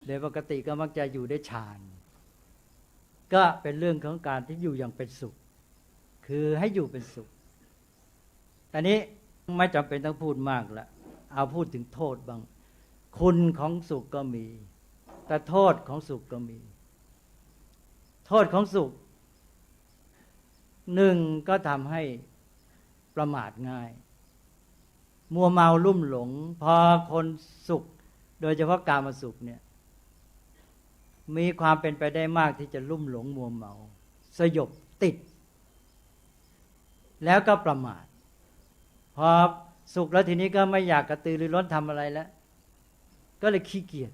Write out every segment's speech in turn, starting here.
โดยปกติก็มักจะอยู่ได้ฌานก็เป็นเรื่องของการที่อยู่อย่างเป็นสุขคือให้อยู่เป็นสุขอันนี้ไม่จำเป็นต้องพูดมากละเอาพูดถึงโทษบ้างคุณของสุขก็มีแต่โทษของสุขก็มีโทษของสุขหนึ่งก็ทำให้ประมาทง่ายมัวเมาลุ่มหลงพอคนสุขโดยเฉพาะกามสุขเนี่ยมีความเป็นไปได้มากที่จะลุ่มหลงมัวเมาสยบติดแล้วก็ประมาทพอสุขแล้วทีนี้ก็ไม่อยากกระตือรือร้นทำอะไรแล้วก็เลยขี้เกียจ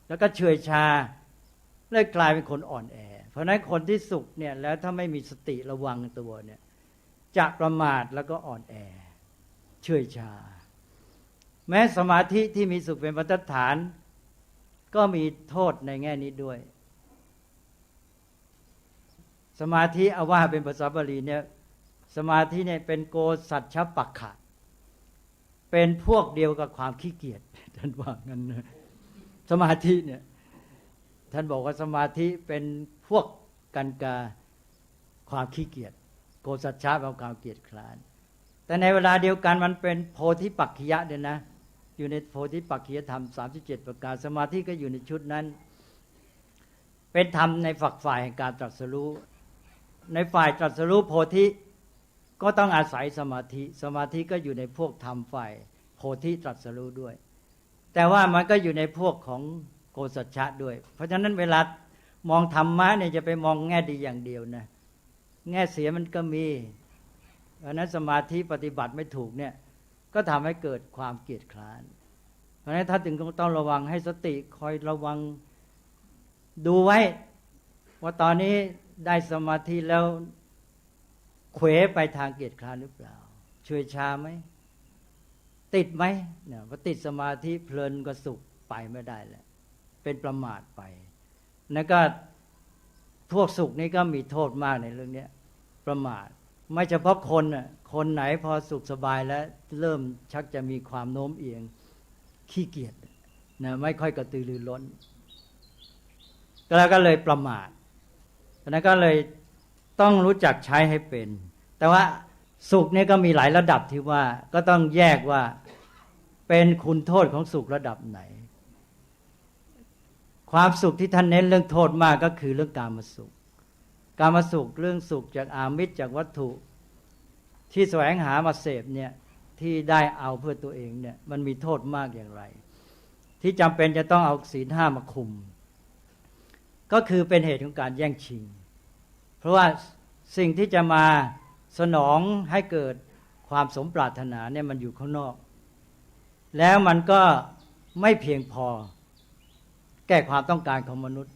แล้วก็เฉื่อยชาเลยกลายเป็นคนอ่อนแอเพราะฉะนั้นคนที่สุขเนี่ยแล้วถ้าไม่มีสติระวังตัวเนี่ยจะประมาทแล้วก็อ่อนแอเฉื่อยชาแม้สมาธิที่มีสุขเป็นบรรทัดฐานก็มีโทษในแง่นี้ด้วยสมาธิเอาว่าเป็นภาษาบาลีเนี่ยสมาธิเนี่ยเป็นโกสัจฉปักขะเป็นพวกเดียวกับความขี้เกียจท่านว่างั้นนะสมาธิเนี่ยท่านบอกว่าสมาธิเป็นพวกกันกาความขี้เกียจโกสัจฉะเป็นความเกียจคร้านแต่ในเวลาเดียวกันมันเป็นโพธิปักขิยะเนี่ยนะอยู่ในโพธิปักขิยธรรม37ประการสมาธิก็อยู่ในชุดนั้นเป็นธรรมในฝักฝ่ายแห่งการตรัสรู้ในฝ่ายตรัสรู้โพธิก็ต้องอาศัยสมาธิสมาธิก็อยู่ในพวกธรรมฝ่ายโพธิตรัสรู้ด้วยแต่ว่ามันก็อยู่ในพวกของโกสัจฉะด้วยเพราะฉะนั้นเวลามองธรรมะเนี่ยจะไปมองแง่ดีอย่างเดียวนะแง่เสียมันก็มีเพราะนั้นสมาธิปฏิบัติไม่ถูกเนี่ยก็ทำให้เกิดความเกียจคร้านเพราะฉะนั้นถ้าถึงต้องระวังให้สติคอยระวังดูไว้ว่าตอนนี้ได้สมาธิแล้วเขวไปทางเกียจคร้านหรือเปล่าเฉื่อยชาไหมติดไหมเนี่ยพอติดสมาธิเพลินก็สุขไปไม่ได้แล้วเป็นประมาทไปแล้วก็พวกสุขนี้ก็มีโทษมากในเรื่องนี้ประมาทไม่เฉพาะคนน่ะคนไหนพอสุขสบายแล้วเริ่มชักจะมีความโน้มเอียงขี้เกียจนะไม่ค่อยกระตือรือร้นแล้วก็เลยประมาทเพราะนั้นก็เลยต้องรู้จักใช้ให้เป็นแต่ว่าสุขนี่ก็มีหลายระดับที่ว่าก็ต้องแยกว่าเป็นคุณโทษของสุขระดับไหนความสุขที่ท่านเน้นเรื่องโทษมากก็คือเรื่องกามสุขกามสุขเรื่องสุขจากอามิสจากวัตถุที่แสวงหามาเสพเนี่ยที่ได้เอาเพื่อตัวเองเนี่ยมันมีโทษมากอย่างไรที่จำเป็นจะต้องเอาศีลห้ามาคุมก็คือเป็นเหตุของการแย่งชิงเพราะว่าสิ่งที่จะมาสนองให้เกิดความสมปรารถนาเนี่ยมันอยู่ข้างนอกแล้วมันก็ไม่เพียงพอแก้ความต้องการของมนุษย์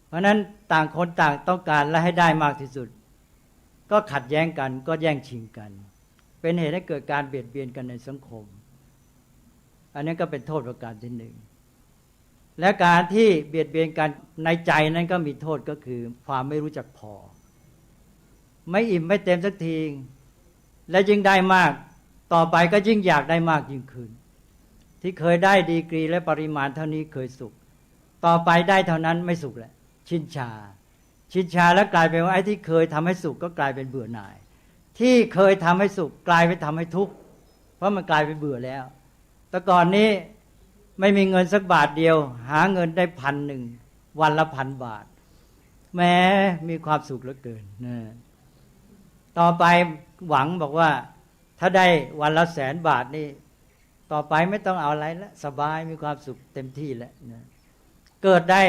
เพราะนั้นต่างคนต่างต้องการและให้ได้มากที่สุดก็ขัดแย้งกันก็แย่งชิงกันเป็นเหตุให้เกิดการเบียดเบียนกันในสังคมอันนี้ก็เป็นโทษประการที่หนึ่งและการที่เบียดเบียนกันในใจนั้นก็มีโทษก็คือความไม่รู้จักพอไม่อิ่มไม่เต็มสักทีและยิ่งได้มากต่อไปก็ยิ่งอยากได้มากยิ่งขึ้นที่เคยได้ดีกรีและปริมาณเท่านี้เคยสุขต่อไปได้เท่านั้นไม่สุขแล้วชินชาแล้วกลายเป็นว่าไอ้ที่เคยทำให้สุขก็กลายเป็นเบื่อหน่ายที่เคยทำให้สุขกลายไปทำให้ทุกข์เพราะมันกลายเป็นเบื่อแล้วแต่ก่อนนี้ไม่มีเงินสักบาทเดียวหาเงินได้1,000วันละ 1,000 บาทแม้มีความสุขเหลือเกินนะต่อไปหวังบอกว่าถ้าได้วันละ100,000 บาทนี่ต่อไปไม่ต้องเอาอะไรแล้วสบายมีความสุขเต็มที่แล้วนะเกิดได้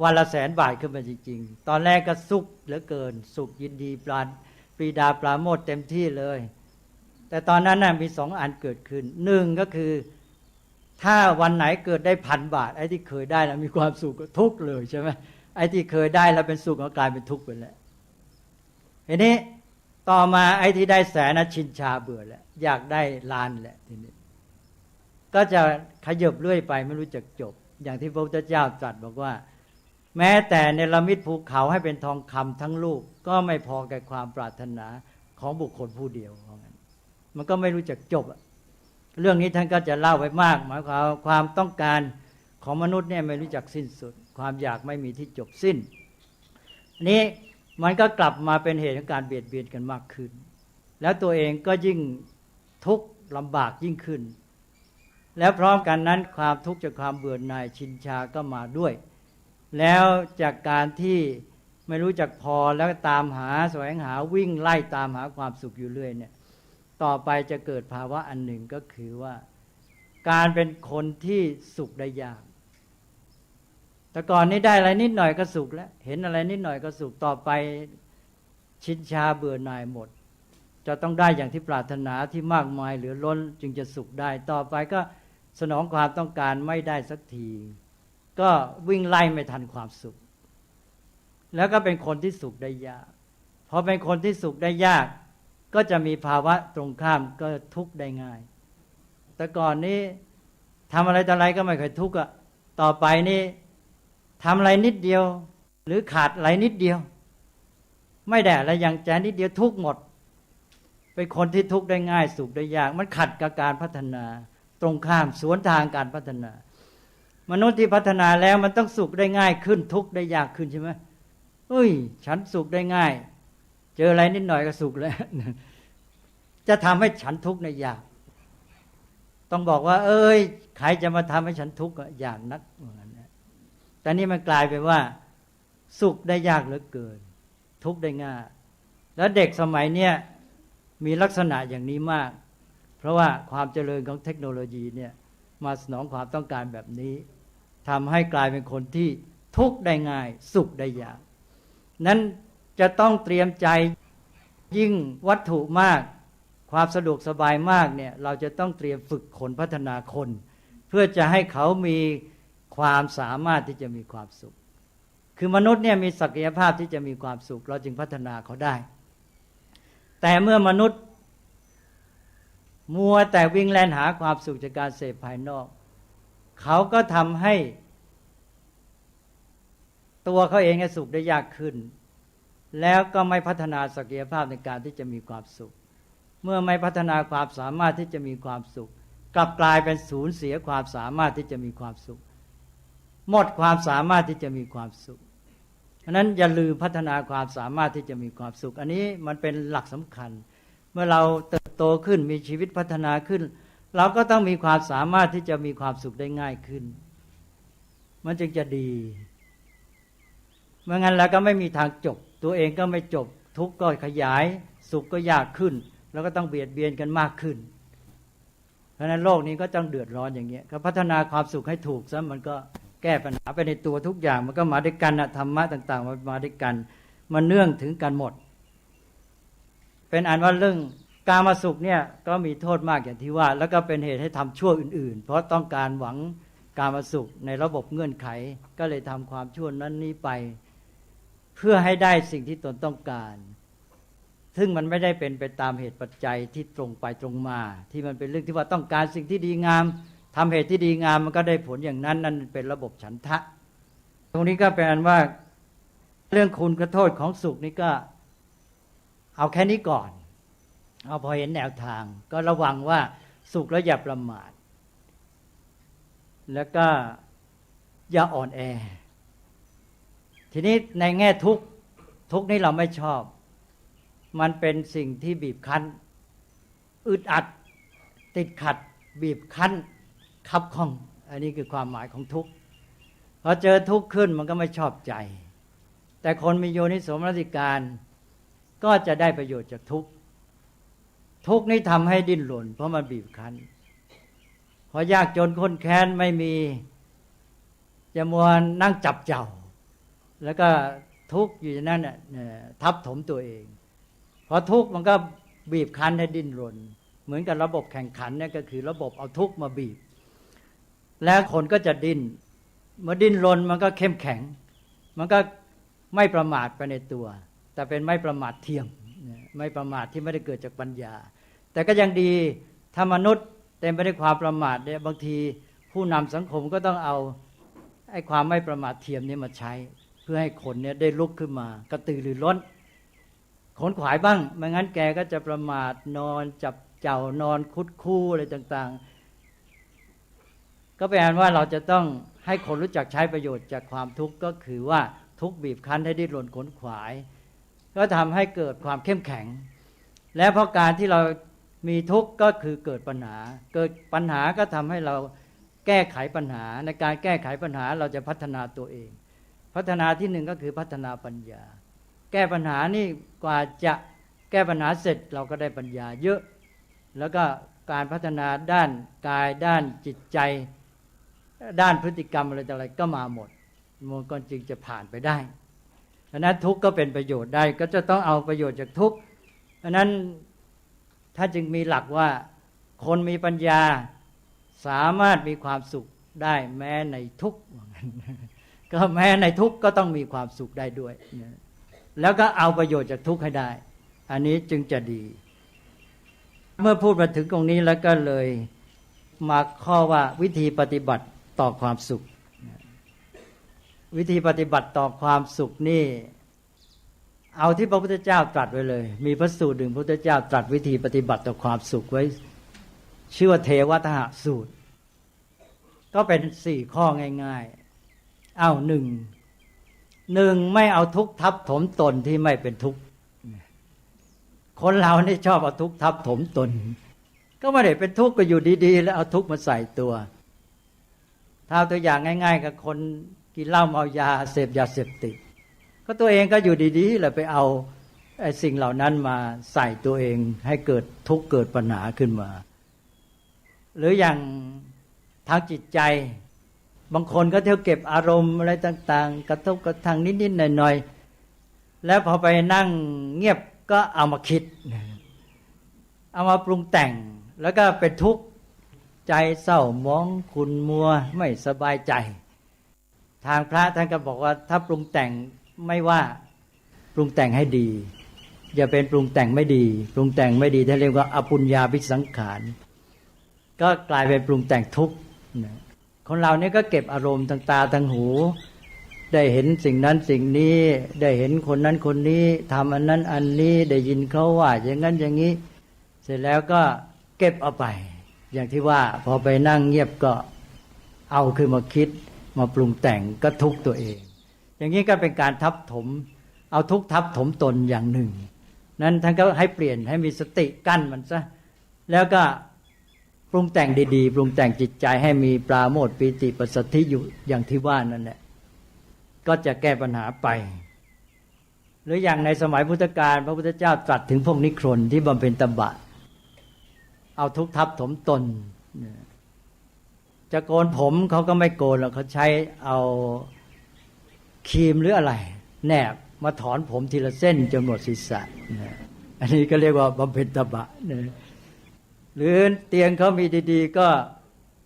วันละ100,000 บาทขึ้นมาจริงๆตอนแรกก็สุขเหลือเกินสุขยินดีปรีดาปราโมทย์เต็มที่เลยแต่ตอนนั้นน่ะมี2 อันเกิดขึ้น1ก็คือถ้าวันไหนเกิดได้1,000 บาทไอ้ที่เคยได้แล้วมีความสุขก็ทุกข์เลยใช่ไหมไอ้ที่เคยได้แล้วเป็นสุขก็กลายเป็นทุกข์ไปแล้วทีนี้ต่อมาไอ้ที่ได้100,000ชินชาเบื่อแล้วอยากได้ล้านแหละทีนี้ก็จะขยับเรื่อยไปไม่รู้จักจบอย่างที่พระพุทธเจ้าตรัสบอกว่าแม้แต่เนรมิตภูเขาให้เป็นทองคำทั้งลูกก็ไม่พอแก่ความปรารถนาของบุคคลผู้เดียวเพราะงั้นมันก็ไม่รู้จักจบ เรื่องนี้ท่านก็จะเล่าไว้มากหมายความต้องการของมนุษย์เนี่ยไม่รู้จักสิ้นสุดความอยากไม่มีที่จบสิ้นนี้มันก็กลับมาเป็นเหตุของการเบียดเบียนกันมากขึ้นแล้วตัวเองก็ยิ่งทุกข์ลำบากยิ่งขึ้นแล้วพร้อมกันนั้นความทุกข์จากความเบื่อหน่ายชินชาก็มาด้วยแล้วจากการที่ไม่รู้จักพอแล้วตามหาแสวงหาวิ่งไล่ตามหาความสุขอยู่เรื่อยเนี่ยต่อไปจะเกิดภาวะอันหนึ่งก็คือว่าการเป็นคนที่สุขได้ยากแต่ก่อนนี้ได้อะไรนิดหน่อยก็สุขแล้วเห็นอะไรนิดหน่อยก็สุขต่อไปชินชาเบื่อหน่ายหมดจะต้องได้อย่างที่ปรารถนาที่มากมายเหลือล้นจึงจะสุขได้ต่อไปก็สนองความต้องการไม่ได้สักทีก็วิ่งไล่ไม่ทันความสุขแล้วก็เป็นคนที่สุขได้ยากพอเป็นคนที่สุขได้ยากก็จะมีภาวะตรงข้ามก็ทุกข์ได้ง่ายแต่ก่อนนี้ทำอะไรต่ออะไรก็ไม่เคยทุกข์อ่ะต่อไปนี่ทำอะไรนิดเดียวหรือขาดอะไรนิดเดียวไม่ได้อะไรอย่างแจนิดเดียวทุกข์หมดเป็นคนที่ทุกข์ได้ง่ายสุขได้ยากมันขัดกับการพัฒนาตรงข้ามสวนทางการพัฒนามนุษย์ที่พัฒนาแล้วมันต้องสุขได้ง่ายขึ้นทุกข์ได้ยากขึ้นใช่ไหมฉันสุขได้ง่ายเจออะไรนิดหน่อยก็สุขแล้วจะทำให้ฉันทุกข์ในยากต้องบอกว่าใครจะมาทำให้ฉันทุกข์ยากนักแต่นี่มันกลายเป็นว่าสุขได้ยากเหลือเกินทุกข์ได้ง่ายแล้วเด็กสมัยเนี้ยมีลักษณะอย่างนี้มากเพราะว่าความเจริญของเทคโนโลยีเนี่ยมาสนองความต้องการแบบนี้ทำให้กลายเป็นคนที่ทุกข์ได้ง่ายสุขได้ยากนั้นจะต้องเตรียมใจยิ่งวัตถุมากความสะดวกสบายมากเนี่ยเราจะต้องเตรียมฝึกคนพัฒนาคนเพื่อจะให้เขามีความสามารถที่จะมีความสุขคือมนุษย์เนี่ยมีศักยภาพที่จะมีความสุขเราจึงพัฒนาเขาได้แต่เมื่อมนุษย์มัวแต่วิ่งแล่นหาความสุขจากการเสพภายนอกเขาก็ทำให้ตัวเขาเองสุขได้ยากขึ้นแล้วก็ไม่พัฒนาศักยภาพในการที่จะมีความสุขเมื่อไม่พัฒนาความสามารถที่จะมีความสุขกลับกลายเป็นสูญเสียความสามารถที่จะมีความสุขหมดความสามารถที่จะมีความสุขเพราะนั้นอย่าลืมพัฒนาความสามารถที่จะมีความสุขอันนี้มันเป็นหลักสำคัญเมื่อเราเติบโตขึ้นมีชีวิตพัฒนาขึ้นเราก็ต้องมีความสามารถที่จะมีความสุขได้ง่ายขึ้นมันจึงจะดีเมื่องั้นแล้วก็ไม่มีทางจบตัวเองก็ไม่จบทุกข์ก็ขยายสุขก็ยากขึ้นแล้วก็ต้องเบียดเบียนกันมากขึ้นเพราะฉะนั้นโลกนี้ก็ต้องเดือดร้อนอย่างเงี้ยก็พัฒนาความสุขให้ถูกซะมันก็แก้ปัญหาไปในตัวทุกอย่างมันก็มาด้วยกันธรรมะต่างๆมาด้วยกันมันเนื่องถึงกันหมดเป็นอันว่าเรื่องกามสุขเนี่ยก็มีโทษมากอย่างที่ว่าแล้วก็เป็นเหตุให้ทำชั่วอื่นๆเพราะต้องการหวังกามสุขในระบบเงื่อนไขก็เลยทำความชั่วนั้นนี้ไปเพื่อให้ได้สิ่งที่ตนต้องการซึ่งมันไม่ได้เป็นไปตามเหตุปัจจัยที่ตรงไปตรงมาที่มันเป็นเรื่องที่ว่าต้องการสิ่งที่ดีงามทำเหตุที่ดีงามมันก็ได้ผลอย่างนั้นนั่นเป็นระบบฉันทะตรงนี้ก็เป็นอันว่าเรื่องคุณกับโทษของสุขนี่ก็เอาแค่นี้ก่อนเอาพอเห็นแนวทางก็ระวังว่าสุขแล้วอย่าประมาทแล้วก็อย่าอ่อนแอทีนี้ในแง่ทุกข์นี้เราไม่ชอบมันเป็นสิ่งที่บีบคั้นอึดอัดติดขัดบีบคั้นคับข้องอันนี้คือความหมายของทุกข์พอเจอทุกข์ขึ้นมันก็ไม่ชอบใจแต่คนมีโยนิโสมนสิการก็จะได้ประโยชน์จากทุกข์นี้ทำให้ดิ้นรนเพราะมันบีบคั้นพอยากจนข้นแค้นไม่มีจะมัวนั่งจับเจ้าแล้วก็ทุกข์อยู่อย่างนั้นทับถมตัวเองพอทุกข์มันก็บีบคั้นให้ดิ้นรนเหมือนกับระบบแข่งขันเนี่ยก็คือระบบเอาทุกข์มาบีบแล้วคนก็จะดิ้นเมื่อดิ้นรนมันก็เข้มแข็งมันก็ไม่ประมาทไปในตัวแต่เป็นไม่ประมาทเทียมไม่ประมาทที่ไม่ได้เกิดจากปัญญาแต่ก็ยังดีถ้ามนุษย์เต็มไปด้วยความประมาทเนี่ยบางทีผู้นำสังคมก็ต้องเอาไอ้ความไม่ประมาทเทียมนี้มาใช้เพื่อให้คนเนี่ยได้ลุกขึ้นมากระตือรือร้นขนขวายบ้างไม่งั้นแกก็จะประมาทนอนจับเจ้านอนคุดคู่อะไรต่าง ก็แปลว่าเราจะต้องให้คนรู้จักใช้ประโยชน์จากความทุกข์ก็คือว่าทุกข์บีบคั้นให้ดิ้นรนขนขวายก็ทำให้เกิดความเข้มแข็งและเพราะการที่เรามีทุกข์ก็คือเกิดปัญหาก็ทำให้เราแก้ไขปัญหาในการแก้ไขปัญหาเราจะพัฒนาตัวเองพัฒนาที่หนึ่งก็คือพัฒนาปัญญาแก้ปัญหานี่กว่าจะแก้ปัญหาเสร็จเราก็ได้ปัญญาเยอะแล้วก็การพัฒนาด้านกายด้านจิตใจด้านพฤติกรรมอะไรก็มาหมดมันก็จึงจะผ่านไปได้เพราะนั้นทุกข์ก็เป็นประโยชน์ได้ก็จะต้องเอาประโยชน์จากทุกข์เพราะนั้นถ้าจึงมีหลักว่าคนมีปัญญาสามารถมีความสุขได้แม้ในทุกข์ก็แม้ในทุกข์ก็ต้องมีความสุขได้ด้วยแล้วก็เอาประโยชน์จากทุกข์ให้ได้อันนี้จึงจะดีเมื่อพูดมาถึงตรงนี้แล้วก็เลยมาข้อว่าวิธีปฏิบัติต่อความสุขวิธีปฏิบัติต่อความสุขนี่เอาที่พระพุทธเจ้าตรัสไว้เลยมีพระสูตรหนึ่งพระพุทธเจ้าตรัสวิธีปฏิบัติต่อความสุขไว้ชื่อว่าเทวทหสูตรก็เป็น4ข้อง่ายๆเอาหนึ่งไม่เอาทุกข์ทับถมตนที่ไม่เป็นทุกข์คนเรานี่ชอบเอาทุกข์ทับถมตนก็ไม่ได้เป็นทุกข์ก็อยู่ดีๆแล้วเอาทุกข์มาใส่ตัวถ้าตัวอย่างง่ายๆกับคนกินเหล้าเมายาเสพยาเสพติดก็ตัวเองก็อยู่ดีๆแล้วไปเอาไอ้สิ่งเหล่านั้นมาใส่ตัวเองให้เกิดทุกข์เกิดปัญหาขึ้นมาหรืออย่างทางจิตใจบางคนก็เที่ยวเก็บอารมณ์อะไรต่างๆกระทบกระทั่งนิดๆหน่อยๆแล้วพอไปนั่งเงียบก็เอามาคิดเอามาปรุงแต่งแล้วก็เป็นทุกข์ใจเศร้าหมองขุ่นมัวไม่สบายใจทางพระท่านก็บอกว่าถ้าปรุงแต่งไม่ว่าปรุงแต่งให้ดีอย่าเป็นปรุงแต่งไม่ดีปรุงแต่งไม่ดีท่านเรียกว่าอปุญญาภิสังขารก็กลายเป็นปรุงแต่งทุกข์คนเราเนี่ยก็เก็บอารมณ์ทางตาทางหูได้เห็นสิ่งนั้นสิ่งนี้ได้เห็นคนนั้นคนนี้ทำอันนั้นอันนี้ได้ยินเขาว่าอย่างนั้นอย่างนี้เสร็จแล้วก็เก็บเอาไปอย่างที่ว่าพอไปนั่งเงียบก็เอาขึ้นมาคิดมาปรุงแต่งก็ทุกข์ตัวเองอย่างนี้ก็เป็นการทับถมเอาทุกข์ทับถมตนอย่างหนึ่งนั้นท่านก็ให้เปลี่ยนให้มีสติกั้นมันซะแล้วก็ปรุงแต่งดีๆปรุงแต่งจิตใจให้มีปราโมทย์ปีติปัสสัทธิอยู่อย่างที่ว่านั่นแหละก็จะแก้ปัญหาไปหรืออย่างในสมัยพุทธกาลพระพุทธเจ้าตรัสถึงพวกนิครนที่บำเพ็ญตบะเอาทุกข์ทับถมตนจะโกนผมเขาก็ไม่โกนหรอกเขาใช้เอาครีมหรืออะไรแนบมาถอนผมทีละเส้นจนหมดศีรษะอันนี้ก็เรียกว่าบำเพ็ญตบะหรือเตียงเขามีดีๆก็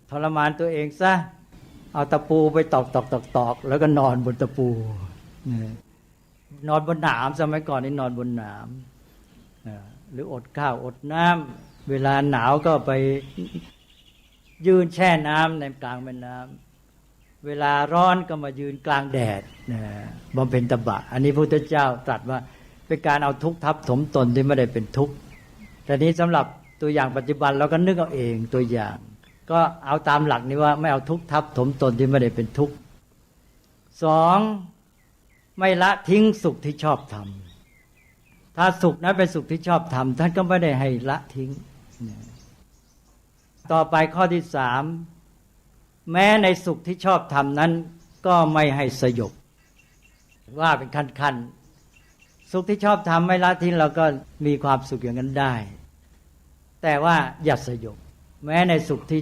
ทรมานตัวเองซะเอาตะปูไปตอกแล้วก็นอนบนตะปูนอนบนหนามสมัยก่อนนี่นอนบนหนามหรืออดข้าวอดน้ำเวลาหนาวก็ไปยืนแช่น้ำในกลางแม่น้ำเวลาร้อนก็มายืนกลางแดดบำเพ็ญตบะอันนี้พระพุทธเจ้าตรัสว่าเป็นการเอาทุกข์ทับถมตนที่ไม่ได้เป็นทุกข์แต่นี้สำหรับตัวอย่างปัจจุบันเราก็นึกเอาเองตัวอย่างก็เอาตามหลักนี้ว่าไม่เอาทุกข์ทับถมตนที่ไม่ได้เป็นทุกข์สองไม่ละทิ้งสุขที่ชอบทำถ้าสุขนั้นเป็นสุขที่ชอบทำท่านก็ไม่ได้ให้ละทิ้งต่อไปข้อที่สามแม้ในสุขที่ชอบทำนั้นก็ไม่ให้สยบว่าเป็นขั้นๆสุขที่ชอบทำไม่ละทิ้งเราก็มีความสุขอย่างนั้นได้แต่ว่าอย่าสยบแม้ในสุขที่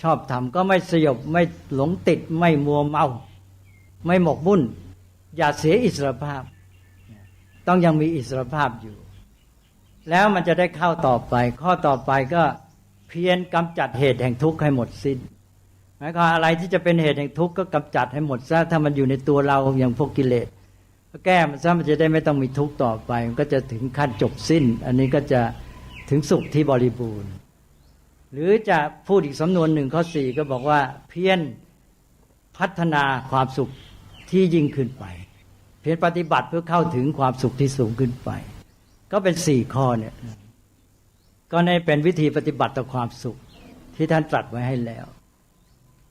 ชอบทำก็ไม่สยบไม่หลงติดไม่มัวเมาไม่หมกมุ่นอย่าเสียอิสรภาพต้องยังมีอิสรภาพอยู่แล้วมันจะได้เข้าต่อไปข้อต่อไปก็เพียรกำจัดเหตุแห่งทุกข์ให้หมดสิ้นหมายความอะไรที่จะเป็นเหตุแห่งทุกข์ก็กำจัดให้หมดซะถ้ามันอยู่ในตัวเราอย่างพวกกิเลสแก้มันซะมันจะได้ไม่ต้องมีทุกข์ต่อไปมันก็จะถึงขั้นจบสิ้นอันนี้ก็จะถึงสุขที่บริบูรณ์หรือจะพูดอีกสำนวนหนึ่งข้อ4ก็บอกว่าเพียรพัฒนาความสุขที่ยิ่งขึ้นไปเพียรปฏิบัติเพื่อเข้าถึงความสุขที่สูงขึ้นไปก็เป็น4ข้อเนี่ยก็ในเป็นวิธีปฏิบัติต่อความสุขที่ท่านตรัสไว้ให้แล้ว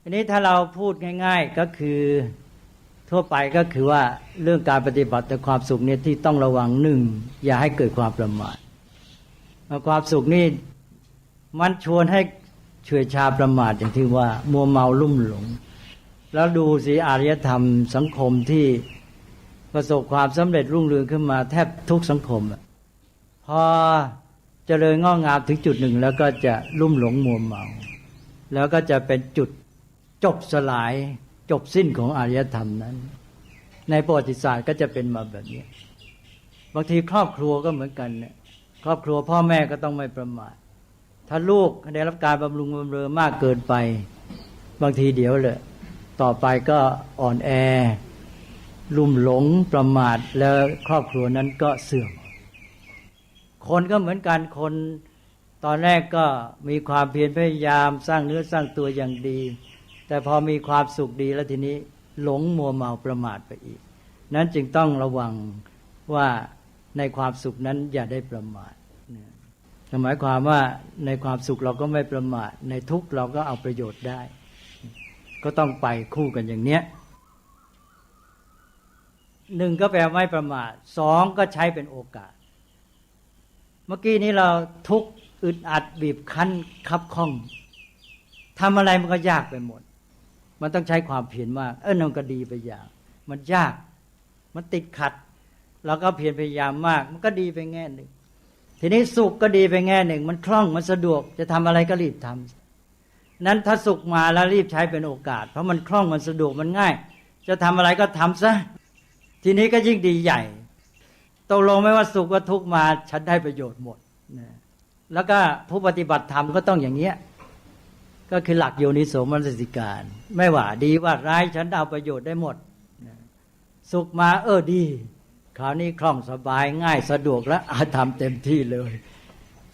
อันนี้ถ้าเราพูดง่ายๆก็คือทั่วไปก็คือว่าเรื่องการปฏิบัติแต่ความสุขเนี่ยที่ต้องระวังหนึ่งอย่าให้เกิดความประมาทความสุขนี่มันชวนให้เฉื่อยชาประมาทอย่างที่ว่ามัวเมาลุ่มหลงแล้วดูสิอารยธรรมสังคมที่ประสบความสำเร็จรุ่งเรืองขึ้นมาแทบทุกสังคมพอเจริญงอกงามถึงจุดหนึ่งแล้วก็จะลุ่มหลงมัวเมาแล้วก็จะเป็นจุดจบสลายจบสิ้นของอารยธรรมนั้นในประวัติศาสตร์ก็จะเป็นมาแบบนี้บางทีครอบครัวก็เหมือนกันเนี่ยครอบครัวพ่อแม่ก็ต้องไม่ประมาทถ้าลูกได้รับการบำรุงบำเรอมากเกินไปบางทีเดี๋ยวเลยต่อไปก็อ่อนแอลุ่มหลงประมาทแล้วครอบครัวนั้นก็เสื่อมคนก็เหมือนกันคนตอนแรกก็มีความเพียรพยายามสร้างเนื้อสร้างตัวอย่างดีแต่พอมีความสุขดีแล้วทีนี้หลงมัวเมาประมาทไปอีกนั้นจึงต้องระวังว่าในความสุขนั้นอย่าได้ประมาทหมายความว่าในความสุขเราก็ไม่ประมาทในทุกข์เราก็เอาประโยชน์ได้ก็ต้องไปคู่กันอย่างเนี้ยหนึ่งก็แปลไม่ประมาทสองก็ใช้เป็นโอกาสเมื่อกี้นี้เราทุกข์อึดอัดบีบคั้นคับข้องทำอะไรมันก็ยากไปหมดมันต้องใช้ความเพียรมากนั่นก็ดีไปอย่างมันยากมันติดขัดเราก็เพียรพยายามมากมันก็ดีไปแง่หนึ่งทีนี้สุขก็ดีไปแง่หนึ่งมันคล่องมันสะดวกจะทำอะไรก็รีบทำนั้นถ้าสุขมาแล้วรีบใช้เป็นโอกาสเพราะมันคล่องมันสะดวกมันง่ายจะทำอะไรก็ทำซะทีนี้ก็ยิ่งดีใหญ่ตกลงไม่ว่าสุขว่าทุกข์มาฉันได้ประโยชน์หมดนะแล้วก็ผู้ปฏิบัติธรรมก็ต้องอย่างเงี้ยก็คือหลักโยนิโสมนสิการไม่ว่าดีว่าร้ายฉันเอาประโยชน์ได้หมดนะสุขมาดีคราวนี้คล่องสบายง่ายสะดวกแล้วทำเต็มที่เลย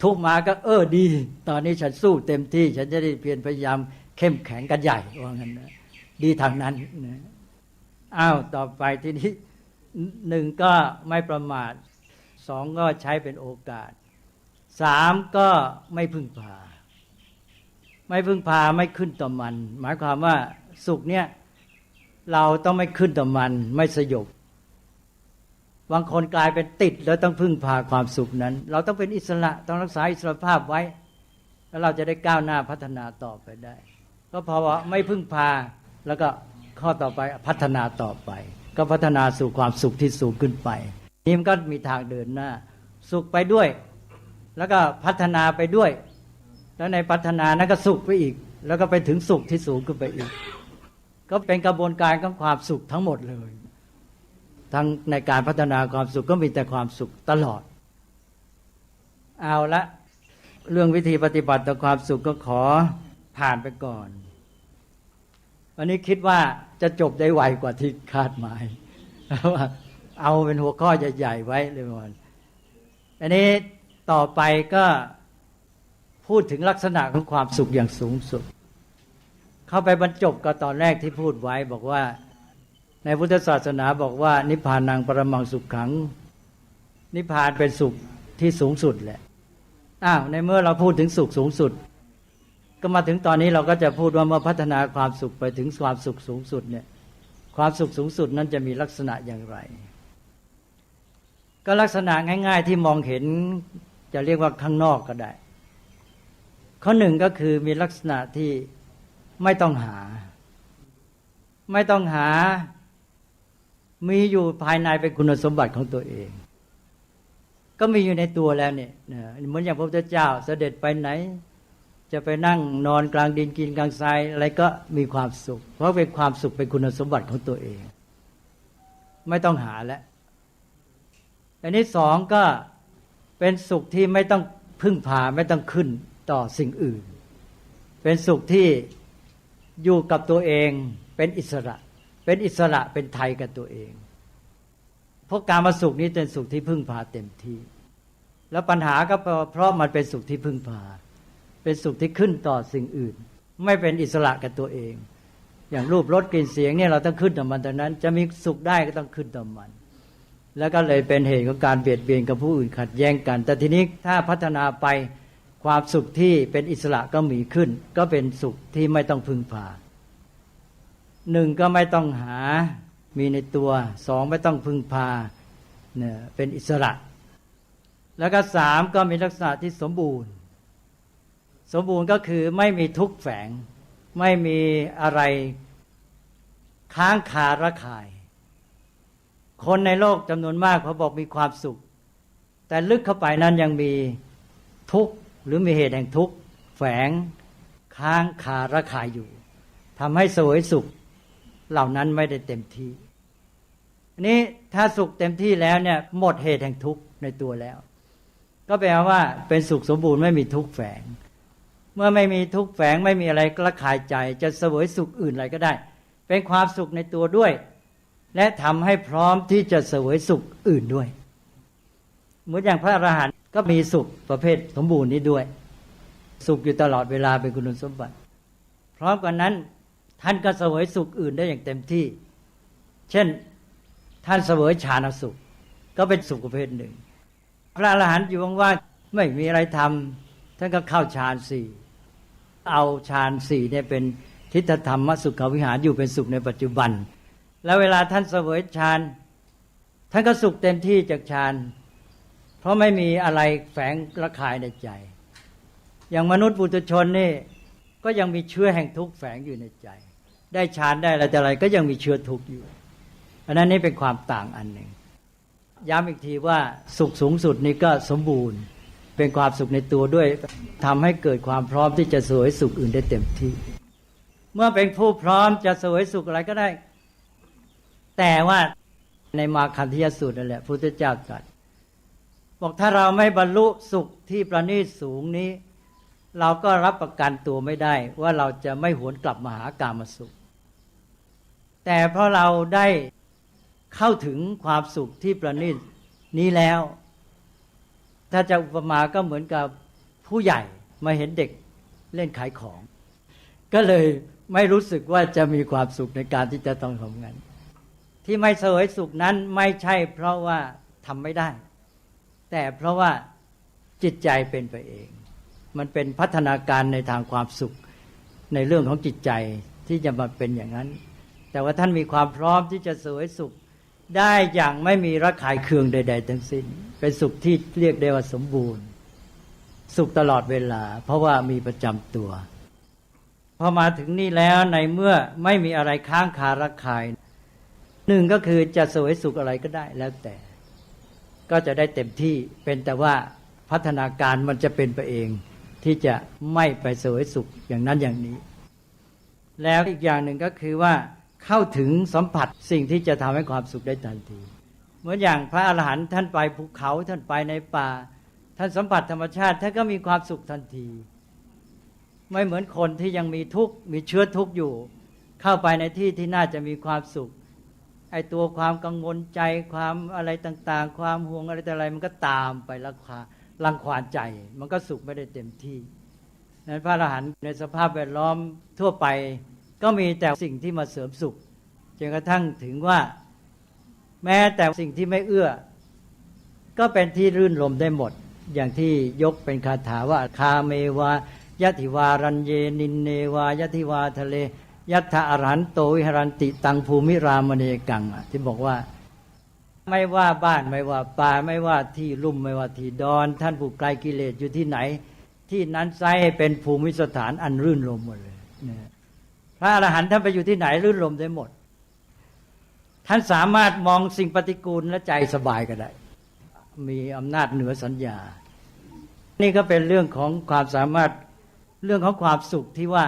ทุกมาก็ดีตอนนี้ฉันสู้เต็มที่ฉันจะได้เพียรพยายามเข้มแข็งกันใหญ่ว่างั้นนะดีทางนั้นนะต่อไปทีนี้หนึ่งก็ไม่ประมาทสองก็ใช้เป็นโอกาสสามก็ไม่พึ่งพาไม่พึ่งพาไม่ขึ้นต่อมันหมายความว่าสุขเนี่ยเราต้องไม่ขึ้นต่อมันไม่สยบบางคนกลายเป็นติดแล้วต้องพึ่งพาความสุขนั้นเราต้องเป็นอิสระต้องรักษาอิสรภาพไว้แล้วเราจะได้ก้าวหน้าพัฒนาต่อไปได้ก็เพราะว่าไม่พึ่งพาแล้วก็ข้อต่อไปพัฒนาต่อไปก็พัฒนาสู่ความสุขที่สูงขึ้นไปนี่มันก็มีทางเดินหน้าสุขไปด้วยแล้วก็พัฒนาไปด้วยแล้วในพัฒนานั้นก็สุขไปอีกแล้วก็ไปถึงสุขที่สูงขึ้นไปอีกก็เป็นกระบวนการของความสุขทั้งหมดเลยทั้งในการพัฒนาความสุขก็มีแต่ความสุขตลอดเอาละเรื่องวิธีปฏิบัติต่อความสุขก็ขอผ่านไปก่อนวันนี้คิดว่าจะจบได้ไวกว่าที่คาดหมายเอาเป็นหัวข้อใหญ่ๆไว้เลยมันอันนี้ต่อไปก็พูดถึงลักษณะของความสุขอย่างสูงสุดเข้าไปบรรจบกับตอนแรกที่พูดไว้บอกว่าในพุทธศาสนาบอกว่านิพพานังปรมังสุขขังนิพพานเป็นสุขที่สูงสุดแหละในเมื่อเราพูดถึงสุขสูงสุดก็มาถึงตอนนี้เราก็จะพูดว่าเมื่อพัฒนาความสุขไปถึงความสุขสูงสุดเนี่ยความสุขสูงสุดนั้นจะมีลักษณะอย่างไรก็ลักษณะง่ายๆที่มองเห็นจะเรียกว่าข้างนอกก็ได้ข้อหนึ่งก็คือมีลักษณะที่ไม่ต้องหามีอยู่ภายในเป็นคุณสมบัติของตัวเองก็มีอยู่ในตัวแล้วเนี่ยเหมือนอย่างพระพุทธเจ้าเสด็จไปไหนจะไปนั่งนอนกลางดินกินกลางทรายอะไรก็มีความสุขเพราะเป็นความสุขเป็นคุณสมบัติของตัวเองไม่ต้องหาแล้วอันนี้สองก็เป็นสุขที่ไม่ต้องพึ่งพาไม่ต้องขึ้นต่อสิ่งอื่นเป็นสุขที่อยู่กับตัวเองเป็นอิสระเป็นไทยกับตัวเองเพราะการมาสุขนี้เป็นสุขที่พึ่งพาเต็มที่แล้วปัญหาก็เพราะมันเป็นสุขที่พึ่งพาเป็นสุขที่ขึ้นต่อสิ่งอื่นไม่เป็นอิสระกับตัวเองอย่างรูปรสกลิ่นเสียงเนี่ยเราต้องขึ้นต่อมันดังนั้นจะมีสุขได้ก็ต้องขึ้นต่อมันแล้วก็เลยเป็นเหตุของการเบียดเบียนกับผู้อื่นขัดแย้งกันแต่ทีนี้ถ้าพัฒนาไปความสุขที่เป็นอิสระก็มีขึ้นก็เป็นสุขที่ไม่ต้องพึ่งพา หนึ่งก็ไม่ต้องหามีในตัวสองไม่ต้องพึ่งพาเนี่ยเป็นอิสระแล้วก็สามก็มีลักษณะที่สมบูรณ์สมบูรณ์ก็คือไม่มีทุกข์แฝงไม่มีอะไรค้างคาระคายคนในโลกจำนวนมากเขาบอกมีความสุขแต่ลึกเข้าไปนั้นยังมีทุกข์หรือมีเหตุแห่งทุกข์แฝงค้างคาระคายอยู่ทำให้เสวยสุขเหล่านั้นไม่ได้เต็มที่นี้ถ้าสุขเต็มที่แล้วเนี่ยหมดเหตุแห่งทุกข์ในตัวแล้วก็แปลว่าเป็นสุขสมบูรณ์ไม่มีทุกข์แฝงเมื่อไม่มีทุกข์แฝงไม่มีอะไรระคายใจจะเสวยสุขอื่นอะไรก็ได้เป็นความสุขในตัวด้วยและทำให้พร้อมที่จะเสวยสุขอื่นด้วยเหมือนอย่างพระอรหันต์ก็มีสุขประเภทสมบูรณ์นี้ด้วยสุขอยู่ตลอดเวลาเป็นคุณสมบัติพร้อมกันนั้นท่านก็เสวยสุขอื่นได้อย่างเต็มที่เช่นท่านเสวยฌานสุขก็เป็นสุขประเภทหนึ่งพระอรหันต์อยู่ว่างๆไม่มีอะไรทำท่านก็เข้าฌานสี่เอาฌานสี่เนี่ยเป็นทิฏฐธรรมสุขวิหารอยู่เป็นสุขในปัจจุบันแล้วเวลาท่านเสวยฌานท่านก็สุขเต็มที่จากฌานเพราะไม่มีอะไรแฝงระคายในใจอย่างมนุษย์ปุถุชนนี่ก็ยังมีเชื้อแห่งทุกข์แฝงอยู่ในใจได้ฌานได้อะไรแต่อะไรก็ยังมีเชื้อทุกข์อยู่อันนั้นนี่เป็นความต่างอันหนึ่งย้ำอีกทีว่าสุขสูงสุดนี้ก็สมบูรณ์เป็นความสุขในตัวด้วยทำให้เกิดความพร้อมที่จะเสวยสุขอื่นได้เต็มที่เมื่อเป็นผู้พร้อมจะเสวยสุขอะไรก็ได้แต่ว่าในมาคันธยสูตรนั่นแหละพุทธเจ้าตรัสบอกถ้าเราไม่บรรลุสุขที่ประณีตสูงนี้เราก็รับประกันตัวไม่ได้ว่าเราจะไม่หวนกลับมาหากามสุขแต่เพราะเราได้เข้าถึงความสุขที่ประณีตนี้แล้วถ้าจะอุปมาก็เหมือนกับผู้ใหญ่มาเห็นเด็กเล่นขายของก็เลยไม่รู้สึกว่าจะมีความสุขในการที่จะต้องทำงานที่ไม่เสวยสุขนั้นไม่ใช่เพราะว่าทำไม่ได้แต่เพราะว่าจิตใจเป็นไปเองมันเป็นพัฒนาการในทางความสุขในเรื่องของจิตใจที่จะมาเป็นอย่างนั้นแต่ว่าท่านมีความพร้อมที่จะเสวยสุขได้อย่างไม่มีระคายเคืองใดๆทั้งสิ้นเป็นสุขที่เรียกได้ว่าสมบูรณ์สุขตลอดเวลาเพราะว่ามีประจำตัวพอมาถึงนี่แล้วในเมื่อไม่มีอะไรค้างคาระคายหนึ่งก็คือจะเสวยสุขอะไรก็ได้แล้วแต่ก็จะได้เต็มที่เป็นแต่ว่าพัฒนาการมันจะเป็นไปเองที่จะไม่ไปเสวยสุขอย่างนั้นอย่างนี้แล้วอีกอย่างหนึ่งก็คือว่าเข้าถึงสัมผัสสิ่งที่จะทำให้ความสุขได้ทันทีเหมือนอย่างพระอรหันต์ท่านไปภูเขาท่านไปในป่าท่านสัมผัสธรรมชาติท่านก็มีความสุขทันทีไม่เหมือนคนที่ยังมีทุกข์มีเชื้อทุกข์อยู่เข้าไปในที่ที่น่าจะมีความสุขไอ้ตัวความกังวลใจความอะไรต่างๆความห่วงอะไรแต่อะไรมันก็ตามไปรังควานใจมันก็สุขไม่ได้เต็มที่นั้นพระอรหันต์ในสภาพแวดล้อมทั่วไปก็มีแต่สิ่งที่มาเสริมสุขจนกระทั่งถึงว่าแม้แต่สิ่งที่ไม่เอื้อก็เป็นที่รื่นรมได้หมดอย่างที่ยกเป็นคาถาว่าคาเมวายะทิวารัญเยนินเนวายะทิวาทะเลยัตถะอรหันโตวิหรันติตังภูมิรามณีกังที่บอกว่าไม่ว่าบ้านไม่ว่าป่าไม่ว่าที่ลุ่มไม่ว่าที่ดอนท่านผู้ไกลกิเลสอยู่ที่ไหนที่นั้นไซให้เป็นภูมิสถานอันรื่นรมหมดเลยพระอรหันต์ท่านไปอยู่ที่ไหนรื่นรมได้หมดท่านสามารถมองสิ่งปฏิกูลและใจสบายก็ได้มีอำนาจเหนือสัญญานี่ก็เป็นเรื่องของความสามารถเรื่องของความสุขที่ว่า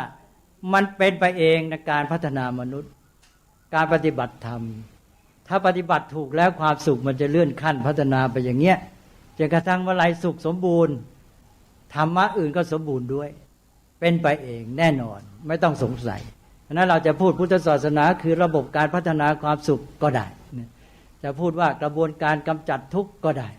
มันเป็นไปเองในการพัฒนามนุษย์การปฏิบัติธรรมถ้าปฏิบัติถูกแล้วความสุขมันจะเลื่อนขั้นพัฒนาไปอย่างเงี้ยจนกระทั่งเมื่อไรสุขสมบูรณ์ธรรมะอื่นก็สมบูรณ์ด้วยเป็นไปเองแน่นอนไม่ต้องสงสัยเพราะนั้นเราจะพูดพุทธศาสนาคือระบบการพัฒนาความสุขก็ได้จะพูดว่ากระบวนการกำจัดทุกข์ก็ได้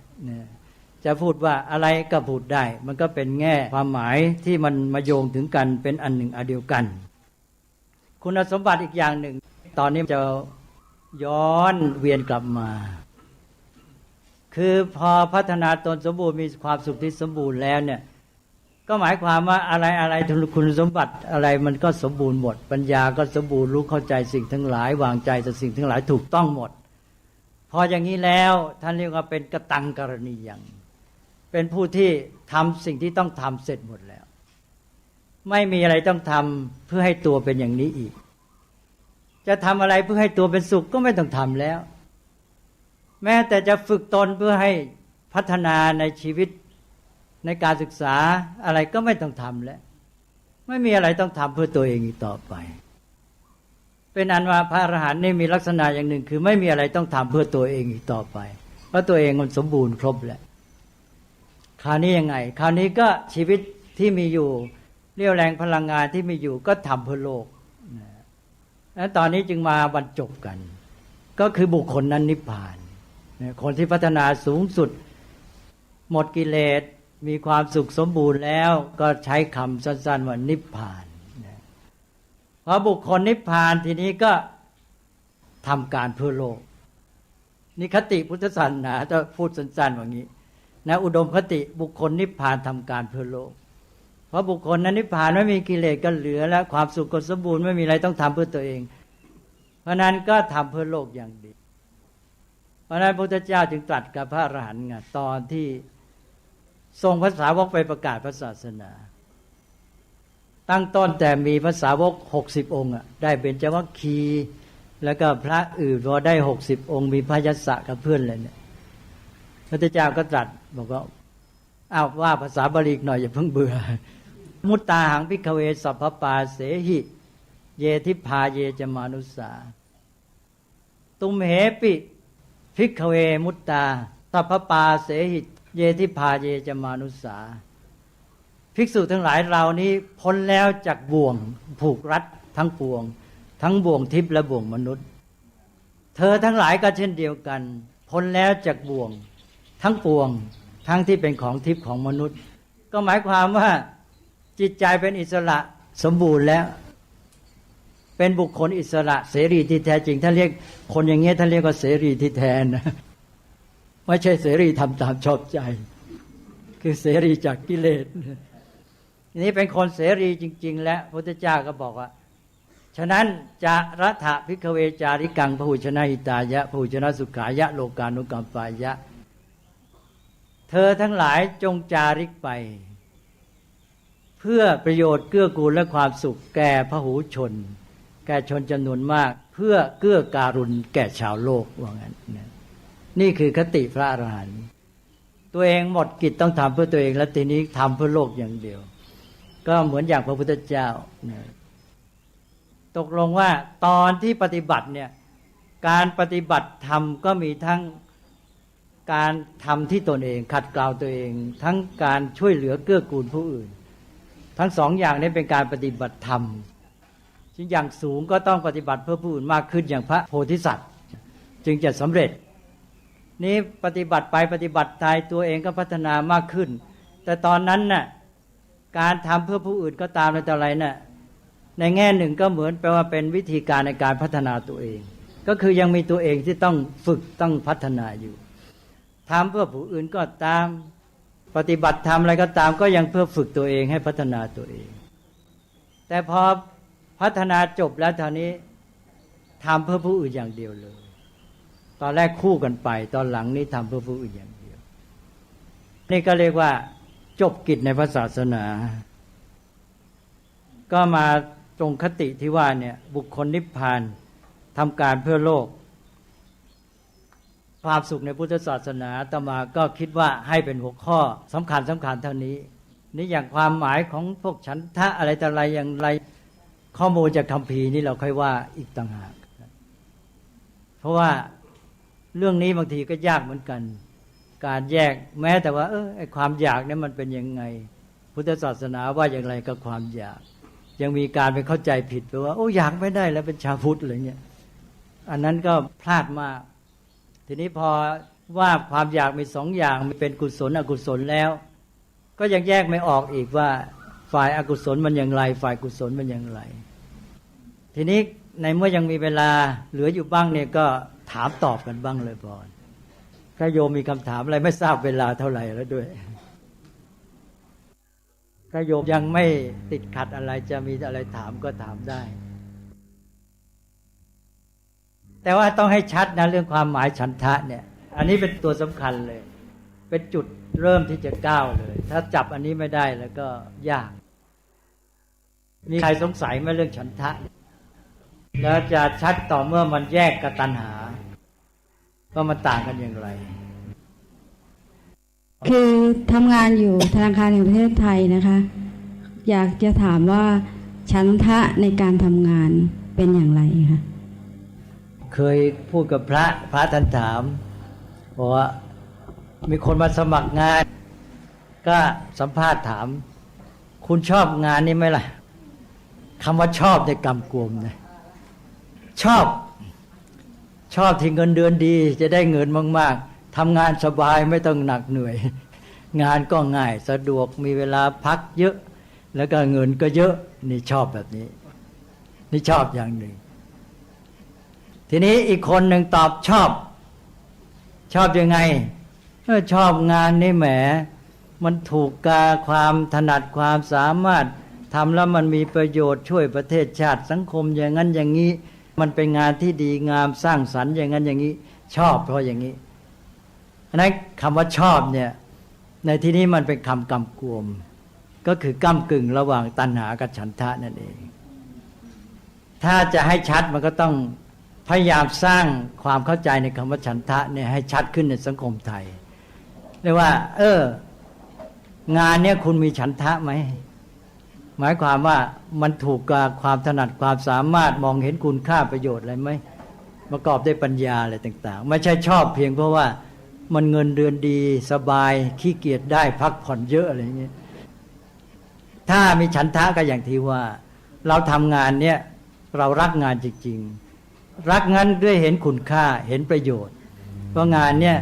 จะพูดว่าอะไรก็พูดได้มันก็เป็นแง่ความหมายที่มันมาโยงถึงกันเป็นอันหนึ่งอันเดียวกันคุณสมบัติอีกอย่างหนึ่งตอนนี้จะย้อนเวียนกลับมาคือพอพัฒนาตนสมบูรณ์มีความสุขที่สมบูรณ์แล้วเนี่ยก็ ก็หมายความว่าอะไรคุณสมบัติอะไรมันก็สมบูรณ์หมดปัญญาก็สมบูรณ์รู้เข้าใจสิ่งทั้งหลายวางใจต่อสิ่งทั้งหลายถูกต้องหมดพออย่างนี้แล้วท่านเรียกว่าเป็นกตังกรณียังเป็นผู้ที่ทำสิ่งที่ต้องทำเสร็จหมดแล้วไม่มีอะไรต้องทำเพื่อให้ตัวเป็นอย่างนี้อีกจะทำอะไรเพื่อให้ตัวเป็นสุขก็ไม่ต้องทำแล้วแม้แต่จะฝึกตนเพื่อให้พัฒนาในชีวิตในการศึกษาอะไรก็ไม่ต้องทำแล้วไม่มีอะไรต้องทำเพื่อตัวเองอีกต่อไปเป็นอันว่าพระอรหันต์นี่มีลักษณะอย่างหนึ่งคือไม่มีอะไรต้องทำเพื่อตัวเองอีกต่อไปเพราะตัวเองมันสมบูรณ์ครบแล้วคราวนี้ยังไงคราวนี้ก็ชีวิตที่มีอยู่เรี่ยวแรงพลังงานที่มีอยู่ก็ทำเพื่อโลกและตอนนี้จึงมาบรรจบกันก็คือบุคคลนั้นนิพพานคนที่พัฒนาสูงสุดหมดกิเลสมีความสุขสมบูรณ์แล้วก็ใช้คำสั้นๆว่านิพพานพอบุคคลนิพพานทีนี้ก็ทำการเพื่อโลกนี่คติพุทธศาสนาจะพูดสั้นๆอย่างนี้นะอุดมคติบุคคลนิพพานทำการเพื่อโลกเพราะบุคคลนั้นนิพพานไม่มีกิเลสก็เหลือแล้วความสุขก็สมบูรณ์ไม่มีอะไรต้องทำเพื่อตัวเองเพราะนั้นก็ทำเพื่อโลกอย่างดีเพราะนั้นพระพุทธเจ้าจึงตรัสกับพระอรหันต์ไงตอนที่ทรงพระสาวกไปประกาศพระศาสนาตั้งต้นแต่มีพระสาวก60 องค์ได้เบญจวัคคีย์แล้วก็พระอื่นพอได้60 องค์มีพระยศกับเพื่อนเลยเนี่ยพระพุทธเจ้าก็ตรัสบอกว่าว่าภาษาบาลีหน่อยอย่าเพิ่งเบื่อมุตตาหังภิกขเวสัพพปาเสหิเยทิพาเยจมานุสาตุมเหปิภิกขเวมุตตาสัพพปาเสหิเยทิพาเยจมานุสาภิกษุทั้งหลายเรานี้พ้นแล้วจากบ่วงผูกรัดทั้งปวงทั้งบ่วงทิพย์และบ่วงมนุษย์เธอทั้งหลายก็เช่นเดียวกันพ้นแล้วจากบ่วงทั้งปวงทั้งที่เป็นของทิพย์ของมนุษย์ก็หมายความว่าจิตใจเป็นอิสระสมบูรณ์แล้วเป็นบุคคลอิสระเสรีที่แท้จริงถ้าเรียกคนอย่างเงี้ยท่านเรียกว่าเสรีที่แท้นะไม่ใช่เสรีทำตามชอบใจคือเสรีจากกิเลสนี่เป็นคนเสรีจริงๆและพระพุทธเจ้าก็บอกว่าฉะนั้นจะรัฐะภิกขเวจาริกังพหุชนะหิตายะพหุชนะสุขายะโลกานุกัมปายะเธอทั้งหลายจงจาริกไปเพื่อประโยชน์เกื้อกูลและความสุขแก่พหูชนแก่ชนจำนวนมากเพื่อเกื้อการุณแก่ชาวโลกว่างั้นนี่คือคติพระอรหันต์ตัวเองหมดกิจต้องทำเพื่อตัวเองแล้วทีนี้ทำเพื่อโลกอย่างเดียวก็เหมือนอย่างพระพุทธเจ้าตกลงว่าตอนที่ปฏิบัติเนี่ยการปฏิบัติธรรมก็มีทั้งการทำที่ตนเองขัดเกลาตัวเองทั้งการช่วยเหลือเกื้อกูลผู้อื่นทั้งสองอย่างนี้เป็นการปฏิบัติธรรมจึงอย่างสูงก็ต้องปฏิบัติเพื่อผู้อื่นมากขึ้นอย่างพระโพธิสัตว์จึงจะสำเร็จนี้ปฏิบัติไปปฏิบัติตายตัวเองก็พัฒนามากขึ้นแต่ตอนนั้นน่ะการทำเพื่อผู้อื่นก็ตามในแต่อะไรน่ะในแง่หนึ่งก็เหมือนแปลว่าเป็นวิธีการในการพัฒนาตัวเองก็คือยังมีตัวเองที่ต้องฝึกต้องพัฒนาอยู่ทำเพื่อผู้อื่นก็ตามปฏิบัติทำอะไรก็ตามก็ยังเพื่อฝึกตัวเองให้พัฒนาตัวเองแต่พอพัฒนาจบแล้วตอนนี้ทำเพื่อผู้อื่นอย่างเดียวเลยตอนแรกคู่กันไปตอนหลังนี้ทำเพื่อผู้อื่นอย่างเดียวนี่ก็เรียกว่าจบกิจในพระศาสนาก็มาตรงคติที่ว่าเนี่ยบุคคลนิพพานทำการเพื่อโลกความสุขในพุทธศาสนาอาตมาก็คิดว่าให้เป็นหัวข้อสำคัญเท่านี้นี่อย่างความหมายของพวกฉันทะอะไรแต่อะไรอย่างไรข้อมูลจากคัมภีร์นี่เราค่อยว่าอีกต่างหากเพราะว่าเรื่องนี้บางทีก็ยากเหมือนกันการแยกแม้แต่ว่าไอ้ความอยากเนี่ยมันเป็นยังไงพุทธศาสนาว่าอย่างไรกับความอยากยังมีการไปเข้าใจผิดไปว่าอยากไม่ได้แล้วเป็นชาวพุทธอะไรเงี้ยอันนั้นก็พลาดมากทีนี้พอว่าความอยากมีสองอย่างมีเป็นกุศลอกุศลแล้วก็ยังแยกไม่ออกอีกว่าฝ่ายอกุศลมันอย่างไรฝ่ายกุศลมันอย่างไรทีนี้ในเมื่อยังมีเวลาเหลืออยู่บ้างเนี่ยก็ถามตอบกันบ้างเลยพอถ้าโยมมีคำถามอะไรไม่ทราบเวลาเท่าไหร่แล้วด้วย ถ้าโยมยังไม่ติดขัดอะไรจะมีอะไรถามก็ถามได้แต่ว่าต้องให้ชัดนะเรื่องความหมายฉันทะเนี่ยอันนี้เป็นตัวสำคัญเลยเป็นจุดเริ่มที่จะก้าวเลยถ้าจับอันนี้ไม่ได้แล้วก็ยากมีใครสงสัยไหมเรื่องฉันทะแล้วจะชัดต่อเมื่อมันแยกกับตัณหาว่ามันต่างกันอย่างไรคือทำงานอยู่ธนาคารแห่งประเทศไทยนะคะอยากจะถามว่าฉันทะในการทำงานเป็นอย่างไรคะเคยพูดกับพระท่านถามบอกว่ามีคนมาสมัครงานก็สัมภาษณ์ถามคุณชอบงานนี้ไหมล่ะคำว่าชอบในกำกวมนะชอบที่เงินเดือนดีจะได้เงินมากๆทำงานสบายไม่ต้องหนักเหนื่อยงานก็ง่ายสะดวกมีเวลาพักเยอะแล้วก็เงินก็เยอะนี่ชอบแบบนี้นี่ชอบอย่างหนึ่งทีนี้อีกคนหนึ่งตอบชอบยังไงชอบงานนี่แหมมันถูกกาความถนัดความสามารถทำแล้วมันมีประโยชน์ช่วยประเทศชาติสังคมอย่างนั้นอย่างนี้มันเป็นงานที่ดีงามสร้างสรรค์อย่างนั้นอย่างนี้ชอบเพราะอย่างนี้อันนั้นคำว่าชอบเนี่ยในที่นี้มันเป็นคำกำกวมก็คือก้ำกึ่งระหว่างตัณหากับฉันทะนั่นเองถ้าจะให้ชัดมันก็ต้องพยายามสร้างความเข้าใจในคำว่าฉันทะเนี่ยให้ชัดขึ้นในสังคมไทยเรียกว่างานเนี่ยคุณมีฉันทะไหมหมายความว่ามันถูกกับความถนัดความสามารถมองเห็นคุณค่าประโยชน์อะไรไหมประกอบด้วยปัญญาอะไรต่างๆไม่ใช่ชอบเพียงเพราะว่ามันเงินเดือนดีสบายขี้เกียจได้พักผ่อนเยอะอะไรอย่างเงี้ยถ้ามีฉันทะก็อย่างที่ว่าเราทำงานเนี่ยเรารักงานจริงๆรักงั้นด้วยเห็นคุณค่าเห็นประโยชน์เพราะงานเนี่ย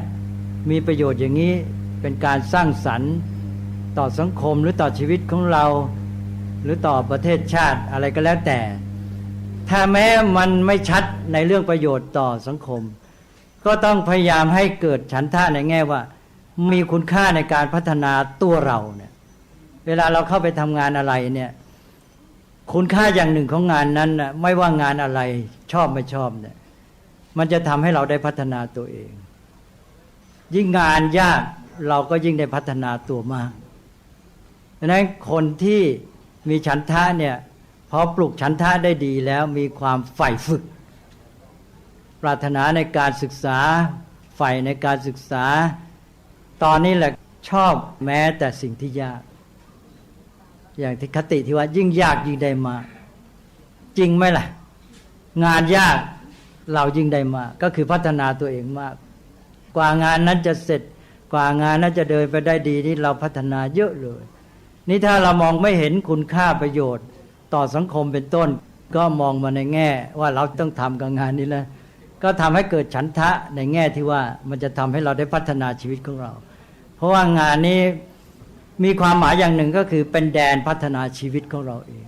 มีประโยชน์อย่างนี้เป็นการสร้างสรรค์ต่อสังคมหรือต่อชีวิตของเราหรือต่อประเทศชาติอะไรก็แล้วแต่ถ้าแม้มันไม่ชัดในเรื่องประโยชน์ต่อสังคมก็ต้องพยายามให้เกิดฉันทะในแง่ว่ามีคุณค่าในการพัฒนาตัวเราเนี่ยเวลาเราเข้าไปทำงานอะไรเนี่ยคุณค่าอย่างหนึ่งของงานนั้นนะไม่ว่างานอะไรชอบไม่ชอบเนี่ยมันจะทำให้เราได้พัฒนาตัวเองยิ่งงานยากเราก็ยิ่งได้พัฒนาตัวมากดังนั้นคนที่มีฉันทะเนี่ยพอปลุกฉันทะได้ดีแล้วมีความใฝ่ฝึกปรารถนาในการศึกษาใฝ่ในการศึกษาตอนนี้แหละชอบแม้แต่สิ่งที่ยากอย่างที่คติที่ว่ายิ่งยากยิ่งได้มากจริงไหมล่ะงานยากเรายิ่งได้มากก็คือพัฒนาตัวเองมากกว่างานนั้นจะเสร็จกว่างานนั้นจะเดินไปได้ดีนี่เราพัฒนาเยอะเลยนี่ถ้าเรามองไม่เห็นคุณค่าประโยชน์ต่อสังคมเป็นต้นก็มองมาในแง่ว่าเราต้องทำกับงานนี้แล้วก็ทำให้เกิดฉันทะในแง่ที่ว่ามันจะทำให้เราได้พัฒนาชีวิตของเราเพราะว่างานนี้มีความหมายอย่างหนึ่งก็คือเป็นแดนพัฒนาชีวิตของเราเอง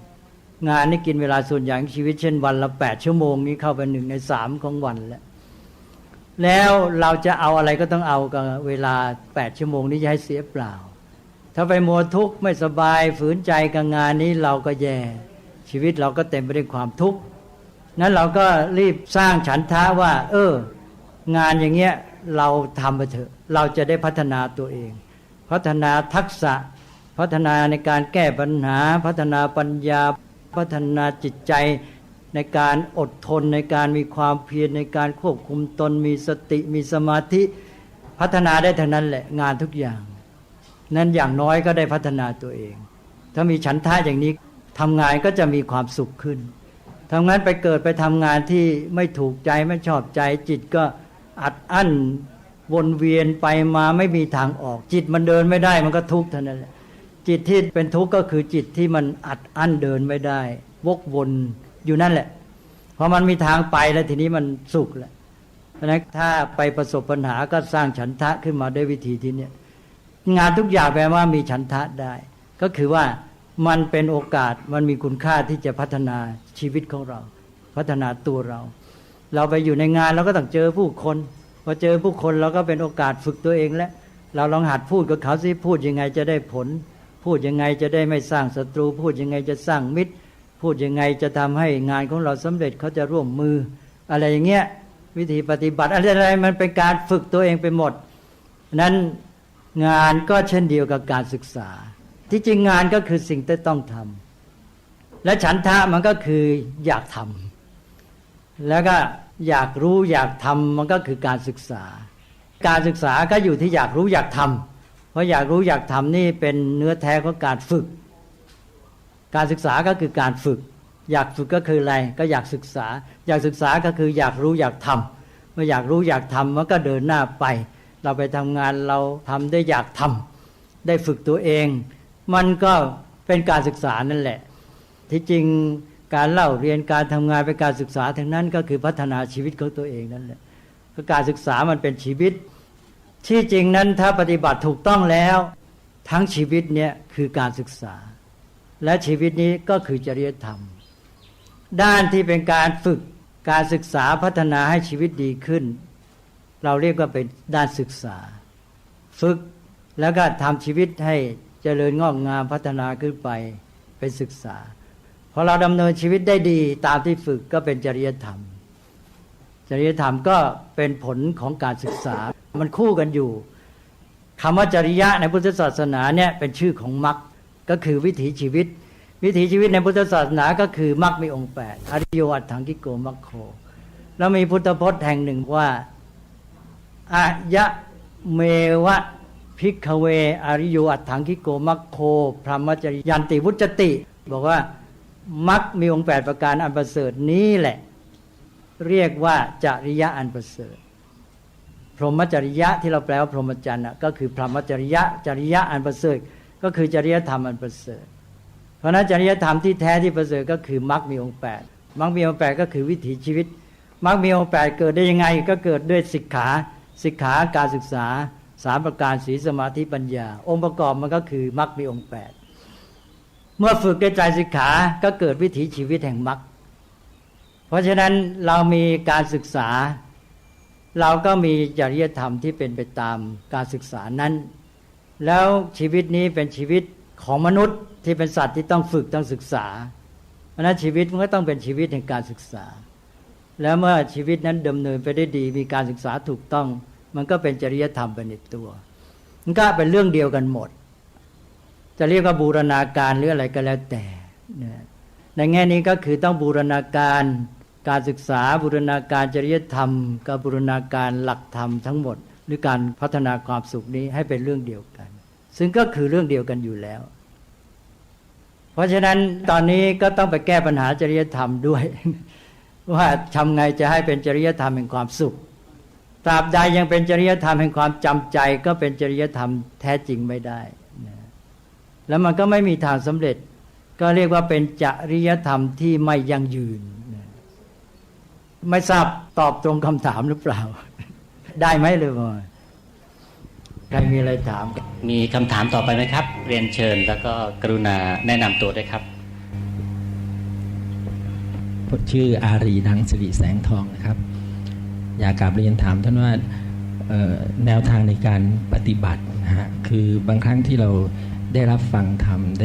งานนี้กินเวลาส่วนใหญ่ของชีวิตเช่นวันละ8 ชั่วโมงนี้เข้าไป1 ใน 3ของวันแล้วเราจะเอาอะไรก็ต้องเอากับเวลา8 ชั่วโมงนี้จะให้เสียเปล่าถ้าไปมัวทุกข์ไม่สบายฝืนใจกับงานนี้เราก็แย่ชีวิตเราก็เต็มไปด้วยความทุกข์นั้นเราก็รีบสร้างฉันทะว่างานอย่างเงี้ยเราทำไปเถอะเราจะได้พัฒนาตัวเองพัฒนาทักษะพัฒนาในการแก้ปัญหาพัฒนาปัญญาพัฒนาจิตใจในการอดทนในการมีความเพียรในการควบคุมตนมีสติมีสมาธิพัฒนาได้เท่านั้นแหละงานทุกอย่างนั้นอย่างน้อยก็ได้พัฒนาตัวเองถ้ามีฉันทะอย่างนี้ทำงานก็จะมีความสุขขึ้นทำงานไปเกิดไปทำงานที่ไม่ถูกใจไม่ชอบใจจิตก็อัดอั้นวนเวียนไปมาไม่มีทางออกจิตมันเดินไม่ได้มันก็ทุกข์เท่านั้นแหละจิตที่เป็นทุกข์ก็คือจิตที่มันอัดอั้นเดินไม่ได้วกวนอยู่นั่นแหละพอมันมีทางไปแล้วทีนี้มันสุขแหละเพราะฉะนั้นถ้าไปประสบปัญหาก็สร้างฉันทะขึ้นมาด้วยวิธีที่นี้งานทุกอย่างแปลว่ามีฉันทะได้ก็คือว่ามันเป็นโอกาสมันมีคุณค่าที่จะพัฒนาชีวิตของเราพัฒนาตัวเราไปอยู่ในงานเราก็ต้องเจอผู้คนพอเจอผู้คนเราก็เป็นโอกาสฝึกตัวเองแล้วเราลองหัดพูดกับเขาสิพูดยังไงจะได้ผล พูดยังไงจะได้ไม่สร้างศัตรูพูดยังไงจะสร้างมิตรพูดยังไงจะทำให้งานของเราสำเร็จเขาจะร่วมมืออะไรอย่างเงี้ยวิธีปฏิบัติอะไรมันเป็นการฝึกตัวเองไปหมดนั้นงานก็เช่นเดียวกับการศึกษาที่จริงงานก็คือสิ่งที่ต้องทำและฉันทะมันก็คืออยากทำแล้วก็อยากรู้อยากทำมันก็คือการศึกษาการศึกษาก็อยู่ที่อยากรู้อยากทำเพราะอยากรู้อยากทำนี่เป็นเนื้อแท้ของการฝึกการศึกษาก็คือการฝึกอยากฝึกก็คืออะไรก็อยากศึกษาอยากศึกษาก็คืออยากรู้อยากทำเมื่ออยากรู้อยากทำมันก็เดินหน้าไปเราไปทำงานเราทำได้อยากทำได้ฝึกตัวเองมันก็เป็นการศึกษานั่นแหละที่จริงการเล่าเรียนการทำงานเป็นการศึกษาทั้งนั้นก็คือพัฒนาชีวิตของตัวเองนั่นแหละการศึกษามันเป็นชีวิตที่จริงนั้นถ้าปฏิบัติถูกต้องแล้วทั้งชีวิตเนี่ยคือการศึกษาและชีวิตนี้ก็คือจริยธรรมด้านที่เป็นการฝึกการศึกษาพัฒนาให้ชีวิตดีขึ้นเราเรียกว่าเป็นด้านศึกษาฝึกแล้วก็ทำชีวิตให้เจริญงอกงามพัฒนาขึ้นไปเป็นศึกษาพอเราดำเนินชีวิตได้ดีตามที่ฝึกก็เป็นจริยธรรมจริยธรรมก็เป็นผลของการศึกษามันคู่กันอยู่คำว่าจริยะในพุทธศาสนาเนี่ยเป็นชื่อของมรรคก็คือวิถีชีวิตวิถีชีวิตในพุทธศาสนาก็คือมรรคมีองค์8อริโยอัตถังคิโกมรรคโคแล้วมีพุทธพจน์แห่งหนึ่งว่าอายะเมวะภิกขเวอริโยอัตถังคิโกมรรคโคพรหมจริยันติวุจติบอกว่ามรรคมีองค์8ประการอันประเสริฐนี้แหละเรียกว่าจริยะอันประเสริฐพรหมจริยะที่เราแปลว่าพรหมจรรย์ก็คือพรหมจริยะจริยะอันประเสริฐก็คือจริยธรรมอันประเสริฐเพราะนั้นจริยธรรมที่แท้ที่ประเสริฐก็คือมรรคมีองค์8มรรคมีองค์8ก็คือวิถีชีวิตมรรคมีองค์8เกิดได้ยังไงก็เกิดด้วยสิกขาการศึกษา3ประการศีลสมาธิปัญญาองค์ประกอบมันก็คือมรรคมีองค์8เมื่อฝึกด้วยใจสิกขาก็เกิดวิถีชีวิตแห่งมรรคเพราะฉะนั้นเรามีการศึกษาเราก็มีจริยธรรมที่เป็นไปตามการศึกษานั้นแล้วชีวิตนี้เป็นชีวิตของมนุษย์ที่เป็นสัตว์ที่ต้องฝึกต้องศึกษาเพราะนั้นชีวิตมันก็ต้องเป็นชีวิตแห่งการศึกษาแล้วเมื่อชีวิตนั้นดำเนินไปได้ดีมีการศึกษาถูกต้องมันก็เป็นจริยธรรมไปในตัวมันก็เป็นเรื่องเดียวกันหมดจะเรียกว่าบูรณาการหรืออะไรก็แล้วแต่ในแง่นี้ก็คือต้องบูรณาการการศึกษาบูรณาการจริยธรรมกับบูรณาการหลักธรรมทั้งหมดหรือการพัฒนาความสุขนี้ให้เป็นเรื่องเดียวกันซึ่งก็คือเรื่องเดียวกันอยู่แล้วเพราะฉะนั้นตอนนี้ก็ต้องไปแก้ปัญหาจริยธรรมด้วยว่าทำไงจะให้เป็นจริยธรรมแห่งความสุขตราบใดยังเป็นจริยธรรมแห่งความจำใจก็เป็นจริยธรรมแท้จริงไม่ได้แล้วมันก็ไม่มีทางสำเร็จก็เรียกว่าเป็นจริยธรรมที่ไม่ยั่งยืนไม่ทราบตอบตรงคำถามหรือเปล่าได้ไหมเลยบ่ใครมีอะไรถามมีคำถามต่อไปไหมครับเรียนเชิญแล้วก็กรุณาแนะนำตัวด้วยครับชื่ออารีนังสิริแสงทองนะครับอยากกลับเรียนถามท่านว่าแนวทางในการปฏิบัตินะฮะคือบางครั้งที่เราได้รับฟังธรรมไ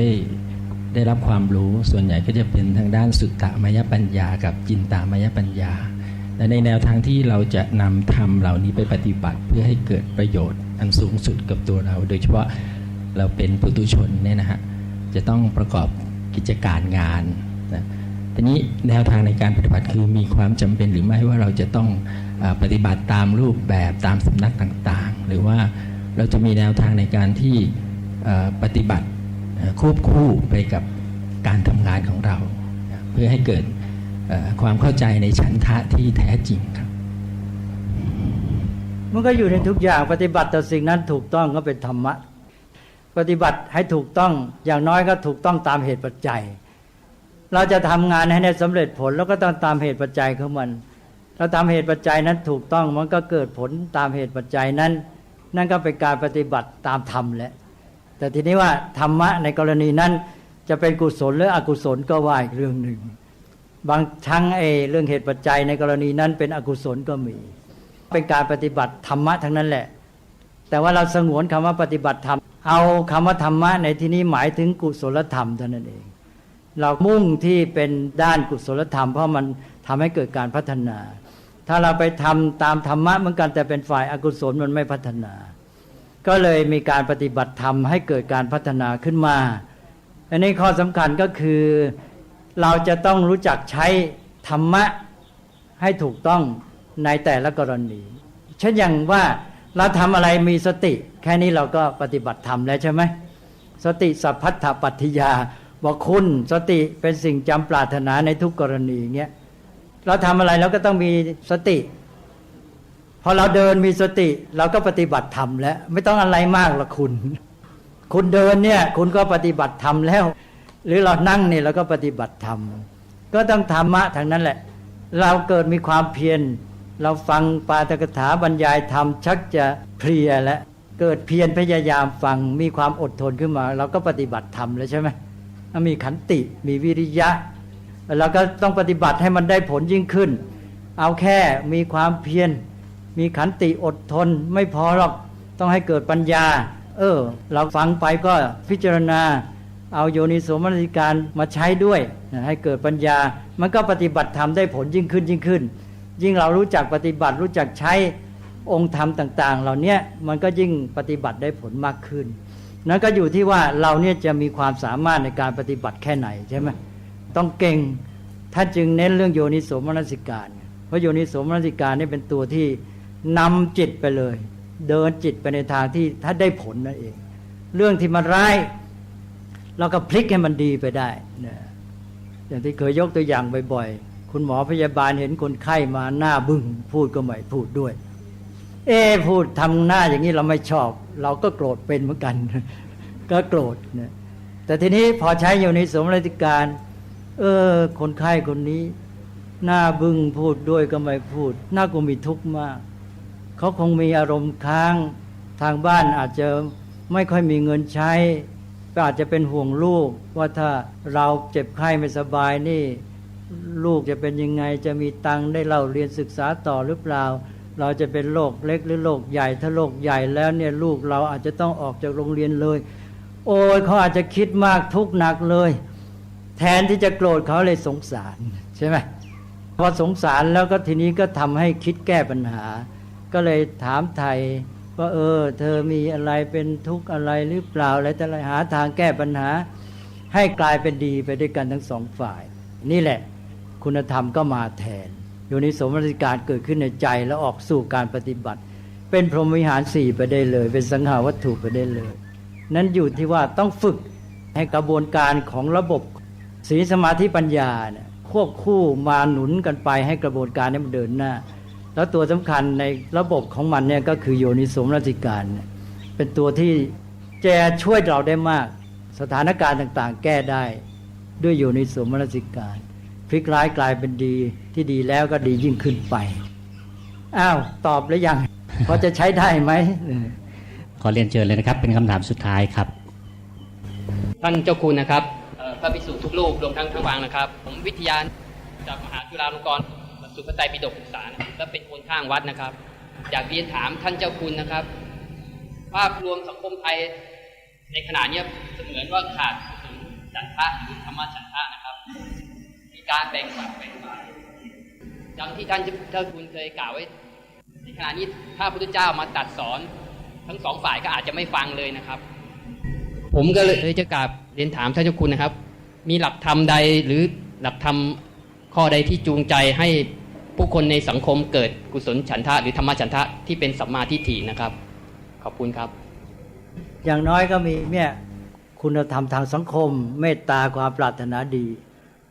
ด้รับความรู้ส่วนใหญ่ก็จะเป็นทางด้านสุตตมยปัญญากับจินตามยปัญญาและในแนวทางที่เราจะนำธรรมเหล่านี้ไปปฏิบัติเพื่อให้เกิดประโยชน์อันสูงสุดกับตัวเราโดยเฉพาะเราเป็นปุถุชนเนี่ยนะฮะจะต้องประกอบกิจการงานนะทีนี้แนวทางในการปฏิบัติคือมีความจำเป็นหรือไม่ว่าเราจะต้องปฏิบัติตามรูปแบบตามสำนักต่างๆหรือว่าเราจะมีแนวทางในการที่ปฏิบัติควบคู่ไปกับการทำงานของเราเพื่อให้เกิดความเข้าใจในฉันทะที่แท้จริงครับมันก็อยู่ในทุกอย่างปฏิบัติต่อสิ่งนั้นถูกต้องก็เป็นธรรมะปฏิบัติให้ถูกต้องอย่างน้อยก็ถูกต้องตามเหตุปัจจัยเราจะทำงานให้ได้สำเร็จผลแล้วก็ต้องตามเหตุปัจจัยของมันเราตามเหตุปัจจัยนั้นถูกต้องมันก็เกิดผลตามเหตุปัจจัยนั้นนั่นก็เป็นการปฏิบัติตามธรรมแหละแต่ทีนี้ว่าธรรมะในกรณีนั้นจะเป็นกุศลหรืออกุศลก็ว่าอีกเรื่องหนึ่งบางครั้งเรื่องเหตุปัจจัยในกรณีนั้นเป็นอกุศลก็มีเป็นการปฏิบัติธรรมะทั้งนั้นแหละแต่ว่าเราสงวนคำว่าปฏิบัติธรรม เอาคำว่าธรรมะในที่นี้หมายถึงกุศลธรรมเท่านั้นเองเรามุ่งที่เป็นด้านกุศลธรรมเพราะมันทำให้เกิดการพัฒนา ถ้าเราไปทำตามธรรมะเหมือนกันแต่เป็นฝ่ายอกุศลมันไม่พัฒนา ก็เลยมีการปฏิบัติธรรมให้เกิดการพัฒนาขึ้นมาอันนี้ข้อสำคัญก็คือเราจะต้องรู้จักใช้ธรรมะให้ถูกต้องในแต่ละกรณีเช่นอย่างว่าเราทำอะไรมีสติแค่นี้เราก็ปฏิบัติธรรมแล้วใช่ไหมสติสัพพัทธปัฏฐิยาบอกคุณสติเป็นสิ่งจำปรารถนาในทุกกรณีเงี้ยเราทำอะไรเราก็ต้องมีสติพอเราเดินมีสติเราก็ปฏิบัติธรรมแล้วไม่ต้องอะไรมากหรอกคุณเดินเนี่ยคุณก็ปฏิบัติธรรมแล้วหรือเรานั่งเนี่ยเราก็ปฏิบัติธรรมก็ต้องธรรมะทางนั้นแหละเราเกิดมีความเพียรเราฟังปาฐกถาบรรยายธรรมชักจะเพลียแล้วเกิดเพียรพยายามฟังมีความอดทนขึ้นมาเราก็ปฏิบัติธรรมแล้วใช่ไหมมีขันติมีวิริยะเราก็ต้องปฏิบัติให้มันได้ผลยิ่งขึ้นเอาแค่มีความเพียรมีขันติอดทนไม่พอหรอกต้องให้เกิดปัญญาเราฟังไปก็พิจารณาเอาโยนิโสมนสิการมาใช้ด้วยให้เกิดปัญญามันก็ปฏิบัติธรรมได้ผลยิ่งขึ้นยิ่งเรารู้จักปฏิบัติรู้จักใช้องค์ธรรมต่างๆเหล่านี้มันก็ยิ่งปฏิบัติได้ผลมากขึ้นนั่นก็อยู่ที่ว่าเราเนี่ยจะมีความสามารถในการปฏิบัติแค่ไหนใช่ไหมต้องเก่งท่านจึงเน้นเรื่องโยนิโสมนสิการเพราะโยนิโสมนสิการนี่เป็นตัวที่นำจิตไปเลยเดินจิตไปในทางที่ถ้าได้ผลนั่นเองเรื่องที่มันร้ายเราก็พลิกให้มันดีไปได้นะอย่างที่เคยยกตัวอย่างบ่อยๆคุณหมอพยาบาลเห็นคนไข้มาหน้าบึ้งพูดก็ไม่พูดด้วยพูดทำหน้าอย่างนี้เราไม่ชอบเราก็โกรธเป็นเหมือนกัน ก็โกรธนะแต่ทีนี้พอใช้อยู่ในโสมนสิการคนไข้คนนี้หน้าบึ้งพูดด้วยก็ไม่พูดหน้าก็มีทุกข์มากเขาคงมีอารมณ์ค้างทางบ้านอาจจะไม่ค่อยมีเงินใช้ก็อาจจะเป็นห่วงลูกว่าถ้าเราเจ็บไข้ไม่สบายนี่ลูกจะเป็นยังไงจะมีตังค์ได้เล่าเรียนศึกษาต่อหรือเปล่าเราจะเป็นโรคเล็กหรือโรคใหญ่ถ้าโรคใหญ่แล้วเนี่ยลูกเราอาจจะต้องออกจากโรงเรียนเลยโอ้ยเขาอาจจะคิดมากทุกข์หนักเลยแทนที่จะโกรธเขาเลยสงสารใช่ไหมพอสงสารแล้วก็ทีนี้ก็ทำให้คิดแก้ปัญหาก็เลยถามไทยว่าเธอมีอะไรเป็นทุกข์อะไรหรือเปล่าอะไรแต่ละหาทางแก้ปัญหาให้กลายเป็นดีไปด้วยกันทั้งสองฝ่ายนี่แหละคุณธรรมก็มาแทนโยนิโสมนสิการเกิดขึ้นในใจแล้วออกสู่การปฏิบัติเป็นพรหมวิหาร4ไปได้เลยเป็นสังหาวัตถุไปได้เลยนั้นอยู่ที่ว่าต้องฝึกให้กระบวนการของระบบศีลสมาธิปัญญาเนี่ยควบคู่มาหนุนกันไปให้กระบวนการนี้มันเดินหน้าแล้วตัวสำคัญในระบบของมันเนี่ยก็คือโยนิโสมนสิการเป็นตัวที่จะช่วยเราได้มากสถานการณ์ต่างๆแก้ได้ด้วยโยนิโสมนสิการพลิกร้ายกลายเป็นดีที่ดีแล้วก็ดียิ่งขึ้นไปตอบหรือยังพอจะใช้ได้ไหม ขอเรียนเชิญเลยนะครับเป็นคำถามสุดท้ายครับท่านเจ้าคุณนะครับพระภิกษุทุกรูปรวมทั้งวังนะครับผมวิทยาจากมหาจุฬาลงกรณ์สุภาไตรปิฎกศึกษาและเป็นคนข้างวัดนะครับอยากเรียนถามท่านเจ้าคุณนะครับภาพรวมสังคมไทยในขณะนี้เสมือนว่าขาดกุศลฉันทะหรือธรรมฉันทะนะครับมีการแบ่งฝักแบ่งฝ่ายดังที่ท่านเจ้าคุณเคยกล่าวไว้ในขณะนี้พระพุทธเจ้ามาตรัสสอนทั้งสองฝ่ายก็อาจจะไม่ฟังเลยนะครับผมก็เลยจะกราบเรียนถามท่านเจ้าคุณนะครับมีหลักธรรมใดหรือหลักธรรมข้อใดที่จูงใจให้ผู้คนในสังคมเกิดกุศลฉันทะหรือธรรมฉันทะที่เป็นสัมมาทิฏฐินะครับขอบคุณครับอย่างน้อยก็มีเนี่ยคุณธรรมทางสังคมเมตตาความปรารถนาดี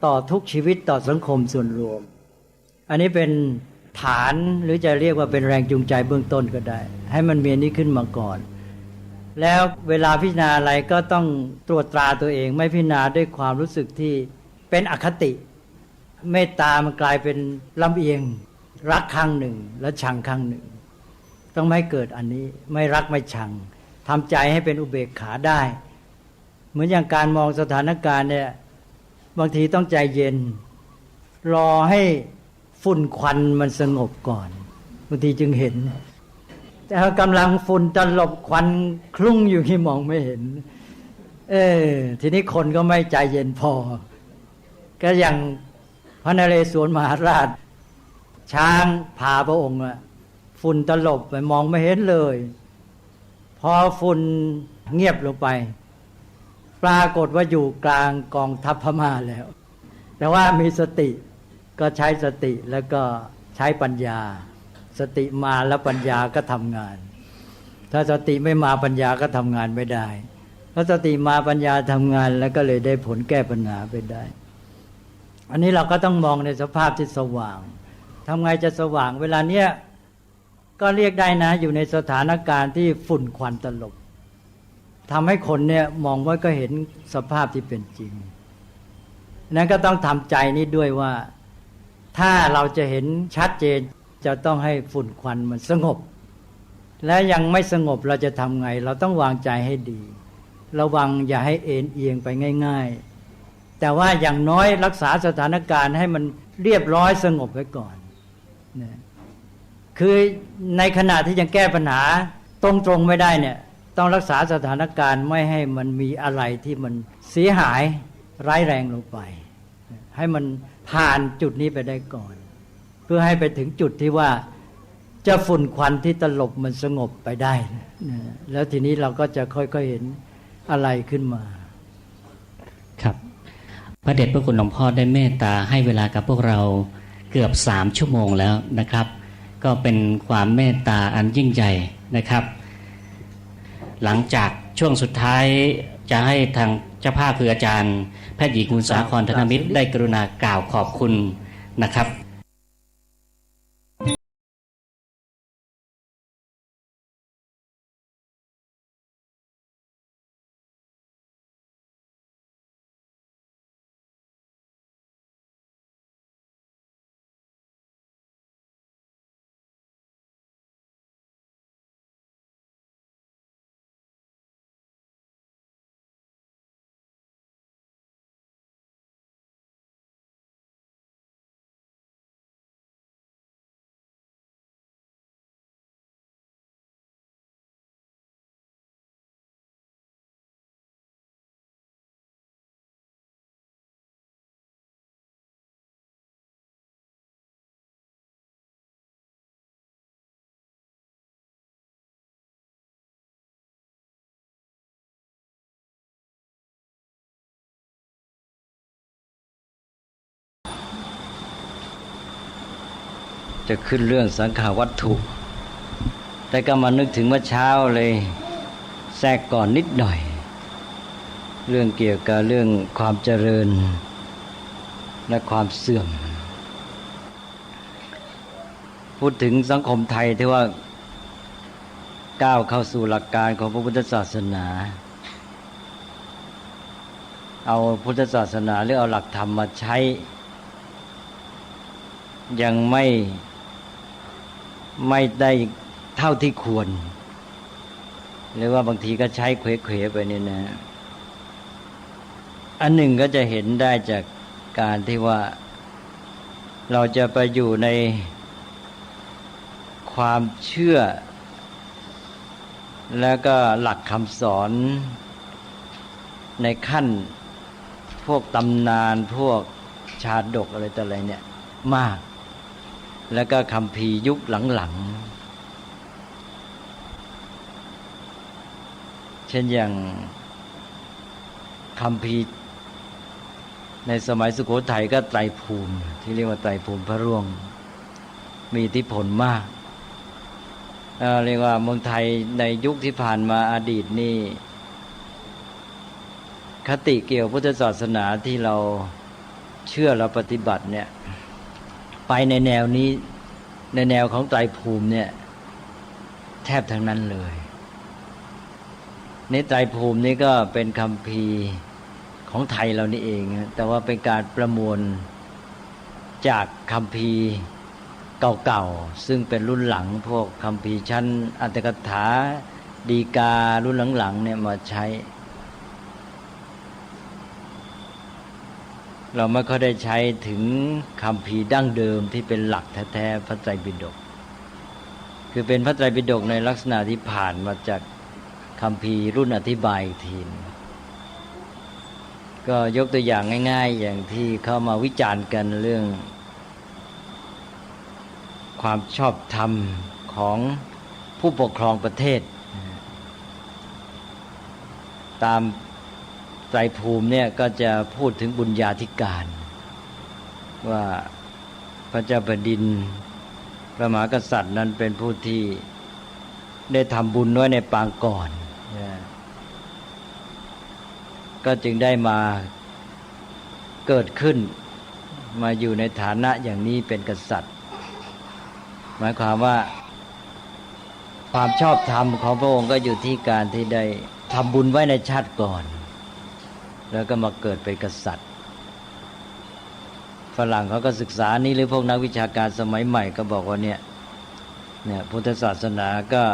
ต่อทุกชีวิตต่อสังคมส่วนรวมอันนี้เป็นฐานหรือจะเรียกว่าเป็นแรงจูงใจเบื้องต้นก็ได้ให้มันมีนี้ขึ้นมาก่อนแล้วเวลาพิจารณาอะไรก็ต้องตรวจตราตัวเองไม่พิจารณาด้วยความรู้สึกที่เป็นอคติเมตตามันกลายเป็นลำเอียงรักข้างหนึ่งแล้วชังข้างหนึ่งต้องไม่เกิดอันนี้ไม่รักไม่ชังทำใจให้เป็นอุเบกขาได้เหมือนอย่างการมองสถานการณ์เนี่ยบางทีต้องใจเย็นรอให้ฝุ่นควันมันสงบก่อนบางทีจึงเห็น แต่กำลังฝุ่นตลบควันคลุ้งอยู่ที่มองไม่เห็นทีนี้คนก็ไม่ใจเย็นพอก็อย่างพระนเรศวรมหาราชช้างพาพระองค์ฝุ่นตลบไปมองไม่เห็นเลยพอฝุ่นเงียบลงไปปรากฏว่าอยู่กลางกองทัพพม่าแล้วแต่ว่ามีสติก็ใช้สติแล้วก็ใช้ปัญญาสติมาแล้วปัญญาก็ทำงานถ้าสติไม่มาปัญญาก็ทำงานไม่ได้เพราะสติมาปัญญาทำงานแล้วก็เลยได้ผลแก้ปัญหาไปได้อันนี้เราก็ต้องมองในสภาพที่สว่างทำไงจะสว่างเวลาเนี้ยก็เรียกได้นะอยู่ในสถานการณ์ที่ฝุ่นควันตลบทำให้คนเนี่ยมองว่าก็เห็นสภาพที่เป็นจริงนั้นก็ต้องทำใจนี้ด้วยว่าถ้าเราจะเห็นชัดเจนจะต้องให้ฝุ่นควันมันสงบและยังไม่สงบเราจะทำไงเราต้องวางใจให้ดีระวังอย่าให้เอ็นเอียงไปง่ายๆแต่ว่าอย่างน้อยรักษาสถานการณ์ให้มันเรียบร้อยสงบไว้ก่อนนะคือในขณะที่ยังแก้ปัญหาตรงๆไม่ได้เนี่ยต้องรักษาสถานการณ์ไม่ให้มันมีอะไรที่มันเสียหายร้ายแรงลงไปให้มันผ่านจุดนี้ไปได้ก่อนเพื่อให้ไปถึงจุดที่ว่าจะฝุ่นควันที่ตลบมันสงบไปได้นะแล้วทีนี้เราก็จะค่อยๆเห็นอะไรขึ้นมาครับพระเดชพระคุณหลวงพ่อได้เมตตาให้เวลากับพวกเราเกือบ3 ชั่วโมงแล้วนะครับก็เป็นความเมตตาอันยิ่งใหญ่นะครับหลังจากช่วงสุดท้ายจะให้ทางเจ้าภาพคืออาจารย์แพทย์หญิงคุณสาครธนมิตรได้กรุณากล่าวขอบคุณนะครับจะขึ้นเรื่องสังขารวัตถุแต่ก็มานึกถึงเมื่อเช้าเลยแทรกก่อนนิดหน่อยเรื่องเกี่ยวกับเรื่องความเจริญและความเสื่อมพูดถึงสังคมไทยที่ว่าก้าวเข้าสู่หลักการของพระพุทธศาสนาเอาพุทธศาสนาหรือเอาหลักธรรมมาใช้ยังไม่ได้เท่าที่ควรหรือว่าบางทีก็ใช้เขวๆไปเนี่ยนะอันหนึ่งก็จะเห็นได้จากการที่ว่าเราจะไปอยู่ในความเชื่อแล้วก็หลักคำสอนในขั้นพวกตำนานพวกชาดกอะไรต่ออะไรเนี่ยมากแล้วก็คัมภีร์ยุคหลังๆเช่นอย่างคัมภีร์ในสมัยสุโขทัยก็ไตรภูมิที่เรียกว่าไตรภูมิพระร่วงมีอิทธิพลมากเรียกว่าเมืองไทยในยุคที่ผ่านมาอดีตนี่คติเกี่ยวพุทธศาสนาที่เราเชื่อเราปฏิบัติเนี่ยไปในแนวนี้ในแนวของไตรภูมิเนี่ยแทบทั้งนั้นเลยนี่ไตรภูมินี่ก็เป็นคัมภีร์ของไทยเรานี่เองแต่ว่าเป็นการประมวลจากคัมภีร์เก่าๆซึ่งเป็นรุ่นหลังพวกคัมภีร์ชั้นอัตถกถาดีการุ่นหลังๆเนี่ยมาใช้เราไม่ค่อยได้ใช้ถึงคัมภีร์ดั้งเดิมที่เป็นหลักแท้ๆพระไตรปิฎกค คือเป็นพระไตรปิฎกในลักษณะที่ผ่านมาจากคัมภีร์รุ่นอธิบายอีกทีก็ยกตัวอย่างง่ายๆอย่างที่เข้ามาวิจารณ์กันเรื่องความชอบธรรมของผู้ปกครองประเทศตามไตรภูมิเนี่ยก็จะพูดถึงบุญญาธิการว่าพระเจ้าแผ่นดินพระมหากษัตริย์นั้นเป็นผู้ที่ได้ทำบุญไว้ในปางก่อนก็จึงได้มาเกิดขึ้นมาอยู่ในฐานะอย่างนี้เป็นกษัตริย์หมายความว่าความชอบธรรมของพระองค์ก็อยู่ที่การที่ได้ทำบุญไว้ในชาติก่อนแล้วก็มาเกิดเป็นกษัตริย์ฝรั่งเขาก็ศึกษานี้หรือพวกนักวิชาการสมัยใหม่ก็บอกว่าเนี่ยพุทธศาสนาก็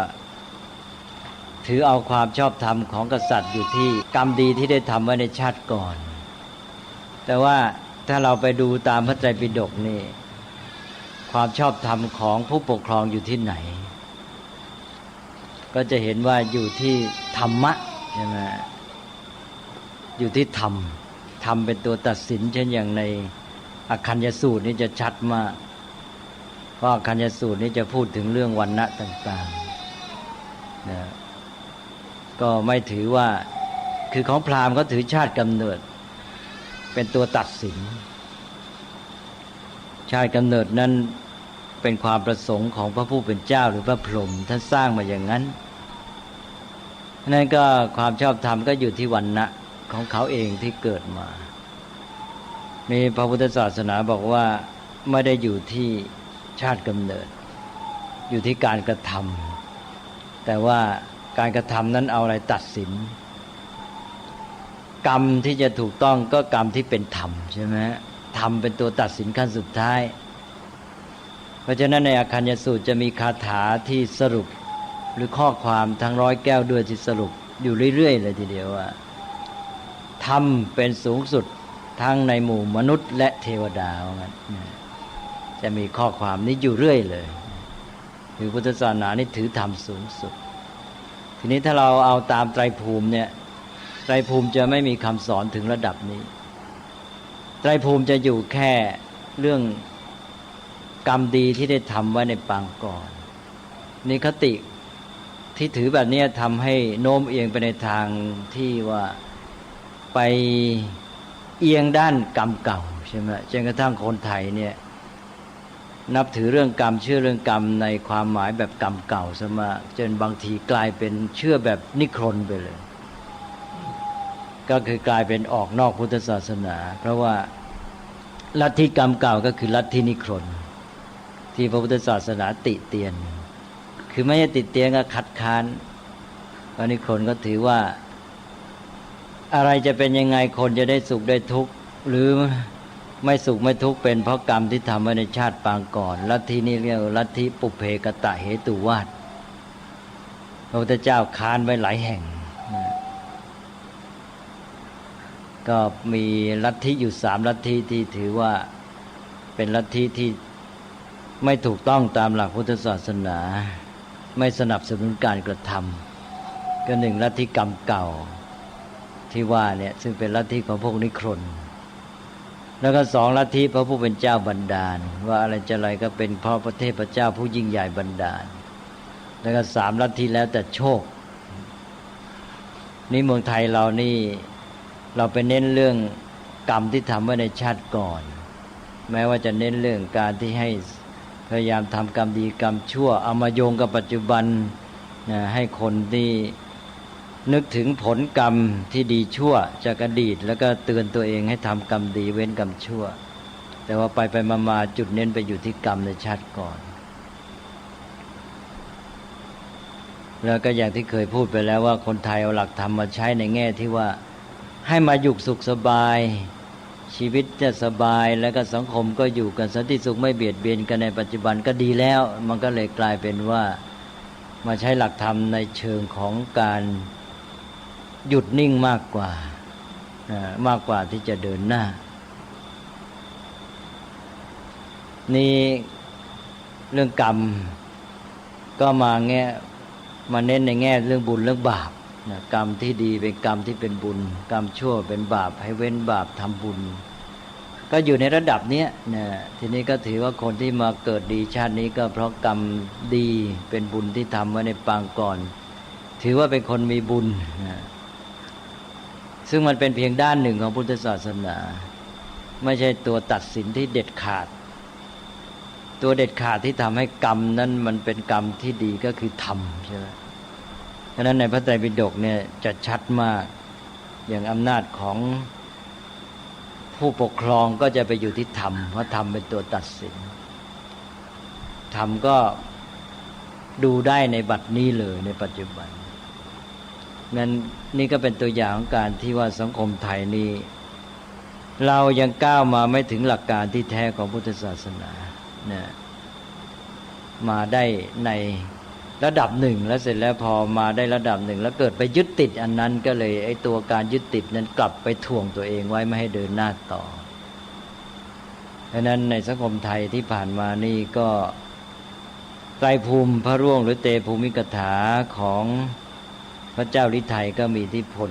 ถือเอาความชอบธรรมของกษัตริย์อยู่ที่กรรมดีที่ได้ทำไว้ในชาติก่อนแต่ว่าถ้าเราไปดูตามพระไตรปิฎกนี่ความชอบธรรมของผู้ปกครองอยู่ที่ไหนก็จะเห็นว่าอยู่ที่ธรรมะใช่ไหมอยู่ที่ธรรมธรรมเป็นตัวตัดสินเช่นอย่างในอคัญญสูตรนี่จะชัดมากเพราะอคัญญสูตรนี่จะพูดถึงเรื่องวรรณะต่างๆนะก็ไม่ถือว่าคือของพราหมณ์ก็ถือชาติกำเนิดเป็นตัวตัดสินชาติกำเนิดนั้นเป็นความประสงค์ของพระผู้เป็นเจ้าหรือพระพรหมท่านสร้างมาอย่างนั้นนั่นก็ความชอบธรรมก็อยู่ที่วรรณะของเขาเองที่เกิดมานี่พระพุทธศาสนาบอกว่าไม่ได้อยู่ที่ชาติกำเนิดอยู่ที่การกระทำแต่ว่าการกระทำนั้นเอาอะไรตัดสินกรรมที่จะถูกต้องก็กรรมที่เป็นธรรมใช่ไหมธรรมเป็นตัวตัดสินขั้นสุดท้ายเพราะฉะนั้นในอคัญญสูตรจะมีคาถาที่สรุปหรือข้อความทั้ง100 แก้วด้วยที่สรุปอยู่เรื่อยๆเลยทีเดียวว่าธรรมเป็นสูงสุดทั้งในหมู่มนุษย์และเทวดาว่างั้นจะมีข้อความนี้อยู่เรื่อยเลยคือพุทธศาสนานี่ถือธรรมสูงสุดทีนี้ถ้าเราเอาตามไตรภูมิเนี่ยไตรภูมิจะไม่มีคำสอนถึงระดับนี้ไตรภูมิจะอยู่แค่เรื่องกรรมดีที่ได้ทำไว้ในปางก่อนนี่คติที่ถือแบบนี้ทำให้โน้มเอียงไปในทางที่ว่าไปเอียงด้านกรรมเก่าใช่ไหมจนกระทั่งคนไทยเนี่ยนับถือเรื่องกรรมเชื่อเรื่องกรรมในความหมายแบบกรรมเก่าซะมากจนบางทีกลายเป็นเชื่อแบบนิครนไปเลยก็คือกลายเป็นออกนอกพุทธศาสนาเพราะว่าลัทธิกรรมเก่าก็คือลัทธินิครนที่พระพุทธศาสนาติเตียนคือไม่ใช่ติเตียนก็คัดค้านเพราะนิครนก็ถือว่าอะไรจะเป็นยังไงคนจะได้สุขได้ทุกข์หรือไม่สุขไม่ทุกข์เป็นเพราะกรรมที่ทำไว้ในชาติปางก่อนลัทธินี้เรียกลัทธิปุเพกตะเหตุวาทพระพุทธเจ้าค้านไว้หลายแห่งก็มีลัทธิอยู่3ลัทธิที่ถือว่าเป็นลัทธิที่ไม่ถูกต้องตามหลักพุทธศาสนาไม่สนับสนุนการกระทำก็1ลัทธิกรรมเก่าที่ว่าเนี่ยซึ่งเป็นลัทธิของพวกนิครนแล้วก็2ลัทธิพระผู้เป็นเจ้าบันดาลว่าอะไรจะอะไรก็เป็นเพราะพระเทพเจ้าผู้ยิ่งใหญ่บันดาลแล้วก็3ลัทธิแล้วแต่โชคนี่เมืองไทยเรานี่เราไปเน้นเรื่องกรรมที่ทำไว้ในชาติก่อนแม้ว่าจะเน้นเรื่องการที่ให้พยายามทำกรรมดีกรรมชั่วเอามาโยงกับปัจจุบันให้คนที่นึกถึงผลกรรมที่ดีชั่วจากอดีตแล้วก็เตือนตัวเองให้ทำกรรมดีเว้นกรรมชั่วแต่ว่าไปมาจุดเน้นไปอยู่ที่กรรมในชาติก่อนแล้วก็อย่างที่เคยพูดไปแล้วว่าคนไทยเอาหลักธรรมมาใช้ในแง่ที่ว่าให้มาอยู่สุขสบายชีวิตจะสบายแล้วก็สังคมก็อยู่กันสันติสุขไม่เบียดเบียนกันในปัจจุบันก็ดีแล้วมันก็เลยกลายเป็นว่ามาใช้หลักธรรมในเชิงของการหยุดนิ่งมากกว่าที่จะเดินหน้านี่เรื่องกรรม ก็มาเน้นในแง่เรื่องบุญเรื่องบาปนะกรรมที่ดีเป็นกรรมที่เป็นบุญกรรมชั่วเป็นบาปให้เว้นบาปทำบุญก็อยู่ในระดับเนี้ยนะทีนี้ก็ถือว่าคนที่มาเกิดดีชาตินี้ก็เพราะกรรมดีเป็นบุญที่ทำไว้ในปางก่อนถือว่าเป็นคนมีบุญนะซึ่งมันเป็นเพียงด้านหนึ่งของพุทธศาสนาไม่ใช่ตัวตัดสินที่เด็ดขาดตัวเด็ดขาดที่ทำให้กรรมนั้นมันเป็นกรรมที่ดีก็คือธรรมใช่ไหมฉะนั้นในพระไตรปิฎกเนี่ยจะชัดมากอย่างอำนาจของผู้ปกครองก็จะไปอยู่ที่ธรรมเพราะธรรมเป็นตัวตัดสินธรรมก็ดูได้ในบัดนี้เลยในปัจจุบันงั้นนี่ก็เป็นตัวอย่างของการที่ว่าสังคมไทยนี้เรายังก้าวมาไม่ถึงหลักการที่แท้ของพุทธศาสนาเนี่ยมาได้ในระดับหนึ่งแล้วเสร็จแล้วพอมาได้ระดับหนึ่งแล้วเกิดไปยึดติดอันนั้นก็เลยไอ้ตัวการยึดติดนั้นกลับไปถ่วงตัวเองไว้ไม่ให้เดินหน้าต่อเพราะนั้นในสังคมไทยที่ผ่านมานี่ก็ไตรภูมิพระร่วงหรือเตภูมิกถาของพระเจ้าฤทัยก็มีอิทธิพล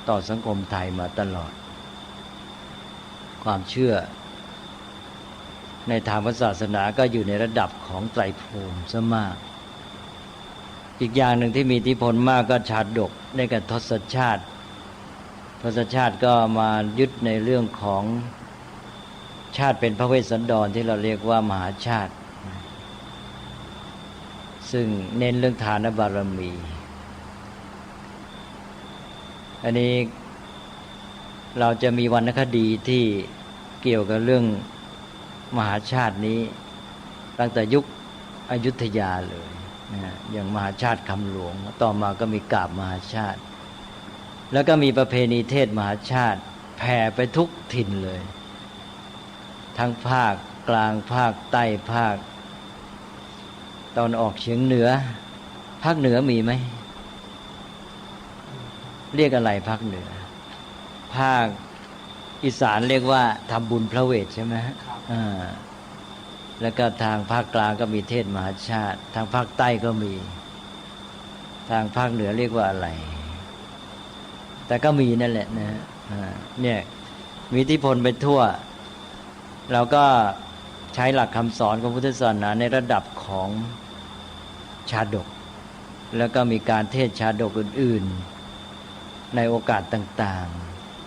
ต่อสังคมไทยมาตลอดความเชื่อในทางศาสนาก็อยู่ในระดับของไตรภูมิซะมากอีกอย่างหนึ่งที่มีอิทธิพลมากก็ชาดกได้กับทศชาติทศชาติก็มายึดในเรื่องของชาติเป็นพระเวสสันดรที่เราเรียกว่ามหาชาติซึ่งเน้นเรื่องทานบารมีอันนี้เราจะมีวรรณคดีที่เกี่ยวกับเรื่องมหาชาตินี้ตั้งแต่ยุคอยุธยาเลยนะอย่างมหาชาติคำหลวงต่อมาก็มีกาบมหาชาติแล้วก็มีประเพณีเทศมหาชาติแผ่ไปทุกถิ่นเลยทั้งภาคกลางภาคใต้ภาคตอนออกเฉียงเหนือภาคเหนือมีไหมเรียกอะไรภาคเหนือภาคอีสานเรียกว่าทำบุญพระเวทใช่ไหมแล้วก็ทางภาคกลางก็มีเทศมหาชาติทางภาคใต้ก็มีทางภาคเหนือเรียกว่าอะไรแต่ก็มีนั่นแหละนะเนี่ยมีอิทธิพลไปทั่วเราก็ใช้หลักคำสอนของพุทธศาสนาในระดับของชาดกแล้วก็มีการเทศชาดกอื่นๆในโอกาสต่าง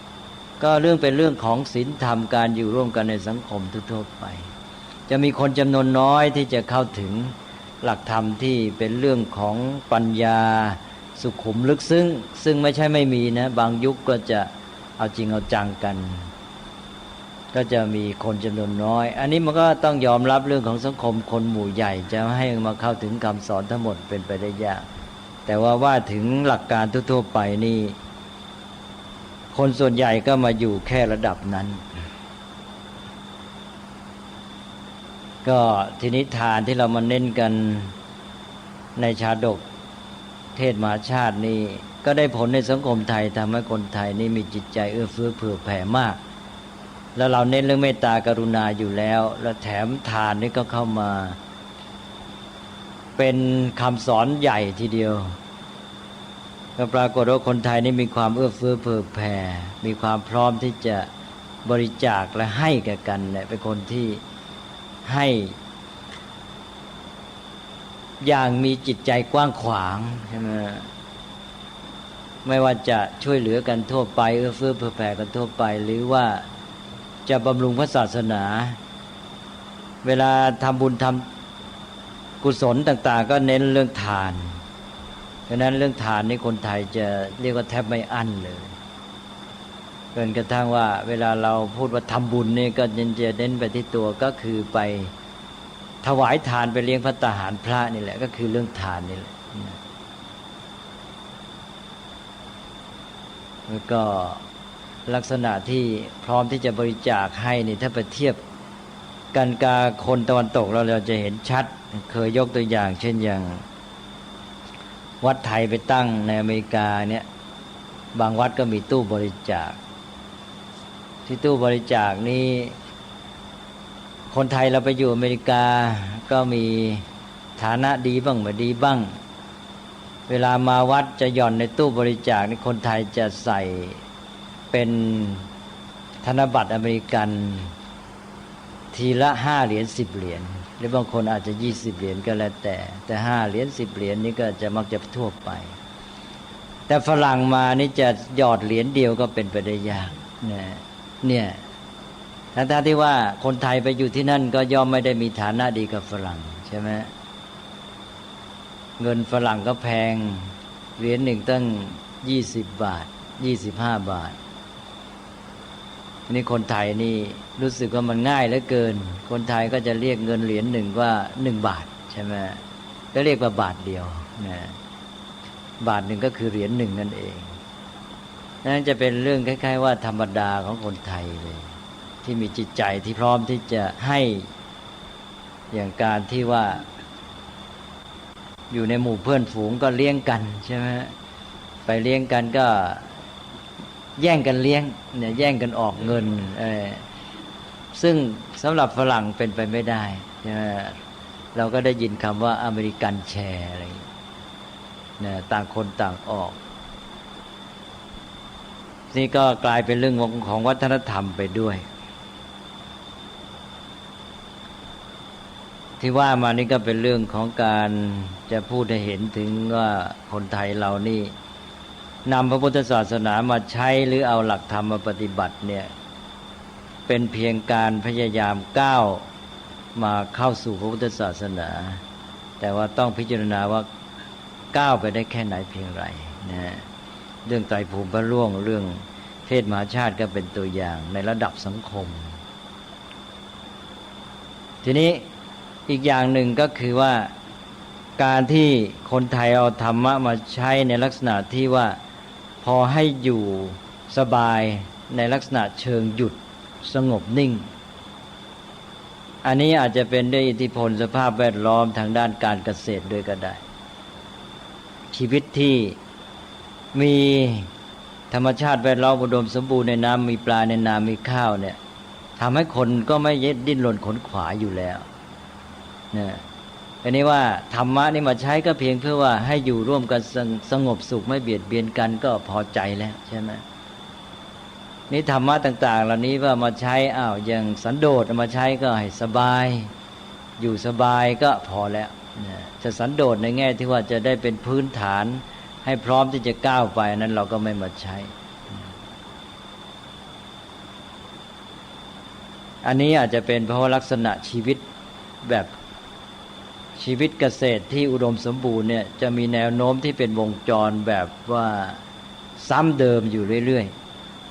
ๆก็เป็นเรื่องของศีลธรรมการอยู่ร่วมกันในสังคมทั่วๆไปจะมีคนจำนวนน้อยที่จะเข้าถึงหลักธรรมที่เป็นเรื่องของปัญญาสุขุมลึกซึ้งซึ่งไม่ใช่ไม่มีนะบางยุคก็จะเอาจริงเอาจังกันก็จะมีคนจำนวนน้อยอันนี้มันก็ต้องยอมรับเรื่องของสังคมคนหมู่ใหญ่จะให้มาเข้าถึงคำสอนทั้งหมดเป็นไปได้ยากแต่ว่าถึงหลักการทั่วๆไปนี่คนส่วนใหญ่ก็มาอยู่แค่ระดับนั้นก็ทีนี้ทานที่เรามาเน้นกันในชาดกเทศมหาชาตินี่ก็ได้ผลในสังคมไทยทำให้คนไทยนี่มีจิตใจเอื้อเฟื้อเผื่อแผ่มากแล้วเราเน้นเรื่องเมตตากรุณาอยู่แล้วแล้วแถมทานนี่ก็เข้ามาเป็นคำสอนใหญ่ทีเดียวก็ปรากฏว่าคนไทยนี่มีความเอื้อเฟื้อเผื่อแผ่มีความพร้อมที่จะบริจาคและให้แก่กันเนี่ยเป็นคนที่ให้อย่างมีจิตใจกว้างขวางใช่ไหมไม่ว่าจะช่วยเหลือกันทั่วไปเอื้อเฟื้อเผื่อแผ่กันทั่วไปหรือว่าจะบำรุงพระศาสนาเวลาทำบุญทำกุศลต่างๆก็เน้นเรื่องทานเพราะนั้นเรื่องทานนี่คนไทยจะเรียกว่าแทบไม่อั้นเลยจนกระทั่งว่าเวลาเราพูดว่าทำบุญนี่ก็จะเน้นไปที่ตัวก็คือไปถวายทานไปเลี้ยงภัตตาหารพระนี่แหละก็คือเรื่องทานนี่แหละแล้วก็ลักษณะที่พร้อมที่จะบริจาคให้นี่ถ้าไปเทียบกันกับคนตะวันตกเราจะเห็นชัดเคยยกตัวอย่างเช่นอย่างวัดไทยไปตั้งในอเมริกาเนี่ยบางวัดก็มีตู้บริจาคที่ตู้บริจาคนี้คนไทยเราไปอยู่อเมริกาก็มี ฐานะดีบ้างไม่ดีบ้างเวลามาวัดจะหย่อนในตู้บริจาคนี่คนไทยจะใส่เป็นธนบัตรอเมริกันทีละ5 เหรียญ10 เหรียญหรือบางคนอาจจะ20 เหรียญก็แล้วแต่5 เหรียญ10 เหรียญนี่ก็จะมักจะทั่วไปแต่ฝรั่งมานี่จะหยอดเหรียญเดียวก็เป็นไปได้ยากเนี่ยทั้งที่ว่าคนไทยไปอยู่ที่นั่นก็ย่อมไม่ได้มีฐานะดีกับฝรั่งใช่ไหมเงินฝรั่งก็แพงเหรียญหนึ่งตั้ง20 บาท25 บาทนี่คนไทยนี่รู้สึกว่ามันง่ายเหลือเกินคนไทยก็จะเรียกเงินเหรียญหนึ่งว่า1 บาทใช่ไหมก็เรียกว่าบาทเดียวนะบาทหนึ่งก็คือเหรียญหนึ่งนั่นเองนั่นจะเป็นเรื่องคล้ายๆว่าธรรมดาของคนไทยเลยที่มีจิตใจที่พร้อมที่จะให้อย่างการที่ว่าอยู่ในหมู่เพื่อนฝูงก็เลี้ยงกันใช่ไหมไปเลี้ยงกันก็แย่งกันเลี้ยงเนี่ยแย่งกันออกเงินซึ่งสำหรับฝรั่งเป็นไปไม่ได้ใช่ไหมเราก็ได้ยินคำว่าอเมริกันแชร์อะไรเนี่ยต่างคนต่างออกนี่ก็กลายเป็นเรื่องของวัฒนธรรมไปด้วยที่ว่ามานี่ก็เป็นเรื่องของการจะพูดให้เห็นถึงว่าคนไทยเรานี่นำพระพุทธศาสนามาใช้หรือเอาหลักธรรมมาปฏิบัติเนี่ยเป็นเพียงการพยายามก้าวมาเข้าสู่พระพุทธศาสนาแต่ว่าต้องพิจารณาว่าก้าวไปได้แค่ไหนเพียงไรนะเรื่องไตรภูมิพระร่วงเรื่องเพศมหาชาติก็เป็นตัวอย่างในระดับสังคมทีนี้อีกอย่างหนึ่งก็คือว่าการที่คนไทยเอาธรรมะมาใช้ในลักษณะที่ว่าพอให้อยู่สบายในลักษณะเชิงหยุดสงบนิ่งอันนี้อาจจะเป็นด้วยอิทธิพลสภาพแวดล้อมทางด้านการเกษตรด้วยก็ได้ชีวิตที่มีธรรมชาติแวดล้อมอุดมสมบูรณ์ในน้ำมีปลาในนามีข้าวเนี่ยทำให้คนก็ไม่ดิ้นรนขนขวายอยู่แล้วเนี่ยอันนี้ว่าธรรมะนี่มาใช้ก็เพียงเพื่อว่าให้อยู่ร่วมกันสงบสุขไม่เบียดเบียนกันก็พอใจแล้วใช่ไหมนี่ธรรมะต่างๆเหล่านี้ว่ามาใช้อย่างสันโดษมาใช้ก็ให้สบายอยู่สบายก็พอแล้วจะสันโดษในแง่ที่ว่าจะได้เป็นพื้นฐานให้พร้อมที่จะก้าวไปนั้นเราก็ไม่มาใช้อันนี้อาจจะเป็นเพราะลักษณะชีวิตแบบชีวิตเกษตรที่อุดมสมบูรณ์เนี่ยจะมีแนวโน้มที่เป็นวงจรแบบว่าซ้ำเดิมอยู่เรื่อย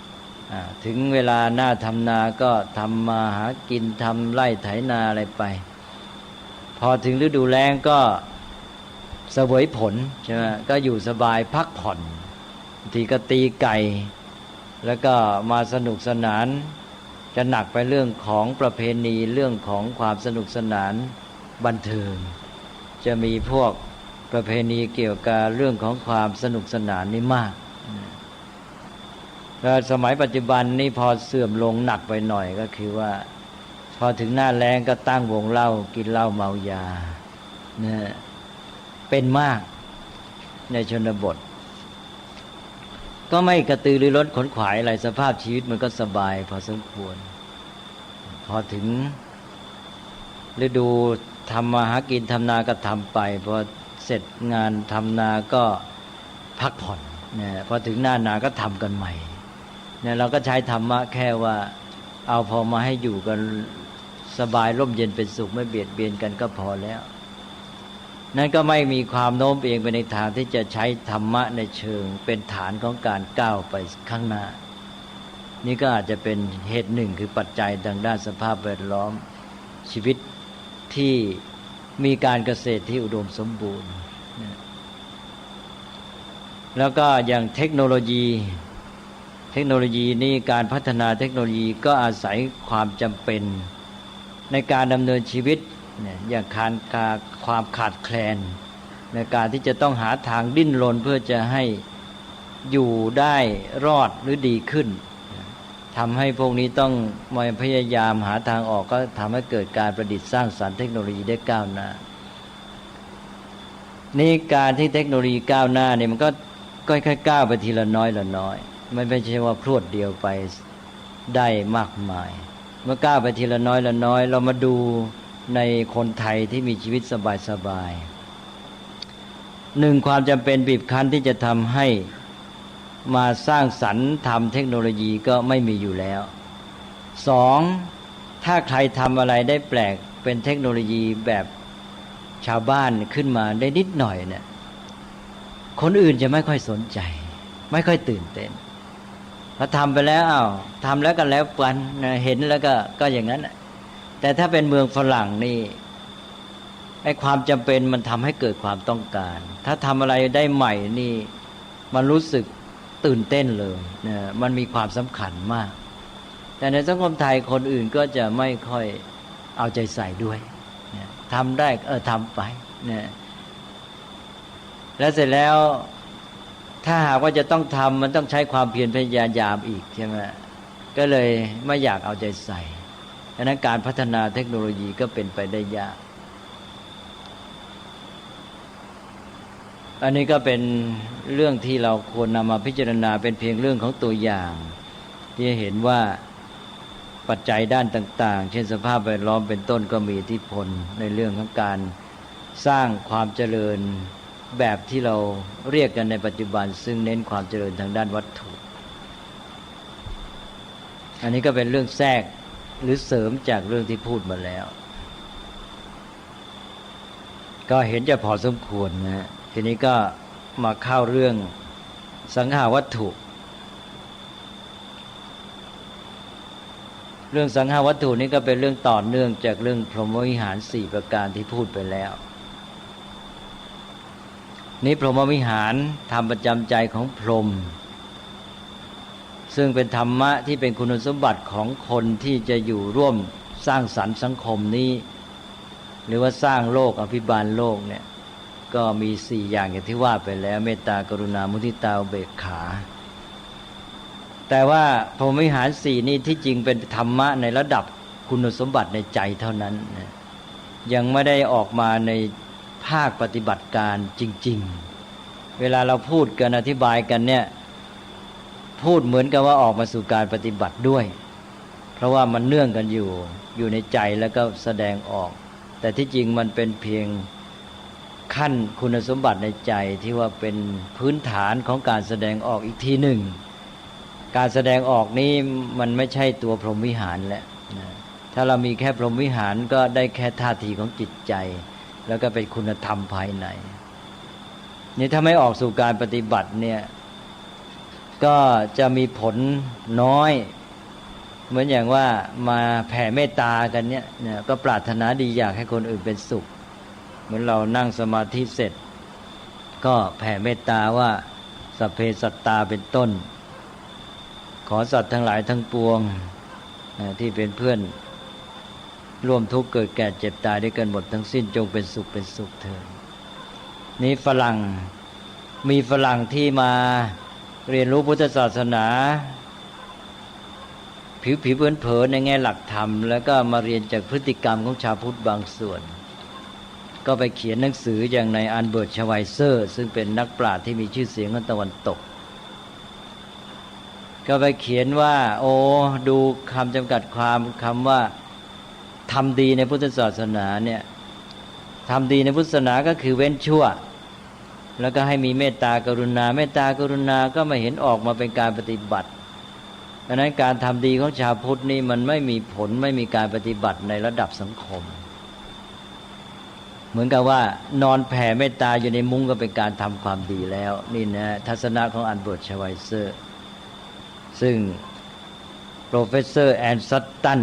ๆถึงเวลาหน้าทำนาก็ทำมาหากินทำไร่ไถนาอะไรไปพอถึงฤดูแล้งก็เสวยผลใช่ไหมก็อยู่สบายพักผ่อนทีก็ตีไก่แล้วก็มาสนุกสนานจะหนักไปเรื่องของประเพณีเรื่องของความสนุกสนานบันเทิงจะมีพวกประเพณีเกี่ยวกับเรื่องของความสนุกสนานนี่มากแล้วสมัยปัจจุบันนี่พอเสื่อมลงหนักไปหน่อยก็คือว่าพอถึงหน้าแล้งก็ตั้งวงเหล้ากินเหล้าเมายาเนี่ยเป็นมากในชนบทก็ไม่กระตือรือร้นขนขวายอะไรสภาพชีวิตมันก็สบายพอสมควรพอถึงฤดูทำมาหากินทำนาก็ทำไปพอเสร็จงานทำนาก็พักผ่อนเนี่ยพอถึงหน้านาก็ทำกันใหม่เนี่ยเราก็ใช้ธรรมะแค่ว่าเอาพอมาให้อยู่กันสบายร่มเย็นเป็นสุขไม่เบียดเบียนกันก็พอแล้วนั่นก็ไม่มีความโน้มเอียงไปในทางที่จะใช้ธรรมะในเชิงเป็นฐานของการก้าวไปข้างหน้านี่ก็อาจจะเป็นเหตุหนึ่งคือปัจจัยทางด้านสภาพแวดล้อมชีวิตที่มีการเกษตรที่อุดมสมบูรณ์แล้วก็อย่างเทคโนโลยีนี่การพัฒนาเทคโนโลยีก็อาศัยความจำเป็นในการดำเนินชีวิตอย่างความขาดแคลนในการที่จะต้องหาทางดิ้นรนเพื่อจะให้อยู่ได้รอดหรือดีขึ้นทำให้พวกนี้ต้องมาพยายามหาทางออกก็ทำให้เกิดการประดิษฐ์สร้างสรรค์เทคโนโลยีได้ก้าวหน้า นี่การที่เทคโนโลยีก้าวหน้าเนี่ยมันก็ค่อยๆก้าวไปทีละน้อยละน้อยมันไม่ใช่ว่าพรวดเดียวไปได้มากมายเมื่อก้าวไปทีละน้อยละน้อยเรามาดูในคนไทยที่มีชีวิตสบายๆหนึ่งความจำเป็นบีบคั้นที่จะทำให้มาสร้างสรรค์ทำเทคโนโลยีก็ไม่มีอยู่แล้วสองถ้าใครทำอะไรได้แปลกเป็นเทคโนโลยีแบบชาวบ้านขึ้นมาได้นิดหน่อยเนี่ยคนอื่นจะไม่ค่อยสนใจไม่ค่อยตื่นเต้นพอทำไปแล้วทำแล้วก็แล้วกันเห็นแล้วก็อย่างนั้นแต่ถ้าเป็นเมืองฝรั่งนี่ไอ้ความจำเป็นมันทำให้เกิดความต้องการถ้าทำอะไรได้ใหม่นี่มันรู้สึกตื่นเต้นเลยนะมันมีความสำคัญมากแต่ในสังคมไทยคนอื่นก็จะไม่ค่อยเอาใจใส่ด้วยนะทำได้ทำไปนะแล้วเสร็จแล้วถ้าหากว่าจะต้องทำมันต้องใช้ความเพียรพยายามอีกใช่ไหมก็เลยไม่อยากเอาใจใส่ดังนั้นการพัฒนาเทคโนโลยีก็เป็นไปได้ยากอันนี้ก็เป็นเรื่องที่เราควรนำมาพิจารณาเป็นเพียงเรื่องของตัวอย่างที่เห็นว่าปัจจัยด้านต่างๆเช่นสภาพแวดล้อมเป็นต้นก็มีอิทธิพลในเรื่องของการสร้างความเจริญแบบที่เราเรียกกันในปัจจุบันซึ่งเน้นความเจริญทางด้านวัตถุอันนี้ก็เป็นเรื่องแทรกหรือเสริมจากเรื่องที่พูดมาแล้วก็เห็นจะพอสมควรนะทีนี้ก็มาเข้าเรื่องสังหาวัตถุเรื่องสังหาวัตถุนี้ก็เป็นเรื่องต่อเนื่องจากเรื่องพรหมวิหาร4ประการที่พูดไปแล้วนี้พรหมวิหารธรรมประจำใจของพรหมซึ่งเป็นธรรมะที่เป็นคุณสมบัติของคนที่จะอยู่ร่วมสร้างสรรค์สังคมนี้หรือว่าสร้างโลกอภิบาลโลกเนี่ยก็มี4อย่างอย่างที่ว่าไปแล้วเมตตากรุณามุทิตาอุเบกขาแต่ว่าพรหมวิหาร4นี้ที่จริงเป็นธรรมะในระดับคุณสมบัติในใจเท่านั้นยังไม่ได้ออกมาในภาคปฏิบัติการจริงๆเวลาเราพูดกันอธิบายกันเนี่ยพูดเหมือนกับว่าออกมาสู่การปฏิบัติด้วยเพราะว่ามันเนื่องกันอยู่ในใจแล้วก็แสดงออกแต่ที่จริงมันเป็นเพียงขั้นคุณสมบัติในใจที่ว่าเป็นพื้นฐานของการแสดงออกอีกทีหนึ่งการแสดงออกนี้มันไม่ใช่ตัวพรหมวิหารแล้วถ้าเรามีแค่พรหมวิหารก็ได้แค่ท่าทีของจิตใจแล้วก็เป็นคุณธรรมภายในนี่ถ้าไม่ออกสู่การปฏิบัติเนี่ยก็จะมีผลน้อยเหมือนอย่างว่ามาแผ่เมตตากันเนี่ยก็ปรารถนาดีอยากให้คนอื่นเป็นสุขเหมือนเรานั่งสมาธิเสร็จก็แผ่เมตตาว่าสัพเพสัตตาเป็นต้นขอสัตว์ทั้งหลายทั้งปวงที่เป็นเพื่อนร่วมทุกข์เกิดแก่เจ็บตายด้วยกันหมดทั้งสิ้นจงเป็นสุขเป็นสุขเถิดนี้ฝรั่งที่มาเรียนรู้พุทธศาสนาผิวเผินๆในแง่หลักธรรมแล้วก็มาเรียนจากพฤติกรรมของชาวพุทธบางส่วนก็ไปเขียนหนังสืออย่างในอันเบิร์ตชไวเซอร์ซึ่งเป็นนักปราชญ์ที่มีชื่อเสียงของตะวันตกก็ไปเขียนว่าดูคำจำกัดความคำว่าทำดีในพุทธศาสนาเนี่ยทำดีในพุทธศาสนาก็คือเว้นชั่วแล้วก็ให้มีเมตตากรุณาเมตตากรุณาก็ไม่เห็นออกมาเป็นการปฏิบัติดังนั้นการทำดีของชาวพุทธนี่มันไม่มีผลไม่มีการปฏิบัติในระดับสังคมเหมือนกับว่านอนแผ่เมตตาอยู่ในมุ้งก็เป็นการทำความดีแล้วนี่นะทัศนะของอันเบิร์ตชไวเซอร์ซึ่งโปรเฟสเซอร์แอนซัตตัน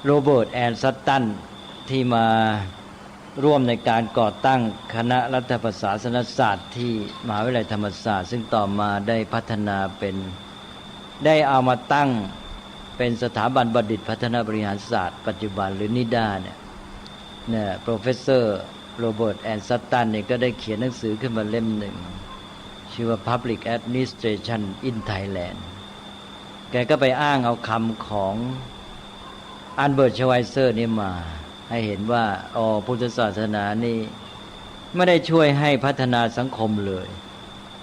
โรเบิร์ตแอนซัตตันที่มาร่วมในการก่อตั้งคณะรัฐประศาสนศาสตร์ที่มหาวิทยาลัยธรรมศาสตร์ซึ่งต่อมาได้พัฒนาได้เอามาตั้งเป็นสถาบันบัณฑิตพัฒนาบริหารศาสตร์ปัจจุบันหรือนิด้าเนี่ยโปรเฟสเซอร์โรเบิร์ตแอนซัตตันเนี่ยก็ได้เขียนหนังสือขึ้นมาเล่มหนึ่งชื่อว่า Public Administration in Thailand แกก็ไปอ้างเอาคำของอันเบิร์ตชไวเซอร์นี่มาให้เห็นว่าพุทธศาสนานี่ ไม่ได้ช่วยให้พัฒนาสังคมเลย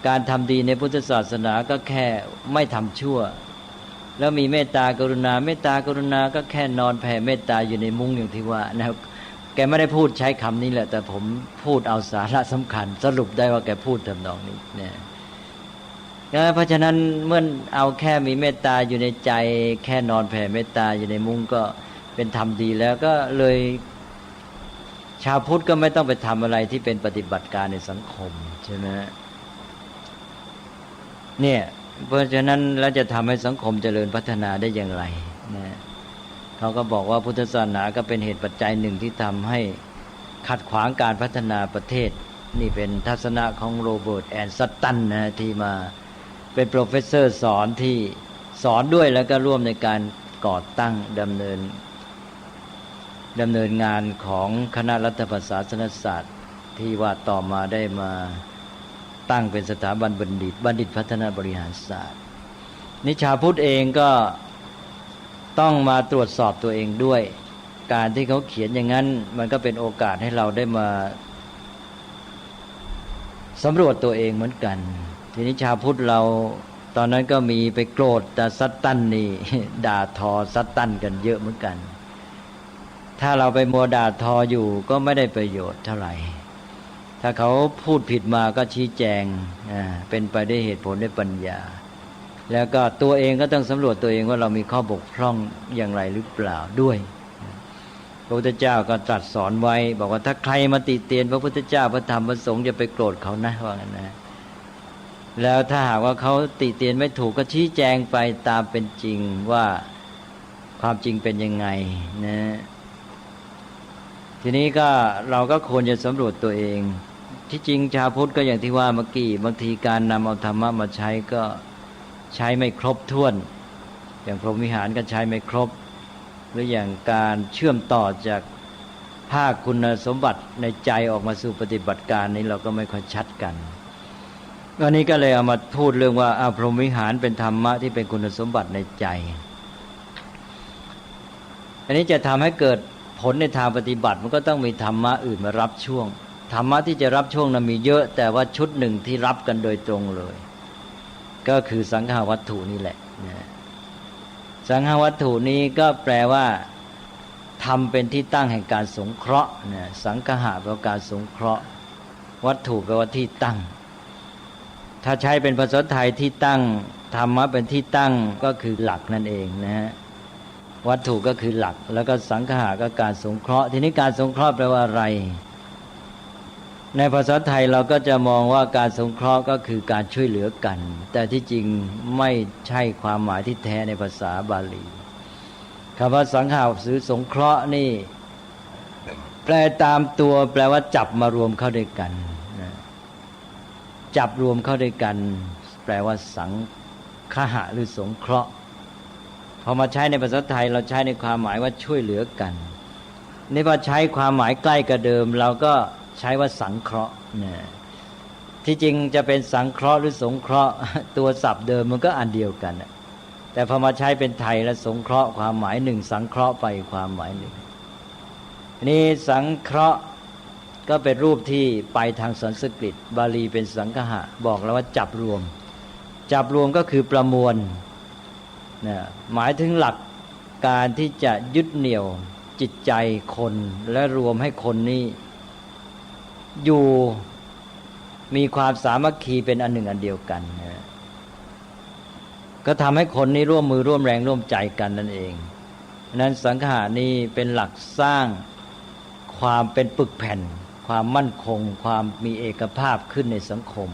การทำดีในพุทธศาสนาก็แค่ไม่ทำชั่วแล้วมีเมตตากรุณาก็แค่นอนแผ่เมตตาอยู่ในมุ้งอย่างที่ว่านะครับแกไม่ได้พูดใช้คำนี้แหละแต่ผมพูดเอาสาระสำคัญสรุปได้ว่าแกพูดทำนองนี้เนี่ยเพราะฉะนั้นเมื่อเอาแค่มีเมตตาอยู่ในใจแค่นอนแผ่เมตตาอยู่ในมุ้งก็เป็นธรรมดีแล้วก็เลยชาวพุทธก็ไม่ต้องไปทำอะไรที่เป็นปฏิบัติการในสังคมใช่ไหมเนี่ยเพราะฉะนั้นแล้วจะทำให้สังคมเจริญพัฒนาได้อย่างไรนะเขาก็บอกว่าพุทธศาสนาก็เป็นเหตุปัจจัยหนึ่งที่ทำให้ขัดขวางการพัฒนาประเทศนี่เป็นทัศนะของโรเบิร์ตแอนซัตตันนะที่มาเป็นโปรเฟสเซอร์สอนที่สอนด้วยแล้วก็ร่วมในการก่อตั้งดำเนินงานของคณะรัฐประศาสนศาสตร์ที่ว่าต่อมาได้มาตั้งเป็นสถาบันบัณฑิตพัฒนาบริหารศาสตร์นิชาพุทธเองก็ต้องมาตรวจสอบตัวเองด้วยการที่เขาเขียนอย่างนั้นมันก็เป็นโอกาสให้เราได้มาสำรวจตัวเองเหมือนกันทีนี้ชาวพุทธเราตอนนั้นก็มีไปโกรธแต่ซัตตันนี่ด่าทอซัตตันกันเยอะเหมือนกันถ้าเราไปมัวด่าทออยู่ก็ไม่ได้ประโยชน์เท่าไหร่ถ้าเขาพูดผิดมาก็ชี้แจงเป็นไปด้วยเหตุผลด้วยปัญญาแล้วก็ตัวเองก็ต้องสำรวจตัวเองว่าเรามีข้อบกพร่องอย่างไรหรือเปล่าด้วยพระพุทธเจ้าก็ตรัสสอนไว้บอกว่าถ้าใครมาติเตียนพระพุทธเจ้าพระธรรมพระสงฆ์อย่าไปโกรธเขานะว่างั้นนะแล้วถ้าหากว่าเขาติเตียนไม่ถูกก็ชี้แจงไปตามเป็นจริงว่าความจริงเป็นยังไงนะทีนี้ก็เราก็ควรจะสำรวจตัวเองที่จริงชาวพุทธก็อย่างที่ว่าเมื่อกี้บางทีการนำเอาธรรมะมาใช้ก็ใช้ไม่ครบถ้วนอย่างพรหมวิหารก็ใช้ไม่ครบหรืออย่างการเชื่อมต่อจากภาคคุณสมบัติในใจออกมาสู่ปฏิบัติการนี้เราก็ไม่ค่อยชัดกันวันนี้ก็เลยเอามาพูดเรื่องว่าพรหมวิหารเป็นธรรมะที่เป็นคุณสมบัติในใจอันนี้จะทำให้เกิดผลในทางปฏิบัติมันก็ต้องมีธรรมะอื่นมารับช่วงธรรมะที่จะรับช่วงนั้นมีเยอะแต่ว่าชุดหนึ่งที่รับกันโดยตรงเลยก็คือสังฆวัตถุนี่แหละสังฆวัตถุนี้ก็แปลว่าทำเป็นที่ตั้งแห่งการสงเคราะห์สังฆะแปลว่าการสงเคราะห์วัตถุแปลว่าที่ตั้งถ้าใช้เป็นภาษาไทยที่ตั้งธรรมะเป็นที่ตั้งก็คือหลักนั่นเองนะฮะวัตถุก็คือหลักแล้วก็สังฆะก็การสงเคราะห์ทีนี้การสงเคราะห์แปลว่าอะไรในภาษาไทยเราก็จะมองว่าการสงเคราะห์ก็คือการช่วยเหลือกันแต่ที่จริงไม่ใช่ความหมายที่แท้ในภาษาบาลีคำว่าสังฆะหรือสงเคราะห์นี่แปลตามตัวแปลว่าจับมารวมเข้าด้วยกันจับรวมเข้าด้วยกันแปลว่าสังฆะหรือสงเคราะห์พอมาใช้ในภาษาไทยเราใช้ในความหมายว่าช่วยเหลือกันนี่พอใช้ความหมายใกล้กับเดิมเราก็ใช้ว่าสังเคราะห์ที่จริงจะเป็นสังเคราะห์หรือสงเคราะห์ตัวศัพท์เดิมมันก็อันเดียวกันแต่พอมาใช้เป็นไทยแล้วสงเคราะห์ความหมายหนึ่งสังเคราะห์ไปความหมายหนึ่งนี่สังเคราะห์ก็เป็นรูปที่ไปทางสันสกฤตบาลีเป็นสังฆะบอกแล้วว่าจับรวมก็คือประมวลหมายถึงหลักการที่จะยึดเหนี่ยวจิตใจคนและรวมให้คนนี้อยู่มีความสามัคคีเป็นอันหนึ่งอันเดียวกันก็ทำให้คนนี้ร่วมมือร่วมแรงร่วมใจกันนั่นเองนั้นสังฆะนี้เป็นหลักสร้างความเป็นปึกแผ่นความมั่นคงความมีเอกภาพขึ้นในสังคม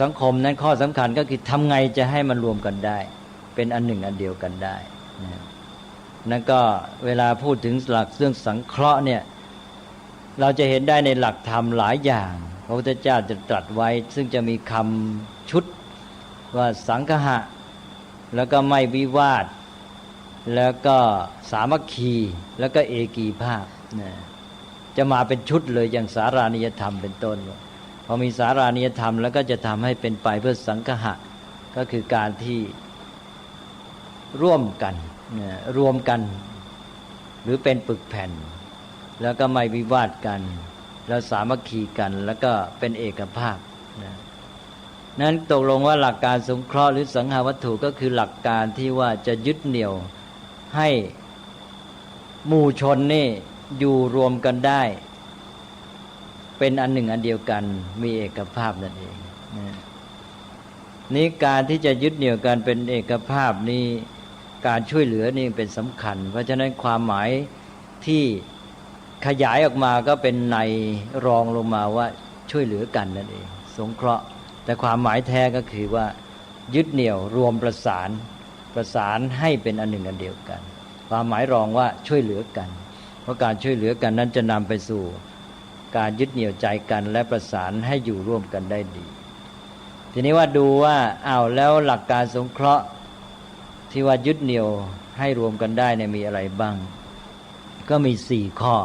สังคมนั้นข้อสำคัญก็คือทำไงจะให้มันรวมกันได้เป็นอันหนึ่งอันเดียวกันได้นั่นก็เวลาพูดถึงหลักเรื่องสังเคราะห์เนี่ยเราจะเห็นได้ในหลักธรรมหลายอย่างพระพุทธเจ้าจะตรัสไว้ซึ่งจะมีคำชุดว่าสังฆะแล้วก็ไม่วิวาทแล้วก็สามัคคีแล้วก็เอกีภาพจะมาเป็นชุดเลยอย่างสารานิยธรรมเป็นต้นพอมีสารานิยธรรมแล้วก็จะทำให้เป็นไปเพื่อสังฆะก็คือการที่ร่วมกันรวมกันหรือเป็นปึกแผ่น แล้วก็ไม่วิวาทกันแล้วสามัคคีกันแล้วก็เป็นเอกภาพนะนั้นตกลงว่าหลักการสงเคราะห์หรือสังหาวัตถุก็คือหลักการที่ว่าจะยึดเหนี่ยวให้หมู่ชนนี่อยู่รวมกันได้เป็นอันหนึ่งอันเดียวกันมีเอกภาพนั่นเองนะนี้การที่จะยึดเหนี่ยวกันเป็นเอกภาพนี้การช่วยเหลือนี่เป็นสำคัญเพราะฉะนั้นความหมายที่ขยายออกมาก็เป็นในรองลงมาว่าช่วยเหลือกันนั่นเองสงเคราะห์แต่ความหมายแท้ก็คือว่ายึดเหนี่ยวรวมประสานให้เป็นอันหนึ่งอันเดียวกันความหมายรองว่าช่วยเหลือกันเพราะการช่วยเหลือกันนั้นจะนำไปสู่การยึดเหนี่ยวใจกันและประสานให้อยู่ร่วมกันได้ดีทีนี้ว่าดูว่าแล้วหลักการสงเคราะห์ที่ว่ายึดเหนี่ยวให้รวมกันได้เนี่ยมีอะไรบ้างก็มี4ข้อ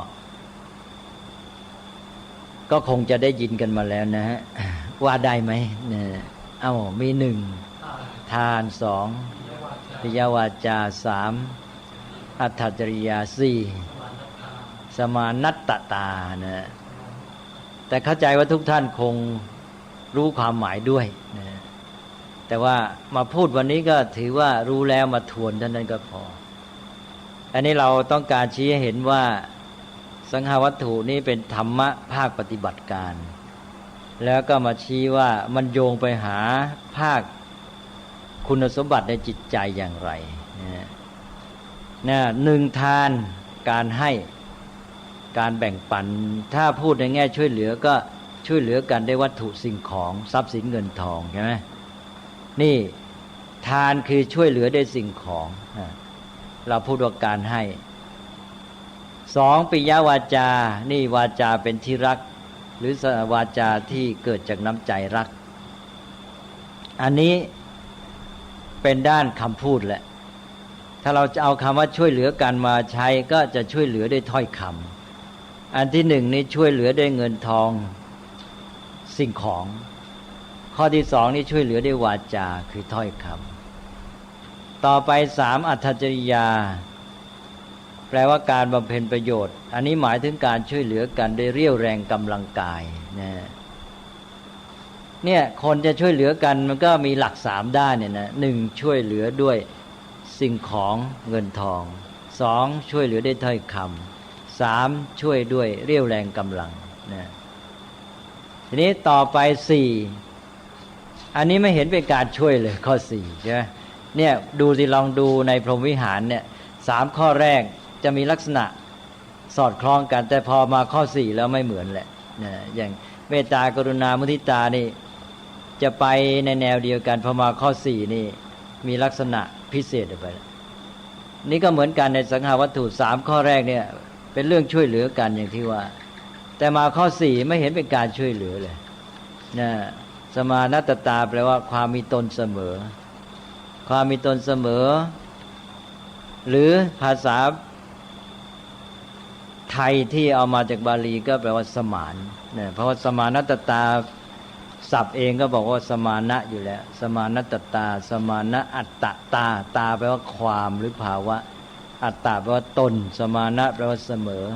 ก็คงจะได้ยินกันมาแล้วนะฮะว่าได้ไหมเนี่ยมี1ทาน2ปิยวาจา3อัตถจริยา4สมานัตตตานะแต่เข้าใจว่าทุกท่านคงรู้ความหมายด้วยนะแต่ว่ามาพูดวันนี้ก็ถือว่ารู้แล้วมาทวนเท่านั้นก็พออันนี้เราต้องการชี้ให้เห็นว่าสังหาวัตถุนี้เป็นธรรมะภาคปฏิบัติการแล้วก็มาชี้ว่ามันโยงไปหาภาคคุณสมบัติในจิตใจอย่างไรนะ1ทานการให้การแบ่งปันถ้าพูดในแง่ช่วยเหลือก็ช่วยเหลือกันได้วัตถุสิ่งของทรัพย์สินเงินทองใช่ไหมนี่ทานคือช่วยเหลือได้สิ่งของเราพูดว่าการให้2ปิยวาจานี่วาจาเป็นที่รักหรือวาจาที่เกิดจากน้ำใจรักอันนี้เป็นด้านคำพูดแหละถ้าเราจะเอาคำว่าช่วยเหลือกันมาใช้ก็จะช่วยเหลือด้วยถ้อยคำอันที่1นี่ช่วยเหลือด้วยเงินทองสิ่งของข้อที่2นี่ช่วยเหลือด้วยวาจาคือถ้อยคำต่อไป3อัตถจริยาแปลว่าการบำเพ็ญประโยชน์อันนี้หมายถึงการช่วยเหลือกันด้วยเรี่ยวแรงกำลังกายเนี่ยคนจะช่วยเหลือกันมันก็มีหลัก3ด้านเนี่ยนะ1ช่วยเหลือด้วยสิ่งของเงินทอง2ช่วยเหลือด้วยถ้อยคำ3ช่วยด้วยเรี่ยวแรงกำลังนะทีนี้ต่อไป4อันนี้ไม่เห็นเป็นการช่วยเลยข้อ4ใช่ไหมเนี่ยดูสิลองดูในพรหมวิหารเนี่ย3ข้อแรกจะมีลักษณะสอดคล้องกันแต่พอมาข้อ4แล้วไม่เหมือนแหละนะอย่างเมตตากรุณามุทิตานี่จะไปในแนวเดียวกันพอมาข้อ4นี่มีลักษณะพิเศษไปนี่ก็เหมือนกันในสังหาวัตถุ3ข้อแรกเนี่ยเป็นเรื่องช่วยเหลือกันอย่างที่ว่าแต่มาข้อ4ไม่เห็นเป็นการช่วยเหลือเลยนะสมานัตตตาแปลว่าความมีตนเสมอความมีตนเสมอหรือภาษาไทยที่เอามาจากบาลีก็แปลว่าสมานเนี่ยเพราะว่าสมานัตตาศัพท์เองก็บอกว่าสมานะอยู่แล้วสมานัตตาสมานะอัตตตาตาแปลว่าความหรือภาวะอัตตาแปลว่าตนสมานะแปลว่าเสมอ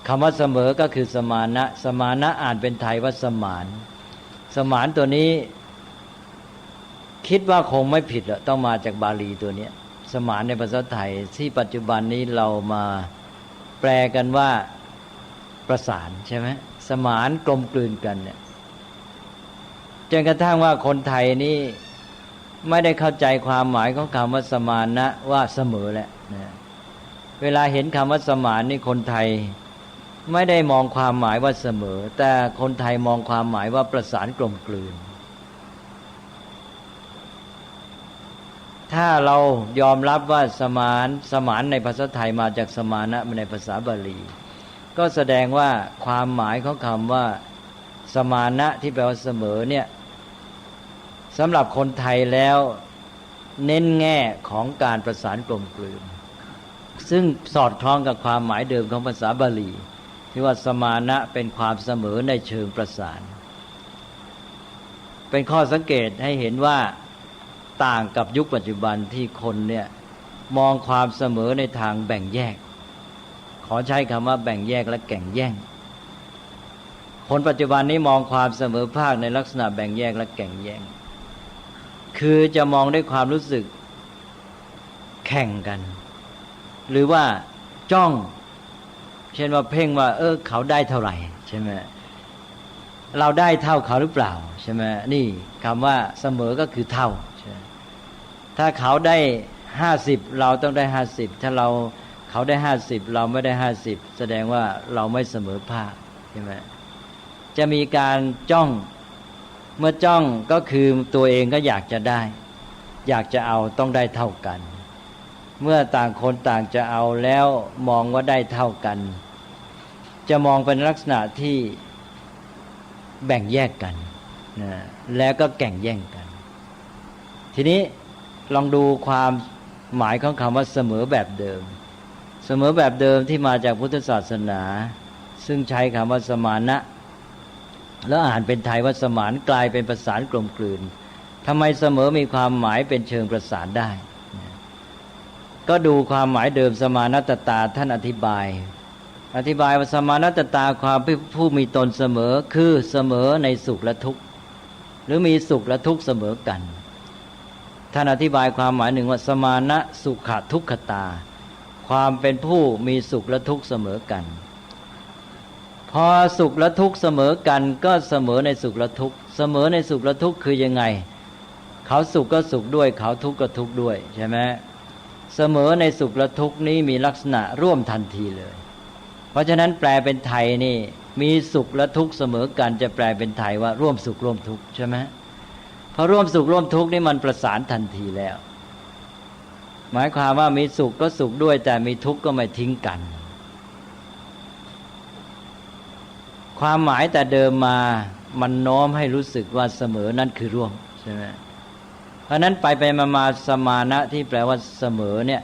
คำว่าเสมอก็คือสมานะสมานะอ่านเป็นไทยว่าสมานสมานตัวนี้คิดว่าคงไม่ผิดหรอกต้องมาจากบาลีตัวนี้สมานในภาษาไทยที่ปัจจุบันนี้เรามาแปลกันว่าประสานใช่ไหมสมานกลมกลืนกันเนี่ยจนกระทั่งว่าคนไทยนี่ไม่ได้เข้าใจความหมายของคำว่าสมานะว่าเสมอแหละนะเวลาเห็นคำว่าสมานนี่คนไทยไม่ได้มองความหมายว่าเสมอแต่คนไทยมองความหมายว่าประสานกลมกลืนถ้าเรายอมรับว่าสมานในภาษาไทยมาจากสมานะในภาษาบาลีก็แสดงว่าความหมายของคำว่าสมานะที่แปลว่าเสมอเนี่ยสำหรับคนไทยแล้วเน้นแง่ของการประสานกลมกลืนซึ่งสอดคล้องกับความหมายเดิมของภาษาบาลีที่ว่าสมานะเป็นความเสมอในเชิงประสานเป็นข้อสังเกตให้เห็นว่าต่างกับยุคปัจจุบันที่คนเนี่ยมองความเสมอในทางแบ่งแยก อใช้คำว่าแบ่งแยกและแก่งแย่งคนปัจจุบันนี้มองความเสมอภาคในลักษณะแบ่งแยกและแก่งแย่งคือจะมองด้วยความรู้สึกแข่งกัน หรือว่าจ้องเช่นว่าเพ่งว่าเขาได้เท่าไหร่ใช่ไหมเราได้เท่าเขาหรือเปล่าใช่ไหมนี่คำว่าเสมอก็คือเท่าใช่ถ้าเขาได้50เราต้องได้50ถ้าเขาได้50เราไม่ได้50แสดงว่าเราไม่เสมอภาคใช่ไหมจะมีการจ้องเมื่อจ้องก็คือตัวเองก็อยากจะได้อยากจะเอาต้องได้เท่ากันเมื่อต่างคนต่างจะเอาแล้วมองว่าได้เท่ากันจะมองเป็นลักษณะที่แบ่งแยกกันนะแล้วก็แข่งแย่งกันทีนี้ลองดูความหมายของคำว่าเสมอแบบเดิมเสมอแบบเดิมที่มาจากพุทธศาสนาซึ่งใช้คำว่าสมานะแล้วอ่านเป็นไทยว่าสมานกลายเป็นประสานกลมกลืนทำไมเสมอมีความหมายเป็นเชิงประสานได้ก็ดูความหมายเดิมสมานัตตาท่านอธิบายว่าสมานัตตาความผู้มีตนเสมอคือเสมอในสุขและทุกข์หรือมีสุขและทุกข์เสมอกันท่านอธิบายความหมายหนึ่งว่าสมานะสุขทุกขตาความเป็นผู้มีสุขและทุกข์เสมอกันพอสุขและทุกข์เสมอกันก็เสมอในสุขและทุกข์เสมอในสุขและทุกข์คือยังไงเขาสุขก็สุขด้วยเขาทุกข์ก็ทุกข์ด้วยใช่ไหมเสมอในสุขและทุกข์นี้มีลักษณะร่วมทันทีเลยเพราะฉะนั้นแปลเป็นไทยนี่มีสุขและทุกข์เสมอกันจะแปลเป็นไทยว่าร่วมสุขร่วมทุกข์ใช่ไหมพอร่วมสุขร่วมทุกข์นี่มันประสานทันทีแล้วหมายความว่ามีสุขก็สุขด้วยแต่มีทุกข์ก็ไม่ทิ้งกันความหมายแต่เดิมมามันโน้มให้รู้สึกว่าเสมอนั่นคือร่วมใช่ไหมเพราะนั้นไปมาสมานะที่แปลว่าเสมอเนี่ย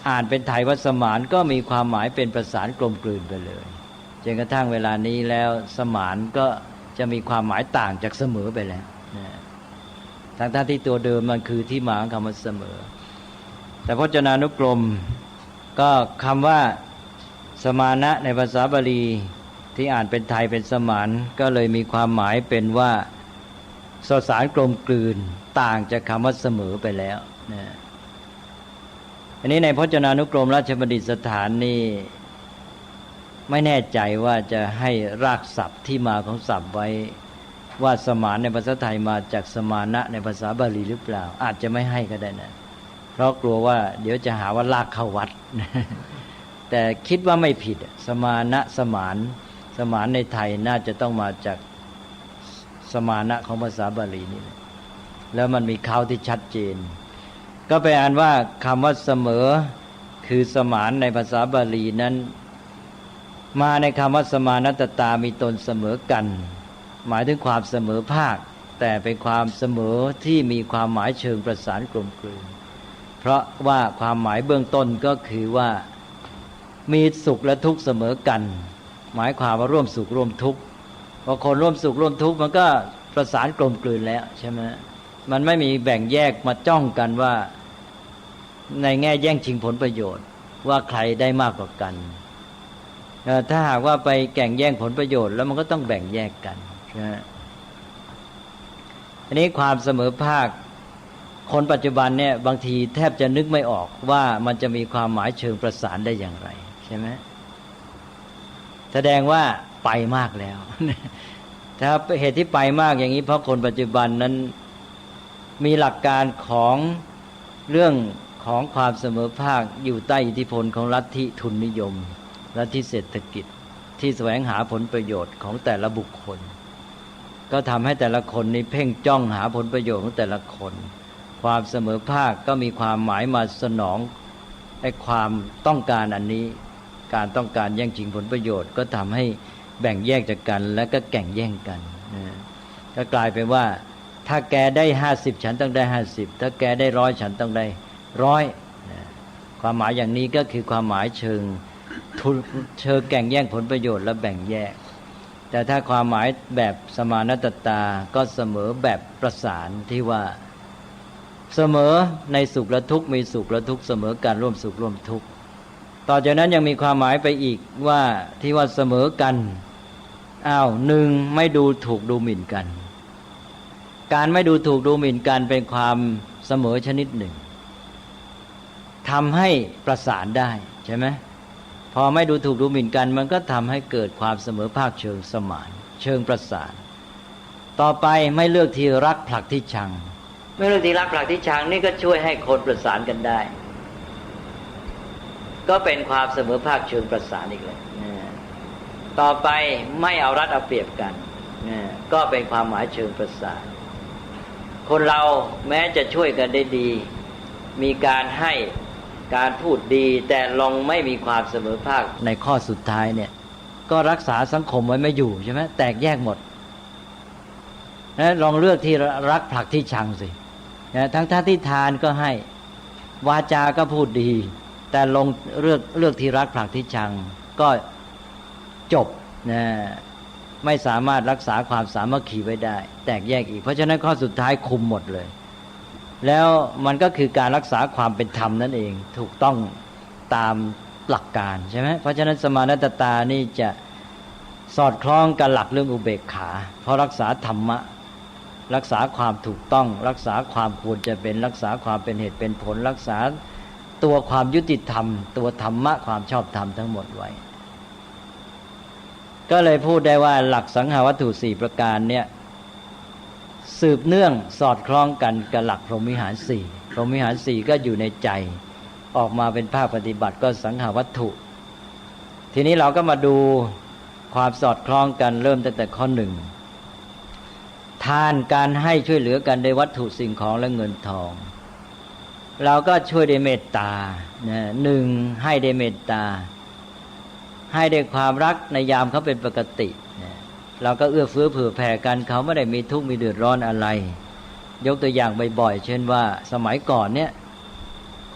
อ่านเป็นไทยว่าสมานก็มีความหมายเป็นประสานกลมกลืนไปเลยจนกระทั่งเวลานี้แล้วสมานก็จะมีความหมายต่างจากเสมอไปแล้วทั้งที่ตัวเดิมมันคือที่มาของคำว่าเสมอแต่พจนานุกรมก็คำว่าสมานะในภาษาบาลีที่อ่านเป็นไทยเป็นสมานก็เลยมีความหมายเป็นว่าสสารกลมกลืนต่างจากคำว่าเสมอไปแล้วนะอันนี้ในพจนานุกรมราชบัณฑิตสถานนี่ไม่แน่ใจว่าจะให้รากศัพท์ที่มาของศัพท์ไว้ว่าสมานในภาษาไทยมาจากสมานะในภาษาบาลีหรือเปล่าอาจจะไม่ให้ก็ได้นะเพราะกลัวว่าเดี๋ยวจะหาว่าลากเข้าวัดแต่คิดว่าไม่ผิดสมานะสมานในไทยน่าจะต้องมาจากสมานะของภาษาบาลีนี่แหละแล้วมันมีเขาที่ชัดเจนก็ไปอ่านว่าคำว่าเสมอคือสมานในภาษาบาลีนั้นมาในคำว่าสมานัตตามีตนเสมอกันหมายถึงความเสมอภาคแต่เป็นความเสมอที่มีความหมายเชิงประสานกลมกลืนเพราะว่าความหมายเบื้องต้นก็คือว่ามีสุขและทุกข์เสมอกันหมายความว่าร่วมสุขร่วมทุกข์พอคนร่วมสุขร่วมทุกข์มันก็ประสานกลมกลืนแล้วใช่ไหมมันไม่มีแบ่งแยกมาจ้องกันว่าในแง่แย่งชิงผลประโยชน์ว่าใครได้มากกว่ากันถ้าหากว่าไปแข่งแย่งผลประโยชน์แล้วมันก็ต้องแบ่งแยกกันนะอันนี้ความเสมอภาคคนปัจจุบันเนี่ยบางทีแทบจะนึกไม่ออกว่ามันจะมีความหมายเชิงประสานได้อย่างไรใช่ไหมแสดงว่าไปมากแล้วถ้าเหตุที่ไปมากอย่างนี้เพราะคนปัจจุบันนั้นมีหลักการของเรื่องของความเสมอภาคอยู่ใต้อิทธิพลของลัทธิทุนนิยมลัทธิเศรษฐกิจที่แสวงหาผลประโยชน์ของแต่ละบุคคลก็ทำให้แต่ละคนนี้เพ่งจ้องหาผลประโยชน์ของแต่ละคนความเสมอภาคก็มีความหมายมาสนองไอ้ความต้องการอันนี้การต้องการแย่งชิงผลประโยชน์ก็ทำให้แบ่งแยกจากกันและก็แข่งแย่งกันก็กลายเป็นว่าถ้าแกได้50ฉันต้องได้50ถ้าแกได้100ฉันต้องได้100ความหมายอย่างนี้ก็คือความหมายเชิงแข่งแย่งผลประโยชน์และแบ่งแยกแต่ถ้าความหมายแบบสมานัตตาก็เสมอแบบประสานที่ว่าเสมอในสุขและทุกข์มีสุขและทุกข์เสมอกันร่วมสุขร่วมทุกข์ ต่อจากนั้นยังมีความหมายไปอีกว่าที่ว่าเสมอกันหนึ่งไม่ดูถูกดูหมิ่นกันการไม่ดูถูกดูหมิ่นกันเป็นความเสมอชนิดหนึ่งทำให้ประสานได้ใช่ไหมพอไม่ดูถูกดูหมิ่นกันมันก็ทำให้เกิดความเสมอภาคเชิงสมานเชิงประสานต่อไปไม่เลือกที่รักผลักที่ชังไม่เลือกที่รักผลักที่ชังนี่ก็ช่วยให้คนประสานกันได้ก็เป็นความเสมอภาคเชิงประสานอีกเลยต่อไปไม่เอารัดเอาเปรียบกันก็เป็นความหมายเชิงประสานคนเราแม้จะช่วยกันได้ดีมีการให้การพูดดีแต่ลองไม่มีความเสมอภาคในข้อสุดท้ายเนี่ยก็รักษาสังคมไว้ไม่อยู่ใช่ไหมแตกแยกหมดลองเลือกที่รักผลักที่ชังสิทั้งที่ทานก็ให้วาจาก็พูดดีแต่ลงเลือกที่รักผลักที่ชังก็จบไม่สามารถรักษาความสามัคคีไว้ได้แตกแยกอีกเพราะฉะนั้นข้อสุดท้ายคุมหมดเลยแล้วมันก็คือการรักษาความเป็นธรรมนั่นเองถูกต้องตามหลักการใช่ไหมเพราะฉะนั้นสมานัตตานี่จะสอดคล้องกับหลักเรื่องอุเบกขาเพราะรักษาธรรมะรักษาความถูกต้องรักษาความควรจะเป็นรักษาความเป็นเหตุเป็นผลรักษาตัวความยุติธรรมตัวธรรมะความชอบธรรมทั้งหมดไว้ก็เลยพูดได้ว่าหลักสังหาวัตถุ4ประการเนี่ยสืบเนื่องสอดคล้องกันกับหลักพรหมวิหาร4พรหมวิหาร4ก็อยู่ในใจออกมาเป็นภาคปฏิบัติก็สังหาวัตถุทีนี้เราก็มาดูความสอดคล้องกันเริ่มตั้งแต่ข้อ1ทานการให้ช่วยเหลือกันในวัตถุสิ่งของและเงินทองเราก็ช่วยด้วยเมตตาหนึ่งให้ด้วยเมตตาให้ด้วยความรักในยามเขาเป็นปกติเราก็เอื้อเฟื้อเผื่อแผ่กันเขาไม่ได้มีทุกข์มีเดือดร้อนอะไรยกตัวอย่างบ่อยๆเช่นว่าสมัยก่อนเนี่ย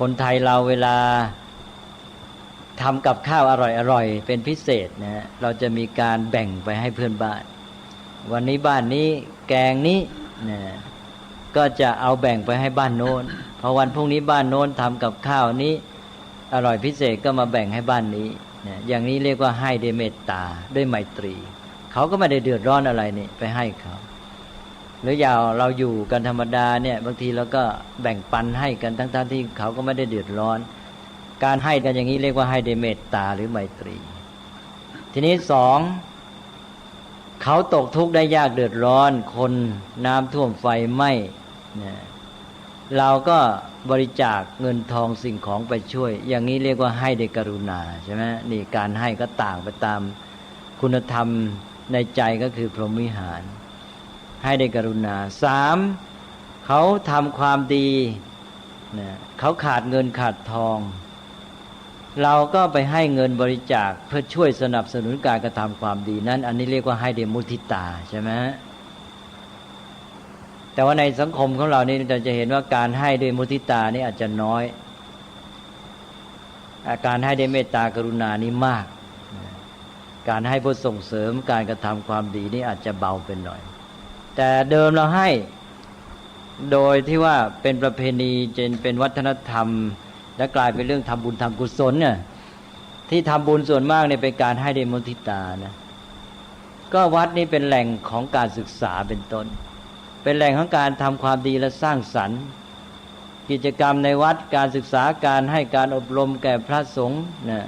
คนไทยเราเวลาทำกับข้าวอร่อยๆเป็นพิเศษเราจะมีการแบ่งไปให้เพื่อนบ้านวันนี้บ้านนี้แกงนี้ก็จะเอาแบ่งไปให้บ้านโน้นพอวันพรุ่งนี้บ้านโน้นทำกับข้าวนี้อร่อยพิเศษก็มาแบ่งให้บ้านนี้อย่างนี้เรียกว่าให้ด้วยเมตตาด้วยไมตรีเขาก็ไม่ได้เดือดร้อนอะไรนี่ไปให้เขาหรืออย่างเราอยู่กันธรรมดาเนี่ยบางทีเราก็แบ่งปันให้กันทั้งที่เขาก็ไม่ได้เดือดร้อนการให้กันอย่างนี้เรียกว่าให้ด้วยเมตตาหรือไมตรีทีนี้2เขาตกทุกข์ได้ยากเดือดร้อนคนน้ำท่วมไฟไหม้เราก็บริจาคเงินทองสิ่งของไปช่วยอย่างนี้เรียกว่าให้ด้วยกรุณาใช่ไหมนี่การให้ก็ต่างไปตามคุณธรรมในใจก็คือพรหมวิหารให้ด้วยกรุณา3เขาทำความดีเขาขาดเงินขาดทองเราก็ไปให้เงินบริจาคเพื่อช่วยสนับสนุนการกระทำความดีนั้นอันนี้เรียกว่าให้ด้วยมุทิตาใช่ไหมแต่ว่าในสังคมของเรานี่เราจะเห็นว่าการให้ด้วยมุทิตานี่อาจจะน้อยการให้ด้วยเมตตากรุณานี่มากการให้เพื่อส่งเสริมการกระทำความดีนี่อาจจะเบาเป็นหน่อยแต่เดิมเราให้โดยที่ว่าเป็นประเพณีจนเป็นวัฒนธรรมและกลายเป็นเรื่องทำบุญทำกุศลเนี่ยที่ทำบุญส่วนมากเนี่ยเป็นการให้ด้วยมุทิตานะก็วัดนี้เป็นแหล่งของการศึกษาเป็นต้นเป็นแหล่งของการทำความดีและสร้างสรรค์กิจกรรมในวัดการศึกษาการให้การอบรมแก่พระสงฆ์นะ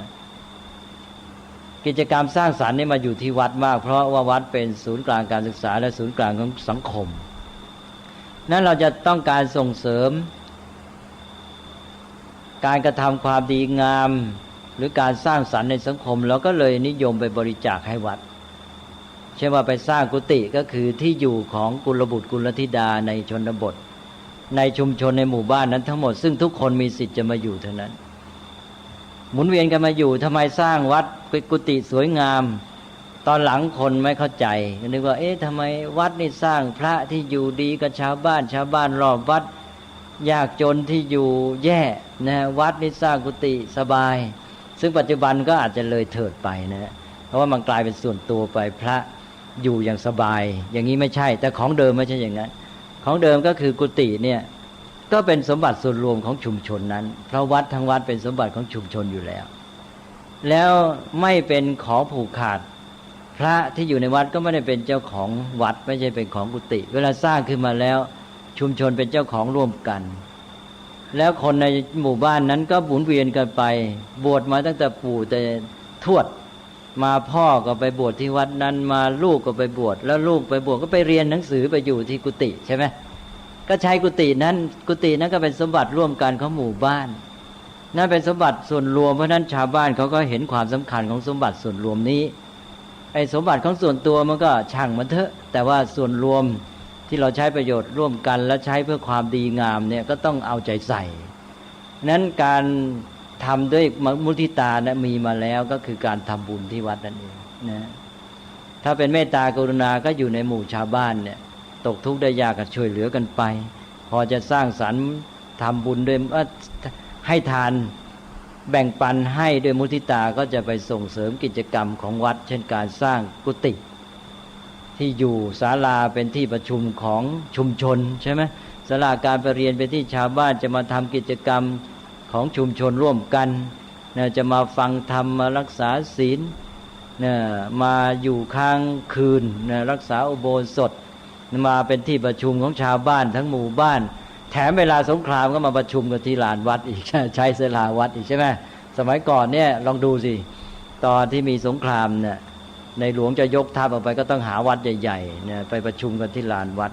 กิจกรรมสร้างสรรค์นี่มาอยู่ที่วัดมากเพราะว่าวัดเป็นศูนย์กลางการศึกษาและศูนย์กลางของสังคมนั้นเราจะต้องการส่งเสริมการกระทำความดีงามหรือการสร้างสรรค์ในสังคมเราก็เลยนิยมไปบริจาคให้วัดเช่นว่าไปสร้างกุฏิก็คือที่อยู่ของกุลบุตรกุลธิดาในชนบทในชุมชนในหมู่บ้านนั้นทั้งหมดซึ่งทุกคนมีสิทธิ์จะมาอยู่เท่านั้นหมุนเวียนกันมาอยู่ทำไมสร้างวัดเป็นกุฏิสวยงามตอนหลังคนไม่เข้าใจนึกว่าทำไมวัดนี่สร้างพระที่อยู่ดีกับชาวบ้านรอบวัดยากจนที่อยู่แย่นะวัดนี่สร้างกุฏิสบายซึ่งปัจจุบันก็อาจจะเลยเถิดไปนะเพราะว่ามันกลายเป็นส่วนตัวไปพระอยู่อย่างสบายอย่างนี้ไม่ใช่แต่ของเดิมไม่ใช่อย่างนั้นของเดิมก็คือกุฏิเนี่ยก็เป็นสมบัติส่วนรวมของชุมชนนั้นเพราะวัดทั้งวัดเป็นสมบัติของชุมชนอยู่แล้ว แล้วไม่เป็นของผูกขาดพระที่อยู่ในวัดก็ไม่ได้เป็นเจ้าของวัดไม่ใช่เป็นของกุฏิเวลาสร้างขึ้นมาแล้วชุมชนเป็นเจ้าของร่วมกันแล้วคนในหมู่บ้านนั้นก็หมุนเวียนกันไปบวชมาตั้งแต่ปู่แต่ทวดมาพ่อก็ไปบวชที่วัดนั้นมาลูกก็ไปบวชแล้วลูกไปบวชก็ไปเรียนหนังสือไปอยู่ที่กุฏิใช่ไหมก็ใช้กุฏินั้นก็เป็นสมบัติร่วมกันของหมู่บ้านนั่นเป็นสมบัติส่วนรวมเพราะนั้นชาวบ้านเขาก็เห็นความสำคัญของสมบัติส่วนรวมนี้ไอ้สมบัติของส่วนตัวมันก็ช่างมันเถอะแต่ว่าส่วนรวมที่เราใช้ประโยชน์ร่วมกันและใช้เพื่อความดีงามเนี่ยก็ต้องเอาใจใส่นั้นการทำด้วยมุทิตานะมีมาแล้วก็คือการทำบุญที่วัดนั่นเองนะถ้าเป็นเมตตากรุณาก็อยู่ในหมู่ชาวบ้านเนี่ยตกทุกข์ได้ยากก็ช่วยเหลือกันไปพอจะสร้างสรรค์ทำบุญด้วยให้ทานแบ่งปันให้ด้วยมุทิตาก็จะไปส่งเสริมกิจกรรมของวัดเช่นการสร้างกุฏิที่อยู่ศาลาเป็นที่ประชุมของชุมชนใช่ไหมศาลาการประเรียนเป็นที่ชาวบ้านจะมาทำกิจกรรมของชุมชนร่วมกันจะมาฟังธรรมมารักษาศีลมาอยู่ค้างคืนรักษาอุโบสถมาเป็นที่ประชุมของชาวบ้านทั้งหมู่บ้านแถมเวลาสงครามก็มาประชุมกันที่ลานวัดอีกใช้ศาลาวัดอีกใช่ไหมสมัยก่อนเนี่ยลองดูสิตอนที่มีสงครามเนี่ยในหลวงจะยกทัพออกไปก็ต้องหาวัดใหญ่ๆเนี่ยไปประชุมกันที่ลานวัด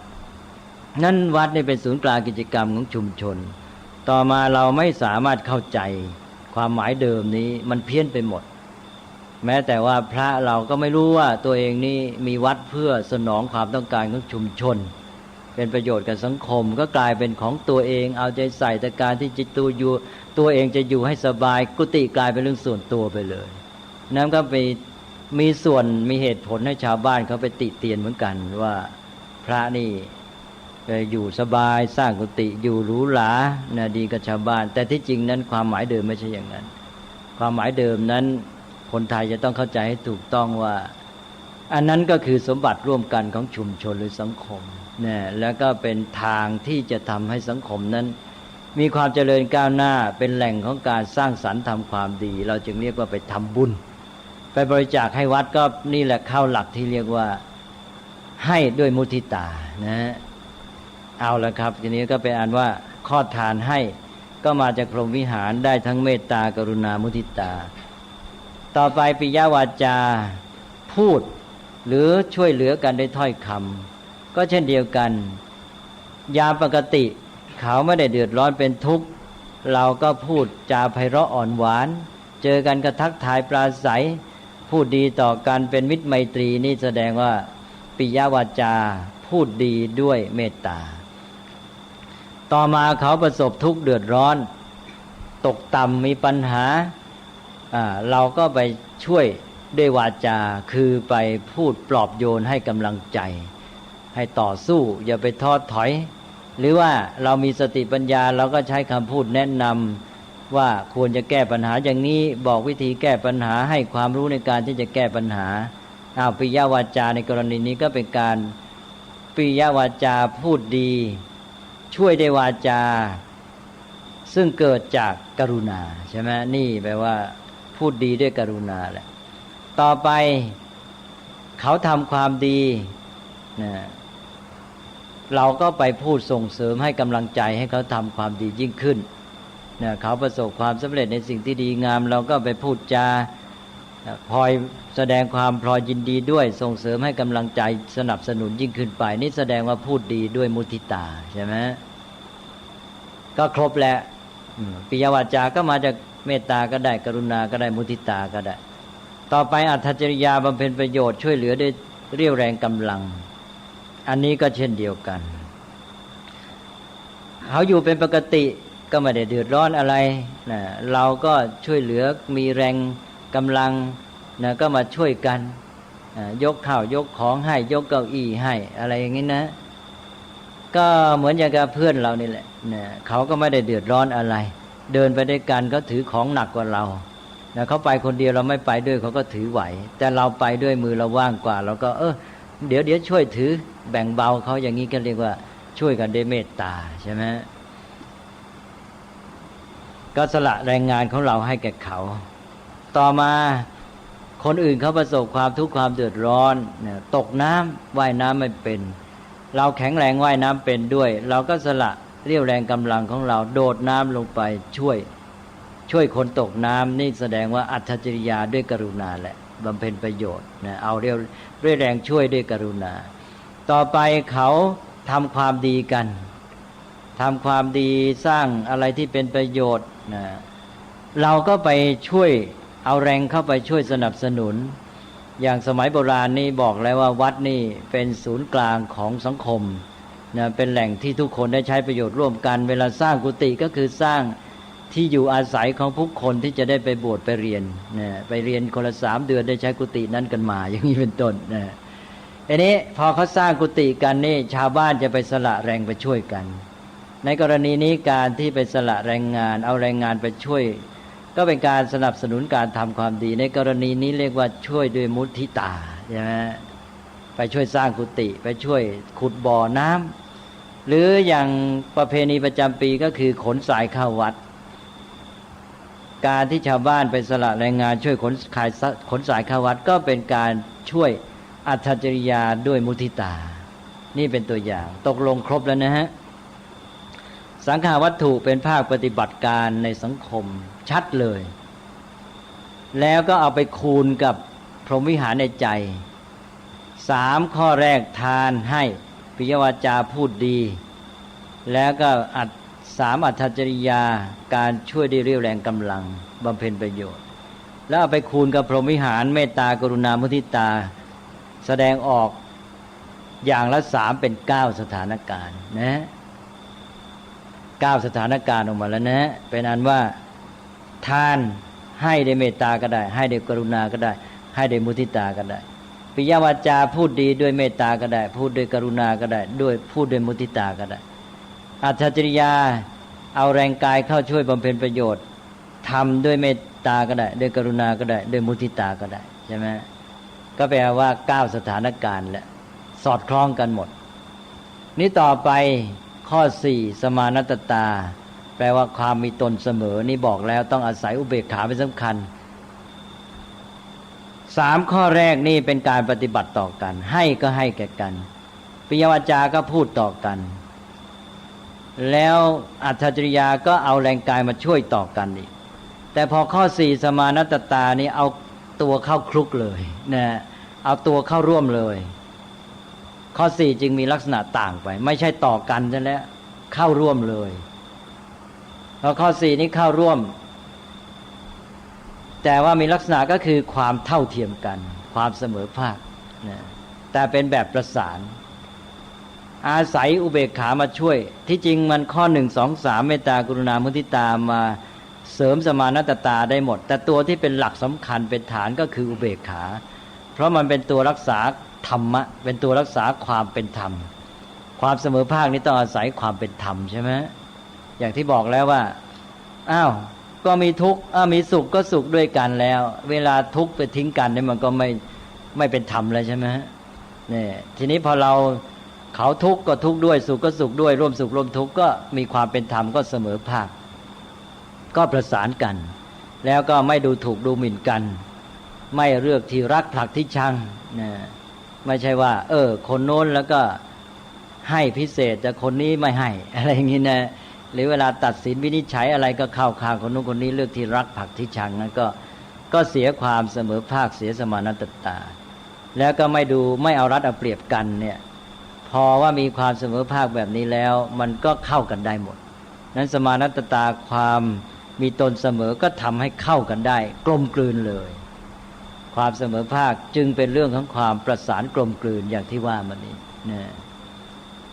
นั่นวัดนี่เป็นศูนย์กลางกิจกรรมของชุมชนต่อมาเราไม่สามารถเข้าใจความหมายเดิมนี้มันเพี้ยนไปหมดแม้แต่ว่าพระเราก็ไม่รู้ว่าตัวเองนี่มีวัดเพื่อสนองความต้องการของชุมชนเป็นประโยชน์กับสังคมก็กลายเป็นของตัวเองเอาใจใส่แต่การที่จิตตัวเองจะอยู่ให้สบายกุฏิกลายเป็นเรื่องส่วนตัวไปเลยนั่นก็ไปมีส่วนมีเหตุผลให้ชาวบ้านเขาไปติเตียนเหมือนกันว่าพระนี่อยู่สบายสร้างกุฏิอยู่หรูหราดีกับชาวบ้านแต่ที่จริงนั้นความหมายเดิมไม่ใช่อย่างนั้นความหมายเดิมนั้นคนไทยจะต้องเข้าใจให้ถูกต้องว่าอันนั้นก็คือสมบัติร่วมกันของชุมชนหรือสังคมเนี่ยแล้วก็เป็นทางที่จะทำให้สังคมนั้นมีความเจริญก้าวหน้าเป็นแหล่งของการสร้างสรรค์ทำความดีเราจึงเรียกว่าไปทำบุญไปบริจาคให้วัดก็นี่แหละเข้าหลักที่เรียกว่าให้ด้วยมุทิตานะเอาละครับทีนี้ก็เป็นอันว่าข้อทานให้ก็มาจากพรหมวิหารได้ทั้งเมตตากรุณามุทิตาต่อไปปิยวาจาพูดหรือช่วยเหลือกันด้วยถ้อยคำก็เช่นเดียวกันยามปกติเขาไม่ได้เดือดร้อนเป็นทุกข์เราก็พูดจาไพเราะอ่อนหวานเจอกันก็ทักทายปราศัยพูดดีต่อกันเป็นมิตรไมตรีนี่แสดงว่าปิยวาจาพูดดีด้วยเมตตาต่อมาเขาประสบทุกข์เดือดร้อนตกต่ำมีปัญหาเราก็ไปช่วยด้วยวาจาคือไปพูดปลอบโยนให้กำลังใจให้ต่อสู้อย่าไปท้อถอยหรือว่าเรามีสติปัญญาเราก็ใช้คำพูดแนะนำว่าควรจะแก้ปัญหาอย่างนี้บอกวิธีแก้ปัญหาให้ความรู้ในการที่จะแก้ปัญหาปิยวาจาในกรณีนี้ก็เป็นการปิยวาจาพูดดีช่วยด้วยวาจาซึ่งเกิดจากกรุณาใช่ไหมนี่แปลว่าพูดดีด้วยกรุณาแหละต่อไปเขาทำความดีนะเราก็ไปพูดส่งเสริมให้กำลังใจให้เขาทำความดียิ่งขึ้นนะเขาประสบความสำเร็จในสิ่งที่ดีงามเราก็ไปพูดจาพลอยแสดงความพลอยยินดีด้วยส่งเสริมให้กำลังใจสนับสนุนยิ่งขึ้นไปนี่แสดงว่าพูดดีด้วยมุทิตาใช่ไหมก็ครบแล้วปิยวาจาก็มาจากเมตตาก็ได้กรุณาก็ได้มุทิตาก็ได้ต่อไปอัตถจริยาบำเพ็ญประโยชน์ช่วยเหลือด้วยเรี่ยวแรงกำลังอันนี้ก็เช่นเดียวกันเขาอยู่เป็นปกติก็ไม่ได้เดือดร้อนอะไรนะเราก็ช่วยเหลือมีแรงกำลังนะก็มาช่วยกันยกข้าวยกของให้ยกเก้าอี้ให้อะไรอย่างนี้นะก็เหมือนอย่างกับเพื่อนเรานี่แหละนะเขาก็ไม่ได้เดือดร้อนอะไรเดินไปด้วยกันเขาถือของหนักกว่าเรานะเขาไปคนเดียวเราไม่ไปด้วยเขาก็ถือไหวแต่เราไปด้วยมือเราว่างกว่าเราก็เดี๋ยวช่วยถือแบ่งเบาเขาอย่างนี้ก็เรียกว่าช่วยกันด้วยเมตตาใช่ไหมก็สละแรงงานของเราให้แก่เขา ต่อมาคนอื่นเขาประสบความทุกข์ความเดือดร้อนเนี่ยตกน้ำว่ายน้ำไม่เป็นเราแข็งแรงว่ายน้ำเป็นด้วยเราก็สละเรี่ยวแรงกำลังของเราโดดน้ำลงไปช่วยคนตกน้ำนี่แสดงว่าอัตถจริยาด้วยกรุณาแหละบำเพ็ญประโยชน์นะเอาเรี่ยวแรงช่วยด้วยกรุณาต่อไปเขาทำความดีกันทำความดีสร้างอะไรที่เป็นประโยชน์นะเราก็ไปช่วยเอาแรงเข้าไปช่วยสนับสนุนอย่างสมัยโบราณนี่บอกแล้วว่าวัดนี่เป็นศูนย์กลางของสังคมนะเป็นแหล่งที่ทุกคนได้ใช้ประโยชน์ร่วมกันเวลาสร้างกุฏิก็คือสร้างที่อยู่อาศัยของผู้คนที่จะได้ไปบวชไปเรียนนะไปเรียนคนละ3 เดือนได้ใช้กุฏินั้นกันมาอย่างนี้เป็นต้นนะอันนี้พอเขาสร้างกุฏิกันนี่ชาวบ้านจะไปสละแรงไปช่วยกันในกรณีนี้การที่ไปสละแรงงานเอาแรงงานไปช่วยก็เป็นการสนับสนุนการทำความดีในกรณีนี้เรียกว่าช่วยด้วยมุทิตาใช่ไหมไปช่วยสร้างกุฏิไปช่วยขุดบ่อน้ำหรืออย่างประเพณีประจำปีก็คือขนสายเข้าวัดการที่ชาวบ้านไปสละแรงงานช่วยขนสายเข้าวัดก็เป็นการช่วยอัตถจริยาด้วยมุทิตานี่เป็นตัวอย่างตกลงครบแล้วนะฮะสังฆาวัตถุเป็นภาคปฏิบัติการในสังคมชัดเลยแล้วก็เอาไปคูณกับพรหมวิหารในใจ3 ข้อแรกทานให้ปิยวาจาพูดดีแล้วก็3 อัตถจริยาการช่วยด้วยเรี่ยวแรงกำลังบำเพ็ญประโยชน์แล้วเอาไปคูณกับพรหมวิหารเมตตากรุณามุทิตาแสดงออกอย่างละ3เป็น9 สถานการณ์นะ9 สถานการณ์ออกมาแล้วนะเป็นอันว่าทานให้ด้วยเมตตาก็ได้ให้ด้วยกรุณาก็ได้ให้ด้วยมุทิตาก็ได้ปิยวาจาพูดดีด้วยเมตตาก็ได้พูดด้วยกรุณาก็ได้ด้วยพูดด้วยมุทิตาก็ได้อัตถจริยาเอาแรงกายเข้าช่วยบำเพ็ญประโยชน์ทำด้วยเมตตาก็ได้ด้วยกรุณาก็ได้ด้วยมุทิตาก็ได้ใช่ไหมก็แปลว่า9 สถานการณ์แหละสอดคล้องกันหมดนี้ต่อไปข้อ4สมานัตตาแปลว่าความมีตนเสมอนี่บอกแล้วต้องอาศัยอุเบกขาเป็นสำคัญ3 ข้อแรกนี่เป็นการปฏิบัติต่อกันให้ก็ให้แก่กันปิยวาจาก็พูดต่อกันแล้วอัตถจริยาก็เอาแรงกายมาช่วยต่อกันอีกแต่พอข้อ4สมานัตตานี่เอาตัวเข้าคลุกเลยนะเอาตัวเข้าร่วมเลยข้อ4จึงมีลักษณะต่างไปไม่ใช่ต่อกันซะแล้วเข้าร่วมเลยพอข้อ4นี้เข้าร่วมแต่ว่ามีลักษณะก็คือความเท่าเทียมกันความเสมอภาคนะแต่เป็นแบบประสานอาศัยอุเบกขามาช่วยที่จริงมันข้อ1 2 3เมตตากรุณามุทิตามาเสริมสมานัตตาได้หมดแต่ตัวที่เป็นหลักสำคัญเป็นฐานก็คืออุเบกขาเพราะมันเป็นตัวรักษาธรรมะเป็นตัวรักษาความเป็นธรรมความเสมอภาคนี้ต้องอาศัยความเป็นธรรมใช่ไหมอย่างที่บอกแล้วว่าอ้าวก็มีทุกข์มีสุขก็สุขด้วยกันแล้วเวลาทุกข์ไปทิ้งกันนี่มันก็ไม่เป็นธรรมเลยใช่ไหมเนี่ยทีนี้พอเขาทุกข์ก็ทุกข์ด้วยสุขก็สุขด้วยร่วมสุขร่วมทุกข์ก็มีความเป็นธรรมก็เสมอภาคก็ประสานกันแล้วก็ไม่ดูถูกดูหมิ่นกันไม่เลือกที่รักผลักที่ชังนะไม่ใช่ว่าคนโน้นแล้วก็ให้พิเศษแต่คนนี้ไม่ให้อะไรอย่างนี้นะหรือเวลาตัดสินวินิจฉัยอะไรก็เข้าข้างคนโน้นคนนี้เลือกที่รักผลักที่ชังนั้นก็เสียความเสมอภาคเสียสมานัตตาแล้วก็ไม่เอารัดเอาเปรียบกันเนี่ยพอว่ามีความเสมอภาคแบบนี้แล้วมันก็เข้ากันได้หมดนั้นสมานัตตาความมีตนเสมอก็ทำให้เข้ากันได้กลมกลืนเลยความเสมอภาคจึงเป็นเรื่องของความประสานกลมกลืนอย่างที่ว่ามานี้นะ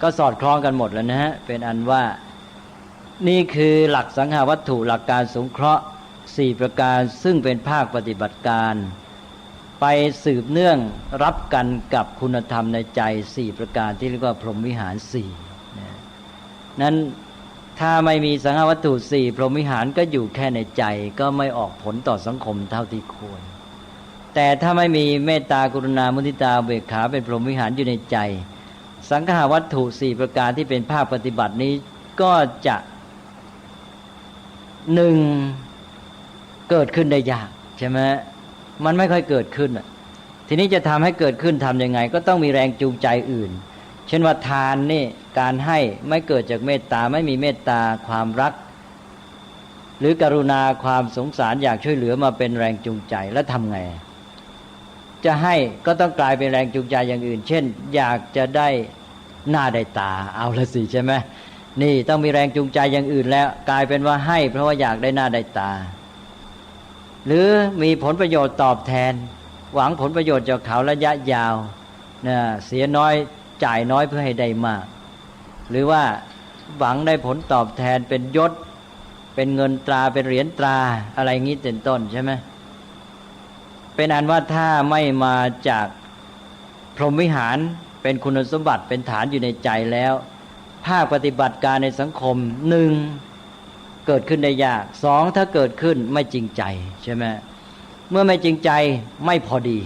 ก็สอดคล้องกันหมดแล้วนะฮะเป็นอันว่านี่คือหลักสังฆาวัตถุหลักการสงเคราะห์4ประการซึ่งเป็นภาคปฏิบัติการไปสืบเนื่องรับกันกับคุณธรรมในใจ4ประการที่เรียกว่าพรหมวิหาร4นะนั้นถ้าไม่มีสังฆาวัตถุ4พรหมวิหารก็อยู่แค่ในใจก็ไม่ออกผลต่อสังคมเท่าที่ควรแต่ถ้าไม่มีเมตตากรุณามุทิตาอุเบกขาเป็นพรหมวิหารอยู่ในใจสังฆาวัตถุ4ประการที่เป็นภาคปฏิบัตินี้ก็จะ1เกิดขึ้นได้ยากฉ ช่ไหมมันไม่ค่อยเกิดขึ้นทีนี้จะทำให้เกิดขึ้นทำยังไงก็ต้องมีแรงจูงใจอื่นเช่นว่าทานนี่การให้ไม่เกิดจากเมตตาไม่มีเมตตาความรักหรือกรุณาความสงสารอยากช่วยเหลือมาเป็นแรงจูงใจแล้วทำไงจะให้ก็ต้องกลายเป็นแรงจูงใจอย่างอื่นเช่นอยากจะได้หน้าได้ตาเอาละสิใช่ไหมนี่ต้องมีแรงจูงใจอย่างอื่นแล้วกลายเป็นว่าให้เพราะว่าอยากได้หน้าได้ตาหรือมีผลประโยชน์ตอบแทนหวังผลประโยชน์จากเขาระยะยาวนะเสียน้อยจ่ายน้อยเพื่อให้ได้มากหรือว่าหวังได้ผลตอบแทนเป็นยศเป็นเงินตราเป็นเหรียญตราอะไรงี้เป็นต้นใช่ไหมเป็นอันว่าถ้าไม่มาจากพรหมวิหารเป็นคุณสมบัติเป็นฐานอยู่ในใจแล้วภาคปฏิบัติการในสังคมหนึ่งเกิดขึ้นได้ยากสองถ้าเกิดขึ้นไม่จริงใจใช่ไหมเมื่อไม่จริงใจไม่พอดี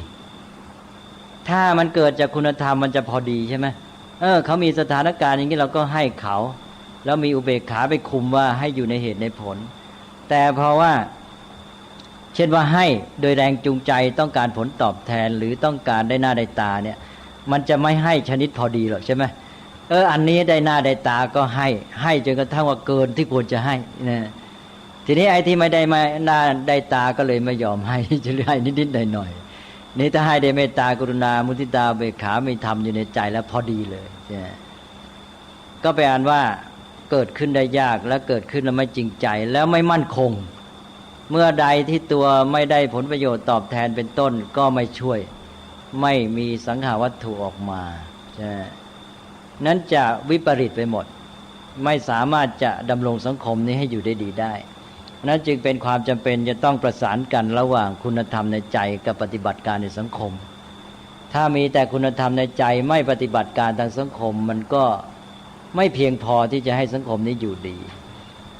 ถ้ามันเกิดจากคุณธรรมมันจะพอดีใช่ไหมเขามีสถานการณ์อย่างนี้เราก็ให้เขาแล้วมีอุเบกขาไปคุมว่าให้อยู่ในเหตุในผลแต่เพราะว่าเช่นว่าให้โดยแรงจูงใจต้องการผลตอบแทนหรือต้องการได้หน้าได้ตาเนี่ยมันจะไม่ให้ชนิดพอดีหรอกใช่ไหมอันนี้ได้หน้าได้ตาก็ให้จนกระทั่งว่าเกินที่ควรจะให้นะทีนี้ไอ้ที่ไม่ได้มาหน้าได้ตาก็เลยไม่ยอมให้จะให้นิดๆหน่อยๆนี่ถ้าให้ได้เมตตากรุณามุทิตาเบกขามีธรรมอยู่ในใจแล้วพอดีเลยก็แปลว่าเกิดขึ้นได้ยากและเกิดขึ้นแล้วไม่จริงใจแล้วไม่มั่นคงเมื่อใดที่ตัวไม่ได้ผลประโยชน์ตอบแทนเป็นต้นก็ไม่ช่วยไม่มีสังหาวัตถุออกมาใช่นั้นจะวิปริตไปหมดไม่สามารถจะดำรงสังคมนี้ให้อยู่ได้ดีได้นั้นจึงเป็นความจำเป็นจะต้องประสานกันระหว่างคุณธรรมในใจกับปฏิบัติการในสังคมถ้ามีแต่คุณธรรมในใจไม่ปฏิบัติการทางสังคมมันก็ไม่เพียงพอที่จะให้สังคมนี้อยู่ดี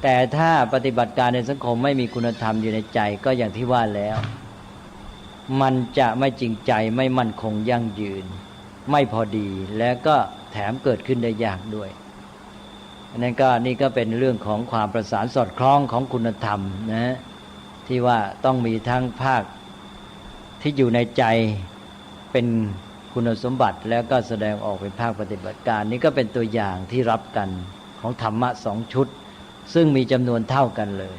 แต่ถ้าปฏิบัติการในสังคมไม่มีคุณธรรมอยู่ในใจก็อย่างที่ว่าแล้วมันจะไม่จริงใจไม่มั่นคงยั่งยืนไม่พอดีและก็แถมเกิดขึ้นได้ยากด้วยนั่นก็นี่ก็เป็นเรื่องของความประสานสอดคล้องของคุณธรรมนะที่ว่าต้องมีทั้งภาคที่อยู่ในใจเป็นคุณสมบัติแล้วก็แสดงออกเป็นภาคปฏิบัติการนี่ก็เป็นตัวอย่างที่รับกันของธรรมะสองชุดซึ่งมีจำนวนเท่ากันเลย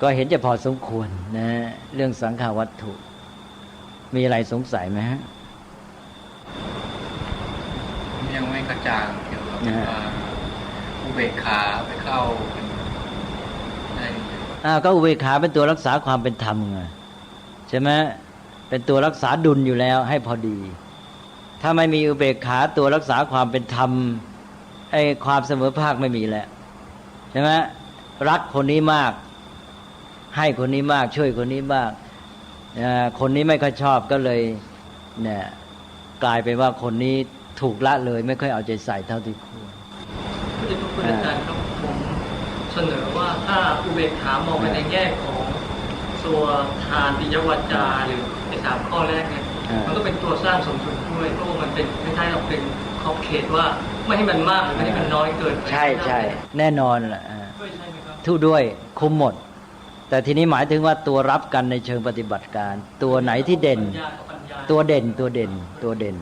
ก็เห็นจะพอสมควรนะเรื่องสังขาวัตถุมีอะไรสงสัยไหมฮะยังไม่กระจ่างเกี่ยวกับอุเบกขาไปเข้าได้ก็อุเบกขาเป็นตัวรักษาความเป็นธรรมไงใช่ไหมเป็นตัวรักษาดุลอยู่แล้วให้พอดีถ้าไม่มีอุเบกขาตัวรักษาความเป็นธรรมไอ้ความเสมอภาคไม่มีแล้วใช่ไหมรักคนนี้มากให้คนนี้มากช่วยคนนี้มากคนนี้ไม่ค่อยชอบก็เลยเนี่ยกลายเป็นว่าคนนี้ถูกละเลยไม่ค่อยเอาใจใส่เท่าที่ควรพระคุณอาจารย์ครับผมเสนอว่าถ้าอุเบกขามองไปในแง่ของตัวทานปิยวาจาหรือในสามข้อแรกเนี่ยมันก็เป็นตัวสร้างสมดุลด้วยเพราะมันเป็นไม่ใช่เราเป็นขอบเขตว่าไม่ให้มันมากหรือไม่ให้มันน้อยเกินไปใช่แน่นอนแหละทุกด้วยคุมหมดแต่ทีนี้หมายถึงว่าตัวรับกันในเชิงปฏิบัติการตัวไหนที่เด่นตัวเด่น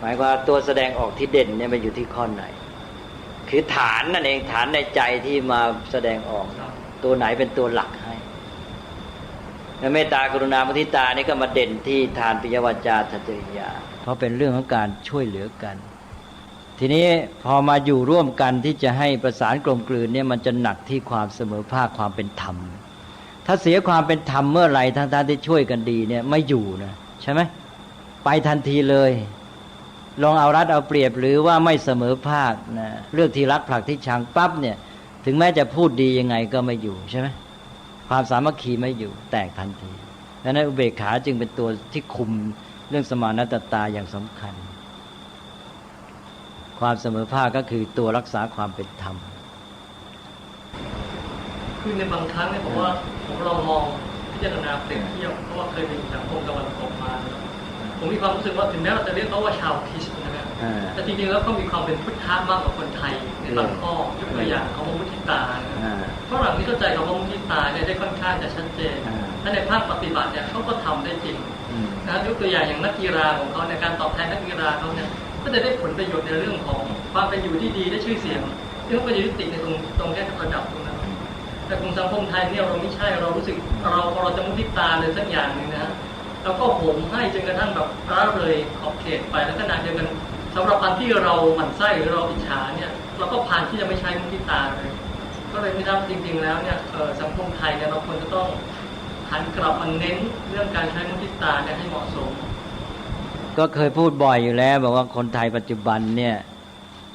หมายว่าตัวแสดงออกที่เด่นเนี่ยมันอยู่ที่ข้อไหนคือฐานนั่นเองฐานในใจที่มาแสดงออกตัวไหนเป็นตัวหลักให้เมตตากรุณามุทิตานี่ก็มาเด่นที่ทานปิยวาจาทัจจริยาเพราะเป็นเรื่องของการช่วยเหลือกันทีนี้พอมาอยู่ร่วมกันที่จะให้ประสานกลมกลืนเนี่ยมันจะหนักที่ความเสมอภาคความเป็นธรรมถ้าเสียความเป็นธรรมเมื่อไหร่ทั้งที่ช่วยกันดีเนี่ยไม่อยู่นะใช่ไหมไปทันทีเลยลองเอารัดเอาเปรียบหรือว่าไม่เสมอภาคนะเรื่องที่รักผลักที่ชังปั๊บเนี่ยถึงแม้จะพูดดียังไงก็ไม่อยู่ใช่ไหมความสามัคคีไม่อยู่แตกทันทีดังนั้นอุเบกขาจึงเป็นตัวที่คุมเรื่องสมานตตาอย่างสำคัญความเสมอภาคก็คือตัวรักษาความเป็นธรรมคือในบางครั้งเนี่ยผมว่าผมลองมองพิจารณาเปรียบเทียบเพราะว่าเคยเป็นสังคมตะวันตกมาผมมีความรู้สึกว่าถึงแม้เราจะเรียกเขาว่าชาวคริสต์นะครับ แต่จริงๆแล้วก็มีความเป็นพุทธะมากกว่าคนไทยในบางข้อยกตัวอย่างคำว่ามุทิตาฝรั่งที่เข้าใจคำว่ามุทิตาเนี่ยได้ค่อนข้างจะชัดเจนและในภาคปฏิบัติเนี่ยเขาก็ทำได้จริงนะยกตัวอย่างนักกีฬาของเขาในการตอบแทนนักกีฬาเขาเนี่ยก็จะได้ผลประโยชน์ในเรื่องของความเป็นอยู่ที่ดีได้ชื่อเสียงที่เขาก็จะยุติในตรงแค่ระดับตรงนั้นแต่กลุ่มสังคมไทยเนี่ยเราไม่ใช่เรารู้สึกพอเราจะมุทิตาเลยสักอย่างหนึ่งนะเราก็โหมให้จนกระทั่งแบบละเลยขอบเขตไปแล้วก็นานเดียวกันสำหรับอันที่เราหมั่นไส้หรือเราอิจฉาเนี่ยเราก็ผ่านที่จะไม่ใช้มุทิตาเลยก็เลยไม่ทราบจริงๆแล้วเนี่ยสังคมไทยเนี่ยเราควรจะต้องหันกลับมาเน้นเรื่องการใช้มุทิตาเนี่ยให้เหมาะสมก็เคยพูดบ่อยอยู่แล้วบอกว่าคนไทยปัจจุบันเนี่ย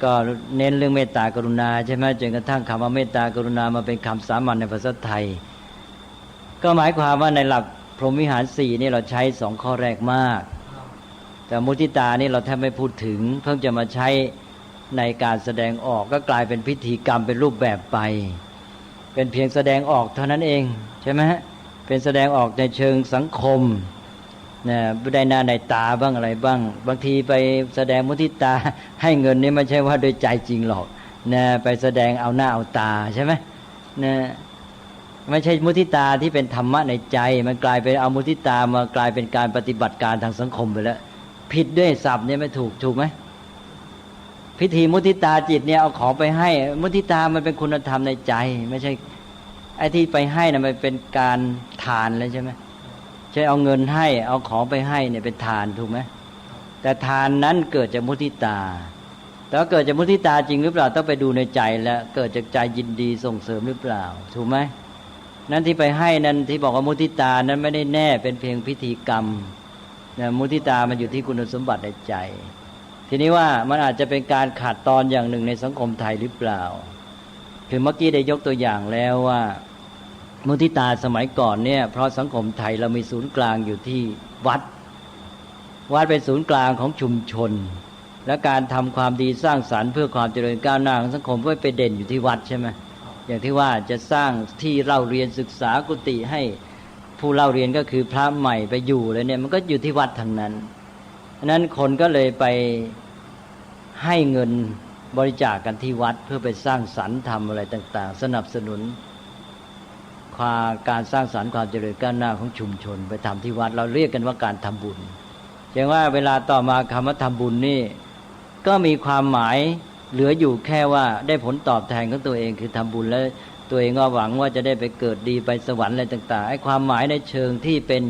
ก็เน้นเรื่องเมตตากรุณาใช่ไหมจนกระทั่งคำว่าเมตตากรุณามาเป็นคำสามัญในภาษาไทยก็หมายความว่าในหลักพรหมวิหาร4นี่เราใช้2ข้อแรกมากแต่มุทิตานี่เราแทบไม่พูดถึงเพิ่งจะมาใช้ในการแสดงออกก็กลายเป็นพิธีกรรมเป็นรูปแบบไปเป็นเพียงแสดงออกเท่านั้นเองใช่ไหมเป็นแสดงออกในเชิงสังคมนะได้หน้าในตาบ้างอะไรบ้างบางทีไปแสดงมุทิตาให้เงินนี่ไม่ใช่ว่าโดยใจจริงหรอกนะไปแสดงเอาหน้าเอาตาใช่ไหมนะไม่ใช่มุทิตาที่เป็นธรรมะในใจมันกลายเป็นเอามุทิตามากลายเป็นการปฏิบัติการทางสังคมไปแล้วผิดด้วยศัพท์เนี่ยไม่ถูกไหมพิธีมุทิตาจิตเนี่ยเอาของไปให้มุทิตามันเป็นคุณธรรมในใจไม่ใช่ไอ้ที่ไปให้นะมันเป็นการทานเลยใช่ไหมใช่เอาเงินให้เอาของไปให้เนี่ยเป็นทานถูกไหมแต่ทานนั้นเกิดจากมุทิตาแต่ว่าเกิดจากมุทิตาจริงหรือเปล่าต้องไปดูในใจแล้วเกิดจากใจยินดีส่งเสริมหรือเปล่าถูกไหมนั้นที่ไปให้นั้นที่บอกว่ามุทิตานั้นไม่ได้แน่เป็นเพียงพิธีกรรมนะมุทิตามันอยู่ที่คุณสมบัติในใจทีนี้ว่ามันอาจจะเป็นการขาดตอนอย่างหนึ่งในสังคมไทยหรือเปล่าคือเมื่อกี้ได้ยกตัวอย่างแล้วว่ามุทิตาสมัยก่อนเนี่ยเพราะสังคมไทยเรามีศูนย์กลางอยู่ที่วัดเป็นศูนย์กลางของชุมชนและการทำความดีสร้างสรรค์เพื่อความเจริญก้าวหน้าของสังคมก็ไปเด่นอยู่ที่วัดใช่ไหมอย่างที่ว่าจะสร้างที่เล่าเรียนศึกษากุฏิให้ผู้เล่าเรียนก็คือพระใหม่ไปอยู่เลยเนี่ยมันก็อยู่ที่วัดทั้งนั้นฉะนั้นคนก็เลยไปให้เงินบริจาคกันที่วัดเพื่อไปสร้างสรรค์ทำอะไรต่างๆสนับสนุนการสร้างสรรค์ความเจริญก้าวหน้าของชุมชนไปทำที่วัดเราเรียกกันว่าการทำบุญอย่างว่าเวลาต่อมาคำว่าทำบุญนี่ก็มีความหมายเหลืออยู่แค่ว่าได้ผลตอบแทนของตัวเองคือทำบุญแล้วตัวเองก็หวังว่าจะได้ไปเกิดดีไปสวรรค์อะไรต่างๆไอ้ความหมายในเชิงที่เป็น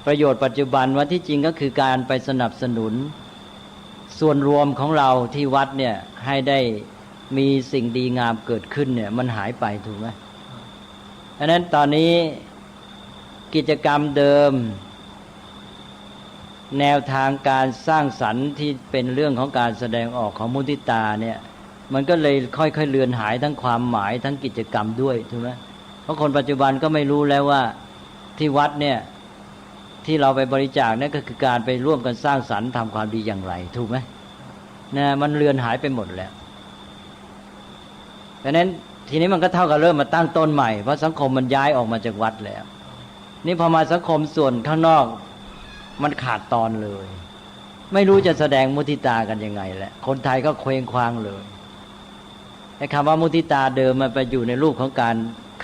ประโยชน์ปัจจุบันว่าที่จริงก็คือการไปสนับสนุนส่วนรวมของเราที่วัดเนี่ยให้ได้มีสิ่งดีงามเกิดขึ้นเนี่ยมันหายไปถูกไหมดังนั้นตอนนี้กิจกรรมเดิมแนวทางการสร้างสรรค์ที่เป็นเรื่องของการแสดงออกของมุทิตาเนี่ยมันก็เลยค่อยๆเลือนหายทั้งความหมายทั้งกิจกรรมด้วยถูกไหมเพราะคนปัจจุบันก็ไม่รู้แล้วว่าที่วัดเนี่ยที่เราไปบริจาคนั่นก็คือการไปร่วมกันสร้างสรรค์ทำความดีอย่างไรถูกไหมนะมันเลือนหายไปหมดแล้วดังนั้นทีนี้มันก็เท่ากับเริ่มมาตั้งต้นใหม่เพราะสังคมมันย้ายออกมาจากวัดแล้วนี่พอมาสังคมส่วนข้างนอกมันขาดตอนเลยไม่รู้จะแสดงมุทิตากันยังไงแหละคนไทยก็เคว้งคว้างเลยไอ้คำว่ามุทิตาเดิมมันไปอยู่ในรูปของการ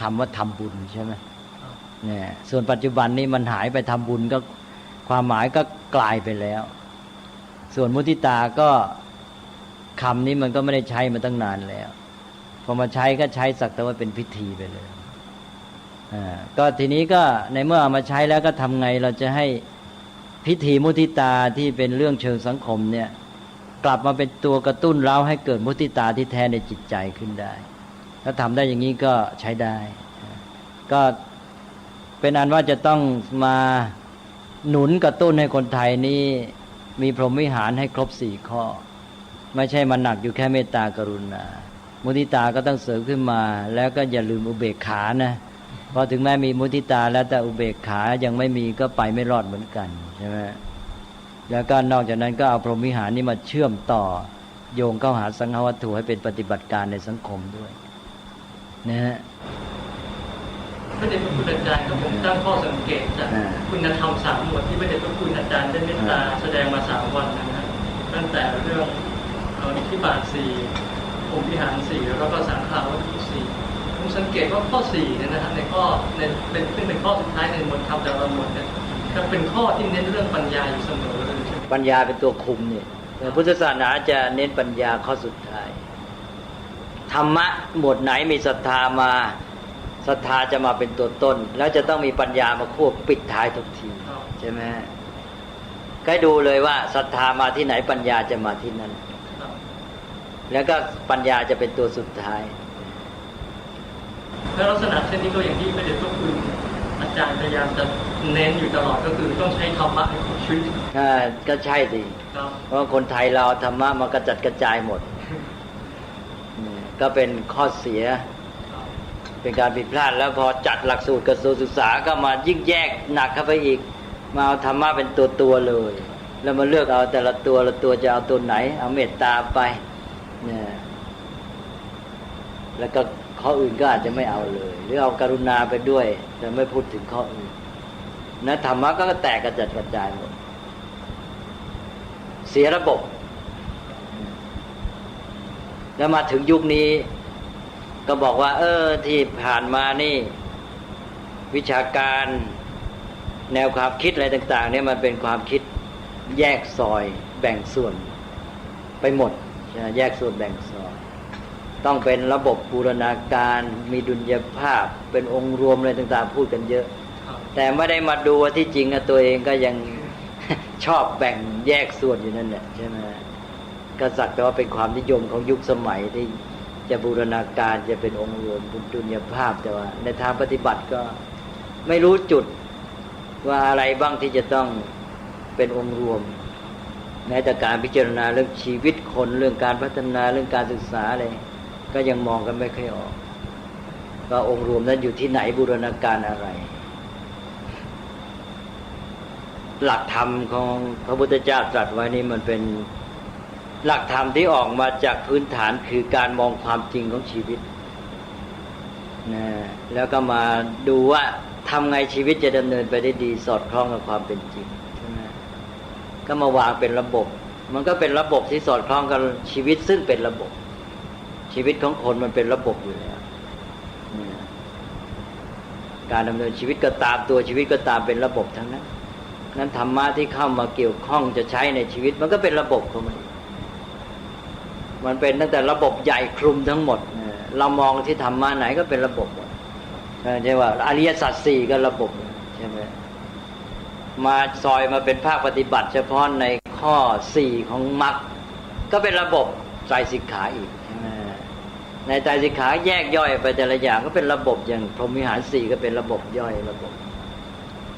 คำว่าทำบุญใช่ไหมเนี่ยส่วนปัจจุบันนี้มันหายไปทำบุญก็ความหมายก็กลายไปแล้วส่วนมุทิตาก็คำนี้มันก็ไม่ได้ใช้มาตั้งนานแล้วพอมาใช้ก็ใช้สักแต่ว่าเป็นพิธีไปเลยก็ทีนี้ก็ในเมื่อเอามาใช้แล้วก็ทำไงเราจะให้พิธีมุทิตาที่เป็นเรื่องเชิงสังคมเนี่ยกลับมาเป็นตัวกระตุ้นเราให้เกิดมุทิตาที่แท้ในจิตใจขึ้นได้ถ้าทำได้อย่างนี้ก็ใช้ได้ก็เป็นอันว่าจะต้องมาหนุนกระตุ้นให้คนไทยนี้มีพรหมวิหารให้ครบ4ข้อไม่ใช่มันหนักอยู่แค่เมตตากรุณามุทิตาก็ต้องเสริมขึ้นมาแล้วก็อย่าลืมอุเบกขานะเพราะถึงแม้มีมุทิตาแล้วแต่อุเบกขายังไม่มีก็ไปไม่รอดเหมือนกันใช่ไหมแล้วก็นอกจากนั้นก็เอาพรหมวิหารนี้มาเชื่อมต่อโยงเข้าหาสังฆวัตถุให้เป็นปฏิบัติการในสังคมด้วยนะฮะพระเดชพระคุณอาจารย์ก็ผมตั้งข้อสังเกตจากคุณธรรม3 หมวดที่พระเดชพระคุณอาจารย์ได้เมตตาแสดงมา3 วันนะครับ ตั้งแต่เรื่องอิทธิบาทสี่พรหมวิหารสี่แล้วก็สังขารวัตถุสี่ผมสังเกตว่าข้อ4เนี่ยนะฮะในข้อเป็นข้อสุดท้ายในหมวดธรรมแต่ละหมวดเนี่ยจะเป็นข้อที่เน้นเรื่องปัญญาอยู่เสมอเลยใช่ไหม ปัญญาเป็นตัวคุมเนี่ยพุทธศาสนาจะเน้นปัญญาข้อสุดท้ายธรรมะหมวดไหนมีศรัทธามาศรัทธาจะมาเป็นตัวต้นแล้วจะต้องมีปัญญามาควบปิดท้ายทุกทีใช่ไหมก็ดูเลยว่าศรัทธามาที่ไหนปัญญาจะมาที่นั่นแล้วก็ปัญญาจะเป็นตัวสุดท้ายแล้วลักษณะเช่นนี้ก็อย่างที่พระเดชพระคุณอาจารย์พยายามจะเน้นอยู่ตลอดก็คือต้องใช้ธรรมะให้ครบชุดก็ใช่สิเพราะคนไทยเราธรรมะมากระจัดกระจายหมดก็เป็นข้อเสียเป็นการผิดพลาดแล้วพอจัดหลักสูตรกระทรวงศึกษาก็มายิ่งแยกหนักเข้าไปอีกมาเอาธรรมะเป็นตัวเลยแล้วมาเลือกเอาแต่ละตัวจะเอาตัวไหนเอาเมตตาไปเนี่ยแล้วก็ข้ออื่นก็อาจจะไม่เอาเลยหรือเอากรุณาไปด้วยแต่ไม่พูดถึงข้ออื่นนะธรรมะก็แตกกระจัดกระจายหมดเสียระบบแล้วมาถึงยุคนี้ก็บอกว่าที่ผ่านมานี่วิชาการแนวความคิดอะไรต่างๆเนี่ยมันเป็นความคิดแยกซอยแบ่งส่วนไปหมดแยกส่วนแบ่งซอยต้องเป็นระบบบูรณาการมีดุลยภาพเป็นองค์รวมอะไรต่างๆพูดกันเยอะแต่ไม่ได้มาดูว่าที่จริงตัวเองก็ยัง ชอบแบ่งแยกส่วนอยู่นั่นแหละใช่ไหมกษัตริย์แปลว่าเป็นความนิยมของยุคสมัยที่จะบูรณาการจะเป็นองค์รวมดุลยภาพแต่ว่าในทางปฏิบัติก็ไม่รู้จุดว่าอะไรบ้างที่จะต้องเป็นองค์รวมแม้แต่การพิจารณาเรื่องชีวิตคนเรื่องการพัฒนาเรื่องการศึกษาอะไรก็ยังมองกันไม่ค่อยออกว่าองค์รวมนั้นอยู่ที่ไหนบูรณาการอะไรหลักธรรมของพระพุทธเจ้าตรัสไว้นี่มันเป็นหลักธรรมที่ออกมาจากพื้นฐานคือการมองความจริงของชีวิตนะแล้วก็มาดูว่าทำไงชีวิตจะดำเนินไปได้ดีสอดคล้องกับความเป็นจริงใช่ไหมก็มาวางเป็นระบบมันก็เป็นระบบที่สอดคล้องกับชีวิตซึ่งเป็นระบบชีวิตของคนมันเป็นระบบอยู่แล้วการดำเนินชีวิตก็ตามตัวชีวิตก็ตามเป็นระบบทั้งนั้นนั้นธรรมะที่เข้ามาเกี่ยวข้องจะใช้ในชีวิตมันก็เป็นระบบของมันเป็นตั้งแต่ระบบใหญ่คลุมทั้งหมดเรามองที่ธรรมะไหนก็เป็นระบบหมดใช่ว่าอริยสัจสี่ก็ระบบใช่ไหมมาซอยมาเป็นภาคปฏิบัติเฉพาะในข้อ4ของมรรคก็เป็นระบบไตรสิกขาอีกใช่ไหมในไตรสิกขาแยกย่อยไปแต่ละอย่างก็เป็นระบบอย่างพรหมวิหาร4ก็เป็นระบบย่อยระบบ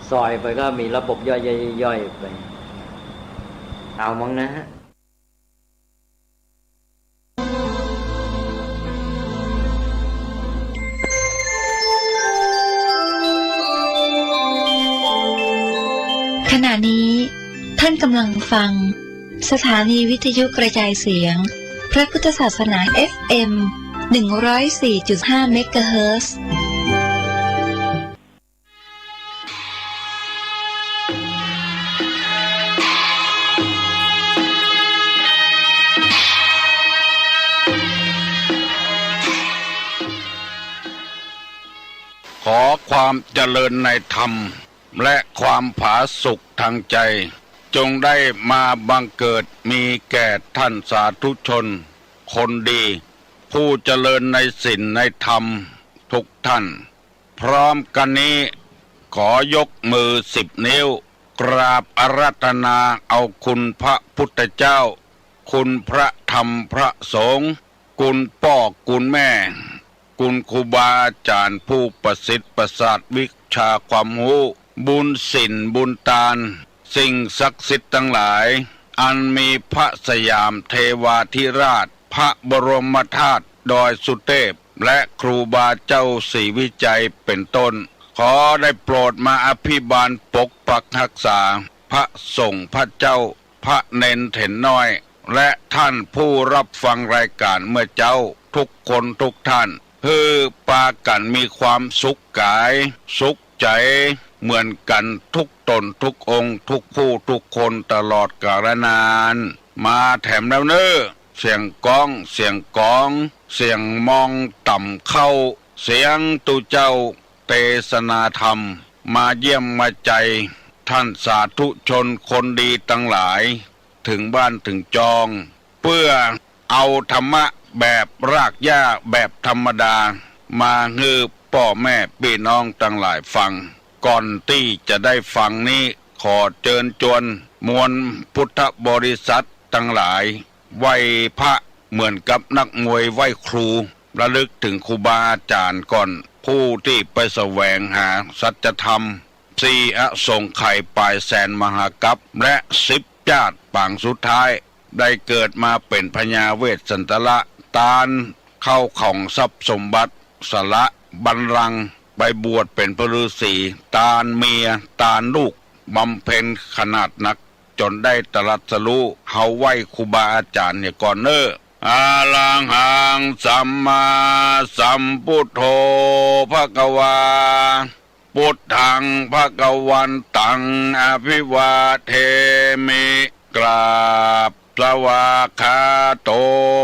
ซอยไปก็มีระบบย่อยๆไปเอามั้งนะฮะขณะนี้ท่านกำลังฟังสถานีวิทยุกระจายเสียงพระพุทธศาสนา FM 104.5 เมกะเฮิรตซ์ขอความเจริญในธรรมและความผาสุกทางใจจงได้มาบังเกิดมีแก่ท่านสาธุชนคนดีผู้เจริญในศีลในธรรมทุกท่านพร้อมกันนี้ขอยกมือ10 นิ้วกราบอาราธนาเอาคุณพระพุทธเจ้าคุณพระธรรมพระสงฆ์คุณพ่อคุณแม่คุณครูบาอาจารย์ผู้ประสิทธิ์ประสาทวิชาความรู้บุญศีลบุญทานสิ่งศักดิ์สิทธิ์ทั้งหลายอันมีพระสยามเทวาธิราชพระบรมธาตุดอยสุเทพและครูบาเจ้าศรีวิจัยเป็นต้นขอได้โปรดมาอภิบาลปกปักรักษาพระสงฆ์พระเจ้าพระเนนเถนน้อยและท่านผู้รับฟังรายการเมื่อเจ้าทุกคนทุกท่านเพื่อปากันมีความสุขกายสุขใจ เหมือนกันทุกตนทุกองค์ทุกผู้ทุกคนตลอดกาลนานมาแถมแล้วเนอเสียงก้องเสียงกองเสียงมองต่ำเข้าเสียงตุเจ้าเทศนาธรรมมาเยี่ยมมาใจท่านสาธุชนคนดีทั้งหลายถึงบ้านถึงจองเพื่อเอาธรรมะแบบรากหญ้าแบบธรรมดามาฮือพ่อแม่พี่น้องทั้งหลายฟังก่อนที่จะได้ฟังนี้ขอเชิญชวนมวลพุทธบริษัททั้งหลายไหว้พระเหมือนกับนักมวยไหว้ครูระลึกถึงครูบาอาจารย์ก่อนผู้ที่ไปแสวงหาสัจธรรมสี่อสงไขยปลายแสนมหากัปและ10 ญาติปางสุดท้ายได้เกิดมาเป็นพญาเวสสันตละตาลเข้าของทรัพย์สมบัติสละบัลลังก์ไปบวชเป็นพระฤาษีตาลเมียตาลลูกบำเพ็ญขนาดนักจนได้ตรัสรู้เฮาไหว้ครูบาอาจารย์เนี่ยก่อนเนออาลังหังสัมมาสัมพุทโธภควาพุทธังภวันตังอภิวาเทมิกราบสวากขาโต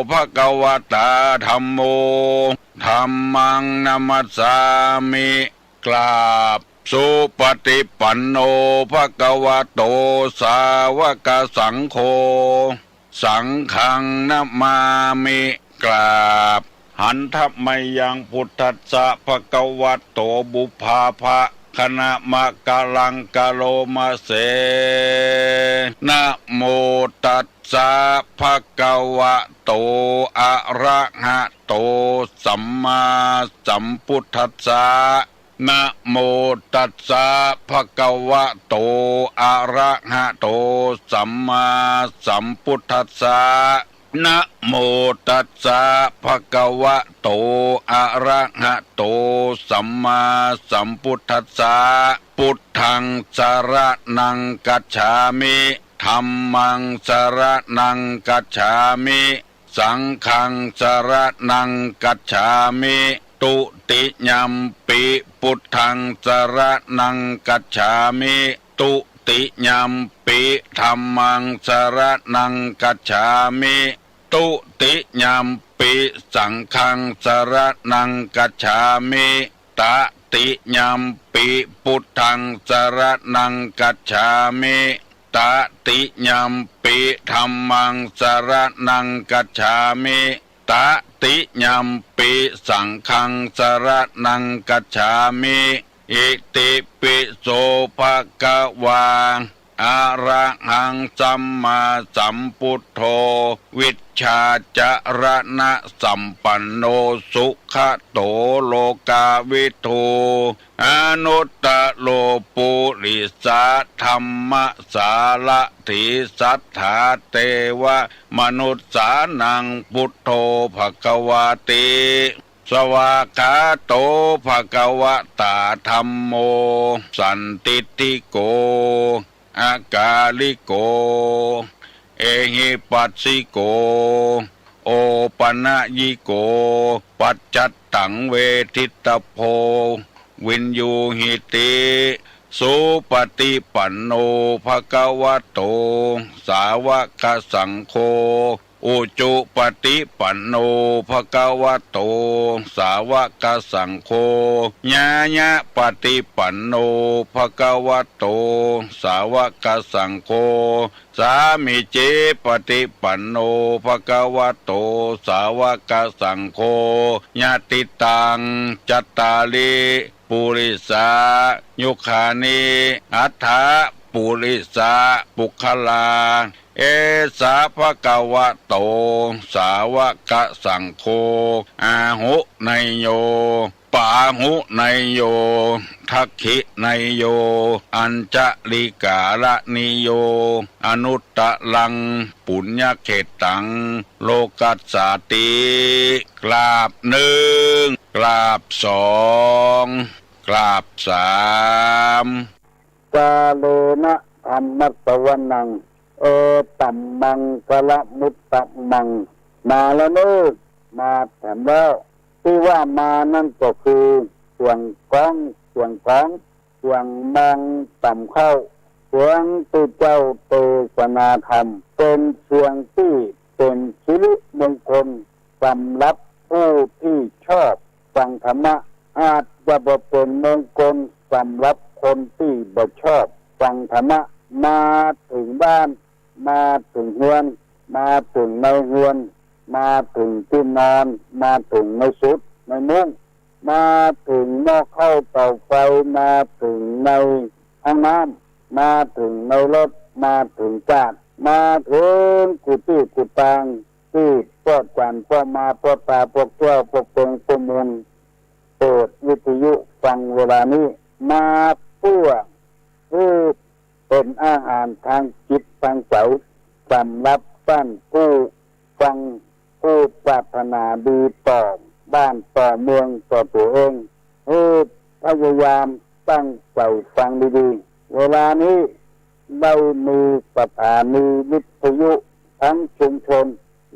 ภควตาธัมโมธัมมังนัมสสามิกราบสุปฏิปันโนภควโตสาวกสังโฆสังฆังนัมมามิกราบหันทัพไมยังพุทธัสสะภควโตบุพาภะคณะมะกะลังกะโลมาเสนะโมตัสสะภะคะวะโตอะระหะโตสัมมาสัมพุทธัสสะนะโมตัสสะภะคะวะโตอะระหะโตสัมมาสัมพุทธัสสะนะโมตัสสะภะคะวะโตอะระหะโตสัมมาสัมพุทธัสสะพุทธังสรณังกัจฉามิธัมมังสรณังกัจฉามิสังฆังสรณังกัจฉามิตุติยัมปิพุทธังสรณังกัจฉามิตุติยัมปิธัมมังสรณังกัจฉามิตุติยัมปิสังฆังสรณังกัจฉามิตติยัมปิพุทธังสรณังกัจฉามิตติยัมปิธัมมังสรณังกัจฉามิตติยัมปิสังฆังสรณังกัจฉามิอิติปิโสภะคะวาอะระหังสัมมาสัมพุทโธวิชชาจรณะสัมปันโนสุขโตโลกาวิทูอนุตตโลปุริสาธัมมสารถิสัทธาเทวมนุสสานังพุทโธภควาติสวากขาโตภควตาธัมโมสันติติโกอากาลิโกเอหิปัสสิโกโอปนะยิโกปัจจัตตังเวทิตโพวินยูหิติสุปฏิปันโนภควโตสาวกสังโฆอุจุปฏิปันโนภควโตสาวกสังโฆญาญะปฏิปันโนภควโตสาวกสังโฆสามิเจปฏิปันโนภควโตสาวกสังโฆญาติตังจัตตาลิปุริสายุคานิอัฏฐปุริสาปุคลาเอสาภะคะวะโตสาวกสังโฆอาหุไนโยปาหุไนโยทักขิไนโยอัญจลิกาละนิโยอนุตตะลังปุญญเขตังโลกัสสาติกราบหนึ่งกราบสองกราบสามกาโลนะธรรมัสวนังตัมมังกะละมุตตะมังมาแล้วเนอมาแถมแล้วที่ว่ามานั่นก็คือส่วนกองส่วนของ ส่วงมังต่ำเข้าเสียงตุเจ้าเตศนาธรรมเป็นเสียงที่เป็นสิริมงคลสำหรับผู้ที่ชอบฟังธรรมะอาจจะบ่เป็นมงคลสำหรับคนที่บ่ชอบฟังธรรมะมาถึงบ้านมาถึงเรือนมาถึงในเรือนมาถึงที่นอนมาถึงในสุดในมุ้งมาถึงหม้อข้าวเตาไฟมาถึงในห้องน้ำมาถึงในรถมาถึงจาดมาถึงกุฏิกุฏังที่ปอดกวนพ่อมาพ่อตาพวกเจ้าพวกเปิงพวกมุนเปิดวิทยุฟังเวลานี้มาเพื่อเป็นอาหารทางจิตทางใจสำหรับท่านผู้ฟังผู้ปรารถนาดีต่อบ้านต่อเมืองต่อตัวเองพยายามตั้งใจฟังดีๆเวลานี้ได้มีสถานีวิทยุทั้งชุมชน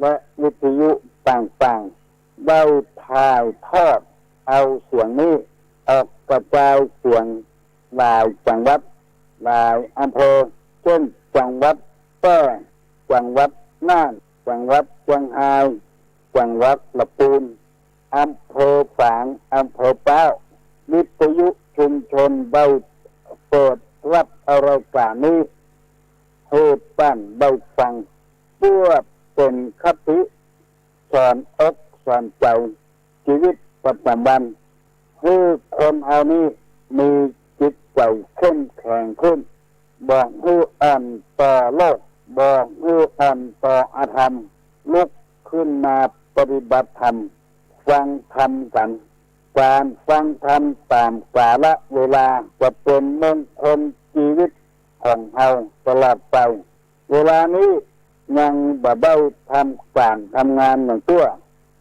และวิทยุต่างๆได้ถ่ายทอดเอาเสียงนี้ออกกระจายเสียงหลายจังหวัดหลายอำเภอเช่นจังหวัดแพร่จังหวัดน่านจังหวัดเชียงรายจังหวัดลำพูนอำเภอฝางอำเภอเป้าวิทยุชุมชนได้เปิดรับรายการนี้ให้บ้านได้ฟังเพื่อเป็นคติสอนอกสอนใจชีวิตประจำวันให้คนเอานี้มีจิตใจเข้มแข็งขึ้นบอกให้อ่อนต่อโลกบอกให้อ่อนต่ออาธรรมลุกขึ้นมาปฏิบัติธรรมฟังธรรมกันการฟังธรรมตามกาลเวลาจะเป็นมงคลชีวิตของเราตลอดไปเวลานี้ยังบ่ได้ทำการทำงานอย่างตัว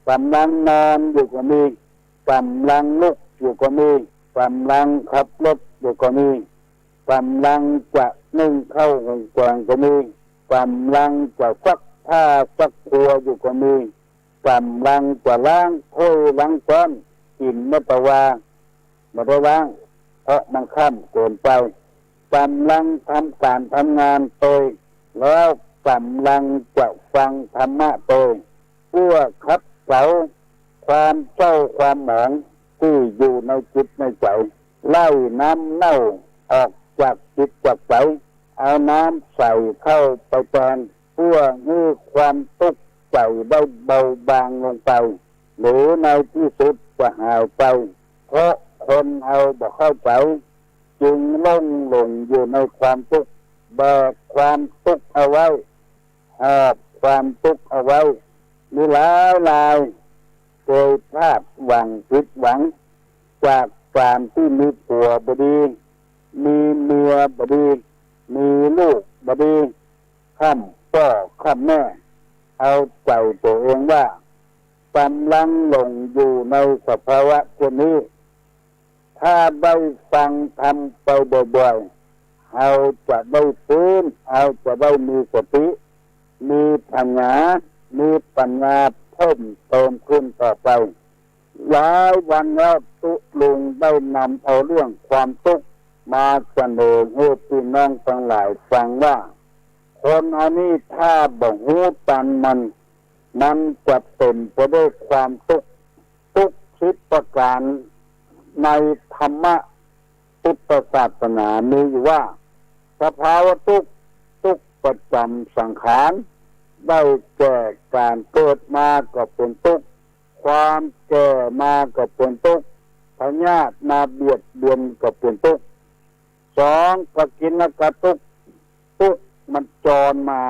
กำลังนอนอยู่ก็มีกำลังลุกอยู่ก็มีกำลังขับรถอยู่ก็มีกำลังจะนึ่งข้าวหุงแกงก็มีกำลังจะซักผ้าซักตัวอยู่ก็มีกำลังจะล้างถ้วยล้างช้อนกินไม่ตะวาไม่ได้ล้างเพราะมันค่ำเกินไปกำลังทำการทำงานโดยแล้วกำลังจะฟังธรรมะโดยเพื่อขับเสาความเศร้าความหมองที่อยู่ในจิตในใจไล่น้ำเน่าออกจากจิตจากใจเอาน้ำใส่เข้าไปแทนเพื่อให้ความทุกข์ใจได้เบาบางลงไปหรือในที่สุดจะหายไปเพราะคนเอาบอกเข้าใจจึงหลงอยู่ในความทุกข์แบกความทุกข์เอาไว้ความทุกข์เอาไว้มีหลายเคยพลาดหวังผิดหวังจากความที่มีผัวบดีมีเมียบดีมีลูกบดีข้ามพ่อข้ามแม่เอาใจตัวเองว่ากำลังหลงอยู่ในสภาวะเช่นนี้ถ้าได้ฟังทำไปบ่อยๆเอาจะได้ฟื้นเอาจะได้มีสติมีปัญญาเพิ่มเติมขึ้นต่อไปหลายวันแล้วตุลุงได้นำเอาเรื่องความทุกข์มาเสนอให้พี่น้องทั้งหลายฟังว่าคนอันนี้ถ้าบ่ฮู้ตันมันจะเป็นไปด้วยความทุกชิดประการในธรรมะพุทธศาสนามีอยู่ว่าสภาวะทุกข์ประจำสังขารได้แก่การเกิดมาก็เป็นทุกข์ความแก่มาก็เป็นทุกข์พยาธิมาเบียดเบียนก็เป็นทุกข์สองก็กินกะทุกข์มันจรมา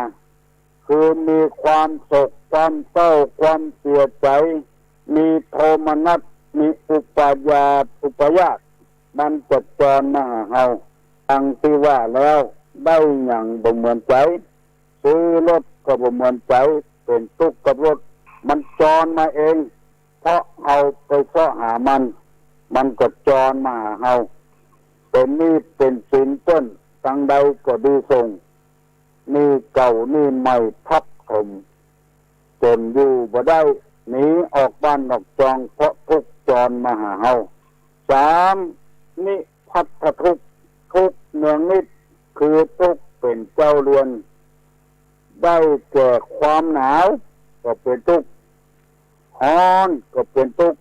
คือมีความโศกความเศร้าความเสียใจมีโทมนัสมีอุปยามันจะจรมาหาเราดังที่ว่าแล้วได้อย่างบ่เหมือนใจซื้อรถก็บ่เหมือนใจเป็นทุกข์กับรถมันจรมาเองเพราะเอาไปเสาะหามันก็จรมาหาเราเป็นนี่เป็นสินต้นตั้งใดก็ดีส่งนี่เก่านี่ใหม่ทับถมจนอยู่บ่ได้หนีออกบ้านออกจองเพราะทุกข์จรมาหาเราสามนี่พัทธทุกข์ ทุกข์เนืองนิดคือทุกข์เป็นเจ้าเรือนได้แก่ความหนาวก็เป็นทุกข์ร้อนก็เป็นทุกข์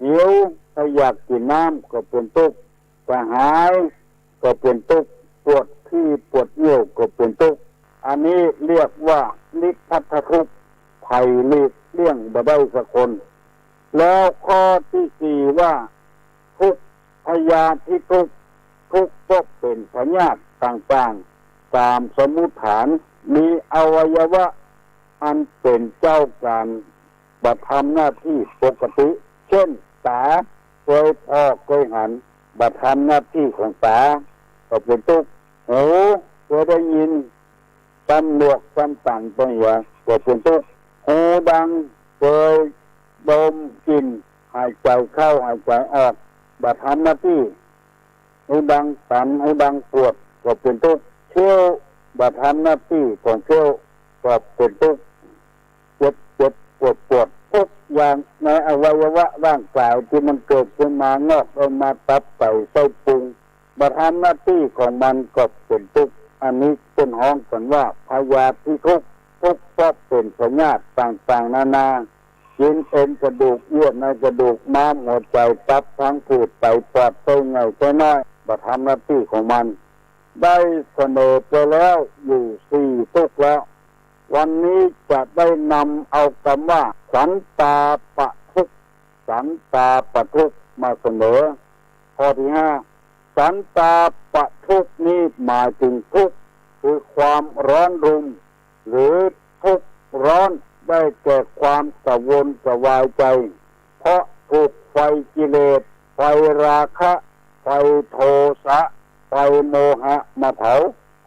หิวถ้าอยากกินน้ำก็เป็นทุกข์กระหายก็เป็นทุกข์ปวดขี้ปวดเยี่ยวก็เป็นทุกข์อันนี้เรียกว่านิพพัททุกข์ภัยหลีกเลี่ยงบ่ได้สักคนแล้วข้อที่สี่ว่าทุกข์พยาธิทุกข์ทุกข์ก็เป็นพยาธิต่างๆตามสมมุติฐานมีอวัยวะอันเป็นเจ้าการบัตรทำหน้าที่ปกติเช่นตาเคยพอเคยหันบัตรทำหน้าที่ของตาก็เป็นทุกข์หูเคยได้ยินตำหนวกตำตันตัวหัวก็เป็นทุกข์หูดังเคยดมกลิ่นหายใจเข้าหายใจออกบัตรทำหน้าที่หูดังตันหูดังปวดก็เป็นทุกข์เชี่ยวบัตรทำหน้าที่ของเชี่ยวก็เป็นทุกข์เจ็บปวดทุกอย่างในอวัยวะร่างกายที่มันเกิดขึ้นมางอกออกมาตับไตไส้พุงบัตรทำหน้าที่ของมันก็เป็นทุกข์อันนี้เป็นห้องกันว่าพยาธิทุกข์ทุกข์ก็เป็นพยาธิต่างๆนานากินเอ็นกระดูกเยื่อในกระดูกม้ามหัวใจตับทั้งผืดไตปอดไส้ใหญ่ไส้น้อยบัตรทำหน้าที่ของมันได้เสนอไปแล้วอยู่สี่ทุกข์แล้ววันนี้จะได้นำเอาคำว่าสันตาปะทุกข์สันตาปะทุกข์มาเสนอข้อที่ห้าสันตาปะทุกข์นี้หมายถึงทุกข์คือความร้อนรุมหรือทุกข์ร้อนได้แก่ความกระวนกระวายใจเพราะถูกไฟกิเลสไฟราคะไฟโทสะไฟโมหะมาเผา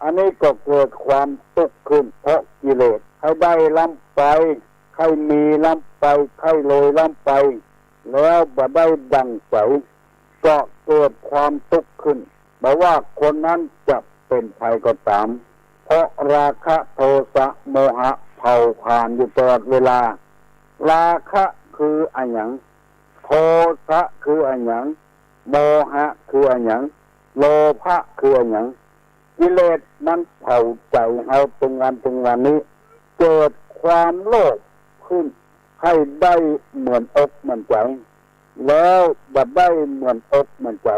อันนี้ก็เกิดความทุกข์ขึ้นเพราะกิเลสให้ได้ล้ำไปให้มีล้ำไปให้เลยล้ำไปแล้วบ่ได้ดังใจก็เกิดความทุกข์ขึ้นแม้ว่าคนนั้นจะเป็นใครก็ตามเพราะราคะโทสะโมหะเผาผ่านอยู่ตลอดเวลาราคะคืออันหยังโทสะคืออันหยังโมหะคืออันหยังโลภะคืออันหยังกิเลสมันเผาใจเอาตรงวันนี้เกิดความโลภขึ้นให้ได้เหมือนอกเหมือนใจแล้วบัดได้เหมือนอกเหมือนใจ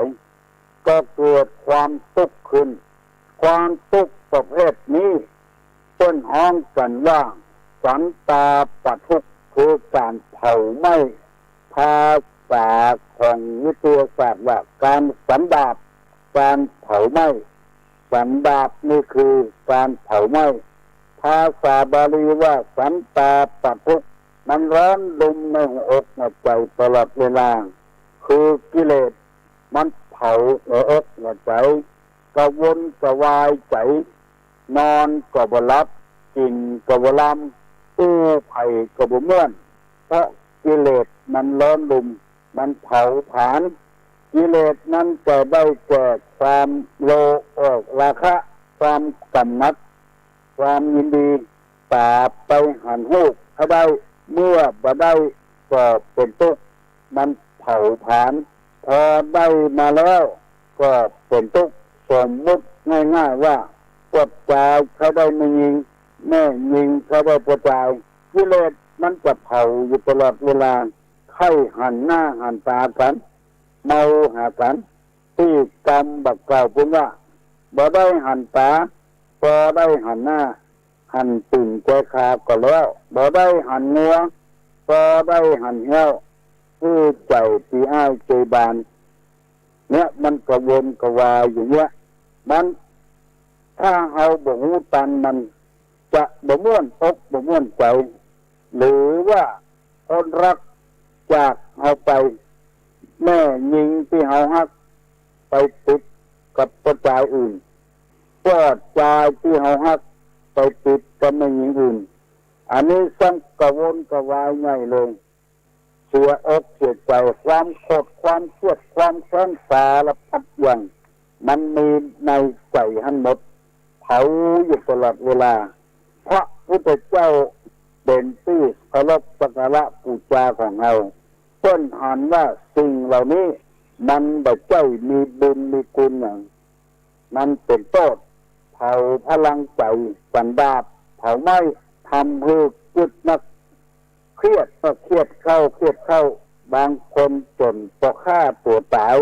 ก็เกิดความทุกข์ขึ้นความทุกข์ประเภทนี้ต้นห้องกันว่าสันตาปะทุกข์คือการเผาไหม้ภาษาของวิทยาศาสตร์ว่าการสันดาปการเผาไหม้สันดาปนี่คือการเผาไหม้ภาษาบาลีว่าสันตาปะทุกข์มันร้อนลุมในหัวอกในใจตลอดเวลาคือกิเลสมันเผาหัวอกหัวใจกระวนกระวายใจนอนก็บ่หลับกินก็บ่ลำตู้ไผ่ก็บ่เมื่อนเพราะกิเลสมันร้อนลุมมันเผาผลาญกิเลสนั้นจะได้แก่ความโลภราคะความกำหนัดความยินดีตาไปหันหูกให้ได้เมื่อบ่ได้ก็เป็นทุกข์มันเผาผลาญพอได้มาแล้วก็เป็นทุกข์สมมุติง่ายๆว่าปวดใจเขาได้ไม่ยิงแม่ยิงเขาได้ปวดใจกิเลสมันจะเผาอยู่ตลอดเวลาไข้หันหน้าหันตากันเมาหากันที่กรรมบักเก่าพูดว่าบ่ได้หันตาพอได้หันหน้าหันตุ่นแกขาก็แล้วบ่ได้หันเนื้อพอได้หันเหี้ยวผู้ใจที่อ้ายใจบานเนี่ยมันกระวนกระวายอยู่เนี่ยมันถ้าเอาบ่หูตันมันจะบ่ม่วนอกบ่ม่วนใจหรือว่าคนรักจากเอาไปแม่ยิงที่เฮาฮักไปติดกับประจายอื่นก็จายที่เฮาฮักไปติดกับแม่ยิงอื่นอันนี้สังกระวนกระวายใหญ่เลยเสียอกเสียใจความโกรธความเครียดความแค้นสารพัดอย่างมันมีในใจทั้งหมดเผาอยู่ตลอดเวลาพระพุทธเจ้าเป็นที่เคารพสักการะบูชาของเราต้นหันว่าสิ่งเหล่านี้มันแบบเจ้ามีบุญมีคุณอย่าง มันเป็นโทษเผาพลังใจสันดาปเผาไหม้ทำให้กึดนักเครียดเข้าบางคนจนพอฆ่าตัวตาย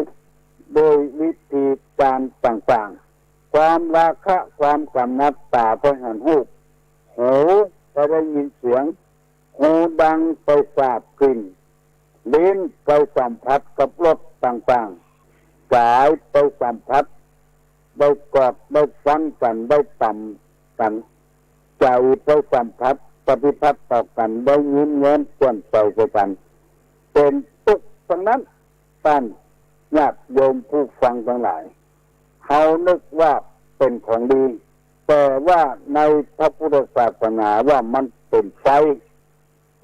โดยวิธีการต่างๆความราคะความกำนัดตาไปหันหูไปได้ยินเสียงหูดังไปทราบกลิ่นลิ้นไปสัมผัสกับรสต่างๆกายไปสัมผัสได้กอดได้ฟันกันได้ต่ำกันใจไปสัมผัสปฏิพัทธ์ต่อกันได้ยิ้มแย้มแจ่มใสกันเป็นทุกข์ทั้งนั้นท่านญาติโยมผู้ฟังทั้งหลายเขานึกว่าเป็นของดีแต่ว่าในพระพุทธศาสนาว่ามันเป็นไฟ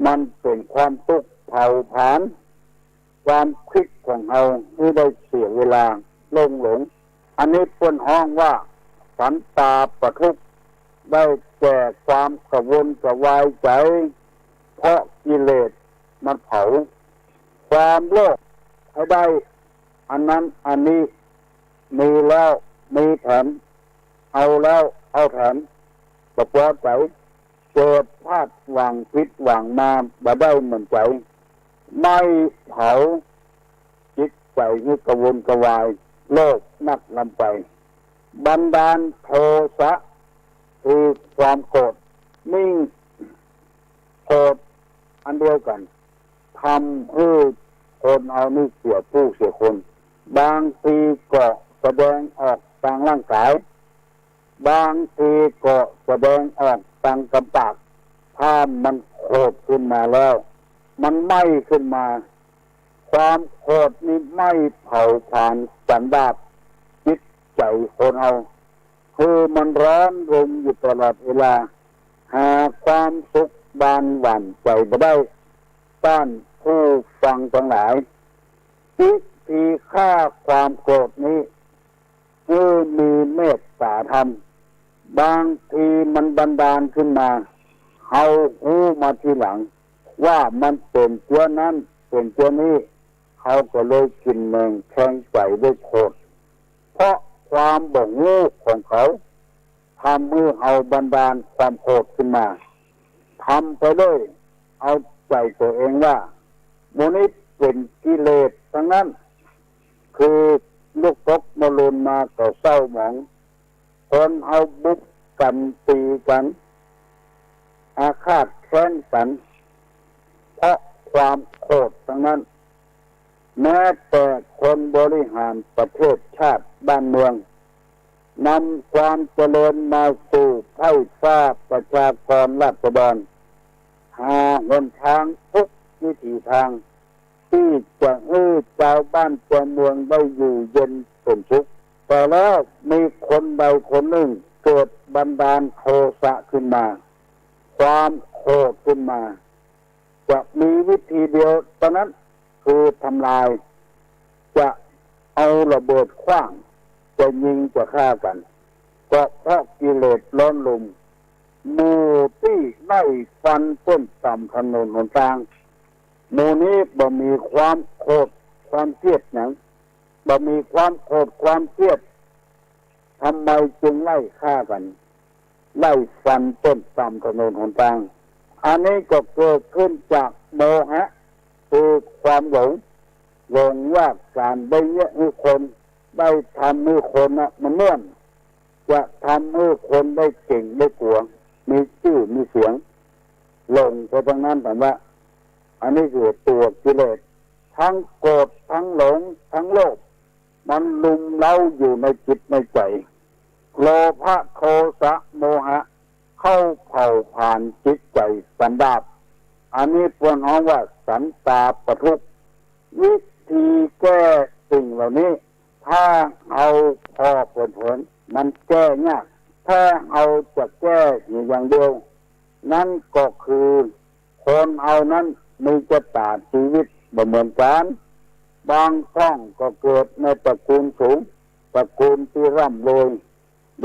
มันเป็นความทุกข์เผาผลาญความคิดของเราที่ได้เสียเวลาหลงอันนี้เพิ่นฮ้องว่าสันตาปทุกข์ได้แก่ความกระวนกระวายใจเพราะกิเลสมันเผาความโลภให้ได้อันนั้นอันนี้มีแล้วมีแถมเอาแล้วเอาแถมประพฤติไปเกิดพลาดหวังผิดหวังมาบ่ได้เหมือนใจไม่เผาจิตใจให้กระวนกระวายโลภนักลำไปบันดาลโทสะคือความโกรธนิ่งโกรธอันเดียวกันทำให้คนเอานี่เสียผู้เสียคนบางทีก็แสดงออกทางร่างกายบางทีก็แสดงออกทางกำปากถ้ามันโกรธขึ้นมาแล้วมันไหม้ขึ้นมาความโกรธนี้ไม่เผาผลาญสันดาปจิตใจคนเอาคือมันร้อนรนอยู่ตลอดเวลาหาความสุขบานหวั่นใจไม่ได้ต้านผู้ฟังทั้งหลายวิธีฆ่าความโกรธนี้คือมีเมตตาธรรมบางทีมันบันดาลขึ้นมาเอาหูมาทีหลังว่ามันเป็นตัวนั้นเป็นตัวนี้เขาก็เลยกินแมงแทงใจด้วยโกรธเพราะความบ่งงูของเขาทำให้เอาบันดาลความโกรธขึ้นมาทำไปเลยเอาใจตัวเองว่าโมนี้เป็นกิเลสทั้งนั้นคือลูกตกมาลุนมาก็เศร้าหมองคนเอาบุกกันตีกันอาฆาตแค้นกันเพราะความโกรธทั้งนั้นแม้แต่คนบริหารประเทศชาติบ้านเมืองนำความเจริญมาสู่ไพร่ฟ้าประชากรราษฎรหาหนทางทุกวิถีทางที่จะให้ชาวบ้านชาวเมืองได้อยู่เย็นเป็นสุขแต่แล้วมีคนใดคนหนึ่งเกิดบันดาลโทสะขึ้นมาความโกรธขึ้นมาจะมีวิธีเดียวตอนนั้นคือทำลายจะเอาระเบิดขว้างจะยิงจะฆ่ากันก็เพราะกิเลสร้อนลุ่มหมู่ที่ไล่ฟันต้นต่ำถนนหนทางหมู่นี้บ่มีความโกรธความเครียดหนังบ่มีความโกรธความเครียดทำไมจึงไล่ฆ่ากันไล่ฟันต้นต่ำถนนหนทางอันนี้ก็เกิดขึ้นจากโมหะคือความหลงว่าการได้เยอะให้คนได้ทำให้คนมันเนื่อนจะทำให้คนได้เก่งได้กลัวมีชื่อมีเสียงหลงไปตรงนั้นแต่ว่าอันนี้คือตัวกิเลสทั้งโกรธทั้งหลงทั้งโลภมันลุมเล้าอยู่ในจิตในใจโลภะโทสะโมหะเข้าเผาผ่านจิตใจสันดาปอันนี้พวกน้องว่าสันตาปทุกข์วิธีแก้สิ่งเหล่านี้ถ้าเอาพอผลมันแก้ยากถ้าเอาจะแก้อย่างเดียวนั่นก็คือคนเอานั้นมีชะตาชีวิตบ่เหมือนกันบางช่องก็เกิดในตระกูลสูงตระกูลที่ร่ำรวย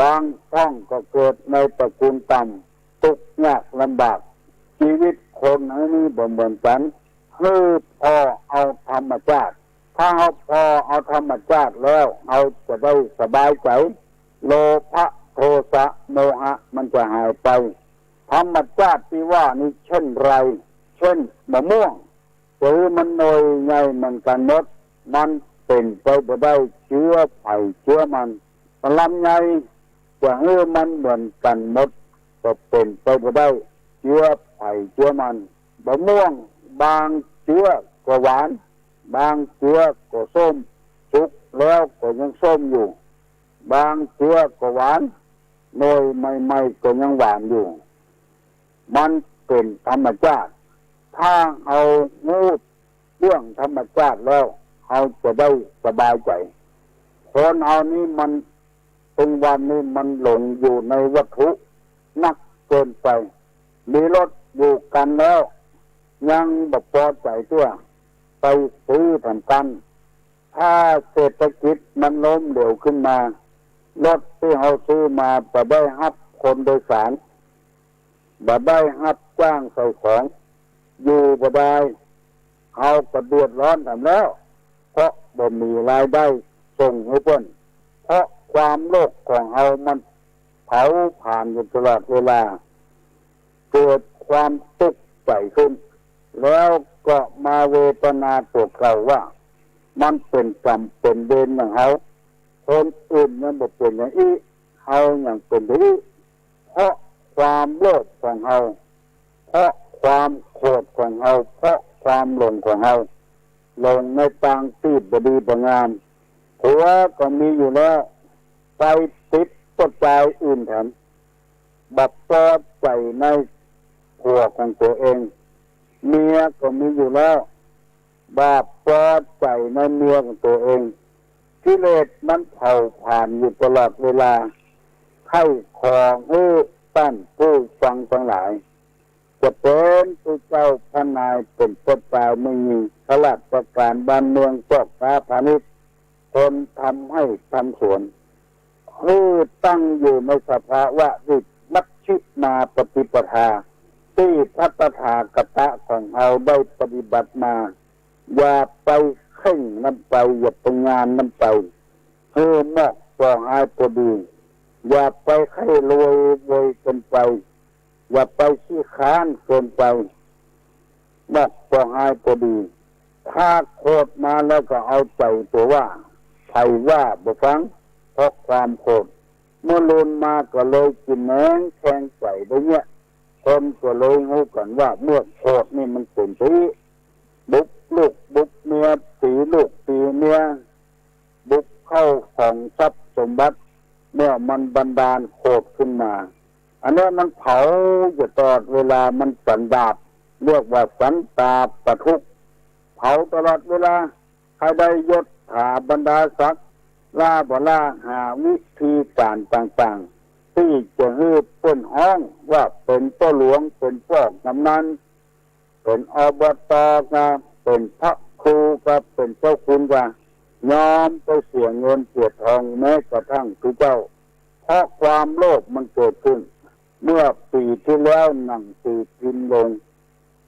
บางช่องก็เกิดในตระกูลต่ำทุกข์ยากลำบากชีวิตคนอันนี้บ่เหมือนกันคือพอเอาธรรมชาติถ้าเอาพอเอาธรรมชาติแล้วเอาจะได้สบายใจ โลภะโทสะโมหะมันจะหายไปธรรมชาติที่ว่านี้เช่นไรเช่นมะม่วงหรือมันหน่อยใหญ่มันกันหมดมันเป็นไปบ่ได้เชื้อไผ่เชื้อมันลำไยจะให้มันเหมือนกันหมดก็เป็นไปบ่ได้เชื้อไผ่เชื้อมันมะม่วงบางเชื้อก็หวานบางเชื้อก็ส้มสุกแล้วก็ยังส้มอยู่บางเชื้อก็หวานหน่อยใหม่ๆก็ยังหวานอยู่มันเป็นธรรมชาติถ้าเอางูเรื่องธรรมชาติแล้วเขาจะได้สบายใจคนเอานี้มันเป็นวันนี้มันหลงอยู่ในวัตถุนักเกินไปมีรถอยู่กันแล้วยังแบบพอใจตัวไปซื้อทำกันถ้าเศรษฐกิจมันล้มเหลวขึ้นมารถที่เขาซื้อมาจะได้ฮับคนโดยสารบ่ได้ฮับจ้างใส่ของอยู่บ่ได้เขาก็เดือดร้อนทำแล้วเพราะบ่มีรายได้ส่งให้เพิ่นเพราะความโลภของเขามันเผาผ่านอยู่ตลอดเวลาเกิดความทุกข์ใจขึ้นแล้วก็มาเวทนาตัวเขาว่ามันเป็นกรรมเป็นเวรอย่างเขาคนอื่นนั้นบ่เป็นอย่างนี้เขาอย่างเป็นอย่างนี้เพราะความโลภของเขาเพราะความโกรธของเขาเพราะความหลงของเขาหลงในทางที่บดีบงามผัวก็มีอยู่แล้วไปติดปัจจัยอื่นแถมบัดพอใจในผัวของตัวเองเมียก็มีอยู่แล้วบาปพอใจในเมียของตัวเองกิเลสมันเผาผ่านอยู่ตลอดเวลาให้ของตั้นผู้ฟังทั้งหลายจะเป็นผู้เจ้าพระนายเป็นต้นปลายไม่มีข้าราชการบ้านเมืองพวกค้าพาณิชย์คนทำให้ทำสวนตั้งอยู่ในสภาวะที่มัชฌิมาปฏิปทาที่พระตถาคตของเราได้ปฏิบัติมาอย่าไปเข่งน้ำไปอย่าไปงานน้ำไปนอกก็หายพอดีอย่าไปให้รวยเกินไปอย่าไปขี้ค้านเกินไปนอกก็หายพอดีถ้าโคตรมาแล้วก็เอาใจตัวว่าใครว่าบ่ฟังเพราะความโกรธเมื่อลุนมาก็เลยกินแหนงแข็งใส่ไปเนี่ยคนก็เลยรู้กันว่าเมื่อโกรธนี่มันเป็นที่บุกลูกบุกเมียตีลูกตีเมียบุกเข้าของทรัพย์สมบัติเมื่อมันบันดาลโกรธขึ้นมาอันนี้มันเผาอยู่ตลอดเวลามันสันดาบเรียกว่าสันตาปะทุกเผาตลอดเวลาใครได้ยศถาบรรดาศักดิ์ลาบลาหาวิธีการต่างๆที่จะให้เปิ้นห้องว่าเป็นพ่อหลวงเป็นพ่อกำนันเป็นอบตก็เป็นพระครูก็เป็นเจ้าคุณก็ยอมไปเสียเงินเสียทองแม้กระทั่งคือเจ้าเพราะความโลภมันเกิดขึ้นเมื่อปีที่แล้วหนังสือพิมพ์ลง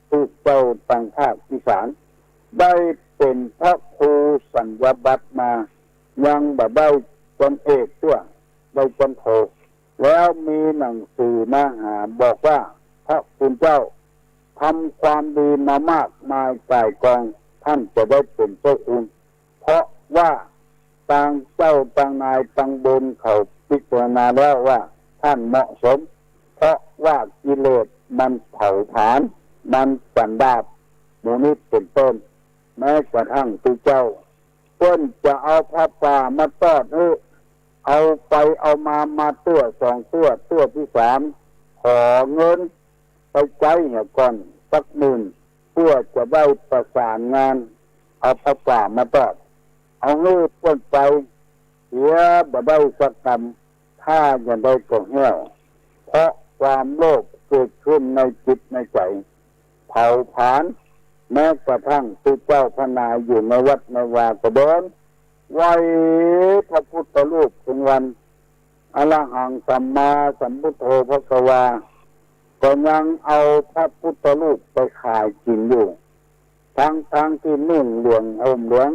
ที่เจ้าต่างภาคอีสานได้เป็นพระครูสัญญาบัตรมายังแบบได้จนเอกตัวได้จนโทแล้วมีหนังสือมาหาบอกว่าพระคุณเจ้าทำความดีมามากมายกายกองท่านจะได้เป็นเจ้าคุณเพราะว่าต่างเจ้าต่างนายต่างบนเขาพิจารณาแล้วว่าท่านเหมาะสมเพราะว่ากิเลสมันเผาผลาญมันสันดาบโมนิเป็นต้นแม้กระทั่งตัวเจ้าเพิ่นจะเอาพระป่ามาทอดเอาไปเอามาตัวสองตัวที่สามขอเงินไปใจเนี่ยก่อนสักหมื่นเพื่อจะได้ประสานงานเอาพระป่ามาทอดเอาเงินเพิ่นไปเสียบ่ได้สักกรรมถ้าอย่างใดก็เหี่ยวเพราะความโลภเกิดขึ้นในจิตในใจเผาผลาญแม้กระทั่งตัวเจ้าพระนายอยู่ในวัดในวาก็เดินไหวพระพุทธรูปถึงวันอรหังสัมมาสัมพุทโธภควาก็ยังเอาพระพุทธรูปไปขายกินอยู่ทั้งที่นุ่งเหลืองห่มเหลือง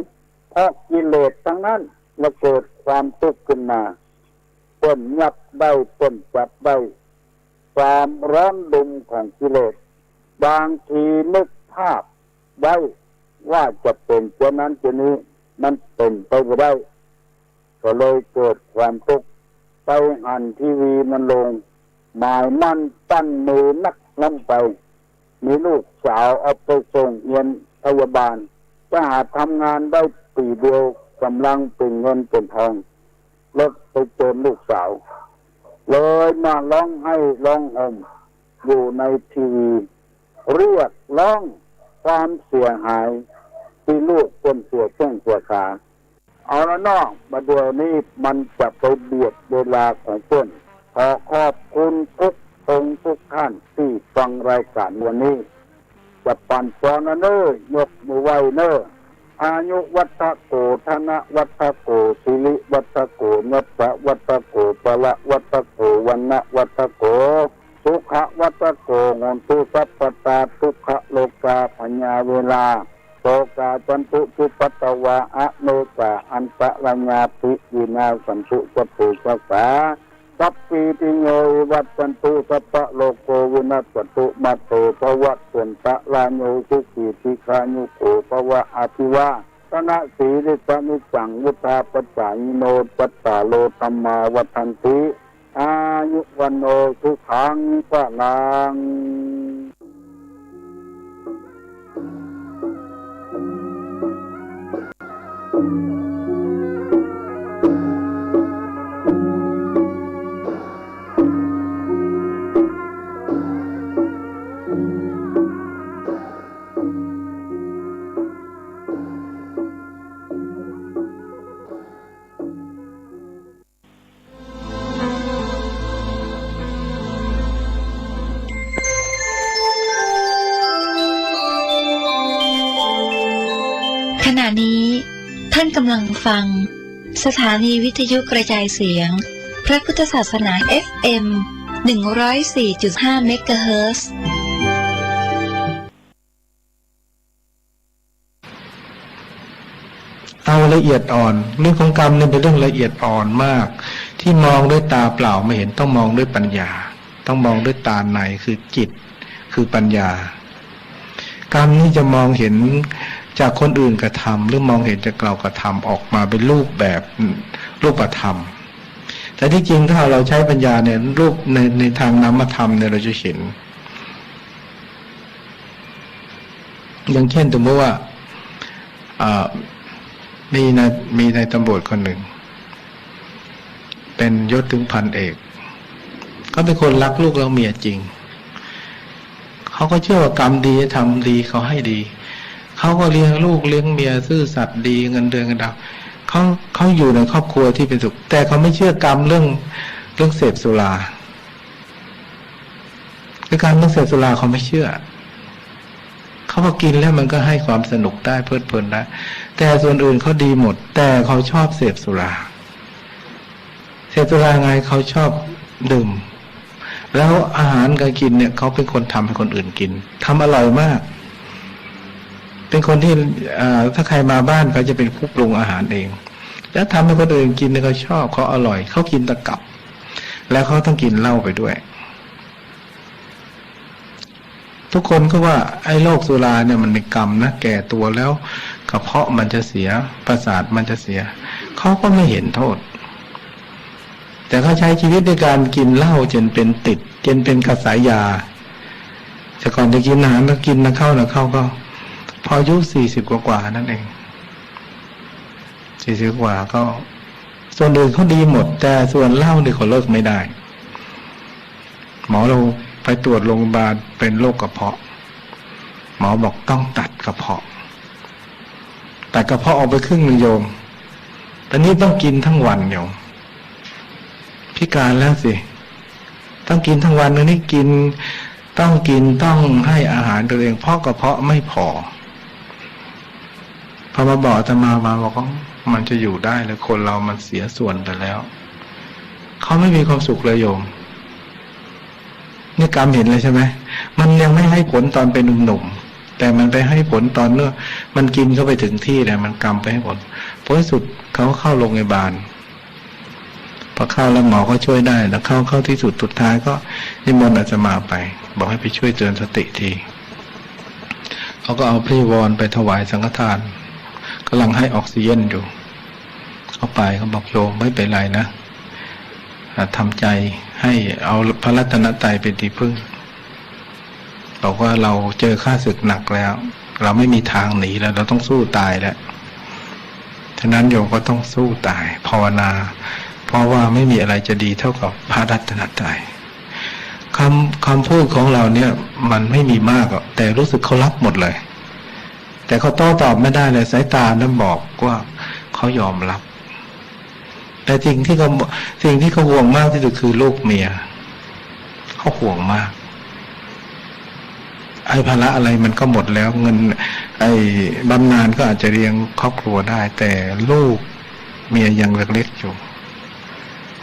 เพราะกิเลสทั้งนั้นแล้วเกิดความทุกข์ขึ้นมา เปิ้นยับได้เปิ้นจับได้ความร้อนดุมของกิเลสบางทีนึกภาพได้ว่าจะเป็นเช่นนั้นเช่นนี้มันเป็นไปไม่ได้ก็เลยเกิดความทุกข์ไปหันทีวีมันลงหมายมั่นตั้นมือนักลงไปมีลูกสาวเอาไปส่งเรียนพยาบาลก็หาทำงานได้ปีเดียวกำลังเป็นเงินเป็นทองเลิกไปเจอลูกสาวเลยมาร้องให้ร้องห่มอยู่ในทีวีเรียกร้องความเสียหายที่ลูกคนเสียแข้งเสียขาเอาละน้องมาเดี๋ยวนี้มันจะไปเบียดเวลาของเพื่อนขอขอบคุณทุกองค์ทุกท่านที่ฟังรายการวันนี้จะปั่นฟอนเนอร์ยกมือไหวเนอร์อายุวัฒโกธนะวัฒโกสิริวัฒโกนัสสะวัฒโกปะละวัฒโกวันนะวัฒโกสุขะวัฒโกงนตุสัพพตาทุกขโลกาปัญญาเวลาโสกาจันตุทุปัตตวาอะโนกาอันตะรัญญาภิวินาสันตุสัพพุสัสสะสัพพิติโยวัตสันตุสัพพะโลกโกวินัสสันตุมัตโตภวัตสันตะลาโยสุขีติคานุโกภวะอภิวาตนะสีริสนิจังวุธาปัจจายโนปัตตาโลธัมมาวัฏันติอายุวันโนสุขังพลังขณะนี้ท่านกำลังฟังสถานีวิทยุกระจายเสียงพระพุทธศาสนา FM 104.5 เมกะเฮิรตซ์เอาละเอียดอ่อนเรื่องของกรรมเนี่ยเป็นเรื่องละเอียดอ่อนมากที่มองด้วยตาเปล่าไม่เห็นต้องมองด้วยปัญญาต้องมองด้วยตาในคือจิตคือปัญญากรรมนี่จะมองเห็นจากคนอื่นกระทำหรือมองเห็นจากเรากระทำออกมาเป็นรูปแบบรูปธรรมแต่ที่จริงถ้าเราใช้ปัญญาเนี่ยรูปในทางนามธรรมเนี่ยเราจะเห็นอย่างเช่นสมมติว่ามีในตำรวจคนหนึ่งเป็นยศถึงพันเอกก็เป็นคนรักลูกรักเมียจริงเขาก็เชื่อว่ากรรมดีทำดีเขาให้ดีเขาก็เลี้ยงลูกเลี้ยงเมียซื่อสัตย์ดีเงินเดือนกันดาวเขาอยู่ในครอบครัวที่เป็นสุขแต่เขาไม่เชื่อกรรมเรื่องเสพสุราคือการเรื่องเสพสุราเขาไม่เชื่อเขาพอกินแล้วมันก็ให้ความสนุกได้เพลิดเพลินได้แต่ส่วนอื่นเขาดีหมดแต่เขาชอบเสพสุราไงเขาชอบดื่มแล้วอาหารการกินเนี่ยเขาเป็นคนทำให้คนอื่นกินทำอร่อยมากเป็นคนที่ถ้าใครมาบ้านเขาจะเป็นผู้ปรุงอาหารเองแล้วทำให้คนอื่นกินเนี่ยเขาชอบเขาอร่อยเขากินตะกับแล้วเขาต้องกินเหล้าไปด้วยทุกคนก็ว่าไอ้โรคสุราเนี่ยมันเป็นกรรมนะแก่ตัวแล้วกระเพาะมันจะเสียประสาทมันจะเสียเขาก็ไม่เห็นโทษแต่เขาใช้ชีวิตในการกินเหล้าจนเป็นติดจนเป็นกระสายยาแต่ก่อนจะกินอาหารก็กินนะเข้าก็พออายุ40กว่านั่นเอง40กว่าก็ส่วนอื่นเขาดีหมดแต่ส่วนเหล้าเนี่ยเขาเลิกไม่ได้หมอเราไปตรวจโรงพยาบาลเป็นโรคกระเพาะหมอบอกต้องตัดกระเพาะตัดกระเพาะออกไปครึ่งนึงโยมตอนนี้ต้องกินทั้งวันโยมพิการแล้วสิต้องกินทั้งวันนี่ต้องให้อาหารตัวเองเพราะกระเพาะไม่พอพอมาบอกอาตมาบอกว่ามันจะอยู่ได้เลยคนเรามันเสียส่วนไปแล้วเขาไม่มีความสุขเลยโยมนี่กรรมเห็นเลยใช่ไหมมันยังไม่ให้ผลตอนเป็นหนุ่มๆแต่มันไปให้ผลตอนเนื้อมันกินเข้าไปถึงที่แล้วมันกรรมไปให้ผลสุดเขาเข้าโรงพยาบาลพอ พอเข้าแล้วหมอก็ช่วยได้แล้วเข้าที่สุดสุดท้ายก็นิมนต์อาตมาไปบอกให้ไปช่วยเตือนสติทีเขาก็เอาพรีวรไปถวายสังฆทานกำลังให้ออกซิเจนอยู่เขาไปเขาบอกโยมไม่เป็นไรนะทำใจให้เอาพระรัตนตรัยเป็นที่พึ่งบอกว่าเราเจอข้าศึกหนักแล้วเราไม่มีทางหนีแล้วเราต้องสู้ตายแล้วฉะนั้นโยมก็ต้องสู้ตายภาวนาเพราะว่าไม่มีอะไรจะดีเท่ากับพระรัตนตรัยคำพูดของเราเนี่ยมันไม่มีมากหรอกแต่รู้สึกเขารับหมดเลยแต่เขาโต้ตอบไม่ได้เลยสายตานั้นบอกว่าเขายอมรับแต่สิ่งที่เขาห่วงมากที่สุดคือลูกเมียเขาห่วงมากไอ้ภาระอะไรมันก็หมดแล้วเงินไอ้บำนาญก็อาจจะเลี้ยงครอบครัวได้แต่ลูกเมียยังเล็กๆอยู่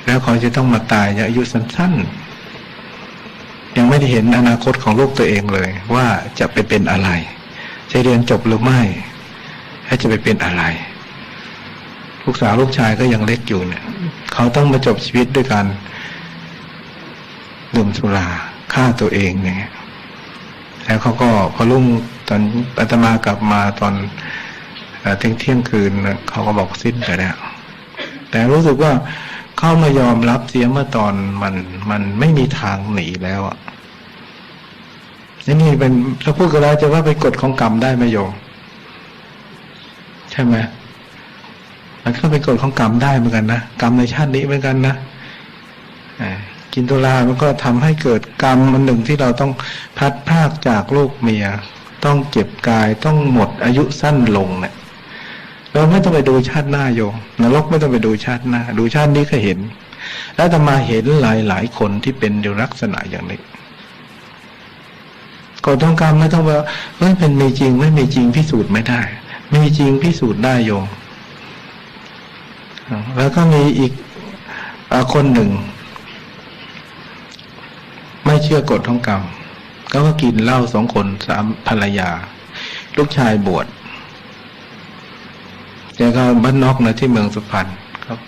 แล้วเขาจะต้องมาตายอายุสั้นๆยังไม่ได้เห็นอนาคตของลูกตัวเองเลยว่าจะไปเป็นอะไรจะเรียนจบหรือไม่และจะไปเป็นอะไรลูกสาวลูกชายก็ยังเล็กอยู่เนี่ยเขาต้องมาจบชีวิตด้วยการดื่มสุราฆ่าตัวเองเนี่ยแล้วเขาก็พอรุ่งตอนอาตมากลับมาตอนเที่ยงคืนเขาก็บอกสิ้นไปแล้วแต่รู้สึกว่าเขามายอมรับเสียเมื่อตอนมันไม่มีทางหนีแล้วอ่ะนี่เป็นถ้าพูดกันแล้วจะว่าไปกฎของกรรมได้ไหมโยมใช่ไหมมันก็เป็นกฎของกรรมได้เหมือนกันนะกรรมในชาตินี้เหมือนกันนะกินตุลามันก็ทำให้เกิดกรรมอันหนึ่งที่เราต้องพลัดพรากจากลูกเมียต้องเจ็บกายต้องหมดอายุสั้นลงเนี่ยเราไม่ต้องไปดูชาติหน้าโยมนรกไม่ต้องไปดูชาติหน้าดูชาตินี้ก็เห็นแล้วอาตมาเห็นหลายคนที่เป็นอยู่ลักษณะอย่างนี้กฎของกรรมไม่ต้องว่าเฮ้ยเป็นมีจริงไม่มีจริงพิสูจน์ไม่ได้มีจริงพิสูจน์ได้โยมแล้วก็มีอีกคนหนึ่งไม่เชื่อกฎของกรรมก็กินเหล้า2 คน3 ภรรยาลูกชายบวชแต่ก็บ้านนอกนะที่เมืองสุพรรณครับ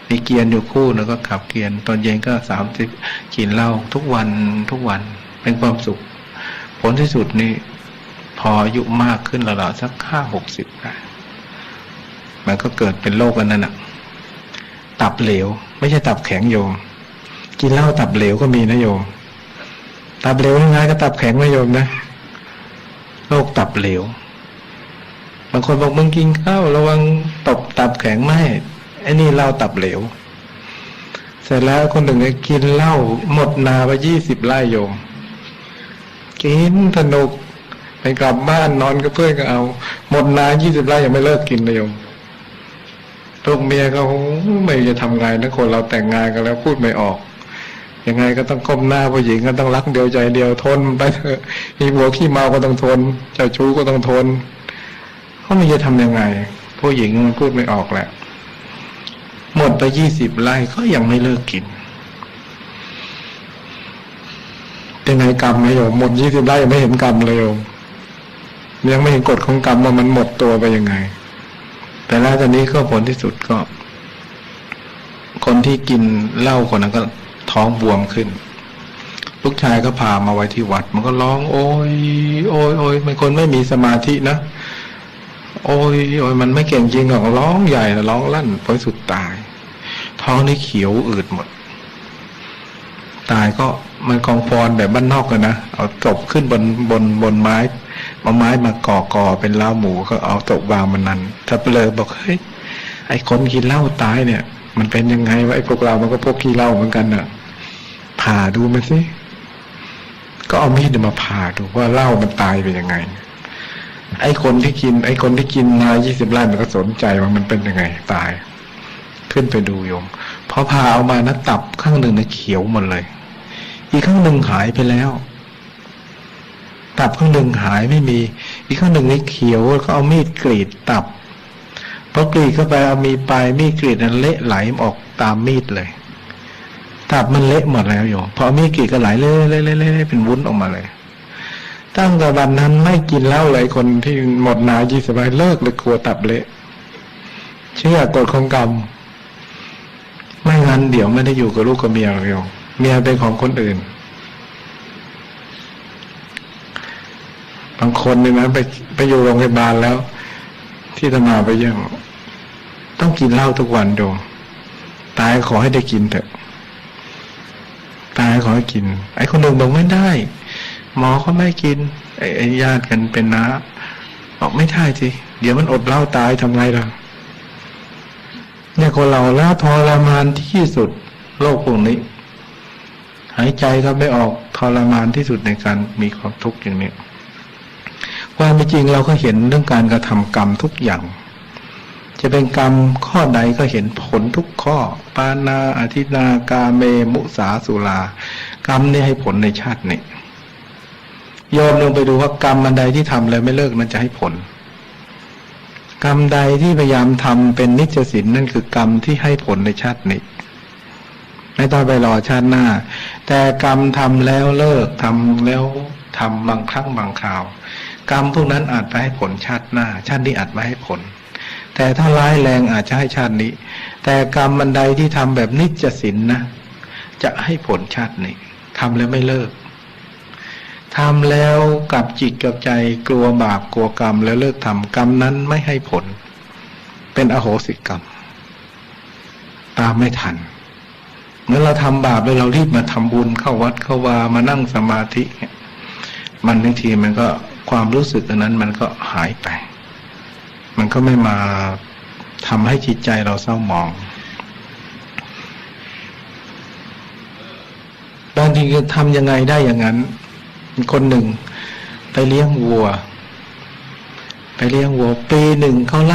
มีเกียรอยู่คู่แล้วก็ขับเกียรตอนเย็นก็30กินเหล้าทุกวันเป็นความสุขผลที่สุดนี่พออายุมากขึ้นแล้วสัก50-60ได้มันก็เกิดเป็นโรคอันนั้นน่ะตับเหลวไม่ใช่ตับแข็งโยมกินเหล้าตับเหลวก็มีนะโยมตับเหลวง่ายก็ตับแข็งนะโยมนะโรคตับเหลวบางคนบอกมึงกินข้าวระวังตบตับแข็งไม่ไอ้นี่เหล้าตับเหลวเสร็จแล้วคนหนึ่งกินเหล้าหมดนาไป20 ไร่โยมกินสนุกไปกลับบ้านนอนกับเพื่อนก็เอาหมดนา20 ไร่ยังไม่เลิกกินเลยโยมลูกเมียก็ไม่จะทำไงนะคนเราแต่งงานกันแล้วพูดไม่ออกยังไงก็ต้องก้มหน้าผู้หญิงก็ต้องรักเดียวใจเดียวทนไปเถอะมีหัวขี้เมาก็ต้องทนเจ้าชู้ก็ต้องทนเขาไม่จะทำยังไงผู้หญิงมันพูดไม่ออกแหละหมดไป20 ไร่ก็ยังไม่เลิกกินยังไงกรรมไหมโยมหมด20 ไร่ยังไม่เห็นกรรมเลยโยมยังไม่เห็นกฎของกรรมว่ามันหมดตัวไปยังไงแต่แล้วตอนนี้ก็ผลที่สุดก็คนที่กินเหล้าคนนั้นก็ท้องบวมขึ้นลูกชายก็พามาไว้ที่วัดมันก็ร้องโอยโอยโอยเป็นคนไม่มีสมาธินะโอยโอยมันไม่เก่งจริงหรอกร้องใหญ่นะร้องลั่นผลสุดตายท้องนี่เขียวอืดหมดตายก็มันกองฟอนแบบบ้านนอกกันนะเอาศพขึ้นบนไม้เอาไม้มาก่อเป็นเล้าหมูก็เอาศพวางมันนั้นถ้าเปลือยบอกเฮ้ยไอ้คนกินเหล้าตายเนี่ยมันเป็นยังไงวะไอ้พวกเรามันก็พวกขี้เหล้าเหมือนกันน่ะผ่าดูมันสิก็เอามีดมาผ่าดูว่าเหล้ามันตายเป็นยังไงไอ้คนที่กินมา20 ไร่มันก็สนใจว่ามันเป็นยังไงตายขึ้นไปดูโยมพอผ่าเอามานะตับข้างหนึ่งนะเขียวหมดเลยอีกข้างหนึ่งหายไปแล้วตับข้างหนึ่งหายไม่มีอีกข้างหนึ่งนี่เขียวก็เอามีดกรีดตับพอกรีดเข้าไปเอามีปลายมีดกรีดนั้นเละไหลออกตามมีดเลยตับมันเละหมดแล้วโยมพอมีดกรีดก็ไหลเละเป็นวุ้นออกมาเลยตั้งแต่วันนั้นไม่กินเหล้าเลยคนที่หมดนา20 ไร่เลิกเลยกลัวตับเละเชื่อกฎของกรรม ไม่งั้นเดี๋ยวไม่ได้อยู่กับลูกกับเมียเดียวเมียเป็นของคนอื่นบางคนเนี่ยนะไปอยู่โรงพยาบาลแล้วที่อาตมาไปเยี่ยมต้องกินเหล้าทุกวันดูตายขอให้ได้กินเถอะตายขอให้กินไอ้คนหนึ่งบอกไม่ได้หมอเขาไม่กินไอ้ญาติกันเป็นน้าบอกไม่ได้สิเดี๋ยวมันอดเหล้าตายทำไงล่ะเนี่ยคนเราแล้วทรมานที่สุดโรคพวกนี้หายใจก็ไม่ออกทรมานที่สุดในการมีความทุกข์อย่างนี้ความจริงเราก็เห็นเรื่องการกระทำกรรมทุกอย่างจะเป็นกรรมข้อใดก็เห็นผลทุกข้อปานาอธินากาเมมุสาสุรากรรมนี่ให้ผลในชาตินี้โยมลงไปดูว่ากรรมอันใดที่ทำแล้วไม่เลิกมันจะให้ผลกรรมใดที่พยายามทำเป็นนิจศีลนั่นคือกรรมที่ให้ผลในชาตินี้ไม่ต้องไปรอชาติหน้าแต่กรรมทำแล้วเลิกทำแล้วทำบางครั้งบางคราวกรรมพวกนั้นอาจไปให้ผลชาติหน้าชาตินี้อาจไม่ให้ผลแต่ถ้าร้ายแรงอาจจะให้ชาตินี้แต่กรรมอันใดที่ทำแบบนิจศีลนะจะให้ผลชาตินี้ทำแล้วไม่เลิกทำแล้วกับจิตกับใจกลัวบาปกลัวกรรมแล้วเลิกทำกรรมนั้นไม่ให้ผลเป็นอโหสิกรรมตามไม่ทันเมื่อเราทำบาปแล้วเรารีบมาทำบุญเข้าวัดเข้าวามานั่งสมาธิมันบางทีมันก็ความรู้สึกอันนั้นมันก็หายไปมันก็ไม่มาทำให้จิตใจเราเศร้าหมองบางทีทำยังไงได้อย่างนั้นคนหนึ่งไปเลี้ยงวัวปีหนึ่งเขาไ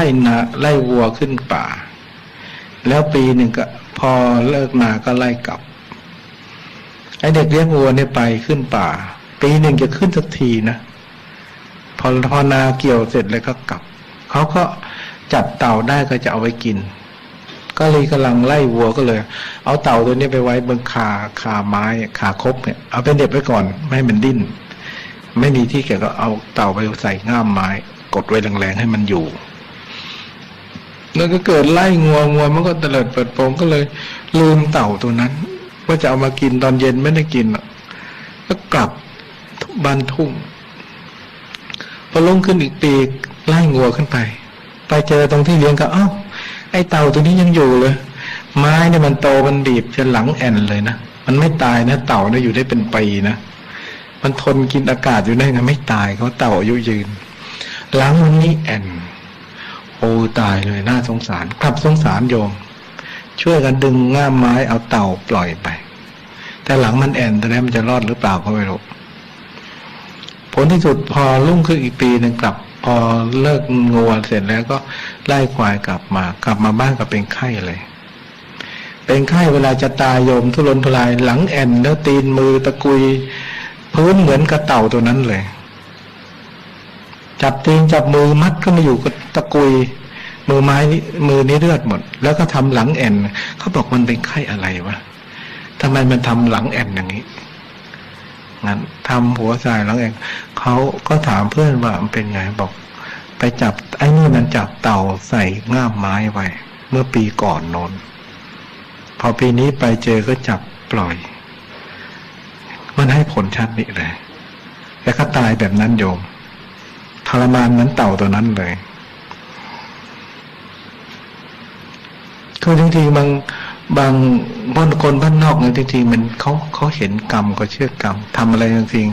ล่วัวขึ้นป่าแล้วปีหนึ่งก็พอเลิกนาก็ไล่กลับไอ้เด็กเลี้ยงวัวเนี่ยไปขึ้นป่าปีหนึ่งจะขึ้นสักทีนะพอนาเกี่ยวเสร็จแล้วก็กลับเขาก็จับเต่าได้ก็จะเอาไว้กินก็เลยกำลังไล่วัวก็เลยเอาเต่าตัวนี้ไปไว้บนขาไม้ขาคบเนี่ยเอาไปเด็บไว้ก่อนไม่ให้มันดิ้นไม่มีที่แกก็เอาเต่าไปใส่ง่ามไม้กดไว้แรงๆให้มันอยู่แล้วก็เกิดไล่งัวมันก็เตลิดเปิดโปงก็เลยลืมเต่าตัวนั้นว่าจะเอามากินตอนเย็นไม่ได้กินก็กลับบ้านทุ่งพอลงขึ้นอีกปีไล่งัวขึ้นไปเจอตรงที่เลี้ยงก็อ้าวไอ้เต่าตัวนี้ยังอยู่เลยไม้เนี่ยมันโตมันบีบจนหลังแอนเลยนะมันไม่ตายนะเต่าเนี่ยอยู่ได้เป็นปีนะมันทนกินอากาศอยู่ได้ไงไม่ตายเขาเต่าอายุยืนหลังมันนี่แอนโอ้ตายเลยน่าสงสารกลับสงสารโยมช่วยกันดึงง่ามไม้เอาเต่าปล่อยไปแต่หลังมันแอนแต่แล้วมันจะรอดหรือเปล่าก็ไม่รู้ผลที่สุดพอรุ่งขึ้นอีกปีหนึ่งกลับพอเลิกงัวเสร็จแล้วก็ไล่ควายกลับมาบ้านก็เป็นไข้เลยเป็นไข้เวลาจะตายโยมทุรนทุรายหลังแอนแล้วตีนมือตะกุยพื้นเหมือนกระเต่าตัวนั้นเลยจับตีนจับมือมัดก็มาอยู่กับตะกุยมือไม้นี้มือนี้เลือดหมดแล้วก็ทำหลังแอนเขาบอกมันเป็นไข้อะไรวะทำไมมันทำหลังแอนอย่างนี้งั้นทำหัวใจหลังแอนเขาก็ถามเพื่อนว่ามันเป็นไงบอกไปจับไอ้นี่มันจับเต่าใส่ง่ามไม้ไว้เมื่อปีก่อนโน้นพอปีนี้ไปเจอก็จับปล่อยมันให้ผลชัดนี่เลยแล้วก็ตายแบบนั้นโยมทรมานเหมือนเต่าตัวนั้นเลยคือจริงๆบางคนบ้านนอกเนี่ยจริงๆมันเขาเห็นกรรมก็เชื่อกรรมทำอะไรจริง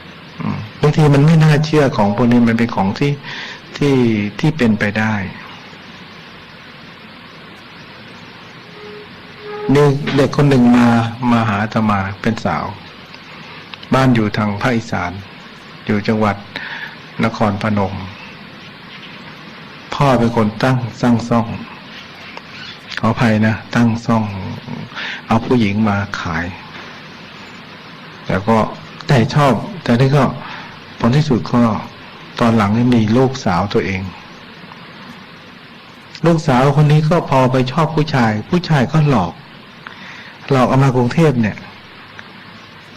ๆบางทีมันไม่น่าเชื่อของพวกนี้มันเป็นของที่เป็นไปได้นี่เด็กคนหนึ่งมาหาอาตมาเป็นสาวบ้านอยู่ทางภาคอีสานอยู่จังหวัดนครพนมพ่อเป็นคนตั้งซ่องขออภัยนะตั้งซ่องเอาผู้หญิงมาขายแต่ชอบแต่นี่ก็ผลที่สุดก็ตอนหลังนี่มีลูกสาวตัวเองลูกสาวคนนี้ก็พอไปชอบผู้ชายก็หลอกเอามากรุงเทพเนี่ย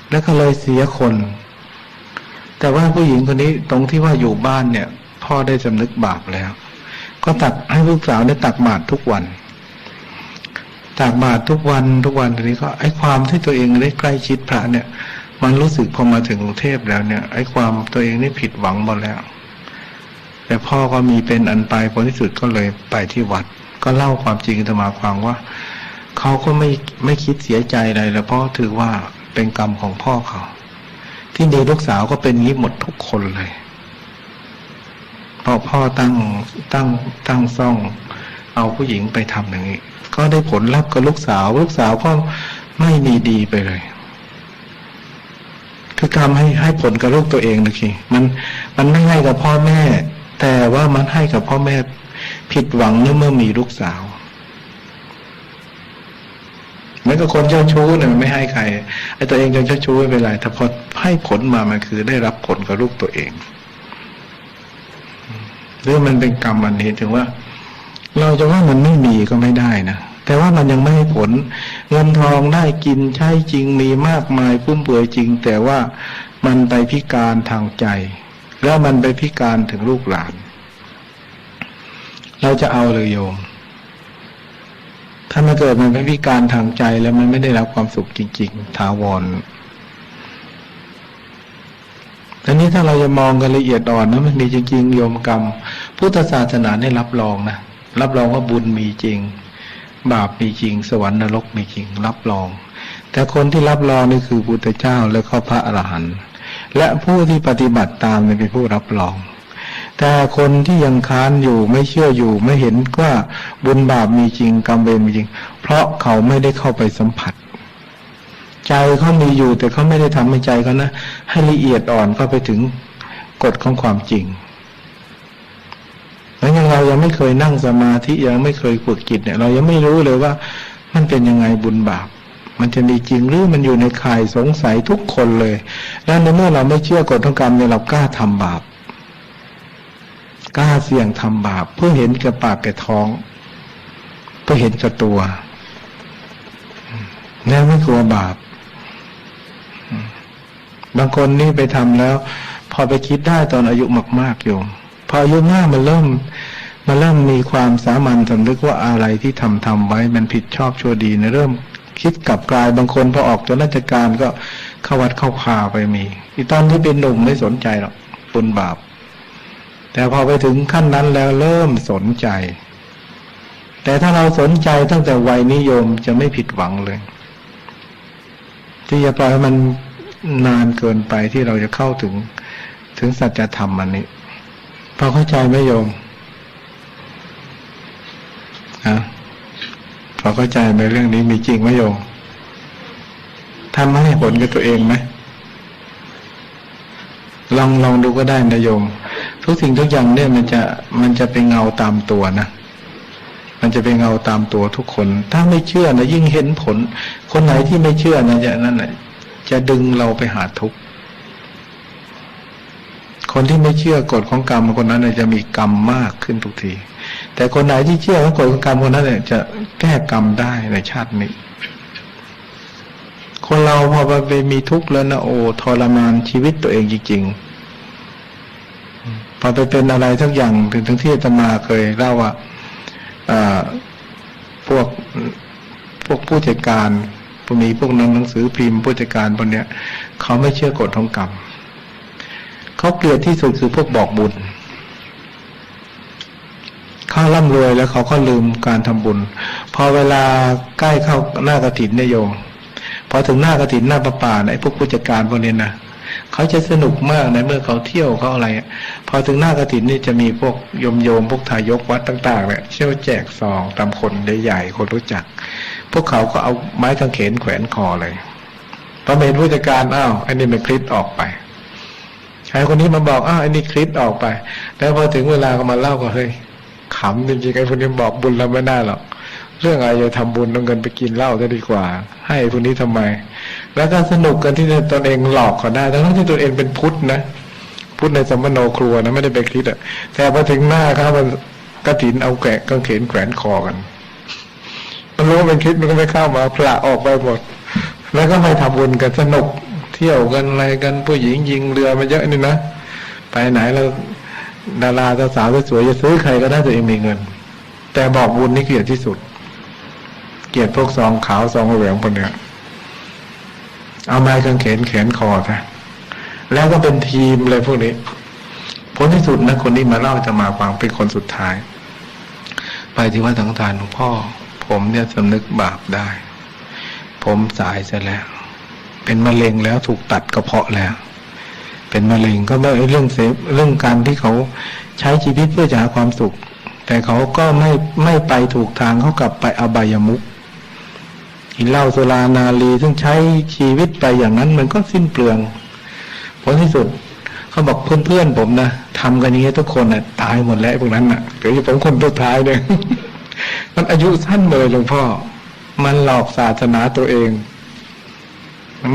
แล้วก็เลยเสียคนแต่ว่าผู้หญิงคนนี้ตรงที่ว่าอยู่บ้านเนี่ยพ่อได้สำนึกบาปแล้วก็ตักให้ลูกสาวได้ตักบาตรทุกวัน ตักบาตรทุกวันทีนี้ก็ไอ้ความที่ตัวเองได้ใกล้ชิดพระเนี่ย มันรู้สึกพอมาถึงกรุงเทพแล้วเนี่ยไอ้ความตัวเองนี่ผิดหวังหมดแล้วแต่พ่อก็มีเป็นอันไปผลที่สุดก็เลยไปที่วัดก็เล่าความจริงอาตมาฟังว่าเขาก็ไม่คิดเสียใจอะไรแล้วเพราะถือว่าเป็นกรรมของพ่อเขาที่ดีลูกสาวก็เป็นงี้หมดทุกคนเลยเพราะพ่อตั้งซ่องเอาผู้หญิงไปทำอย่างนี้ก็ได้ผลลัพธ์กับลูกสาวก็ไม่มีดีไปเลยคือกรรมให้ผลกับลูกตัวเองนะคีมันไม่ให้กับพ่อแม่แต่ว่ามันให้กับพ่อแม่ผิดหวังเมื่อมีลูกสาวเหมือนกับคนเจ้าชู้เนี่ยมันไม่ให้ใครไอ้ตัวเองเจ้าชู้ไม่เป็นไรแต่พอให้ผลมามันคือได้รับผลกับลูกตัวเองหรือมันเป็นกรรมอันนี้ถึงว่าเราจะว่ามันไม่มีก็ไม่ได้นะแต่ว่ามันยังไม่ให้ผลเงินทองได้กินใช้จริงมีมากมายฟุ่มเฟือยจริงแต่ว่ามันไปพิการทางใจแล้วมันไปพิการถึงลูกหลานเราจะเอาเลยโยมถ้ามันเกิดมันไปพิการทางใจแล้วมันไม่ได้รับความสุขจริงๆถาวรแต่นี้ถ้าเราจะมองกันละเอียดอ่อนนะมันมีจริงๆโยมกรรมพุทธศาสนาได้รับรองนะรับรองว่าบุญมีจริงบาปมีจริงสวรรค์นรกมีจริงรับรองแต่คนที่รับรองนี่คือพุทธเจ้าและก็พระอรหันต์และผู้ที่ปฏิบัติตามเป็นผู้รับรองแต่คนที่ยังค้านอยู่ไม่เชื่ออยู่ไม่เห็นว่าบุญบาปมีจริงกรรมเวรมีจริงเพราะเขาไม่ได้เข้าไปสัมผัสใจเขามีอยู่แต่เขาไม่ได้ทำให้ใจเขานะให้ละเอียดอ่อนเข้าไปถึงกฎของความจริงแล้วยังเรายังไม่เคยนั่งสมาธิยังไม่เคยฝึกจิตเนี่ยเรายังไม่รู้เลยว่ามันเป็นยังไงบุญบาปมันจะมีจริงหรือมันอยู่ในข่ายสงสัยทุกคนเลยแล้วในเมื่อเราไม่เชื่อกฎของกรรมเนี่ยเรากล้าทำบาปกล้าเสี่ยงทำบาปเพื่อเห็นกับปากกับท้องเพื่อเห็นกับตัวแล้วไม่กลัวบาปบางคนนี่ไปทำแล้วพอไปคิดได้ตอนอายุมากๆโยมพออายุมากมันเริ่มมีความสามัญสำนึกว่าอะไรที่ทำไว้มันผิดชอบชั่วดีนะเริ่มคิดกลับกลายบางคนพอออกจากราชการก็เข้าวัดเข้าพาไปมีอีตอนที่เป็นหนุ่มไม่สนใจหรอกบุญบาปแต่พอไปถึงขั้นนั้นแล้วเริ่มสนใจแต่ถ้าเราสนใจตั้งแต่วัยนิยมจะไม่ผิดหวังเลยที่จะปล่อยให้มันนานเกินไปที่เราจะเข้าถึงสัจธรรมอันนี้พอเข้าใจไหมโยมพอเข้าใจไหมเรื่องนี้มีจริงไหมโยมทำให้ผลกับตัวเองไหมลองดูก็ได้นะโยมทุกสิ่งทุกอย่างเนี่ยมันจะเป็นเงาตามตัวนะมันจะเป็นเงาตามตัวทุกคนถ้าไม่เชื่อนะยิ่งเห็นผลคนไหนที่ไม่เชื่อนะจะดึงเราไปหาทุกข์คนที่ไม่เชื่อกฎของกรรมคนนั้นจะมีกรรมมากขึ้นทุกทีแต่คนไหนที่เชื่อกฎของกรรมคนนั้นจะแก้กรรมได้ในชาตินี้คนเราพอไปมีทุกข์แล้วนะโอ้ทรมานชีวิตตัวเองจริงๆพอไปเป็นอะไรทั้งอย่างถึงที่อาตมาเคยเล่าว่าพวกผู้จัดการมีพวกหนังสือพิมพ์ผู้จัดการพวกเนี้ยเขาไม่เชื่อกฎของกรรมเขาเกลียดที่สุดคือพวกบอกบุญเขาร่ำรวยแล้วเขาก็ลืมการทำบุญพอเวลาใกล้เข้าหน้ากฐินเนี่ยโยมพอถึงหน้ากฐินหน้าประป่าไอ้พวกผู้จัดการพวกนี้นะเขาจะสนุกมากในเมื่อเขาเที่ยวเขาอะไรพอถึงหน้ากฐินนี่จะมีพวกโยมพวกทายกวัดต่างๆเนี่ยเชี่ยวแจกซองตามคนใหญ่ๆคนรู้จักพวกเขาก็เอาไม้กางเขนแขวนคอเลยพอเห็นผู้จัดการอ้าวไอ้นี่มันคลิปออกไปชายคนนี้มาบอกอ้าวไอ้นี่คลิปออกไปแล้วพอถึงเวลาก็มาเล่าก็เฮ้ยขำจริงๆไอ้คนนี้บอกบุญเราไม่ได้หรอกเรื่องอะไรจะทำบุญต้องเงินไปกินเหล้าจะดีกว่าให้คนนี้ทำไมแล้วก็สนุกกันที่ตนเองหลอกเขาได้ทั้งที่ตัวเองเป็นพุทธนะพุทธในสัมมโนครัวนะไม่ได้ไปคิดอ่ะแต่พอถึงหน้าครับมันกฐินเอาแกะกางเขนแขวนคอกันมันรู้ว่าเป็นคิดมันก็ไม่เข้ามาพละออกไปหมดแล้วก็ไปทำบุญกันสนุกเที่ยวกันอะไรกันผู้หญิงยิงเรือมาเยอะนี่นะไปไหนแล้วดาราสาวสวยจะซื้อใครก็ได้ตัวเองมีเงินแต่บอกบุญนี่เกลียดที่สุด เกลียดพวกซองขาวซองเหลืองพวกเนี้ยเอาไม้กางเขนแขนคอซะแล้วก็เป็นทีมเลยพวกนี้ผลที่สุดนะคนนี้มาเล่าจะมาฟังเป็นคนสุดท้ายไปที่วัดสังฆทานหลวงพ่อผมเนี่ยสำนึกบาปได้ผมสายซะแล้วเป็นมะเร็งแล้วถูกตัดกระเพาะแล้วเป็นมะเร็งก็ไม่เรื่องการที่เขาใช้ชีวิตเพื่อจะหาความสุขแต่เขาก็ไม่ไปถูกทางเขากลับไปอบายมุขกินเหล้าสุรานารีซึ่งใช้ชีวิตไปอย่างนั้นมันก็สิ้นเปลืองผลที่สุดเขาบอกเพื่อนๆผมนะทำกันอย่างนี้ทุกคนน่ะตายหมดแล้วพวกนั้นน่ะเดี๋ยวผมคนสุดท้ายเลย มันอายุสั้นเลยหลวงพ่อมันหลอกศาสนาตัวเอง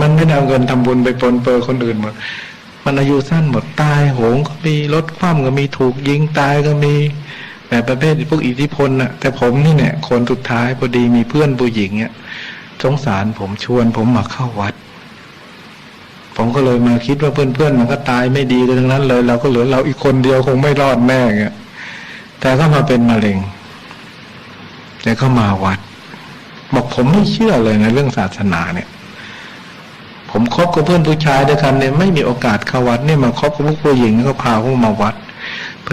มันไม่เอาเงินทำบุญไปปนเปื้อนคนอื่นหมดมันอายุสั้นหมดตายโหงก็มีรถคว่ำก็มีถูกยิงตายก็มีแบบประเภทพวกอิทธิพลน่ะแต่ผมนี่เนี่ยคนสุดท้ายพอดีมีเพื่อนผู้หญิงเนี่ยสงสารผมชวนผมมาเข้าวัดผมก็เลยมาคิดว่าเพื่อนๆมันก็ตายไม่ดีกันทั้งนั้นเลยเราก็เหลือเราอีกคนเดียวคงไม่รอดแน่เงี้ยแต่ก็มาเป็นมะเร็งแต่ก็มาวัดบอกผมไม่เชื่อเลยนะเรื่องศาสนาเนี่ยผมคบกับเพื่อนผู้ชายด้วยกันเนี่ยไม่มีโอกาสเข้าวัดเนี่ยมาคบกับพวกผู้หญิงก็พาพวกมาวัด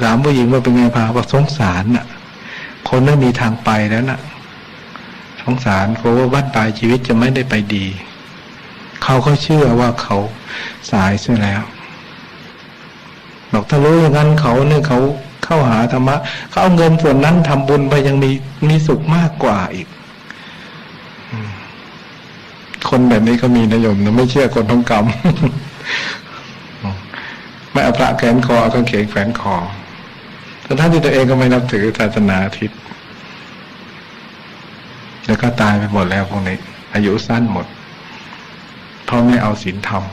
ถามผู้หญิงว่าเป็นไงพาบอกสงสารน่ะคนไม่มีทางไปแล้วน่ะสงสารเพราะว่าบ้านปลายชีวิตจะไม่ได้ไปดีเขาก็เชื่อว่าเขาสายเสียแล้วบอกถ้ารู้อย่างนั้นเขาเนี่ยเขาเข้าหาธรรมะเขาเอาเงินส่วนนั้นทำบุญไปยังมีสุขมากกว่าอีกคนแบบนี้ก็มีนะโยมนะไม่เชื่อคนต้องกรรม ไม่เอาพระแขวนคอเอากางเขนแขวนคอแต่ท่านที่ตัวเองก็ไม่นับถือศาสนาทิศแล้วก็ตายไปหมดแล้วพวกนี้อายุสั้นหมดเพราะไม่เอาศีลธรรม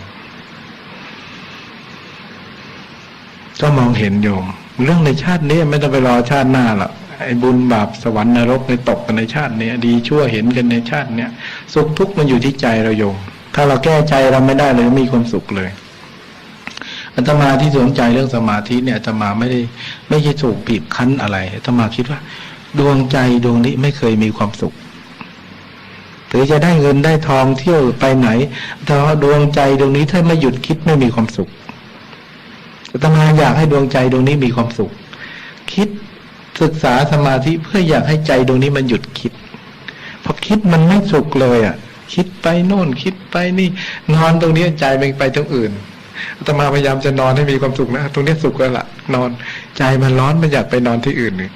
ก็มองเห็นโยมเรื่องในชาตินี้ไม่ต้องไปรอชาติหน้าหรอกไอ้บุญบาปสวรรค์นรกในตกกันในชาตินี้ดีชั่วเห็นกันในชาตินี้สุขทุกข์มันอยู่ที่ใจเราโยมถ้าเราแก้ใจเราไม่ได้เลยไม่มีความสุขเลยอาตมาที่สนใจเรื่องสมาธิเนี่ยอาตมาไม่ใช่ถูกบีบคั้นอะไรอาตมาคิดว่าดวงใจดวงนี้ไม่เคยมีความสุขหรือจะได้เงินได้ทองเที่ยวไปไหนแต่ว่าดวงใจดวงนี้ถ้าไม่หยุดคิดไม่มีความสุขอาตมาอยากให้ดวงใจดวงนี้มีความสุขคิดศึกษาสมาธิเพื่ออยากให้ใจดวงนี้มันหยุดคิดพอคิดมันไม่สุขเลยอ่ะคิดไปโน่นคิดไปนี่นอนตรงนี้ใจมันไปตรงอื่นอาตมาพยายามจะนอนให้มีความสุขนะตรงนี้สุขแล้วล่ะนอนใจมันร้อนมันอยากไปนอนที่อื่นนี่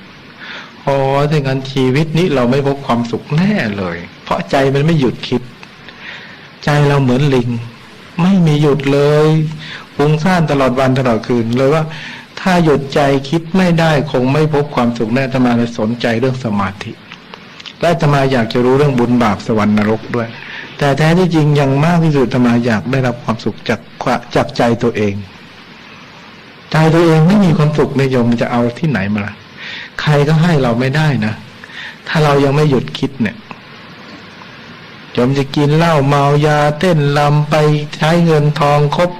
อ๋อถ้างั้นชีวิตนี้เราไม่พบความสุขแน่เลยเพราะใจมันไม่หยุดคิดใจเราเหมือนลิงไม่มีหยุดเลยฟุ้งซ่านตลอดวันตลอดคืนเลยว่าถ้าหยุดใจคิดไม่ได้คงไม่พบความสุขแน่อาตมาเลยสนใจเรื่องสมาธิและอาตมาอยากจะรู้เรื่องบุญบาปสวรรค์นรกด้วยแต่แท้ที่จริงยังมากที่สุดอาตมาอยากได้รับความสุขจากใจตัวเองใจตัวเองไม่มีความสุขในโยมจะเอาที่ไหนมาล่ะใครก็ให้เราไม่ได้นะถ้าเรายังไม่หยุดคิดเนี่ยโยมจะกินเหล้าเมายาเต้นรำไปใช้เงินทองคบ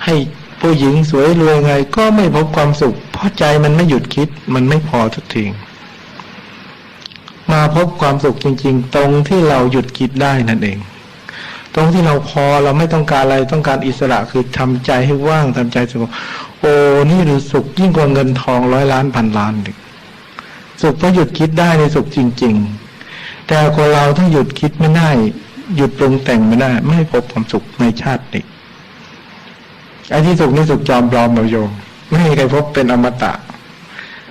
ให้ผู้หญิงสวยรวยไงก็ไม่พบความสุขเพราะใจมันไม่หยุดคิดมันไม่พอทุกทีมาพบความสุขจริงๆตรงที่เราหยุดคิดได้นั่นเองตรงที่เราพอเราไม่ต้องการอะไรต้องการอิสระคือทำใจให้ว่างทำใจสงบโอ้นี่หรือสุขยิ่งกว่าเงินทอง100 ล้านพันล้านดิสุขเพราะหยุดคิดได้ในสุขจริงๆแต่คนเราถ้าหยุดคิดไม่ได้หยุดปรุงแต่งไม่ได้ไม่พบความสุขในชาตินี้ไอ้ที่สุขนี่สุขจอมปลอมเราโยมไม่มีใครพบเป็นอมตะ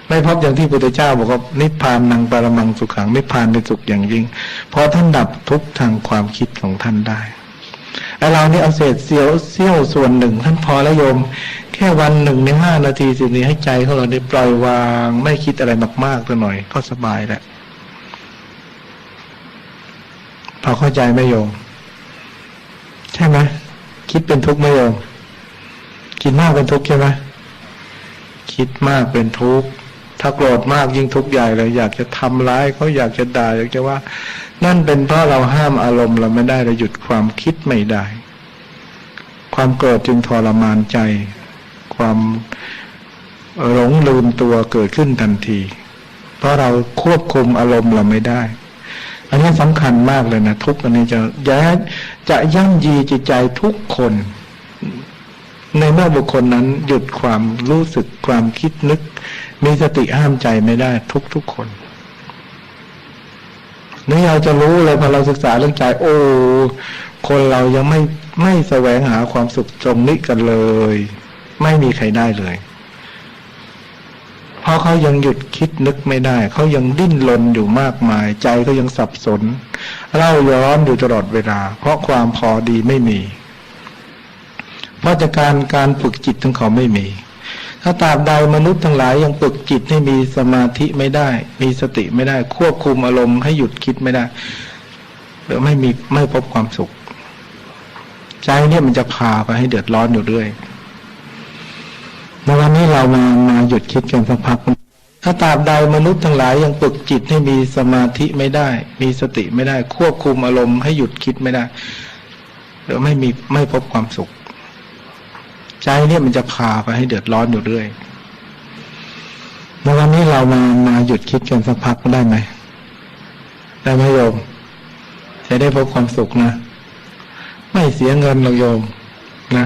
ไม่พบอย่างที่พุทธเจ้าบอกว่านิพพานังปรมังสุขังนิพพานเป็นสุขอย่างยิ่งเพราะท่านดับทุกข์ทางความคิดของท่านได้ไอ้เรานี่เอาเศษเสี้ยวส่วนหนึ่งท่านพอแล้วโยมแค่วันหนึ่งใน5 นาที10 นาทีให้ใจของเราได้ปล่อยวางไม่คิดอะไรมากๆตัวหน่อยก็สบายแหละพอเข้าใจไหมโยมใช่ไหมคิดเป็นทุกข์ไหมโยมคิดมากเป็นทุกข์ใช่ไหมคิดมากเป็นทุกข์ถ้าโกรธมากยิ่งทุกข์ใหญ่เลยอยากจะทำร้ายเขาอยากจะด่าอยากจะว่านั่นเป็นเพราะเราห้ามอารมณ์เราไม่ได้เราหยุดความคิดไม่ได้ความโกรธจึงทรมานใจความหลงลืมตัวเกิดขึ้นทันทีเพราะเราควบคุมอารมณ์เราไม่ได้ อันนี้สำคัญมากเลยนะทุกข์อันนี้จะย่ำยีจิตใจทุกคน ในเมื่อบุคคลนั้นหยุดความรู้สึกความคิดนึกมีสติห้ามใจไม่ได้ทุกคนนี่เราจะรู้เลยพอเราศึกษาเรื่องใจโอ้คนเรายังไม่แสวงหาความสุขตรงนี้กันเลยไม่มีใครได้เลยเพราะเขายังหยุดคิดนึกไม่ได้เขายังดิ้นรนอยู่มากมายใจเขายังสับสนเล่าย้อนอยู่ตลอดเวลาเพราะความพอดีไม่มีเพราะจากการฝึกจิตของเขาไม่มีถ้าตราบใดมนุษย์ทั้งหลายยังฝึกจิตให้มีสมาธิไม่ได้มีสติไม่ได้ควบคุมอารมณ์ให้หยุดคิดไม่ได้หรือไม่พบความสุขใจเนี่ยมันจะพาไปให้เดือดร้อนอยู่เรื่อยในวันนี้เรามาหยุดคิดกันสักพักถ้าตราบใดมนุษย์ทั้งหลายยังฝึกจิตให้มีสมาธิไม่ได้มีสติไม่ได้ควบคุมอารมณ์ให้หยุดคิดไม่ได้หรือไม่พบความสุขใจเนี่ยมันจะพาไปให้เดือดร้อนอยู่เรื่อยในวันนี้เรามาหยุดคิดกันสักพักได้ไหมได้ไหมโยมจะได้พบความสุขนะไม่เสียเงินหรอกโยมนะ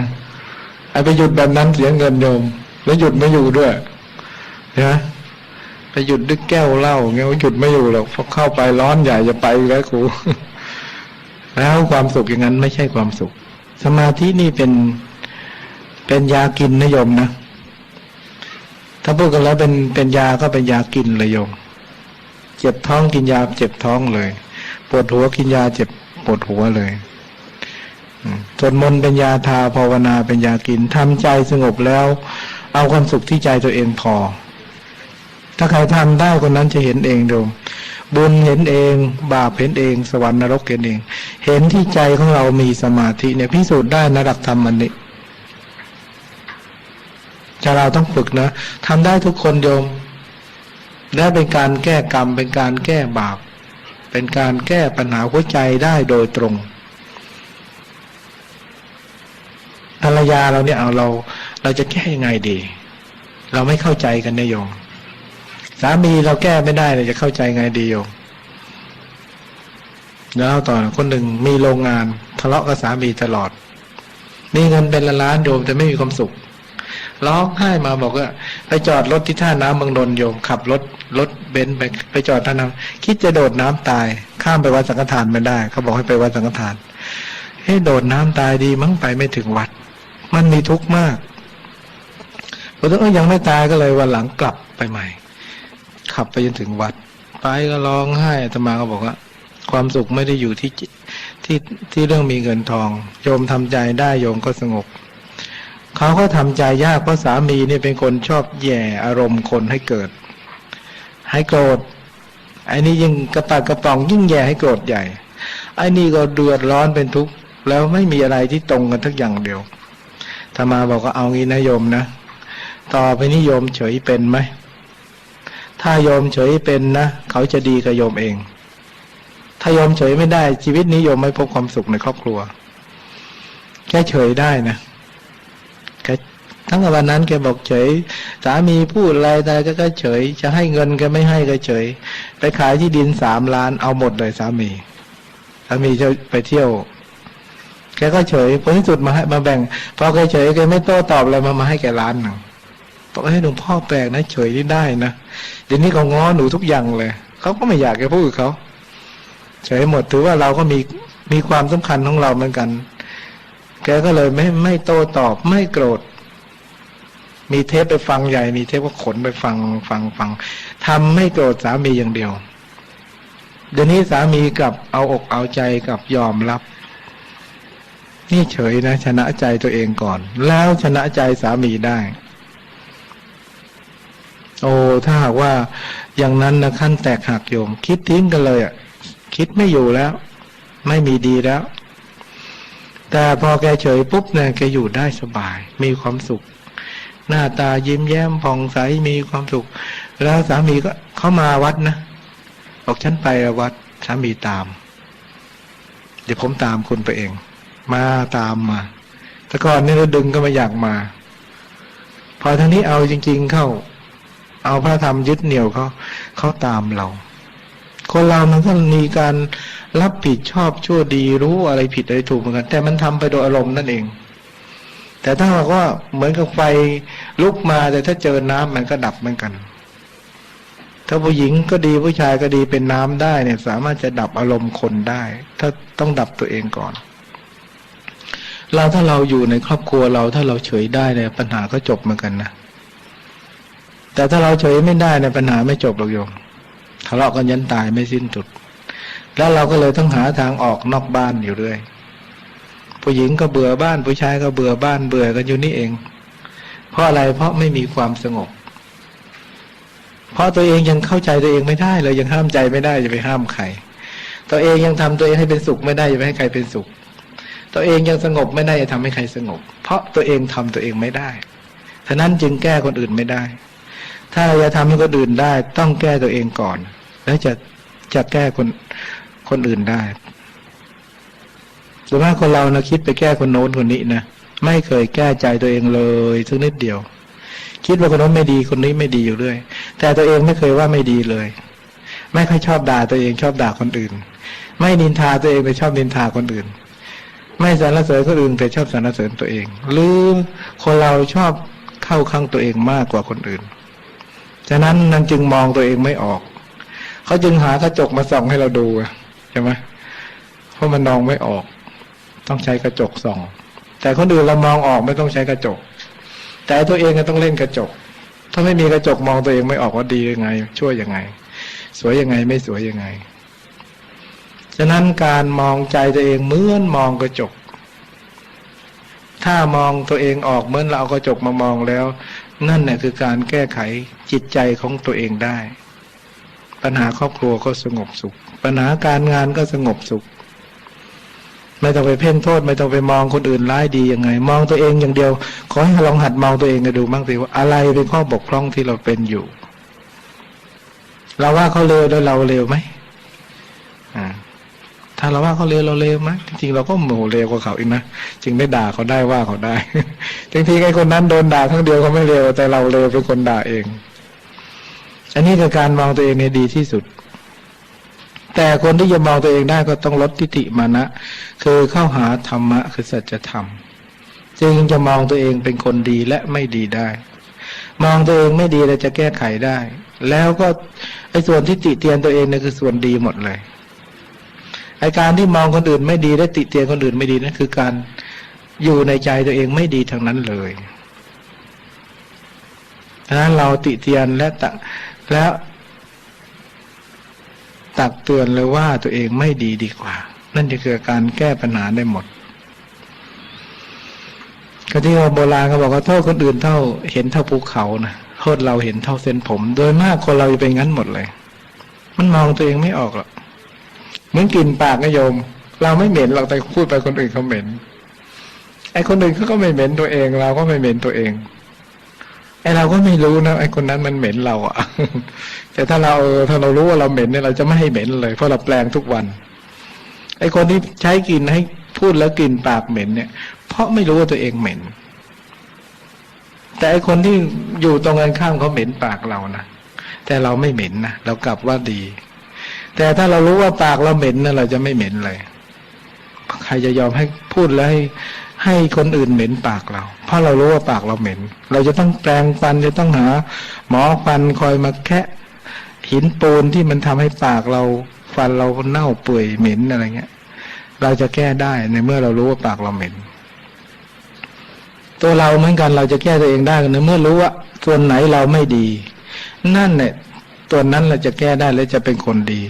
ไปหยุดแบบนั้นเสียเงินโยมแล้วหยุดไม่อยู่ด้วยนะไปหยุดด้วยแก้วเหล้าเงี้ยหยุดไม่อยู่หรอกพอเข้าไปร้อนใหญ่จะไปแล้วครูแล้วความสุขอย่างนั้นไม่ใช่ความสุขสมาธินี่เป็นยากินนะโยมนะถ้าพูดกันแล้วเป็นยาก็เป็นยากินเลยโยมเจ็บท้องกินยาเจ็บท้องเลยปวดหัวกินยาเจ็บปวดหัวเลยสวดมนต์เป็นยาทาภาวนาเป็นยากินทำใจสงบแล้วเอาความสุขที่ใจตัวเองพอถ้าใครทำได้คนนั้นจะเห็นเองโยมบุญเห็นเองบาปเห็นเองสวรรค์นรกเห็นเองเห็นที่ใจของเรามีสมาธิเนี่ยพิสูจน์ได้นะหลักธรรมอันนี้เราต้องฝึกนะทำได้ทุกคนโยมและเป็นการแก้กรรมเป็นการแก้บาปเป็นการแก้ปัญหาหัวใจได้โดยตรงภรรยาเราเนี่ยเราจะแก้ยังไงดีเราไม่เข้าใจกันนะโยมสามีเราแก้ไม่ได้เราจะเข้าใจไงดีโยมแล้วต่อคนหนึ่งมีโรงงานทะเลาะกับสามีตลอดมีเงินเป็นล้านโยมแต่ไม่มีความสุขร้องไห้มาบอกว่าไปจอดรถที่ท่าน้ำเมืองนนท์โยมขับรถเบนซ์ไปจอดท่าน้ำคิดจะโดดน้ำตายข้ามไปวัดสังฆทานไม่ได้เขาบอกให้ไปวัดสังฆทานให้โดดน้ำตายดีมั้งไปไม่ถึงวัดมันมีทุกข์มากพอต้องยังไม่ตายก็เลยวันหลังกลับไปใหม่ขับไปจนถึงวัดไปก็ร้องไห้อาตมาก็บอกว่าความสุขไม่ได้อยู่ที่เรื่องมีเงินทองโยมทำใจได้โยมก็สงบเขาก็ทำใจยากเพราะสามีนี่เป็นคนชอบแย่อารมณ์คนให้เกิดให้โกรธไอ้นี่ยิ่งกระปากกระป๋องยิ่งแย่ให้โกรธใหญ่ไอ้นี่ก็เดือดร้อนเป็นทุกข์แล้วไม่มีอะไรที่ตรงกันทักอย่างเดียวธรรมาบอกว่าเอางี้นะโยมนะต่อไปนี้โยมเฉยเป็นไหมถ้าโยมเฉยเป็นนะเขาจะดีกับโยมเองถ้าโยมเฉยไม่ได้ชีวิตนี้โยมไม่พบความสุขในครอบครัวแค่เฉยได้นะทั้งวันนั้นแกบอกเฉยสามีพูดอะไรแต่ก็เฉยจะให้เงินแกไม่ให้ก็เฉยไปขายที่ดิน3 ล้านเอาหมดเลยสามีจะไปเที่ยวแกก็เฉยผลที่สุดมาแบ่งพอแกเฉยแกไม่โต้ตอบอะไรมาให้แกล้านหนึ่งบอกให้หลวงพ่อแปลกนะเฉยนี่ได้นะเดี๋ยวนี้เขาง้อหนูทุกอย่างเลยเขาก็ไม่อยากแกพูดกับเขาเฉยหมดถือว่าเราก็มีความสำคัญของเราเหมือนกันแกก็เลยไม่โต้ตอบไม่โกรธมีเทปไปฟังใหญ่มีเทปก็ขนไปฟังทำไม่โกรธสามีอย่างเดียวเดี๋ยวนี้สามีกลับเอาอกเอาใจกับยอมรับนี่เฉยนะชนะใจตัวเองก่อนแล้วชนะใจสามีได้โอ้ถ้าหากว่าอย่างนั้นนะขั้นแตกหักโยมคิดทิ้งกันเลยอ่ะคิดไม่อยู่แล้วไม่มีดีแล้วแต่พอแกเฉยปุ๊บเนี่ยแกอยู่ได้สบายมีความสุขหน้าตายิ้มแย้มผ่องใสมีความสุขแล้วสามีก็เข้ามาวัดนะบอกฉันไปวัดสามีตามเดี๋ยวผมตามคุณไปเองมาตามมาแต่ก่อนนี่เราดึงก็ไม่อยากมาพอทางนี้เอาจริงๆเข้าเอาพระธรรมยึดเหนี่ยวเขาตามเรา คนเรามันก็มีการรับผิดชอบชั่วดีรู้อะไรผิดอะไรถูกเหมือนกันแต่มันทำไปโดยอารมณ์นั่นเองแต่ถ้าเราก็เหมือนกับไฟลุกมาแต่ถ้าเจอน้ำมันก็ดับเหมือนกันถ้าผู้หญิงก็ดีผู้ชายก็ดีเป็นน้ำได้เนี่ยสามารถจะดับอารมณ์คนได้ถ้าต้องดับตัวเองก่อนถ้าเราอยู่ในครอบครัวเราถ้าเราเฉยได้เนี่ยปัญหาก็จบเหมือนกันนะแต่ถ้าเราเฉยไม่ได้เนี่ยปัญหาไม่จบหรอกโยมทะเลาะกันยันตายไม่สิ้นสุดแล้วเราก็เลยต้องหาทางออกนอกบ้านอยู่เรื่อยผู้หญิงก็เบื่อบ้านผู้ชายก็เบื่อบ้านเบื่อกันอยู่นี่เองเพราะอะไรเพราะไม่มีความสงบเพราะตัวเองยังเข้าใจตัวเองไม่ได้เลยยังห้ามใจไม่ได้จะไปห้ามใครตัวเองยังทำตัวเองให้เป็นสุขไม่ได้จะไปให้ใครเป็นสุขตัวเองยังสงบไม่ได้จะทำให้ใครสงบเพราะตัวเองทำตัวเองไม่ได้ฉะนั้นจึงแก้คนอื่นไม่ได้ถ้าจะทำให้คนอื่นได้ต้องแก้ตัวเองก่อนแล้วจะแก้คนอื่นได้ส่วนมากคนเรานะคิดไปแก้คนโน้นคนนี้นะไม่เคยแก้ใจตัวเองเลยสักนิดเดียวคิดว่าคนโน้นไม่ดีคนนี้ไม่ดีอยู่เรื่อยแต่ตัวเองไม่เคยว่าไม่ดีเลยไม่ค่อยชอบด่าตัวเองชอบด่าคนอื่นไม่นินทาตัวเองแต่ชอบนินทาคนอื่นไม่สรรเสริญคนอื่นแต่ชอบสรรเสริญตัวเองหรือคนเราชอบเข้าข้างตัวเองมากกว่าคนอื่นฉะนั้นนั่นจึงมองตัวเองไม่ออกเขาจึงหากระจกมาส่องให้เราดูใช่ไหมเพราะมันมองไม่ออกต้องใช้กระจกส่องแต่คนอื่นเรามองออกไม่ต้องใช้กระจกแต่ตัวเองก็ต้องเล่นกระจกถ้าไม่มีกระจกมองตัวเองไม่ออกว่าดียังไงชั่วยังไงสวยยังไงไม่สวยยังไงฉะนั้นการมองใจตัวเองเหมือนมองกระจกถ้ามองตัวเองออกเหมือนเราเอากระจกมามองแล้วนั่นแหละคือการแก้ไขจิตใจของตัวเองได้ปัญหาครอบครัวก็สงบสุขปัญหาการงานก็สงบสุขไม่ต้องไปเพ่งโทษไม่ต้องไปมองคนอื่นร้ายดียังไงมองตัวเองอย่างเดียวขอให้ลองหัดมองตัวเองกันดูบ้างสิว่าอะไรเป็นข้อบกพร่องที่เราเป็นอยู่เราว่าเขาเลวแล้วเราเลวไหมถ้าเราว่าเขาเลวเราเลวไหมจริงๆเราก็โมโหเลวกว่าเขาอีกนะจึงได้ด่าเขาได้ว่าเขาได้จริงๆไอ้คนนั้นโดนด่าครั้งเดียวเขาไม่เลวแต่เราเลวเป็นคนด่าเองอันนี้คือการมองตัวเองในดีที่สุดแต่คนที่จะมองตัวเองได้ก็ต้องลดทิฏฐิมานะคือเข้าหาธรรมะคือสัจธรรมจึงจะมองตัวเองเป็นคนดีและไม่ดีได้มองตัวเองไม่ดีเราจะแก้ไขได้แล้วก็ไอ้ส่วนที่ติเตียนตัวเองเนี่ยคือส่วนดีหมดเลยไอ้การที่มองคนอื่นไม่ดีและติเตียนคนอื่นไม่ดีนั่นคือการอยู่ในใจตัวเองไม่ดีทั้งนั้นเลยฉะนั้นเราติเตียนและตักเตือนเลยว่าตัวเองไม่ดีดีกว่านั่นจะคือการแก้ปัญหาได้หมดก็ที่โบราณเขาบอกว่าโทษคนอื่นเท่าเห็นเท่าภูเขานะโทษเราเห็นเท่าเส้นผมโดยมากคนเราจะเป็นงั้นหมดเลยมันมองตัวเองไม่ออกหรอกเหมือนกลิ่นปากนะโยมเราไม่เหม็นหรอกแต่พูดไปคนอื่นเขาเหม็นไอ้คนอื่นเขาก็ไม่เหม็นตัวเองเราก็ไม่เหม็นตัวเองไอ้เราก็ไม่รู้นะไอ้คนนั้นมันเหม็นเราอ่ะแต่ถ้าเรารู้ว่าเราเหม็นเนี่ยเราจะไม่ให้เหม็นเลยเพราะเราแปลงทุกวันไอ้คนที่ใช้กลิ่นให้พูดแล้วกลิ่นปากเหม็นเนี่ยเพราะไม่รู้ว่าตัวเองเหม็นแต่ไอ้คนที่อยู่ตรงกันข้ามเขาเหม็นปากเรานะแต่เราไม่เหม็นนะเรากลับว่าดีแต่ถ้าเรารู้ว่าปากเราเหม็นนะเราจะไม่เหม็นเลยใครจะยอมให้พูดแล้วให้คนอื่นเหม็นปากเราเพราะเรารู้ว่าปากเราเหม็นเราจะต้องแปรงฟันจะต้องหาหมอฟันคอยมาแคะหินปูนที่มันทำให้ปากเราฟันเราเน่าเปื่อยเหม็นอะไรเงี้ยเราจะแก้ได้ในเมื่อเรารู้ว่าปากเราเหม็นตัวเราเหมือนกันเราจะแก้ตัวเองได้ในเมื่อรู้ว่าส่วนไหนเราไม่ดีนั่นเนี่ยตัวนั้นเราจะแก้ได้และจะเป็นคนดี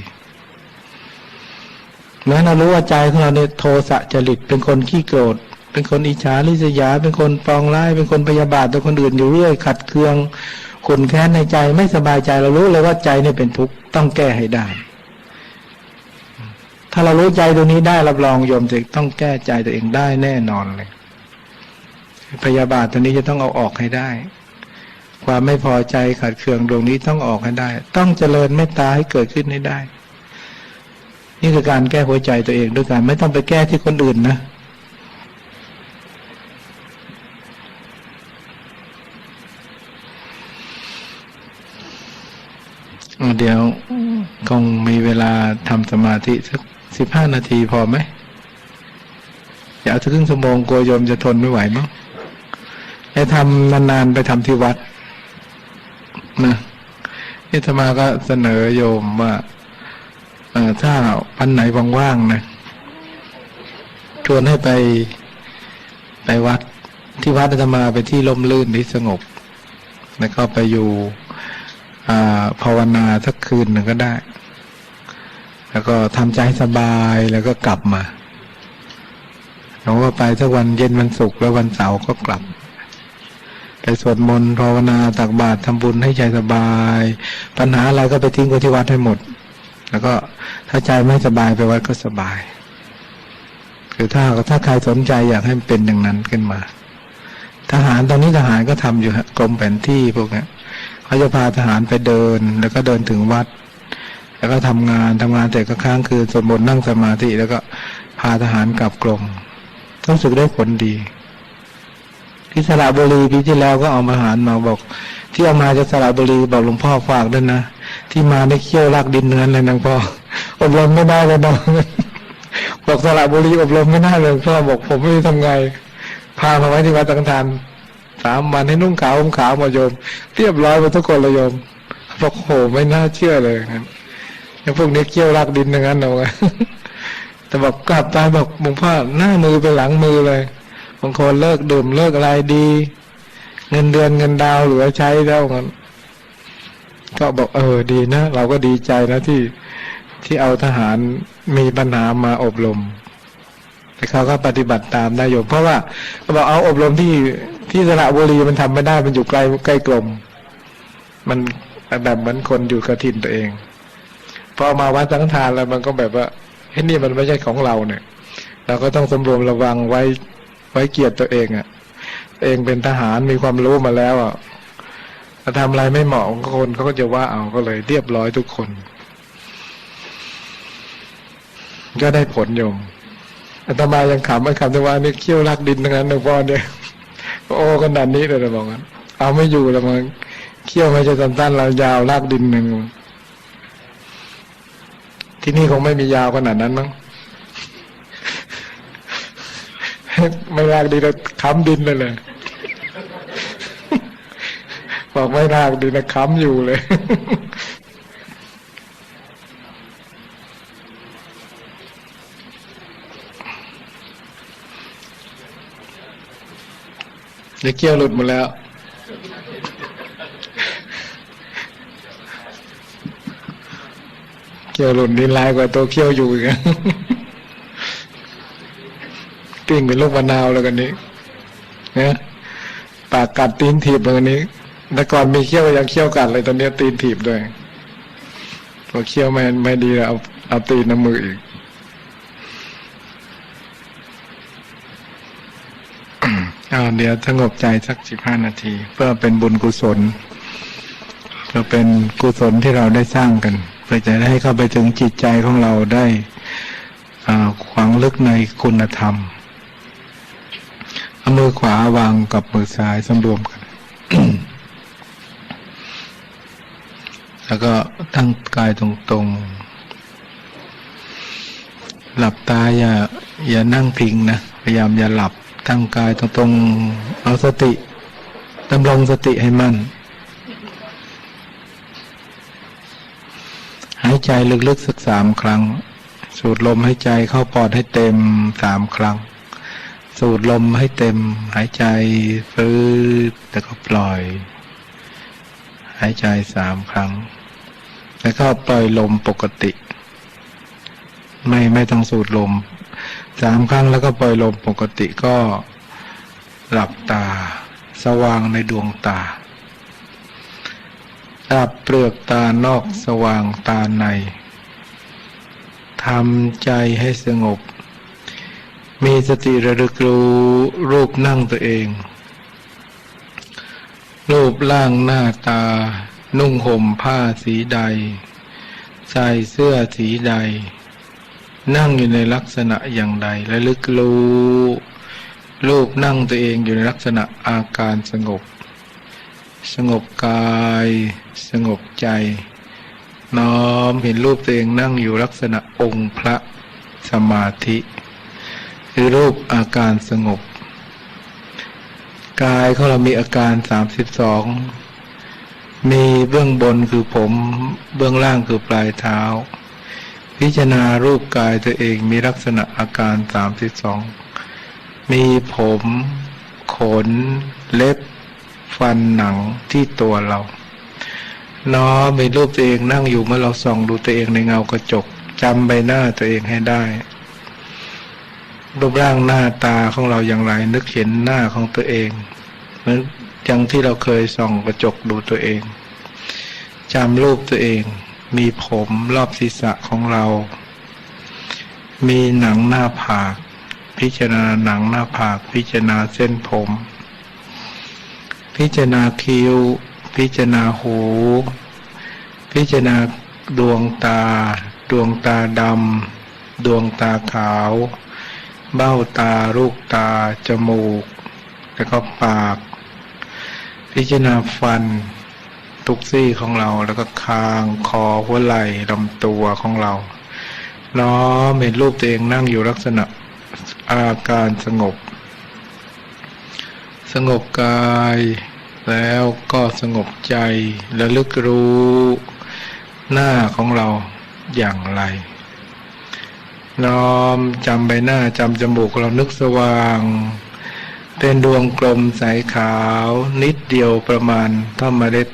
เมื่อเรารู้ว่าใจของเราเนี่ยโทสะจริตเป็นคนขี้โกรธเป็นคนอิจฉาริษยาเป็นคนปองร้ายเป็นคนพยาบาทต่อคนอื่นอยู่เรื่อยขัดเคืองขุ่นแค้นในใจไม่สบายใจเรารู้เลยว่าใจเนี่ยเป็นทุกข์ต้องแก้ให้ได้ถ้าเรารู้ใจตัวนี้ได้รับรองโยมจะต้องแก้ใจตัวเองได้แน่นอนเลยพยาบาทตัวนี้จะต้องเอาออกให้ได้ความไม่พอใจขัดเคืองดวงนี้ต้องออกให้ได้ต้องเจริญเมตตาให้เกิดขึ้นให้ได้นี่คือการแก้หัวใจตัวเองด้วยกันไม่ต้องไปแก้ที่คนอื่นนะ เดี๋ยวคงมีเวลาทำสมาธิสัก15 นาทีพอไหมอย่าเอาถึงครึ่งชั่วโมงกลัวโยมจะทนไม่ไหวมั้งให้ทำนานๆไปทำที่วัดนะนี่ธรรมาก็เสนอโยมว่าถ้าวันไหนว่างๆนะชวนให้ไปวัดที่วัดอาตมาไปที่ร่มรื่นที่สงบแล้วก็ไปอยู่ภาวนาสักคืนหนึ่งก็ได้แล้วก็ทำใจสบายแล้วก็กลับมาเราก็ไปสักวันเย็นวันศุกร์แล้ววันเสาร์ก็กลับไปสวดมนต์ภาวนาตักบาตรทำบุญให้ใจสบายปัญหาอะไรก็ไปทิ้งไว้ที่วัดให้หมดแล้วก็ถ้าใจไม่สบายไปวัดก็สบายคือถ้าใครสนใจอยากให้มันเป็นอย่างนั้นขึ้นมาทหารตอนนี้ทหารก็ทำอยู่ฮะกรมแผนที่พวกนี้เขาจะพาทหารไปเดินแล้วก็เดินถึงวัดแล้วก็ทำงานเสร็จก็ค้างคืนสวดมนต์นั่งสมาธิแล้วก็พาทหารกลับกรมรู้สึกได้ผลดีที่สระบุรีปีที่แล้วก็เอาทหารมาบอกที่เอามาจากสระบุรีบอกหลวงพ่อฝากด้วยนะที่มาได้เขี้ยวลากดินเนื้อเลยนะพ่ออบรมไม่ได้เลยน้องบอกสระบุรีอบรมไม่ได้เลยพ่อบอกผมไม่รู้ทำไงพามาไว้ที่วัดสังฆทาน3 วันให้นุ่งขาวห่มขาวมาโยมเรียบร้อยหมดทุกคนเลยโยมบอกโหไม่น่าเชื่อเลยนะอย่างพวกนี้เขี้ยวลากดินอย่างนั้นเอาไงแต่บอกกลับตายบอกหลวงพ่อหน้ามือไปหลังมือเลยบางคนเลิกดื่มเลิกอะไรดีเงินเดือนเงินดาวเหลือใช้แล้วงั้นก็บอกดีนะเราก็ดีใจนะที่เอาทหารมีปัญหามาอบรมแต่เขาก็ปฏิบัติตามได้โยมเพราะว่าเขาบอกเอาอบรมที่สระบุรีมันทำไม่ได้มันอยู่ใกล้กรมมันแบบเหมือนคนอยู่กฐินตัวเองพอมาวัดสังฆทานแล้วมันก็แบบว่านี่มันไม่ใช่ของเราเนี่ยเราก็ต้องสำรวมระวังไว้เกียรติตัวเองเองเป็นทหารมีความรู้มาแล้วถ้าทำอะไรไม่เหมาะคนเขาก็จะว่าเอาก็เลยเรียบร้อยทุกคนก็ได้ผลโยมอาตมายังขำแต่ว่านี่เขี้ยวลากดินทั้งนั้นหลวงพ่อเนี่ยโอ้ขนาดนี้เลยนะบอกงั้นเอาไม่อยู่แล้วมันเขี้ยวไม่ใช่สั้นๆเรายาวลากดินหนึ่งที่นี่คงไม่มียาวขนาดนั้นมั้งไม่ลากดินแล้วค้ำดินเลยบอกไม่ลากดินแล้วค้ำอยู่เลยเดี๋ยวเกี้ยวหลุดหมดแล้วเกี้ยวหลุดนี่ลายกว่าตัวเกี้ยวอยู่อีกปิ้งเป็นลูกมะนาวแล้วกันนี้เนี่ยปากกัดตีนถีบเลยนี้แต่ก่อนมีเขี้ยวยังเขี้ยวกัดเลยตอนนี้ตีนถีบด้วยพอเขี้ยวไม่ดีแล้วเอาตีนน้ำมืออีกเดี๋ยวสงบใจสัก15 นาทีเพื่อเป็นบุญกุศลเพื่อเป็นกุศลที่เราได้สร้างกันเพื่อจะได้เข้าไปถึงจิตใจของเราได้ฝังลึกในคุณธรรมเอามือขวาวางกับมือซ้ายสำรวมกัน แล้วก็ตั้งกายตรงๆหลับตาอย่านั่งพิงนะพยายามอย่าหลับตั้งกายตรงๆเอาสติดำรงสติให้มั่นหายใจลึกๆสัก3 ครั้งสูดลมหายใจเข้าปอดให้เต็ม3 ครั้งสูดลมให้เต็มหายใจฟื้นแล้วก็ปล่อยหายใจ3 ครั้งแล้วก็ปล่อยลมปกติไม่ต้องสูดลม3 ครั้งแล้วก็ปล่อยลมปกติก็หลับตาสว่างในดวงตาดับเปลือกตานอกสว่างตาในทำใจให้สงบมีสติระลึกรู้รูปนั่งตัวเองรูปร่างหน้าตานุ่งห่มผ้าสีใดใส่เสื้อสีใดนั่งอยู่ในลักษณะอย่างใดระลึกรู้รูปนั่งตัวเองอยู่ในลักษณะอาการสงบกายสงบใจ น้อมเห็นรูปตัวเองนั่งอยู่ลักษณะองค์พระสมาธิคือรูปอาการสงบกายของเรามีอาการ32มีเบื้องบนคือผมเบื้องล่างคือปลายเท้าพิจารณารูปกายตัวเองมีลักษณะอาการ32มีผมขนเล็บฟันหนังที่ตัวเราน้อมเป็นรูปตัวเองนั่งอยู่เมื่อเราส่องดูตัวเองในเงากระจกจำใบหน้าตัวเองให้ได้รูปร่างหน้าตาของเราอย่างไรนึกเห็นหน้าของตัวเองเหมือนอย่างที่เราเคยส่องกระจกดูตัวเองจำรูปตัวเองมีผมรอบศีรษะของเรามีหนังหน้าผากพิจารณาหนังหน้าผากพิจารณาเส้นผมพิจารณาคิ้วพิจารณาหูพิจารณาดวงตาดำดวงตาขาวเบ้าตาลูกตาจมูกแล้วก็ปากพิจารณาฟันทุกซี่ของเราแล้วก็คางคอหัวไหล่ลำตัวของเราน้อมเห็นรูปตัวเองนั่งอยู่ลักษณะอาการสงบกายแล้วก็สงบใจและลึกรู้หน้าของเราอย่างไรน้อมจำใบหน้าจำจมูกเรานึกสว่างเป็นดวงกลมใสขาวนิดเดียวประมาณเท่าเมล็ด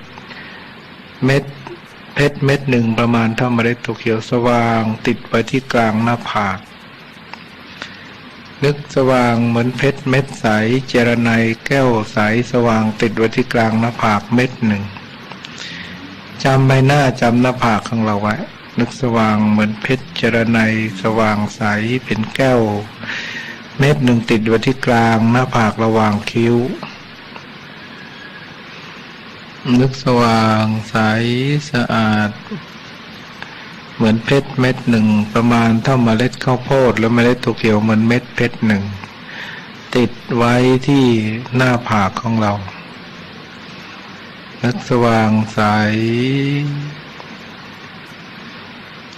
เพชรเม็ดหนึ่งประมาณเท่าเมล็ดถั่วเขียวสว่างติดไว้ที่กลางหน้าผากนึกสว่างเหมือนเพชรเม็ดใสเจรไนแก้วใสสว่างติดไว้ที่กลางหน้าผากเม็ดหนึ่งจำใบหน้าจำหน้าผากของเราไว้นึกสว่างเหมือนเพชรเจรไนสว่างใสเป็นแก้วเม็ดหนึ่งติดไว้ที่กลางหน้าผากระหว่างคิ้วนึกสว่างใสสะอาดเหมือนเพชรเม็ดหนึ่งประมาณเท่าเมล็ดข้าวโพดแล้วเมล็ดถั่วเขียวเหมือนเม็ดเพชรหนึ่งติดไว้ที่หน้าผากของเรานึกสว่างใส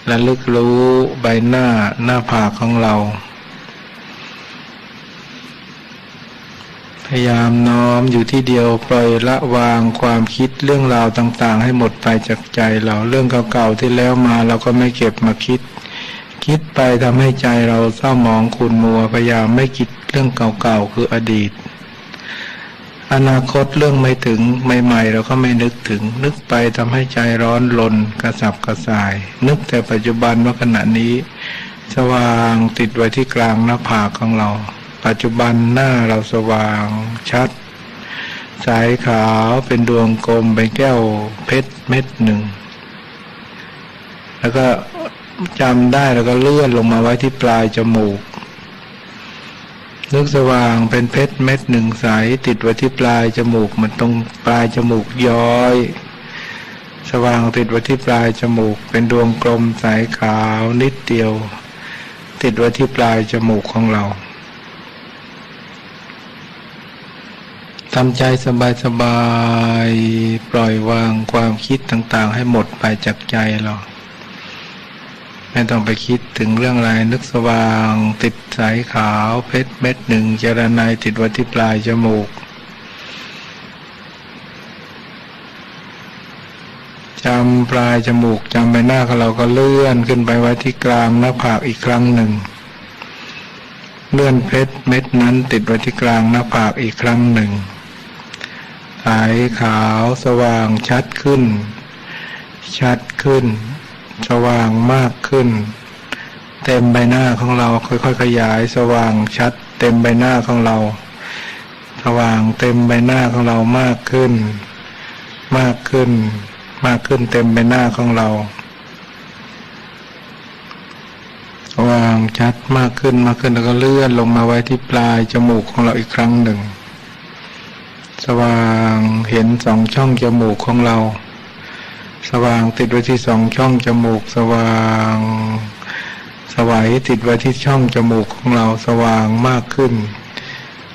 และลึกรู้ใบหน้าผากของเราพยายามน้อมอยู่ที่เดียวปล่อยละวางความคิดเรื่องราวต่างๆให้หมดไปจากใจเราเรื่องเก่าๆที่แล้วมาเราก็ไม่เก็บมาคิดไปทำให้ใจเราเศร้าหมองขุ่นมัวพยายามไม่คิดเรื่องเก่าๆคืออดีตอนาคตเรื่องไม่ถึงใหม่ๆเราก็ไม่นึกถึงนึกไปทำให้ใจร้อนรนกระสับกระส่ายนึกแต่ปัจจุบันว่าขณะนี้สว่างติดไว้ที่กลางหน้าผากของเราปัจจุบันหน้าเราสว่างชัดใสขาวเป็นดวงกลมเป็นแก้วเพชรเม็ดหนึ่งแล้วก็จำได้แล้วก็เลื่อนลงมาไว้ที่ปลายจมูกนึกสว่างเป็นเพชรเม็ดหนึ่งใสติดไว้ที่ปลายจมูกมันตรงปลายจมูกย้อยสว่างติดไว้ที่ปลายจมูกเป็นดวงกลมใสขาวนิดเดียวติดไว้ที่ปลายจมูกของเราทำใจสบายๆปล่อยวางความคิดต่างๆให้หมดไปจากใจเราไม่ต้องไปคิดถึงเรื่องอะไรนึกสว่างติดสายขาวเพชรเม็ดหนึ่งเจรไนติดไว้ที่ปลายจมูกจำปลายจมูกจำใบหน้าของเราก็เลื่อนขึ้นไปไว้ที่กลางหน้าผากอีกครั้งหนึ่งเลื่อนเพชรเม็ดนั้นติดไว้ที่กลางหน้าผากอีกครั้งหนึ่งสายขาวสว่างชัดขึ้นสว่างมากขึ้นเต็มใบหน้าของเราค่อยๆขยายสว่างชัดเต็มใบหน้าของเราสว่างเต็มใบหน้าของเรามากขึ้นเต็มใบหน้าของเราสว่างชัดมากขึ้นแล้วก็เลื่อนลงมาไว้ที่ปลายจมูกของเราอีกครั้งหนึ่งสว่างเห็นสองช่องจมูกของเราสว่างติดไว้ที่สองช่องจมูกสว่างสวัยติดไว้ที่ช่องจมูกของเราสว่างมากขึ้น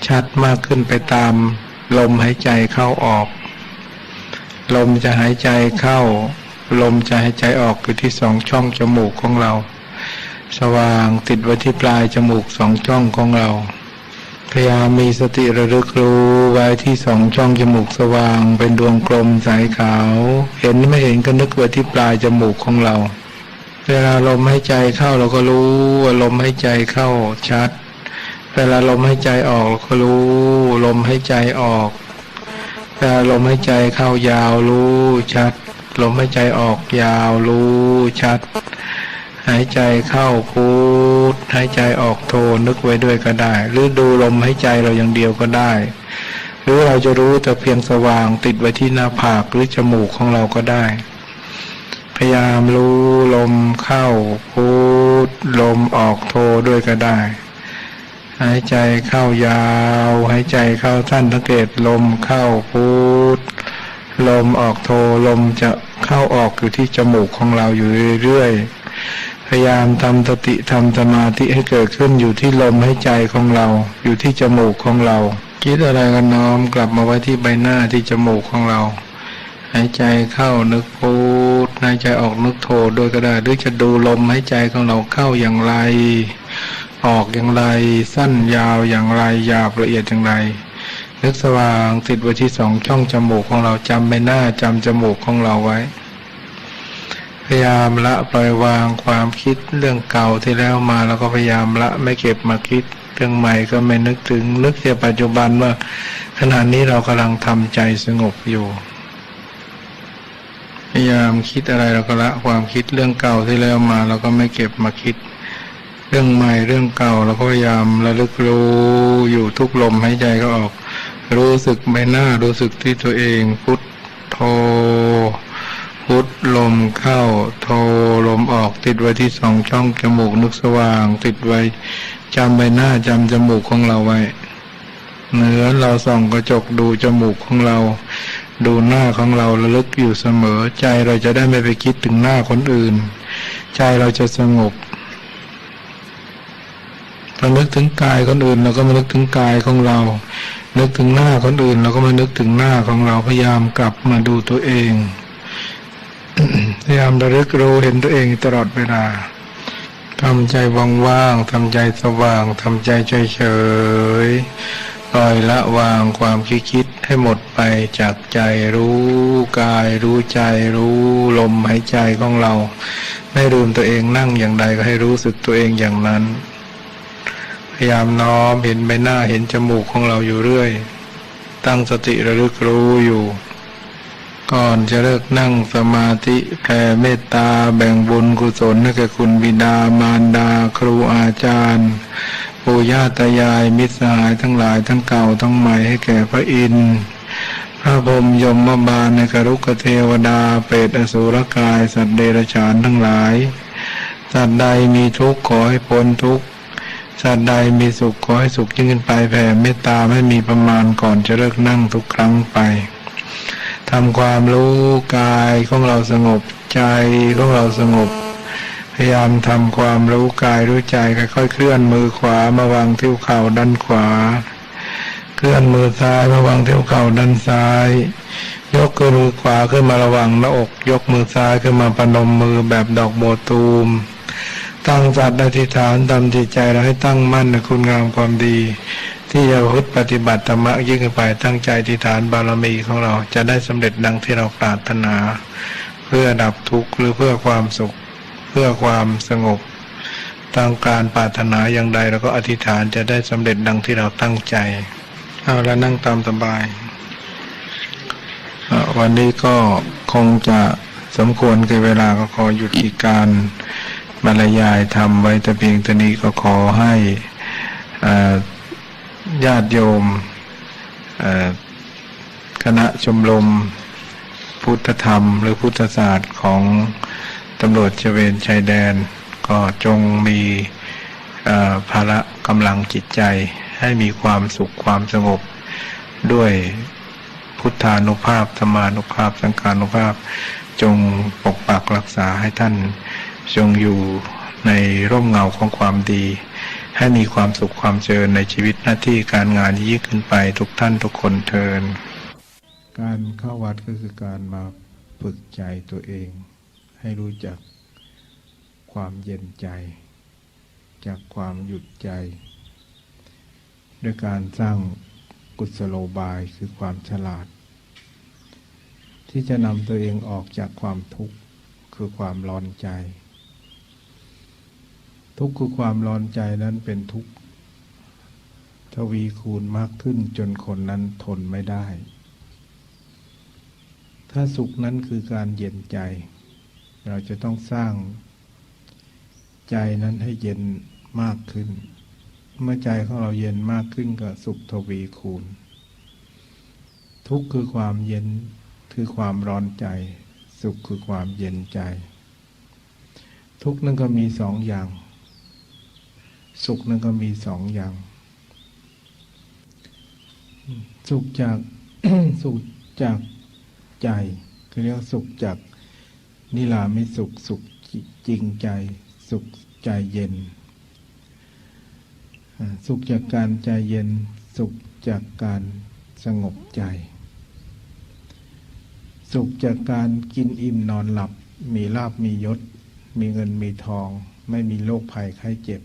ชัดมากขึ้นไปตามลมหายใจเข้าออกลมจะหายใจเข้า ลมจะให้ใจออกอยู่ที่2 ช่องจมูกของเรา สว่างติดไว้ที่ปลายจมูก2 ช่องของเราพยายามมีสติระลึกรู้ไว้ที่2 ช่องจมูกสว่างเป็นดวงกลมใสขาวเห็นไม่เห็นก็นึกไว้ที่ปลายจมูกของเราเวลาลมหายใจเข้าเราก็รู้ว่าลมหายใจเข้าชัดเวลาลมหายใจออกเราก็รู้ลมหายใจออกเวลาลมหายใจเข้ายาวรู้ชัดลมหายใจออกยาวรู้ชัดหายใจเข้าพุทหายใจออกโทนึกไว้ด้วยก็ได้หรือดูลมหายใจเราอย่างเดียวก็ได้หรือเราจะรู้แต่เพียงสว่างติดไว้ที่หน้าผากหรือจมูกของเราก็ได้พยายามรู้ลมเข้าพุทลมออกโทด้วยก็ได้หายใจเข้ายาวหายใจเข้าสั้นสังเกตลมเข้าพุทลมออกโทลมจะเข้าออกอยู่ที่จมูกของเราอยู่เรื่อยๆพยายามทำสติทำสมาธิให้เกิดขึ้นอยู่ที่ลมหายใจของเราอยู่ที่จมูกของเราคิดอะไรก็น้อมกลับมาไว้ที่ใบหน้าที่จมูกของเราหายใจเข้านึกพุทหายใจออกนึกโทด้วยก็ได้หรือจะดูลมหายใจของเราเข้าอย่างไรออกอย่างไรสั้นยาวอย่างไรหยาบละเอียดอย่างไรนึกสว่างติดไว้ที่2 ช่องจมูกของเราจำใบหน้าจำจมูกของเราไว้พยายามละปล่อยวางความคิดเรื่องเก่าที่แล้วมาแล้วก็พยายามละไม่เก็บมาคิดเรื่องใหม่ก็ไม่นึกถึงนึกแต่ปัจจุบันว่าขณะนี้เรากำลังทำใจสงบอยู่พยายามคิดอะไรเราก็ละความคิดเรื่องเก่าที่แล้วมาเราก็ไม่เก็บมาคิดเรื่องใหม่เรื่องเก่าเราก็พยายามระลึกรู้อยู่ทุกลมหายใจก็ออกรู้สึกใบหน้ารู้สึกที่ตัวเองพุทโธพุทลมเข้าโธลมออกติดไว้ที่2 ช่องจมูกนึกสว่างติดไว้จำใบหน้าจำจมูกของเราไว้เหนือเราส่องกระจกดูจมูกของเราดูหน้าของเราระลึกอยู่เสมอใจเราจะได้ไม่ไปคิดถึงหน้าคนอื่นใจเราจะสงบพอนึกถึงกายคนอื่นเราก็มานึกถึงกายของเรานึกถึงหน้าคนอื่นเราก็มานึกถึงหน้าของเราพยายามกลับมาดูตัวเอง พยายามระลึกรู้เห็นตัวเองตลอดเวลาทำใจว่างๆทำใจสว่างทำใจเฉยๆปล่อยละวางความคิดให้หมดไปจากใจรู้กายรู้ใจรู้ลมหายใจของเราไม่ลืมตัวเองนั่งอย่างใดก็ให้รู้สึกตัวเองอย่างนั้นพยายามน้อมเห็นใบหน้าเห็นจมูกของเราอยู่เรื่อยตั้งสติระลึกรู้อยู่ก่อนจะเลิกนั่งสมาธิแผ่เมตตาแบ่งบุญกุศลให้แก่คุณบิดามารดาครูอาจารย์ปู่ย่าตายายมิตรสหายทั้งหลายทั้งเก่าทั้งใหม่ให้แก่พระอินทร์พระพรหมยมบาลในกรุกเทวดาเปรตอสุรกายสัตว์เดรัจฉานทั้งหลายสัตว์ใดมีทุกข์ขอให้พ้นทุกข์สัตว์ใดมีสุขขอให้สุขยิ่งขึ้นไปแผ่เมตตาไม่มีประมาณก่อนจะเลิกนั่งทุกครั้งไปทำความรู้กายของเราสงบใจของเราสงบพยายามทำความรู้กายรู้ใจค่อยๆเคลื่อนมือขวามาวางที่เข่าด้านขวาเคลื่อนมือซ้ายมาวางที่เข่าด้านซ้ายยกมือขวาขึ้นมาระวังหน้าอกยกมือซ้ายขึ้นมาประนมมือแบบดอกบัวตูมตั้งสัตย์อธิษฐานทำจิตใจเราให้ตั้งมั่นในคุณงามความดีที่จะพึ่งปฏิบัติธรรมะยิ่งขึ้นไปตั้งใจอธิษฐานบารมีของเราจะได้สำเร็จดังที่เราปรารถนาเพื่อดับทุกข์หรือเพื่อความสุขเพื่อความสงบตั้งการปรารถนาอย่างใดเราก็อธิษฐานจะได้สำเร็จดังที่เราตั้งใจเอาแล้วนั่งตามสบายวันนี้ก็คงจะสมควรแก่เวลาก็ขอหยุดที่การบรรยายทำไว้แต่เพียงเท่านี้ก็ขอให้ญาติโยมคณะชมรมพุทธธรรมหรือพุทธศาสตร์ของตำรวจเวรชายแดนก็จงมีภาระกำลังจิตใจให้มีความสุขความสงบด้วยพุทธานุภาพธรรมานุภาพสังฆานุภาพจงปกปักรักษาให้ท่านจงอยู่ในร่มเงาของความดีให้มีความสุขความเจริญในชีวิตหน้าที่การงานยิ่งขึ้นไปทุกท่านทุกคนเทอญการเข้าวัดก็คือการมาฝึกใจตัวเอง ให้รู้จักความเย็นใจจากความหยุดใจด้วยการสร้างกุศโลบายคือความฉลาดที่จะนำตัวเองออกจากความทุกข์คือความร้อนใจทุกข์คือความร้อนใจนั้นเป็นทุกข์ทวีคูณมากขึ้นจนคนนั้นทนไม่ได้ถ้าสุขนั้นคือการเย็นใจเราจะต้องสร้างใจนั้นให้เย็นมากขึ้นเมื่อใจของเราเย็นมากขึ้นก็สุขทวีคูณทุกข์คือความเย็นคือความร้อนใจสุขคือความเย็นใจทุกข์นั้นก็มีสองอย่างสุขนั้นก็มีสองอย่างสุขจาก สุขจากใจคือเรียกว่าสุขจากนิรามิสุขสุขจริงใจสุขใจเย็นสุขจากการใจเย็นสุขจากการสงบใจสุขจากการกินอิ่มนอนหลับมีลาภมียศมีเงินมีทองไม่มีโรคภัยไข้เจ็บ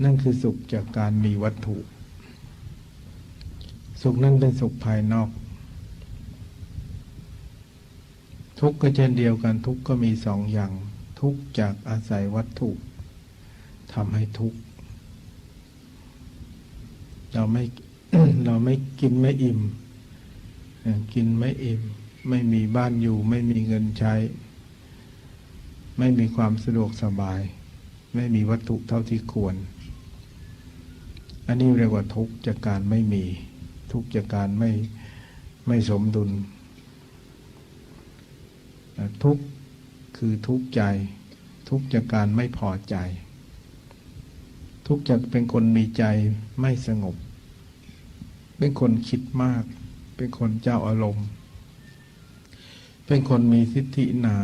นั่นคือสุขจากการมีวัตถุสุขนั้นเป็นสุขภายนอกทุกข์ก็เช่นเดียวกันทุกข์ก็มีสองอย่างทุกข์จากอาศัยวัตถุทำให้ทุกข์เราไม่กินไม่อิ่มกินไม่อิ่มไม่มีบ้านอยู่ไม่มีเงินใช้ไม่มีความสะดวกสบายไม่มีวัตถุเท่าที่ควรอันนี้เรียกว่าทุกข์จากการไม่มีทุกข์จากการไม่สมดุลทุกข์คือทุกข์ใจทุกข์จากการไม่พอใจทุกข์จากเป็นคนมีใจไม่สงบเป็นคนคิดมากเป็นคนเจ้าอารมณ์เป็นคนมีทิฏฐิหนา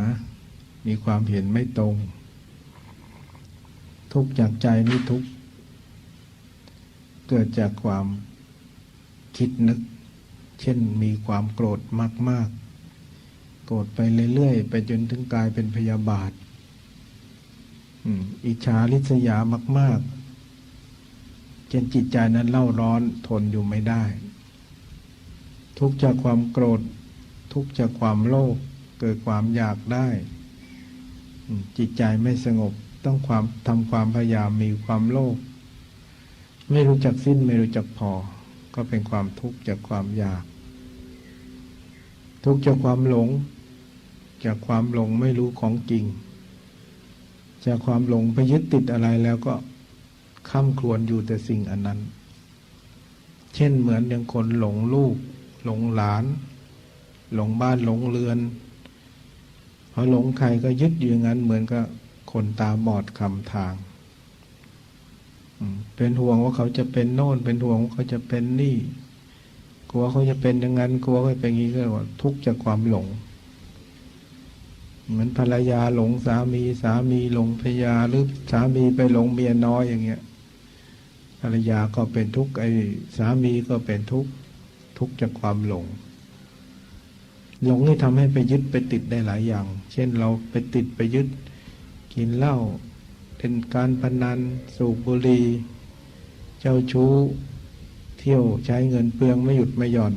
มีความเห็นไม่ตรงทุกข์จากใจนี่ทุกข์เกิดจากความคิดนึกเช่นมีความโกรธมากๆโกรธไปเรื่อยๆไปจนถึงกลายเป็นพยาบาทอิจฉาริษยามากๆจนจิตใจนั้นเล่าร้อนทนอยู่ไม่ได้ทุกข์จากความโกรธทุกข์จากความโลภเกิดความอยากได้จิตใจไม่สงบต้องทำความพยายามมีความโลภไม่รู้จักสิ้นไม่รู้จักพอก็เป็นความทุกข์จากความอยากทุกข์จากความหลงจากความหลงไม่รู้ของจริงจากความหลงไปยึดติดอะไรแล้วก็ค่ำครวญอยู่แต่สิ่งอันนั้นเช่นเหมือนอย่างคนหลงลูกหลงหลานหลงบ้านหลงเรือนพอหลงใครก็ยึดอยู่อย่างนั้นเหมือนกับคนตาบอดคำทางเป็นห่วงว่าเขาจะเป็นโน่นเป็นห่วงว่าเขาจะเป็นนี่กลัวเขาจะเป็นอย่างนั้นกลัวเขาเป็นอย่างนี้ก็ว่าทุกข์จากความหลงเหมือนภรรยาหลงสามีสามีหลงภรรยาหรือสามีไปหลงเมียน้อยอย่างเงี้ยภรรยาก็เป็นทุกข์ไอ้สามีก็เป็นทุกข์จากความหลงนี่ทำให้ไปยึดไปติดได้หลายอย่างเช่นเราไปติดไปยึดกินเหล้าเล่นการพนันสูบบุหรี่เจ้าชู้เที่ยวใช้เงินเปลืองไม่หยุดไม่หย่อน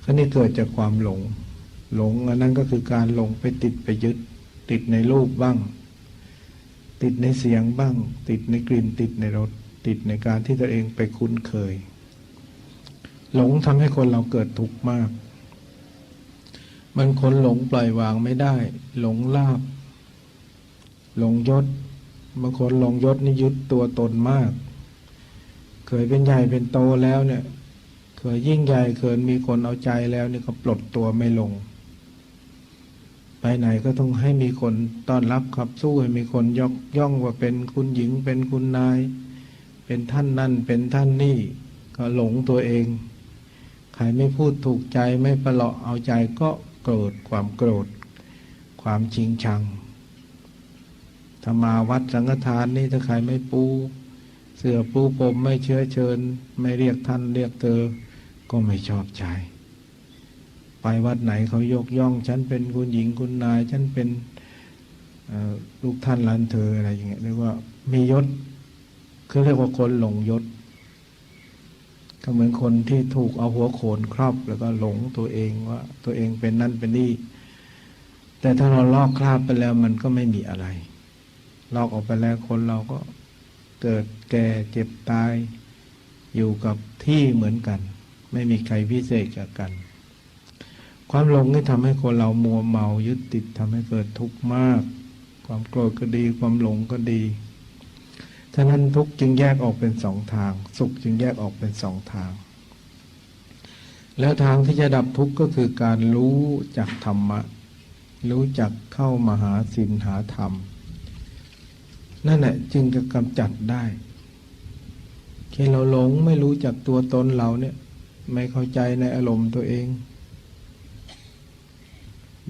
ก็นี่เกิดจากความหลงอันนั้นก็คือการหลงไปติดไปยึดติดในรูปบ้างติดในเสียงบ้างติดในกลิ่นติดในรสติดในการที่ตัวเองไปคุ้นเคยหลงทำให้คนเราเกิดทุกข์มากมันคนหลงปล่อยวางไม่ได้หลงลาภหลงยศบางคนหลงยศนี่ยึดตัวตนมากเคยเป็นใหญ่เป็นโตแล้วเนี่ยเคยยิ่งใหญ่เคยมีคนเอาใจแล้วนี่ก็ปลดตัวไม่ลงไปไหนก็ต้องให้มีคนต้อนรับขับสู้ให้มีคนยกย่องว่าเป็นคุณหญิงเป็นคุณนายเป็นท่านนั่นเป็นท่านนี่ก็หลงตัวเองใครไม่พูดถูกใจไม่ประเลาะเอาใจก็โกรธความโกรธความชิงชังถ้ามาวัดสังฆทานนี่ถ้าใครไม่ปูเสื้อปูพรมไม่เชื้อเชิญไม่เรียกท่านเรียกเธอก็ไม่ชอบใจ ไปวัดไหนเขายกย่องฉันเป็นคุณหญิงคุณนายฉันเป็นลูกท่านหลานเธออะไรอย่างเงี้ยเรียกว่ามียศคือเรียกว่าคนหลงยศก็เหมือนคนที่ถูกเอาหัวโขนครอบแล้วก็หลงตัวเองว่าตัวเองเป็นนั่นเป็นนี่แต่ถ้าเราลอกคราบไปแล้วมันก็ไม่มีอะไรลอกออกไปแล้วคนเราก็เกิดแก่เจ็บตายอยู่กับที่เหมือนกันไม่มีใครพิเศษจากกันความหลงนี่ทำให้คนเรามัวเมายึดติดทำให้เกิดทุกข์มากความโกรธก็ดีความหลงก็ดีฉะนั้นทุกข์จึงแยกออกเป็นสองทางสุขจึงแยกออกเป็นสองทางแล้วทางที่จะดับทุกข์ก็คือการรู้จักธรรมะรู้จักเข้ามาหาศีลหาธรรมนั่นแหละจึงจะกำจัดได้แค่เราหลงไม่รู้จักตัวตนเราเนี่ยไม่เข้าใจในอารมณ์ตัวเอง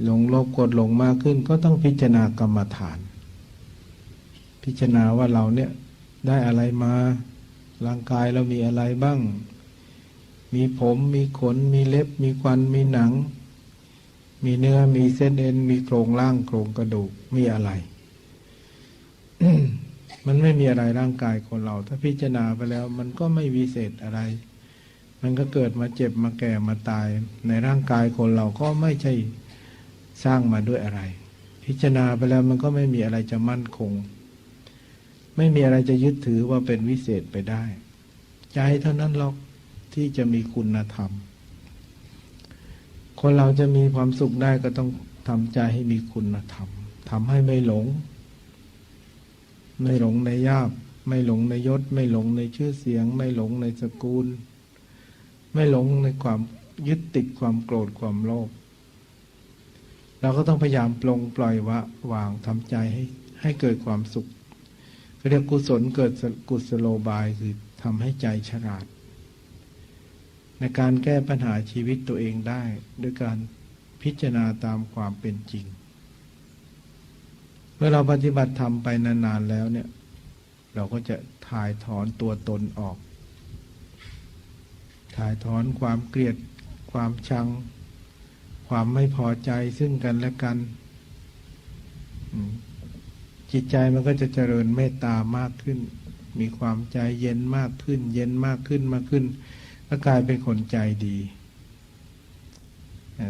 หลงโลภโกรธหลงมากขึ้นก็ต้องพิจารณากรรมฐานพิจารณาว่าเราเนี่ยได้อะไรมาร่างกายเรามีอะไรบ้างมีผมมีขนมีเล็บมีฟันมีหนังมีเนื้อมีเส้นเอ็นมีโครงร่างโครงกระดูกมีอะไร มันไม่มีอะไรร่างกายคนเราถ้าพิจารณาไปแล้วมันก็ไม่วิเศษอะไรมันก็เกิดมาเจ็บมาแก่มาตายในร่างกายคนเราก็ไม่ใช่สร้างมาด้วยอะไรพิจารณาไปแล้วมันก็ไม่มีอะไรจะมั่นคงไม่มีอะไรจะยึดถือว่าเป็นวิเศษไปได้ใจเท่านั้นหรอกที่จะมีคุณธรรมคนเราจะมีความสุขได้ก็ต้องทำใจให้มีคุณธรรมทำให้ไม่หลงไม่หลงในยาบไม่หลงในยศไม่หลงในชื่อเสียงไม่หลงในสกุลไม่หลงในความยึดติดความโกรธความโลภเราก็ต้องพยายามปล่อยวางทำใจให้เกิดความสุขเรียกกุศลเกิดกุศโลบายคือทำให้ใจฉลาดในการแก้ปัญหาชีวิตตัวเองได้ด้วยการพิจารณาตามความเป็นจริงเมื่อเราปฏิบัติธรรมไปนานๆแล้วเนี่ยเราก็จะถ่ายถอนตัวตนออกถ่ายถอนความเกลียดความชังความไม่พอใจซึ่งกันและกันจิตใจมันก็จะเจริญเมตตามากขึ้นมีความใจเย็นมากขึ้นเย็นมากขึ้นก็กลายเป็นคนใจดี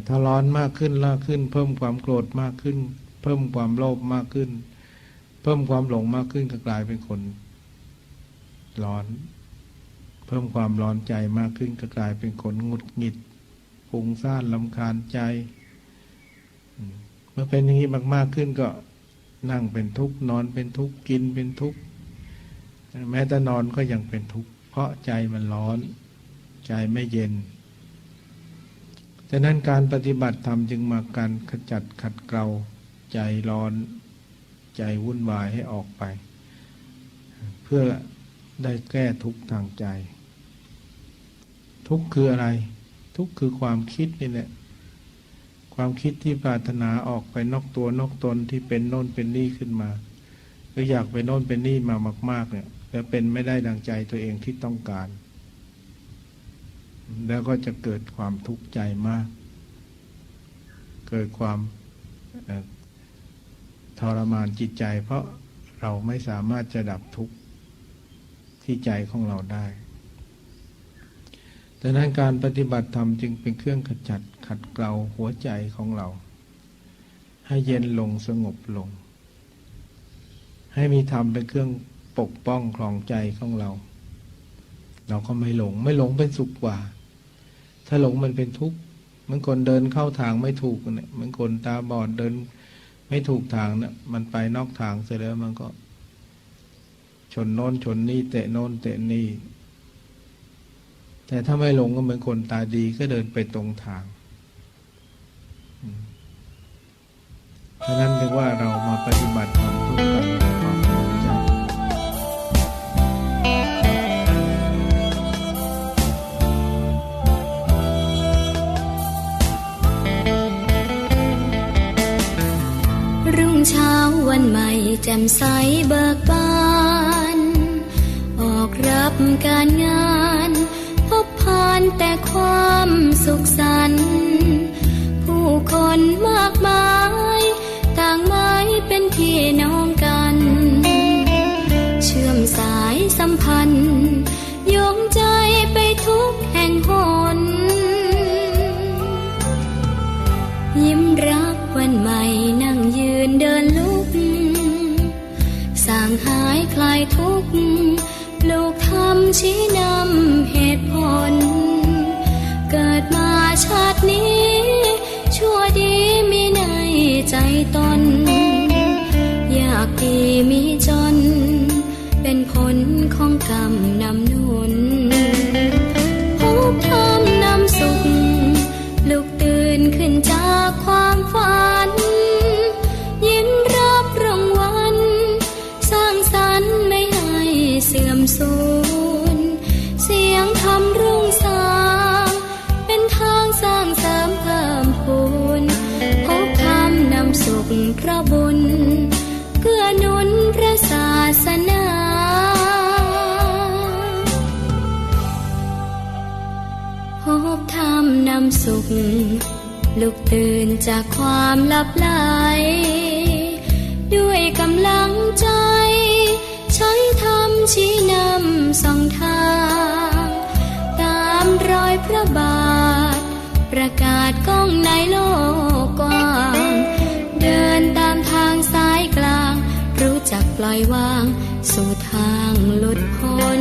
ถ้าร้อนมากขึ้นเพิ่มความโกรธมากขึ้นเพิ่มความโลภมากขึ้นเพิ่มความหลงมากขึ้นก็กลายเป็นคนร้อนเพิ่มความร้อนใจมากขึ้นก็กลายเป็นคนหงุดหงิดฟุ้งซ่านรำคาญใจเมื่อเป็นอย่างนี้มากๆขึ้นก็นั่งเป็นทุกข์นอนเป็นทุกข์กินเป็นทุกข์แม้แต่นอนก็ยังเป็นทุกข์เพราะใจมันร้อนใจไม่เย็นฉะนั้นการปฏิบัติธรรมจึงมาการขจัดขัดเกลาใจร้อนใจวุ่นวายให้ออกไปเพื่อได้แก้ทุกข์ทางใจทุกข์คืออะไรทุกข์คือความคิดนี่แหละความคิดที่ปรารถนาออกไปนอกตัวนอกตนที่เป็นโน่นเป็นนี่ขึ้นมาก็อยากไปโน่นเป็นนี่มามากๆเนี่ยแล้วเป็นไม่ได้ดังใจตัวเองที่ต้องการแล้วก็จะเกิดความทุกข์ใจมากเกิดความทรมานจิตใจเพราะเราไม่สามารถจะดับทุกข์ที่ใจของเราได้ดังนั้นการปฏิบัติธรรมจึงเป็นเครื่องขจัดขัดเกลาหัวใจของเราให้เย็นลงสงบลงให้มีธรรมเป็นเครื่องปกป้องครองใจของเราเราก็ไม่หลงเป็นสุขกว่าถ้าหลงมันเป็นทุกข์เหมือนคนเดินเข้าทางไม่ถูกเนี่ยเหมือนคนตาบอดเดินไม่ถูกทางเนี่ยมันไปนอกทางเสร็จแล้วมันก็ชนโน้นชนนี่เตะโน้นเตะนี่แต่ถ้าไม่หลงก็เหมือนคนตาดีก็เดินไปตรงทางฉะนั้นเรียกว่าเรามาปฏิบัติธรรมเพื่อการทำความเข้าใจรุ่งเช้าวันใหม่แจ่มใสเบิกบานออกรับการงานพบผ่านแต่ความสุขสันต์ มากมายต่างหมายเป็นพี่น้องกันเชื่อมสายสัมพันธ์โยงใจไปทุกแห่งหนยิ้มรักวันใหม่นั่งยืนเดินลุกสร้างหายคลายทุกข์ลูกทำชี้นำเหตุผลเกิดมาชาตินี้ชั่วดีมีในใจตนอยากดีมีจนเป็นผลของกรรมนำหนุนพบธรรมนำสุขลูกตื่นขึ้นจากความฝันยิ้มรับรางวัลสร้างสรรค์ไม่ให้เสื่อมสูญเสียงธรรมรุ่งสางเป็นทางสร้างเสริมเพิ่มพูนพบธรรมนำสุขพระบุญเกื้อหนุนพระศาสนาพบธรรมนำสุขลุกตื่นจากความหลับไหลด้วยกำลังใจใช้ธรรมชี้นำส่องทางตามรอยพระบาทประกาศก้องในโลกกว้างเดินตามทางสายกลางรู้จักปล่อยวางสู่ทางหลุดพ้น